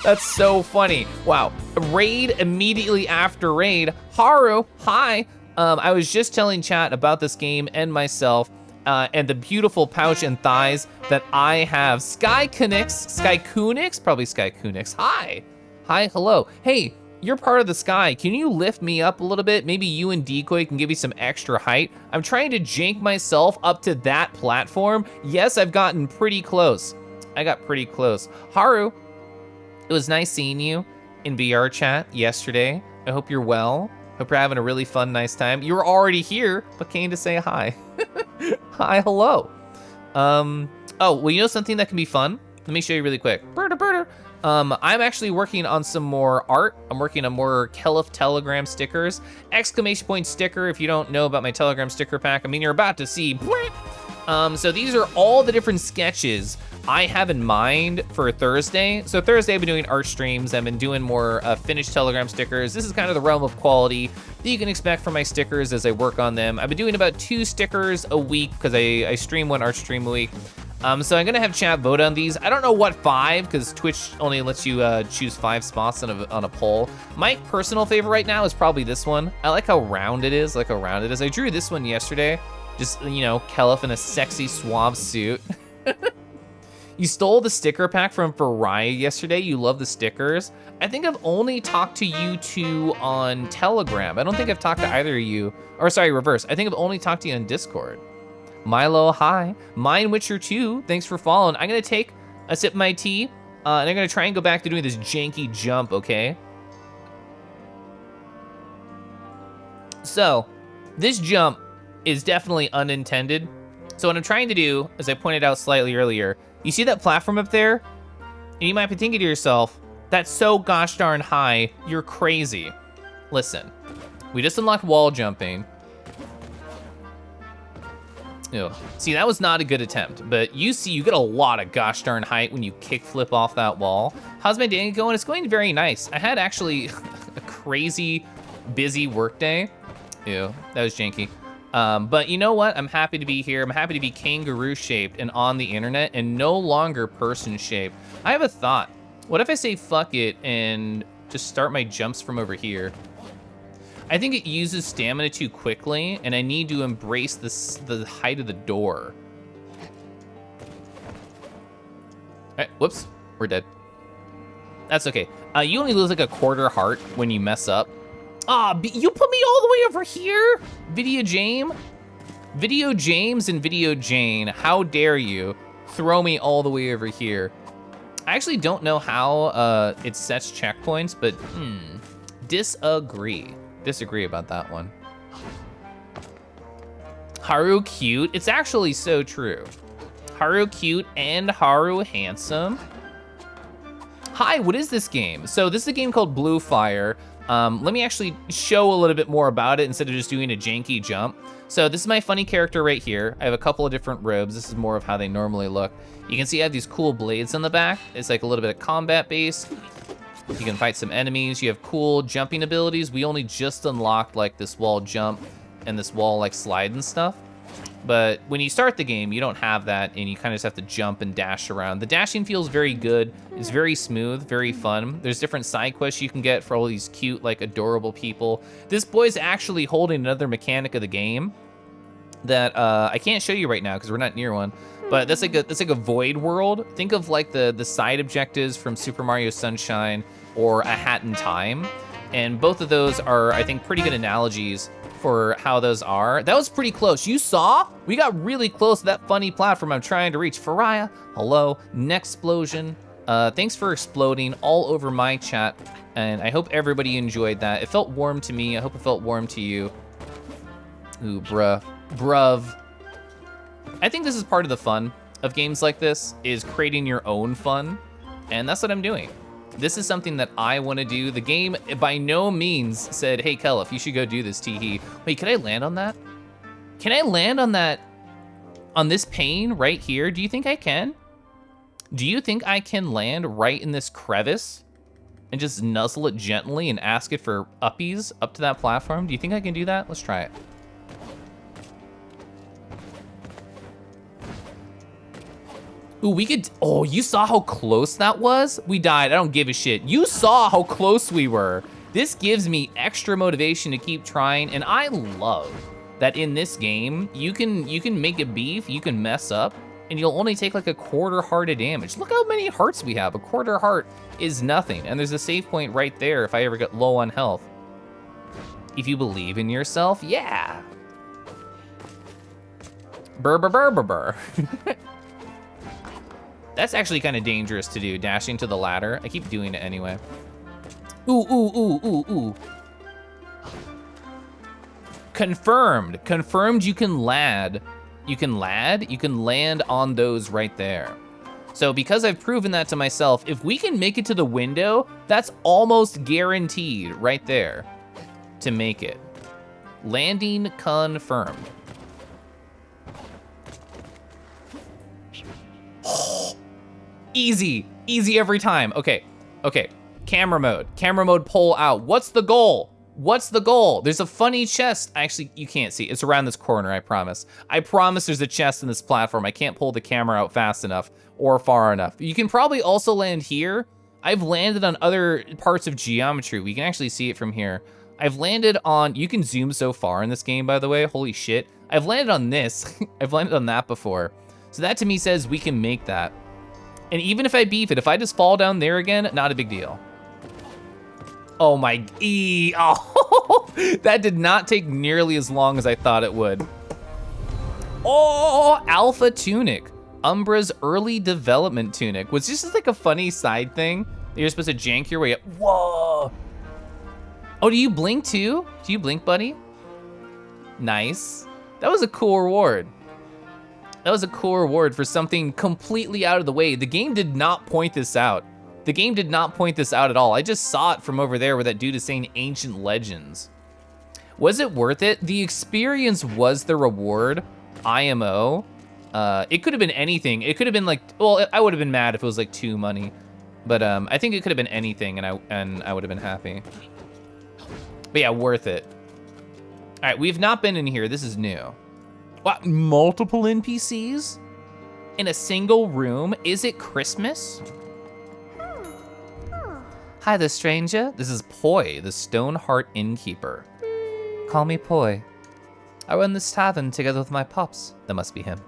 That's so funny. Wow, raid immediately after raid. Haru, hi. I was just telling chat about this game and myself. And the beautiful pouch and thighs that I have. Skykunix, probably Skykunix. Hi, hello. Hey, you're part of the sky. Can you lift me up a little bit? Maybe you and Decoy can give you some extra height. I'm trying to jank myself up to that platform. Yes, I've gotten pretty close. I got pretty close. Haru, it was nice seeing you in BR chat yesterday. I hope you're well. Hope you're having a really fun, nice time. You were already here, but came to say hi. Hi, hello. Oh, well, you know something that can be fun? Let me show you really quick. I'm actually working on some more art. I'm working on more Keliff Telegram stickers. Exclamation point sticker, if you don't know about my Telegram sticker pack, I mean, you're about to see. So these are all the different sketches I have in mind for Thursday. So Thursday, I've been doing art streams. I've been doing more finished Telegram stickers. This is kind of the realm of quality that you can expect from my stickers as I work on them. I've been doing about 2 stickers a week because I stream 1 art stream a week. So I'm gonna have chat vote on these. I don't know what 5, because Twitch only lets you choose 5 spots on a poll. My personal favorite right now is probably this one. I like how round it is, I drew this one yesterday. Just, you know, Keliff in a sexy, suave suit. You stole the sticker pack from Farai yesterday. You love the stickers. I think I've only talked to you 2 on Telegram. I don't think I've talked to either of you. Or sorry, reverse. I think I've only talked to you on Discord. Milo, hi. Mine Witcher 2, thanks for following. I'm gonna take a sip of my tea, and I'm gonna try and go back to doing this janky jump, okay? So, this jump is definitely unintended. So what I'm trying to do, as I pointed out slightly earlier, you see that platform up there? And you might be thinking to yourself, that's so gosh darn high, you're crazy. Listen, we just unlocked wall jumping. Ew. See, that was not a good attempt, but you see, you get a lot of gosh darn height when you kickflip off that wall. How's my day going? It's going very nice. I had actually a crazy busy work day. Ew, that was janky. But you know what? I'm happy to be here. I'm happy to be kangaroo shaped and on the internet and no longer person shaped. I have a thought. What if I say fuck it and just start my jumps from over here? I think it uses stamina too quickly and I need to embrace the height of the door. All right, whoops, we're dead. That's okay. You only lose like a quarter heart when you mess up. Ah, you put me all the way over here? Video James and Video Jane, how dare you throw me all the way over here? I actually don't know how it sets checkpoints, but disagree about that one. Haru cute, it's actually so true. Haru cute and Haru handsome. Hi, what is this game? So this is a game called Blue Fire. Let me actually show a little bit more about it instead of just doing a janky jump. So this is my funny character right here. I have a couple of different ribs. This is more of how they normally look. You can see I have these cool blades on the back. It's like a little bit of combat base. You can fight some enemies. You have cool jumping abilities. We only just unlocked like this wall jump and this wall like slide and stuff. But when you start the game, you don't have that, and you kind of just have to jump and dash around. The dashing feels very good. It's very smooth, very fun. There's different side quests you can get for all these cute, like, adorable people. This boy's actually holding another mechanic of the game that I can't show you right now because we're not near one. But that's like a void world. Think of like the side objectives from Super Mario Sunshine or A Hat in Time. And both of those are, I think, pretty good analogies for how those are. That was pretty close. You saw? We got really close to that funny platform I'm trying to reach. Faria, hello. Nexplosion. Thanks for exploding all over my chat. And I hope everybody enjoyed that. It felt warm to me. I hope it felt warm to you. Ooh, bruv. I think this is part of the fun of games like this, is creating your own fun. And that's what I'm doing. This is something that I want to do. The game by no means said, hey, Keliff, you should go do this, teehee. Wait, can I land on that? Can I land on that, on this pane right here? Do you think I can? Do you think I can land right in this crevice and just nuzzle it gently and ask it for uppies up to that platform? Do you think I can do that? Let's try it. Ooh, we could, oh, you saw how close that was? We died, I don't give a shit. You saw how close we were. This gives me extra motivation to keep trying, and I love that in this game, you can make a beef, you can mess up, and you'll only take like a quarter heart of damage. Look how many hearts we have. A quarter heart is nothing, and there's a save point right there if I ever get low on health. If you believe in yourself, yeah. Burr. That's actually kind of dangerous to do, dashing to the ladder. I keep doing it anyway. Ooh. Confirmed you can land. You can land on those right there. So because I've proven that to myself, if we can make it to the window, that's almost guaranteed right there to make it. Landing confirmed. Easy every time. Okay. Camera mode, pull out. What's the goal? There's a funny chest. Actually, you can't see. It's around this corner, I promise. I promise there's a chest in this platform. I can't pull the camera out fast enough or far enough. You can probably also land here. I've landed on other parts of geometry. We can actually see it from here. I've landed on, you can zoom so far in this game, by the way. Holy shit. I've landed on this. I've landed on that before. So that to me says we can make that. And even if I beef it, if I just fall down there again, not a big deal. Oh my, oh, that did not take nearly as long as I thought it would. Oh, Alpha Tunic. Umbra's early development tunic. Was this just like a funny side thing? You're supposed to jank your way up. Whoa. Oh, do you blink too? Do you blink, buddy? Nice. That was a cool reward. That was a cool reward for something completely out of the way. The game did not point this out. The game did not point this out at all. I just saw it from over there where that dude is saying ancient legends. Was it worth it? The experience was the reward, IMO. It could have been anything. It could have been like, well, I would have been mad if it was like 2 money. But I think it could have been anything and I would have been happy. But yeah, worth it. All right, we've not been in here. This is new. What, multiple NPCs in a single room? Is it Christmas? Hi there, stranger. This is Poi, the Stoneheart innkeeper. Call me Poi. I run this tavern together with my pops. That must be him.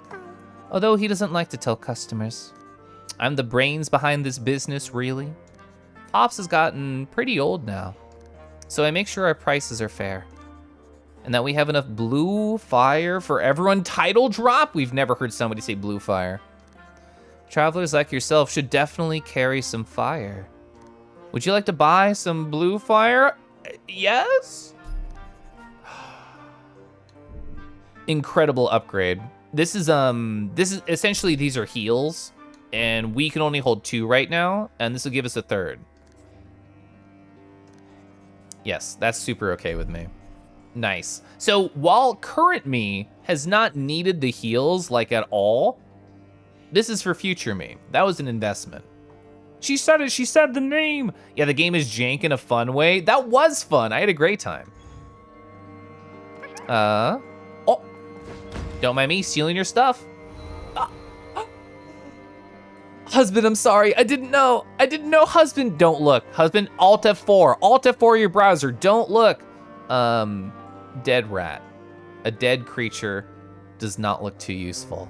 Although he doesn't like to tell customers. I'm the brains behind this business, really. Pops has gotten pretty old now, so I make sure our prices are fair. And that we have enough blue fire for everyone. Title drop? We've never heard somebody say blue fire. Travelers like yourself should definitely carry some fire. Would you like to buy some blue fire? Yes? Incredible upgrade. This is essentially, these are heals, and we can only hold 2 right now, and this will give us a 3rd. Yes, that's super okay with me. Nice. So while current me has not needed the heals like at all, this is for future me. That was an investment. She said it, she said the name. Yeah, the game is jank in a fun way. That was fun, I had a great time. Oh, don't mind me stealing your stuff. Husband, I'm sorry, I didn't know, husband. Don't look, husband, Alt F4 your browser, don't look. Dead rat. A dead creature does not look too useful.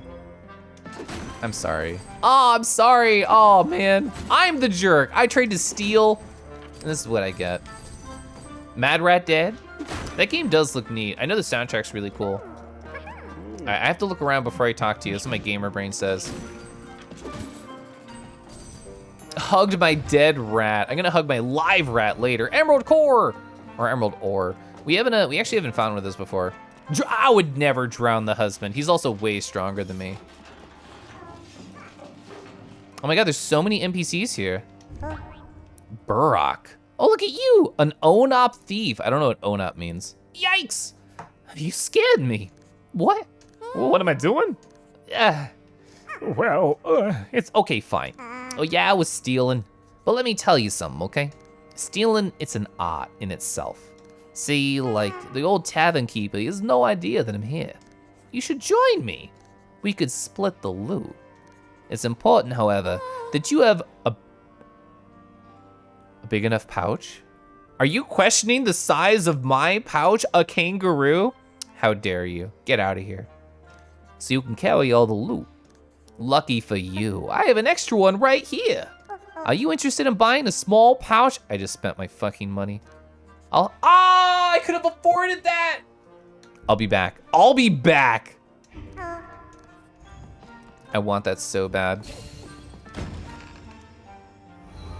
I'm sorry. Oh, I'm sorry, oh man. I'm the jerk, I tried to steal, and this is what I get. Mad Rat dead? That game does look neat. I know the soundtrack's really cool. I have to look around before I talk to you, that's what my gamer brain says. Hugged my dead rat. I'm gonna hug my live rat later. Emerald core, or emerald ore. We actually haven't found one of those before. I would never drown the husband. He's also way stronger than me. Oh my God, there's so many NPCs here. Burrock. Oh, look at you, an ONOP thief. I don't know what ONOP means. Yikes, you scared me. What? Well, what am I doing? Well, It's okay, fine. Oh yeah, I was stealing. But let me tell you something, okay? Stealing, it's an art in itself. See, like the old tavern keeper, he has no idea that I'm here. You should join me. We could split the loot. It's important, however, that you have a big enough pouch? Are you questioning the size of my pouch, a kangaroo? How dare you? Get out of here. So you can carry all the loot. Lucky for you, I have an extra one right here. Are you interested in buying a small pouch? I just spent my fucking money. I could have afforded that. I'll be back. I'll be back. I want that so bad.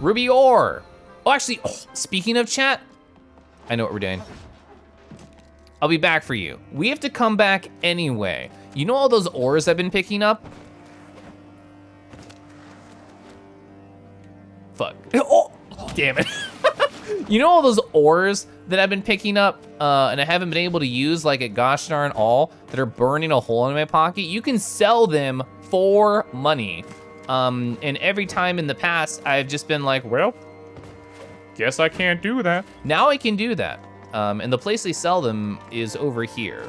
Ruby ore. Oh, actually, speaking of chat, I know what we're doing. I'll be back for you. We have to come back anyway. You know all those ores I've been picking up? Fuck. Oh, damn it. You know all those ores that I've been picking up and I haven't been able to use, like at gosh darn all, that are burning a hole in my pocket? You can sell them for money. And every time in the past, I've just been like, well, guess I can't do that. now I can do that. And the place they sell them is over here.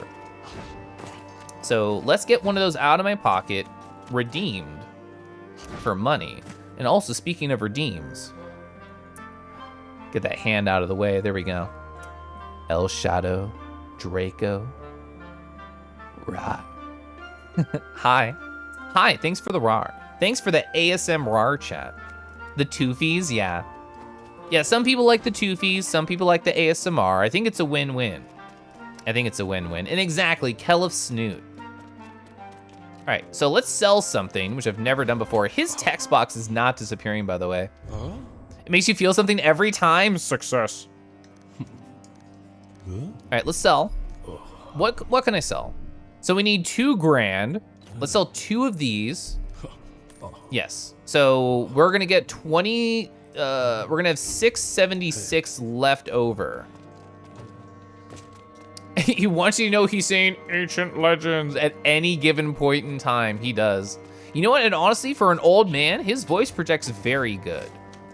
So let's get one of those out of my pocket, redeemed for money. And also, speaking of redeems, get that hand out of the way. There we go. El Shadow, Draco, Ra. Hi. Hi, thanks for the RAR. Thanks for the ASM RAR chat. The Toofies, yeah. Yeah, some people like the Toofies, some people like the ASMR. I think it's a win-win. And exactly, Keliff Snoot. All right, so let's sell something, which I've never done before. His text box is not disappearing, by the way. It makes you feel something every time. Success. All right, let's sell. What can I sell? So we need 2 grand. Let's sell 2 of these. Yes. So we're gonna get 20. We're gonna have 676 left over. He wants you to know he's saying ancient legends at any given point in time. He does. You know what? And honestly, for an old man, his voice projects very good.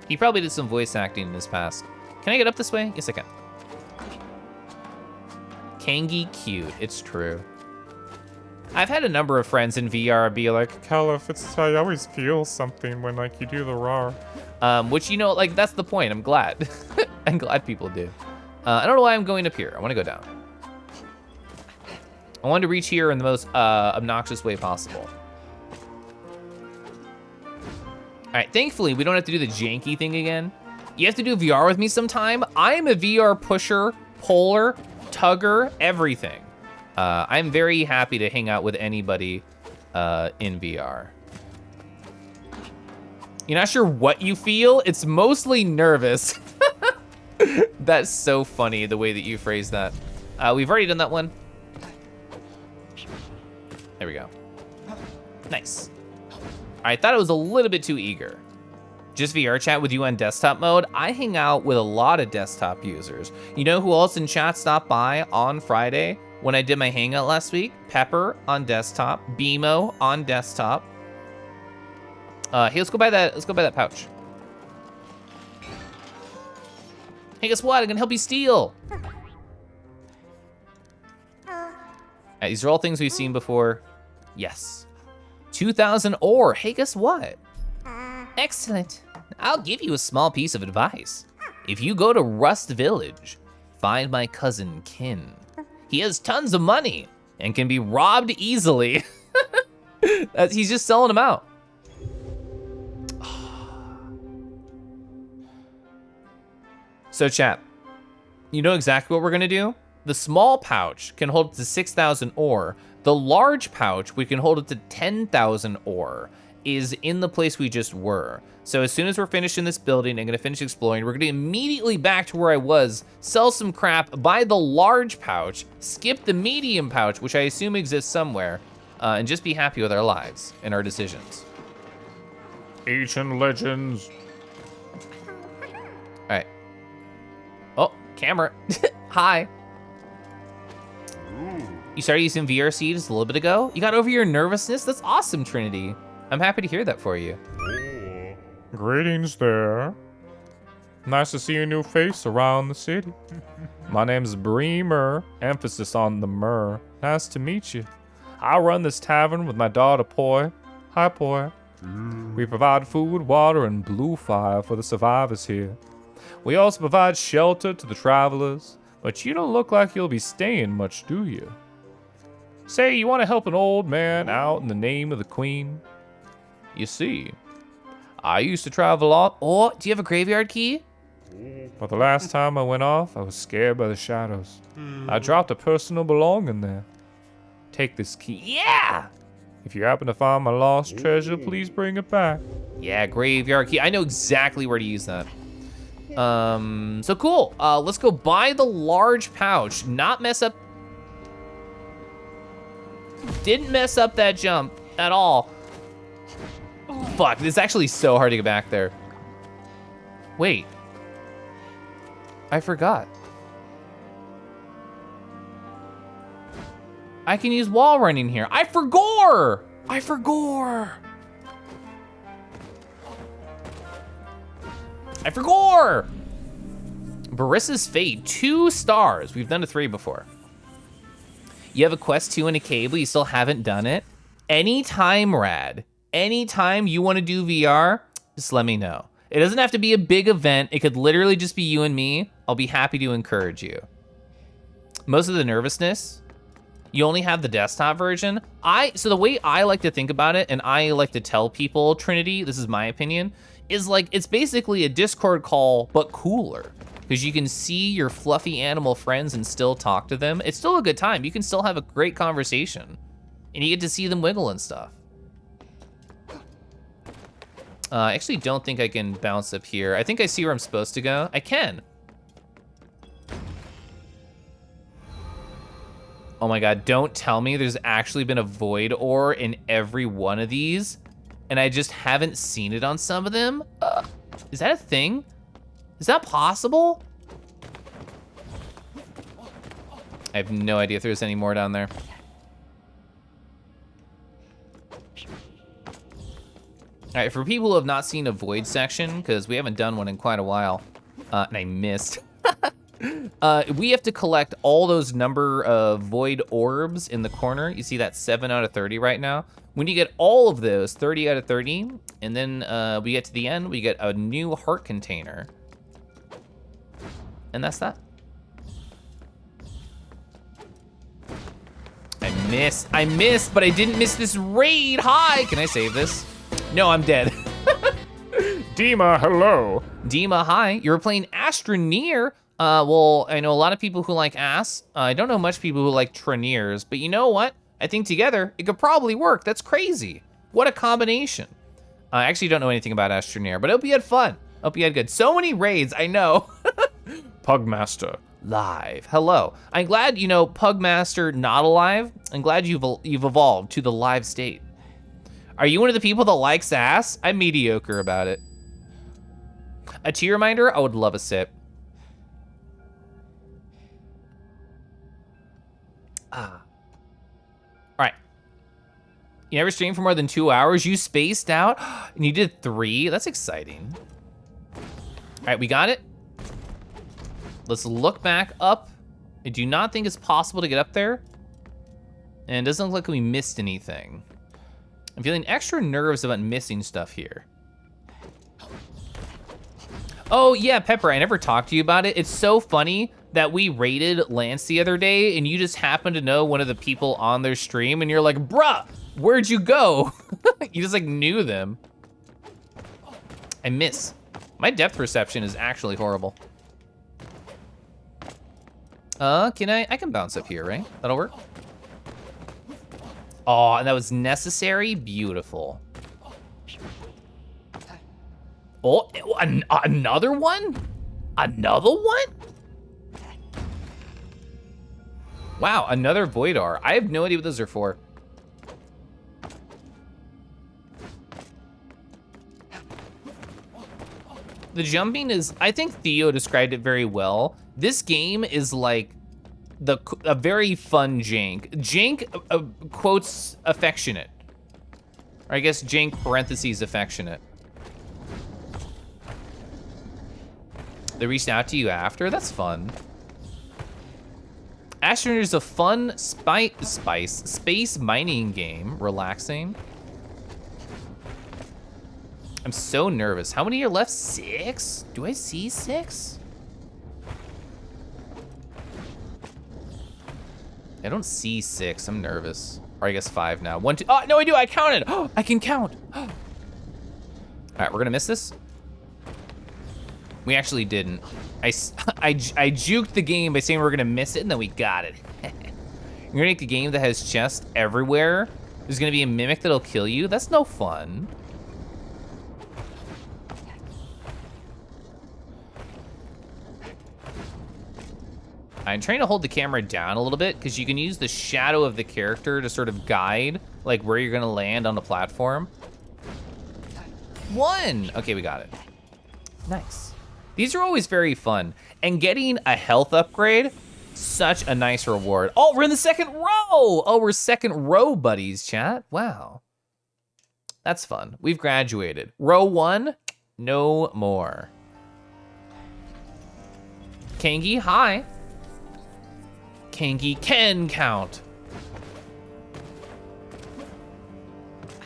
He probably did some voice acting in his past. Can I get up this way? Yes, I can. Kangi cute. It's true. I've had a number of friends in VR be like, Keliff, I always feel something when like you do the RAR. which, you know, like that's the point. I'm glad. I'm glad people do. I don't know why I'm going up here. I want to go down. I wanted to reach here in the most obnoxious way possible. All right, thankfully, we don't have to do the janky thing again. You have to do VR with me sometime. I am a VR pusher, puller, tugger, everything. I'm very happy to hang out with anybody in VR. You're not sure what you feel? It's mostly nervous. That's so funny, the way that you phrase that. We've already done that one. There we go. Nice. I thought it was a little bit too eager. Just VR chat with you on desktop mode? I hang out with a lot of desktop users. You know who else in chat stopped by on Friday when I did my hangout last week? Pepper on desktop, BMO on desktop. Hey, let's go buy that. Let's go buy that pouch. Hey, guess what? I can help you steal. These are all things we've seen before. Yes. 2,000 ore. Hey, guess what? Excellent. I'll give you a small piece of advice. If you go to Rust Village, find my cousin Kin. He has tons of money and can be robbed easily. He's just selling them out. So chat, you know exactly what we're gonna do? The small pouch can hold it to 6,000 ore. The large pouch, we can hold it to 10,000 ore, is in the place we just were. So as soon as we're finished in this building and gonna finish exploring, we're gonna immediately back to where I was, sell some crap, buy the large pouch, skip the medium pouch, which I assume exists somewhere, and just be happy with our lives and our decisions. Ancient legends. All right. Oh, camera. Hi. You started using VR seeds a little bit ago? You got over your nervousness? That's awesome, Trinity. I'm happy to hear that for you. Greetings there. Nice to see a new face around the city. My name's Bremer, emphasis on the mer. Nice to meet you. I run this tavern with my daughter Poi. Hi Poi. We provide food, water, and blue fire for the survivors here. We also provide shelter to the travelers, but you don't look like you'll be staying much, do you? Say you want to help an old man out in the name of the queen? You see, I used to travel a lot. Oh, do you have a graveyard key? But the last time I went off, I was scared by the shadows. I dropped a personal belonging there. Take this key. Yeah! If you happen to find my lost treasure, please bring it back. Yeah, graveyard key. I know exactly where to use that. So cool. Let's go buy the large pouch. Not mess up. Didn't mess up that jump at all. Fuck, this is actually so hard to get back there. Wait. I forgot. I can use wall running here. I forgot. I forgot. Barissa's Fate, 2 stars. We've done a 3 before. You have a quest 2 in a cave, but you still haven't done it. Anytime, Rad. Anytime you want to do VR, just let me know. It doesn't have to be a big event. It could literally just be you and me. I'll be happy to encourage you. Most of the nervousness, you only have the desktop version. So the way I like to think about it, and I like to tell people, Trinity, this is my opinion, is like, it's basically a Discord call, but cooler. Because you can see your fluffy animal friends and still talk to them. It's still a good time. You can still have a great conversation. And you get to see them wiggle and stuff. I actually don't think I can bounce up here. I think I see where I'm supposed to go. I can. Oh my God, don't tell me there's actually been a void ore in every one of these, and I just haven't seen it on some of them? Is that a thing? Is that possible? I have no idea if there's any more down there. All right, for people who have not seen a void section, because we haven't done one in quite a while, and I missed, we have to collect all those number of void orbs in the corner. You see that 7 out of 30 right now. When you get all of those, 30 out of 30, and then we get to the end, we get a new heart container. And that's that. I missed, but I didn't miss this raid. Hi, can I save this? No, I'm dead. Dima, hello. Dima, hi. You were playing Astroneer. Well, I know a lot of people who like Ass. I don't know much people who like Troniers, but you know what? I think together it could probably work. That's crazy. What a combination. I actually don't know anything about Astroneer, but I hope you had fun. Hope you had good. So many raids, I know. Pugmaster. Live. Hello. I'm glad, you know, Pugmaster not alive. I'm glad you've evolved to the live state. Are you one of the people that likes Ass? I'm mediocre about it. A tea reminder, I would love a sip. All right. You never streamed for more than 2 hours? You spaced out? And you did 3? That's exciting. All right, we got it. Let's look back up. I do not think it's possible to get up there. And it doesn't look like we missed anything. I'm feeling extra nervous about missing stuff here. Oh yeah, Pepper, I never talked to you about it. It's so funny that we raided Lance the other day and you just happened to know one of the people on their stream and you're like, bruh, where'd you go? You just like knew them. I miss. My depth perception is actually horrible. I can bounce up here, right? That'll work. Oh, and that was necessary? Beautiful. Oh, another one? Another one? Wow, another Voidar. I have no idea what those are for. The jumping is, I think Theo described it very well. This game is like a very fun jank. Jank quotes affectionate. Or I guess jank parentheses affectionate. They reached out to you after? That's fun. Astronaut is a fun space mining game. Relaxing. I'm so nervous. How many are left? 6? Do I see 6? I don't see 6. I'm nervous. Or I guess 5 now. 1, 2. Oh, no, I do. I counted. Oh, I can count. All right, we're gonna miss this. We actually didn't. I juked the game by saying we were gonna miss it, and then we got it. You're gonna make a game that has chests everywhere. There's gonna be a mimic that'll kill you. That's no fun. I'm trying to hold the camera down a little bit because you can use the shadow of the character to sort of guide like where you're gonna land on the platform. 1! Okay, we got it. Nice. These are always very fun. And getting a health upgrade, such a nice reward. Oh, we're in the second row! Oh, we're second row buddies, chat. Wow. That's fun. We've graduated. Row 1, no more. Kangi, hi. Kangi can count.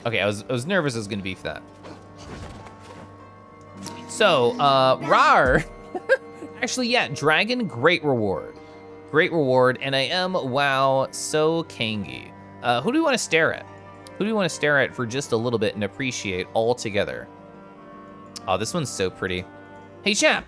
Okay, I was nervous I was gonna beef that. So, rar. Actually, yeah, dragon, great reward. Great reward, and I am, wow, so Kangi. Who do we want to stare at? Who do we want to stare at for just a little bit and appreciate all together? Oh, this one's so pretty. Hey, chat.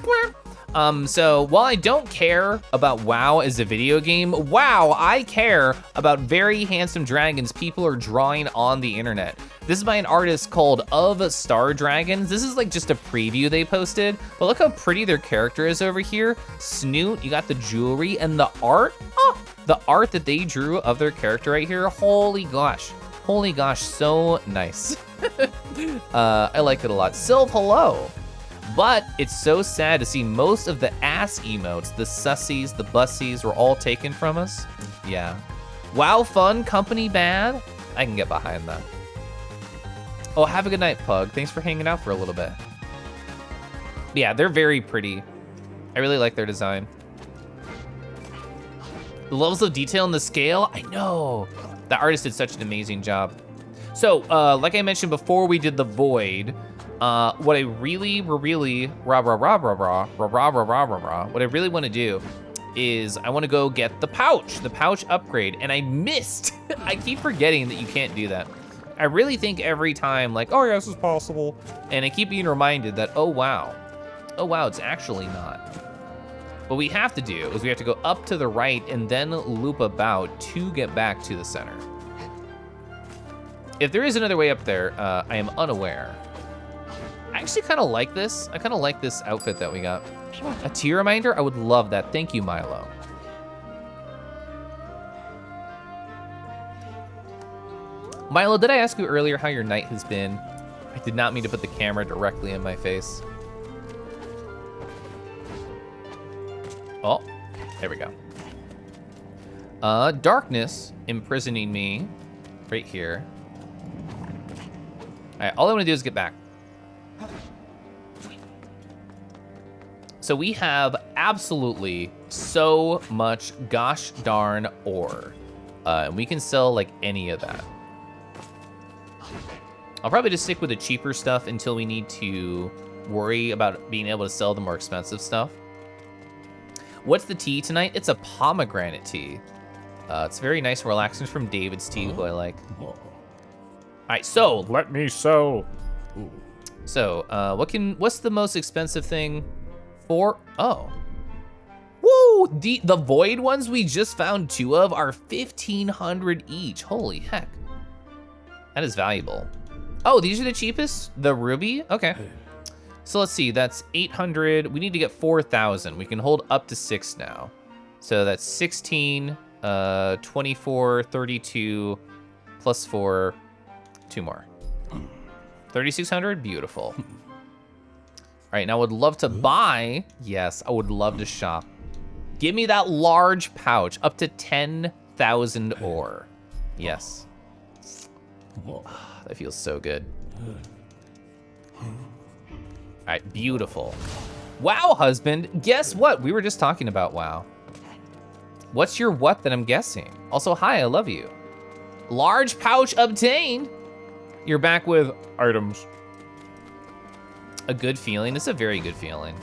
So while I don't care about WoW as a video game, wow, I care about very handsome dragons people are drawing on the internet. This is by an artist called Of Star Dragons. This is like just a preview they posted, but look how pretty their character is over here. Snoot, you got the jewelry and the art. Oh, the art that they drew of their character right here. Holy gosh, so nice. I like it a lot. Sylv, hello. But it's so sad to see most of the ass emotes, the sussies, the bussies were all taken from us. Yeah. WoW fun, company bad. I can get behind that. Oh, have a good night, Pug. Thanks for hanging out for a little bit. Yeah, they're very pretty. I really like their design. The levels of detail and the scale, I know. The artist did such an amazing job. So, like I mentioned before we did the Void, what I really want to do is I want to go get the pouch upgrade, and I missed. I keep forgetting that you can't do that. I really think every time, like, oh yeah, this is possible, and I keep being reminded that, oh wow, it's actually not. What we have to do is we have to go up to the right and then loop about to get back to the center. If there is another way up there, I am unaware. I actually kind of like this. I kind of like this outfit that we got. A tea reminder? I would love that. Thank you, Milo. Milo, did I ask you earlier how your night has been? I did not mean to put the camera directly in my face. There we go. Darkness imprisoning me right here. All right, all I want to do is get back. So we have absolutely so much gosh darn ore. And we can sell like any of that. I'll probably just stick with the cheaper stuff until we need to worry about being able to sell the more expensive stuff. What's the tea tonight? It's a pomegranate tea. It's very nice and relaxing. It's from David's Tea, who I like. All right, so Let me sew. So, what's the most expensive thing for? Oh. Woo! The void ones we just found 2 of are 1,500 each. Holy heck. That is valuable. Oh, these are the cheapest? The ruby? Okay. So let's see, that's 800. We need to get 4,000. We can hold up to 6 now. So that's 16, 24, 32, plus 4, 2 more. 3,600, beautiful. All right, now I would love to buy, yes, I would love to shop. Give me that large pouch, up to 10,000 ore. Yes. That feels so good. All right, beautiful. Wow, husband, guess what? We were just talking about WoW. What's your what that I'm guessing? Also, hi, I love you. Large pouch obtained. You're back with Items. a good feeling. It's a very good feeling.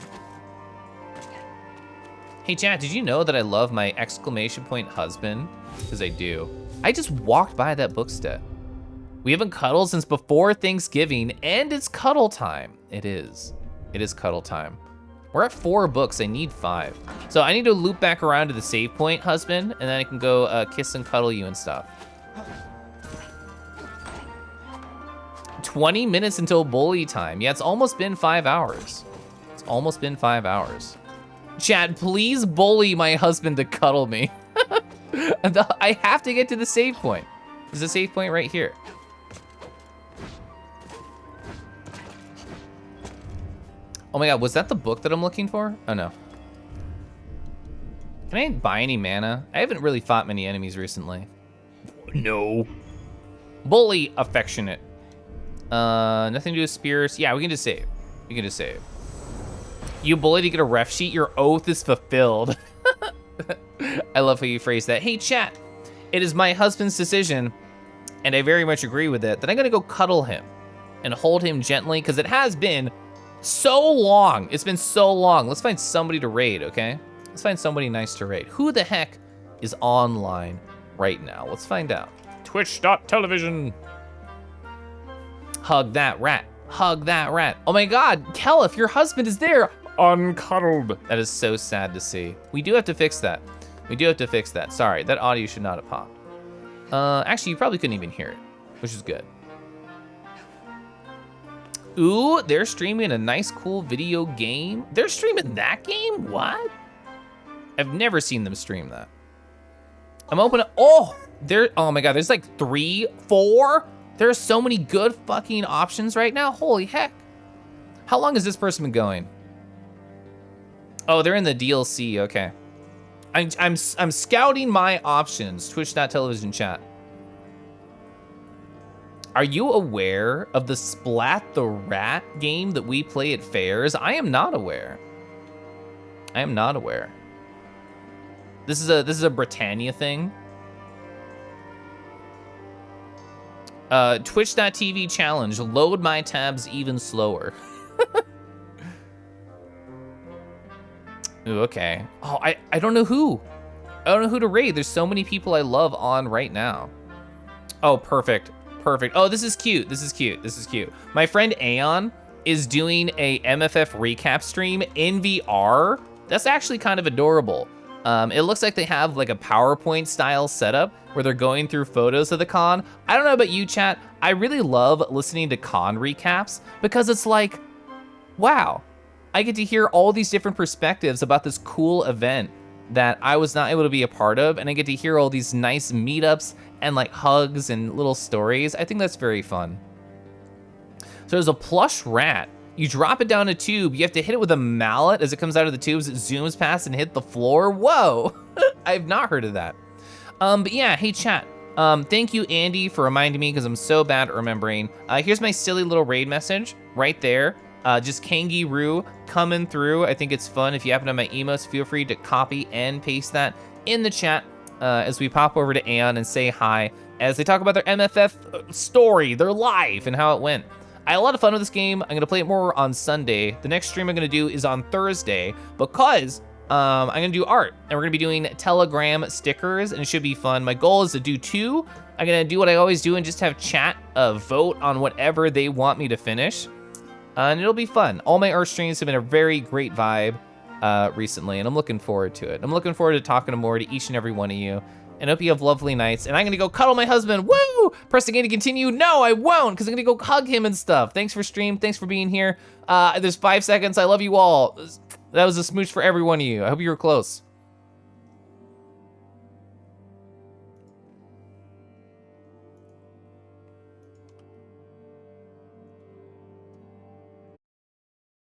Hey, chat, did you know that I love my exclamation point husband? Because I do. I just walked by that bookstep. We haven't cuddled since before Thanksgiving, and it's cuddle time. It is. It is cuddle time. We're at 4 books. I need 5. So I need to loop back around to the save point, husband, and then I can go kiss and cuddle you and stuff. 20 minutes until bully time. Yeah, it's almost been 5 hours. It's almost been 5 hours. Chad, please bully my husband to cuddle me. I have to get to the save point. There's a save point right here. Oh my god, was that the book that I'm looking for? Oh no. Can I buy any mana? I haven't really fought many enemies recently. No. Bully affectionate. Nothing to do with spears. Yeah, we can just save. We can just save. You bully to get a ref sheet, your oath is fulfilled. I love how you phrase that. Hey chat, it is my husband's decision, and I very much agree with it, that I'm gonna go cuddle him and hold him gently, because it has been so long. It's been so long. Let's find somebody to raid, okay? Let's find somebody nice to raid. Who the heck is online right now? Let's find out. Twitch.television. Hug that rat. Hug that rat. Oh my god, Keliff, your husband is there. Uncuddled. That is so sad to see. We do have to fix that. We do have to fix that. Sorry, that audio should not have popped. Actually, you probably couldn't even hear it, which is good. Ooh, they're streaming a nice, cool video game. They're streaming that game? What? I've never seen them stream that. I'm opening. Oh my god, there's like 3, 4. There's so many good fucking options right now. Holy heck. How long has this person been going? Oh, they're in the DLC, okay. I'm scouting my options, twitch.television chat. Are you aware of the Splat the Rat game that we play at fairs? I am not aware. I am not aware. This is a Britannia thing. Twitch.tv challenge, load my tabs even slower. Ooh, okay. Oh, I don't know who. I don't know who to raid. There's so many people I love on right now. Oh, perfect. Perfect. Oh, this is cute. This is cute. This is cute. My friend Aeon is doing a MFF recap stream in VR. That's actually kind of adorable. It looks like they have like a PowerPoint style setup where they're going through photos of the con. I don't know about you, chat. I really love listening to con recaps because it's like, wow, I get to hear all these different perspectives about this cool event that I was not able to be a part of, and I get to hear all these nice meetups and like hugs and little stories. I think that's very fun. So there's a plush rat. You drop it down a tube. You have to hit it with a mallet as it comes out of the tubes. It zooms past and hit the floor. Whoa, I've not heard of that. But yeah, hey chat. Thank you, Andy, for reminding me because I'm so bad at remembering. Here's my silly little raid message right there. Just Kangaroo coming through. I think it's fun. If you happen to have my emos, feel free to copy and paste that in the chat as we pop over to Aeon and say hi as they talk about their MFF story, their life, and how it went. I had a lot of fun with this game. I'm gonna play it more on Sunday. The next stream I'm gonna do is on Thursday because I'm gonna do art and we're gonna be doing Telegram stickers and it should be fun. My goal is to do 2. I'm gonna do what I always do and just have chat vote on whatever they want me to finish. And it'll be fun. All my art streams have been a very great vibe recently and I'm looking forward to it. I'm looking forward to talking more to each and every one of you. And hope you have lovely nights. And I'm gonna go cuddle my husband. Woo! Pressing A to continue. No, I won't, because I'm gonna go hug him and stuff. Thanks for stream. Thanks for being here. There's 5 seconds. I love you all. That was a smooch for every one of you. I hope you were close.